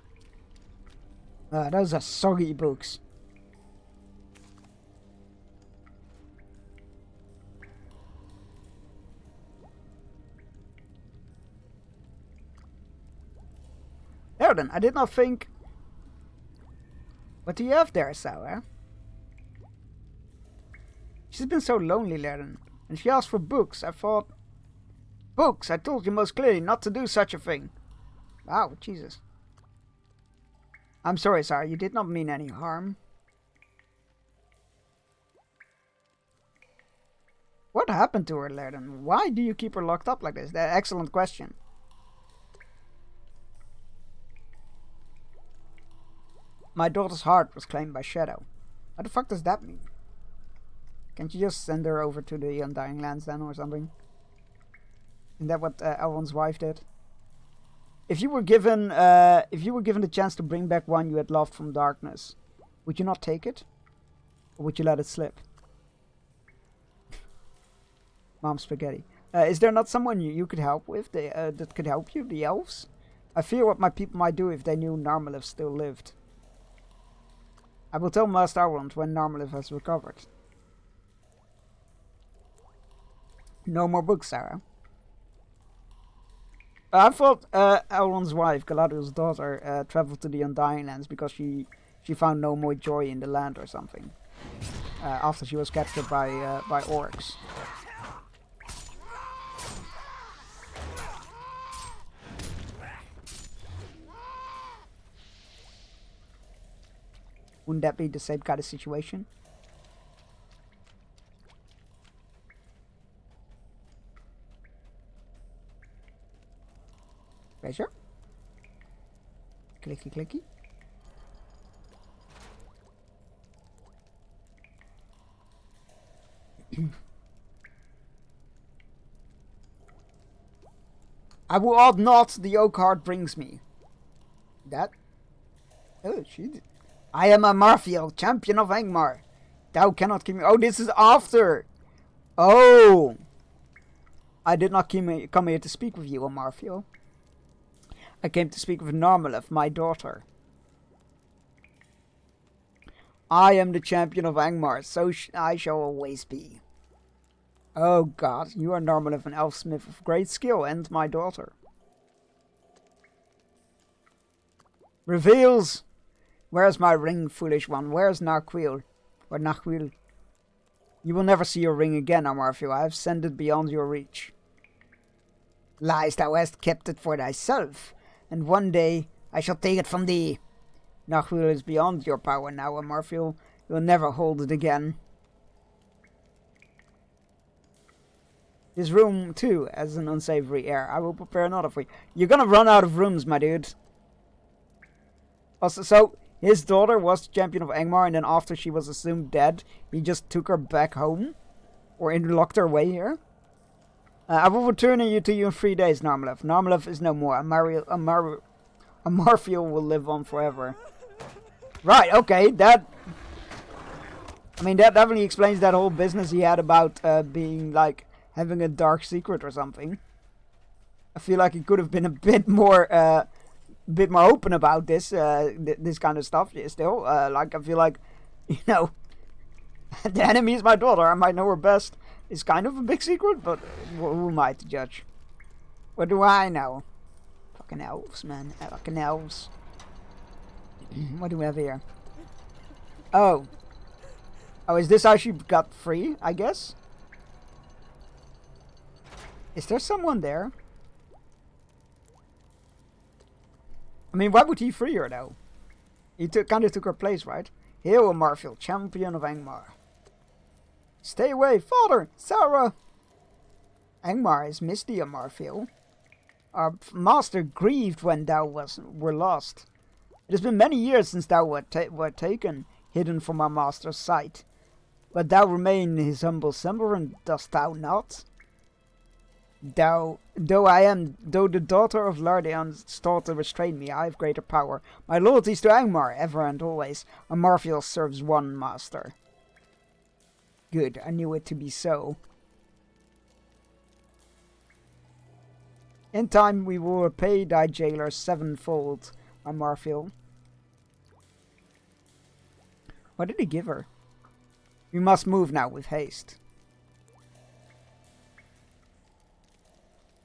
Those are soggy books. There then, I did not think... What do you have there, Sarah? She's been so lonely, Laren, and she asked for books. I thought... Books! I told you most clearly not to do such a thing. Wow, Jesus. I'm sorry, Sarah, you did not mean any harm. What happened to her, Laren? Why do you keep her locked up like this? That's an excellent question. My daughter's heart was claimed by Shadow. What the fuck does that mean? Can't you just send her over to the Undying Lands then or something? Isn't that what Elrond's wife did? If you were given the chance to bring back one you had loved from darkness, would you not take it? Or would you let it slip? Mom Spaghetti. Is there not someone you could help with that could help you, the elves? I fear what my people might do if they knew Narmalith still lived. I will tell Master Elrond when Narmalith has recovered. No more books, Sarah. I thought Elrond's wife, Galadriel's daughter, traveled to the Undying Lands because she found no more joy in the land or something. After she was captured by orcs. Wouldn't that be the same kind of situation? Treasure? Clicky clicky. I will odd not the oak heart brings me. That? Oh, she did. I am a Marfiel, champion of Angmar. Thou cannot keep me. Oh, this is after. Oh. I did not come here to speak with you, Marfiel. I came to speak with Narmalith, my daughter. I am the champion of Angmar, so I shall always be. Oh God, you are Narmalith, an elfsmith of great skill, and my daughter. Reveals! Where's my ring, foolish one? Where's Narquil? Or Nahuil? You will never see your ring again, Amarfil. I have sent it beyond your reach. Lies, thou hast kept it for thyself, and one day I shall take it from thee. Nahuil is beyond your power now, Amarfil. You will never hold it again. This room, too, has an unsavory air. I will prepare another for you. You're gonna run out of rooms, my dude. Also, so his daughter was champion of Angmar, and then after she was assumed dead, he just took her back home? Or locked her away here? I will return you to you in 3 days, Narmalith. Narmalith is no more. Amarfiel will live on forever. Right, okay, that... I mean, that definitely explains that whole business he had about being, like, having a dark secret or something. I feel like he could have been a bit more open about this this kind of stuff still. Like, I feel like, you know, the enemy is my daughter. I might know her best. It's kind of a big secret, but who am I to judge? What do I know? Fucking elves, man. Fucking elves. What do we have here? Oh. Oh, is this how she got free, I guess? Is there someone there? I mean, why would he free her, though? He kind of took her place, right? Hail, Amarfil, champion of Angmar. Stay away, father! Sarah! Angmar is misty, Amarfil. Our master grieved when thou were lost. It has been many years since thou were taken, hidden from our master's sight. But thou remain his humble servant, dost thou not? Though the daughter of Lardean sought to restrain me, I have greater power. My loyalty is to Angmar, ever and always. Amarfil serves one master. Good, I knew it to be so. In time we will repay thy jailer sevenfold, Amarfil. What did he give her? We must move now with haste.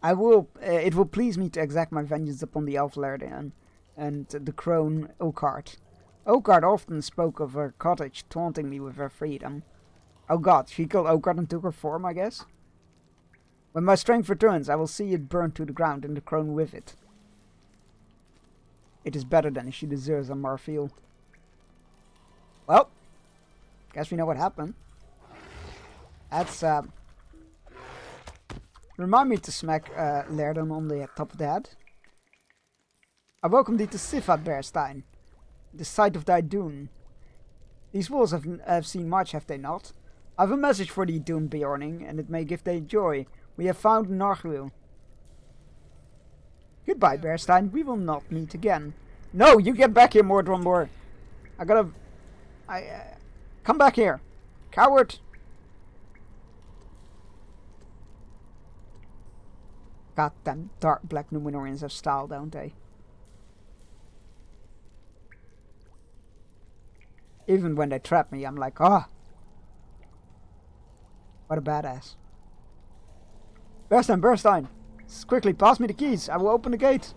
It will please me to exact my vengeance upon the Elflerden and the crone Oakheart. Oakheart often spoke of her cottage, taunting me with her freedom. Oh God, she killed Oakheart and took her form, I guess? When my strength returns, I will see it burn to the ground and the crone with it. It is better than she deserves, Amarfil. Well, guess we know what happened. That's, remind me to smack Lerden on the top of the head. I welcome thee to Sifat, Bearstein, the site of thy doom. These walls have seen much, have they not? I have a message for thee, Doom Bjorning, and it may give thee joy. We have found Nargwil. Goodbye, Bearstein. We will not meet again. No, you get back here, Mordromboar. Come back here. Coward. Goddamn dark black Numenorians have style, don't they? Even when they trap me, I'm like, ah. What a badass. Bearstein. Quickly, pass me the keys. I will open the gate.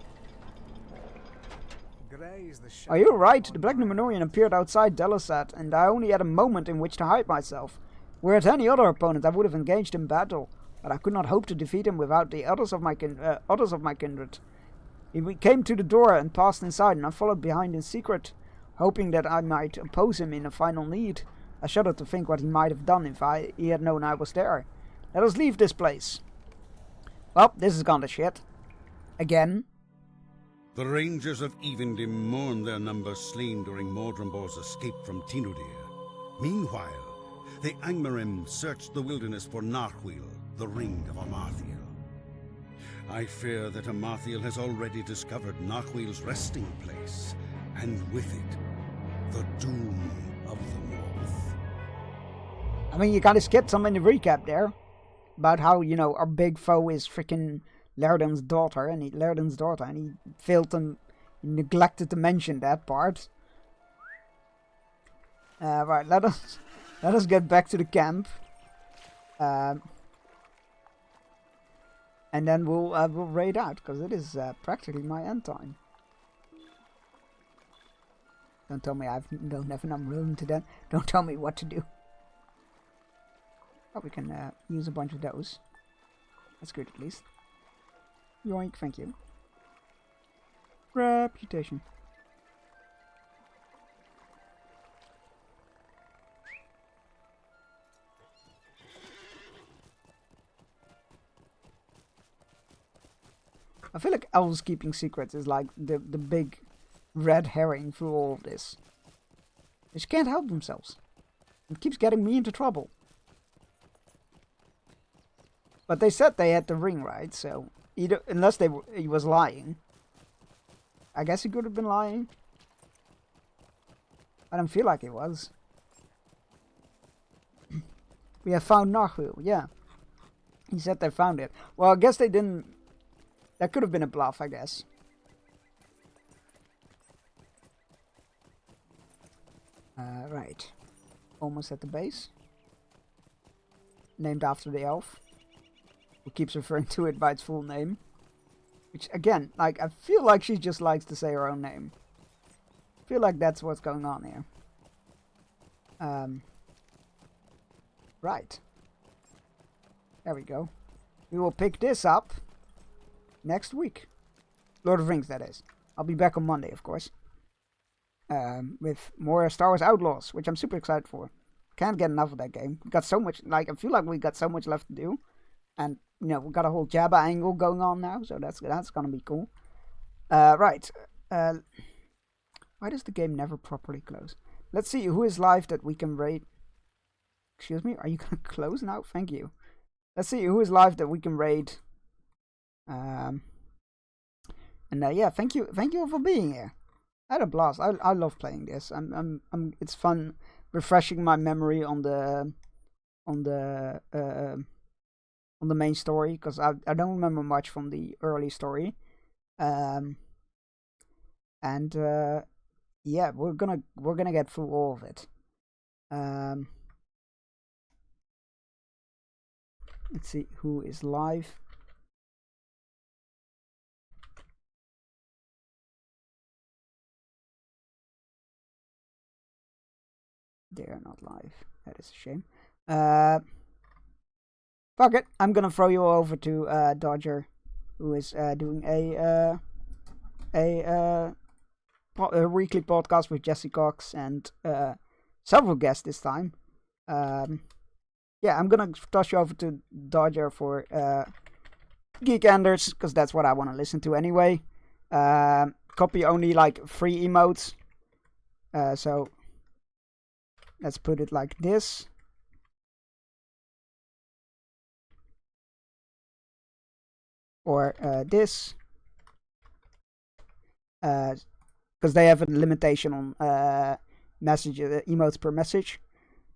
Are you right? The Black Numenorian appeared outside Delasat, and I only had a moment in which to hide myself. Whereas any other opponent, I would have engaged in battle, but I could not hope to defeat him without the others of my kindred. He came to the door and passed inside, and I followed behind in secret, hoping that I might oppose him in a final need. I shudder to think what he might have done if he had known I was there. Let us leave this place. Well, this has gone to shit. Again. The Rangers of Evendim mourn their numbers slain during Mordrombor's escape from Tinudir. Meanwhile, the Angmarim searched the wilderness for Narhuil, the Ring of Amarthiel. I fear that Amarthiel has already discovered Narhuil's resting place, and with it, the doom of the North. I mean, you kind of skipped some in the recap there. About how, you know, our big foe is freaking Lairdon's daughter, and he failed to, neglected to mention that part. Right, let us get back to the camp, and then we'll raid out, because it is practically my end time. Don't tell me I don't have enough room to that. Don't tell me what to do. Oh, we can use a bunch of those. That's good, at least. Yoink, thank you. Reputation. I feel like elves keeping secrets is like the big red herring through all of this. They just can't help themselves. It keeps getting me into trouble. But they said they had the ring, right? So, unless he was lying. I guess he could have been lying. I don't feel like he was. We have found Narhuil, yeah. He said they found it. Well, I guess they didn't. That could have been a bluff, I guess. Right. Almost at the base. Named after the elf. Who keeps referring to it by its full name. Which, again, like, I feel like she just likes to say her own name. I feel like that's what's going on here. Right. There we go. We will pick this up next week. Lord of Rings, that is. I'll be back on Monday, of course. With more Star Wars Outlaws, which I'm super excited for. Can't get enough of that game. We got so much, like, I feel like we got so much left to do. And, you know, we got a whole Jabba angle going on now, so that's gonna be cool. Right. Why does the game never properly close? Let's see who is live that we can raid. Excuse me, are you gonna close now? Thank you. Let's see who is live that we can raid. And yeah, thank you for being here. I had a blast. I love playing this. It's fun refreshing my memory on the main story, because I don't remember much from the early story. Yeah, we're gonna get through all of it. Let's see who is live. They're not live. That is a shame. Fuck it. I'm gonna throw you over to Dodger, who is doing a weekly podcast with Jesse Cox and several guests this time. Yeah, I'm gonna toss you over to Dodger for Geek Enders, because that's what I want to listen to anyway. Copy only like 3 emotes. So let's put it like this. Or this. because they have a limitation on message emotes per message.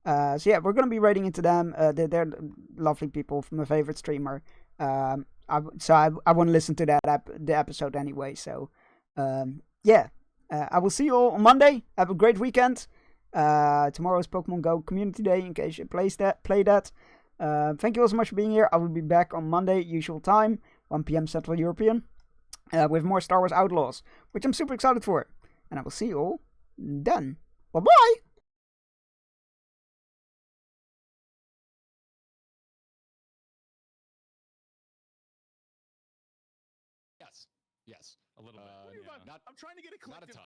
So yeah, we're gonna be rating into them. They're lovely people, my favorite streamer. I want to listen to the episode anyway. So yeah, I will see you all on Monday. Have a great weekend. Tomorrow is Pokemon Go Community Day. In case you play that. Thank you all so much for being here. I will be back on Monday, usual time, 1 p.m. Central European, with more Star Wars Outlaws, which I'm super excited for. And I will see you all then. Bye bye. Yes. A little bit. Not, I'm trying to get a collective. Not a ton.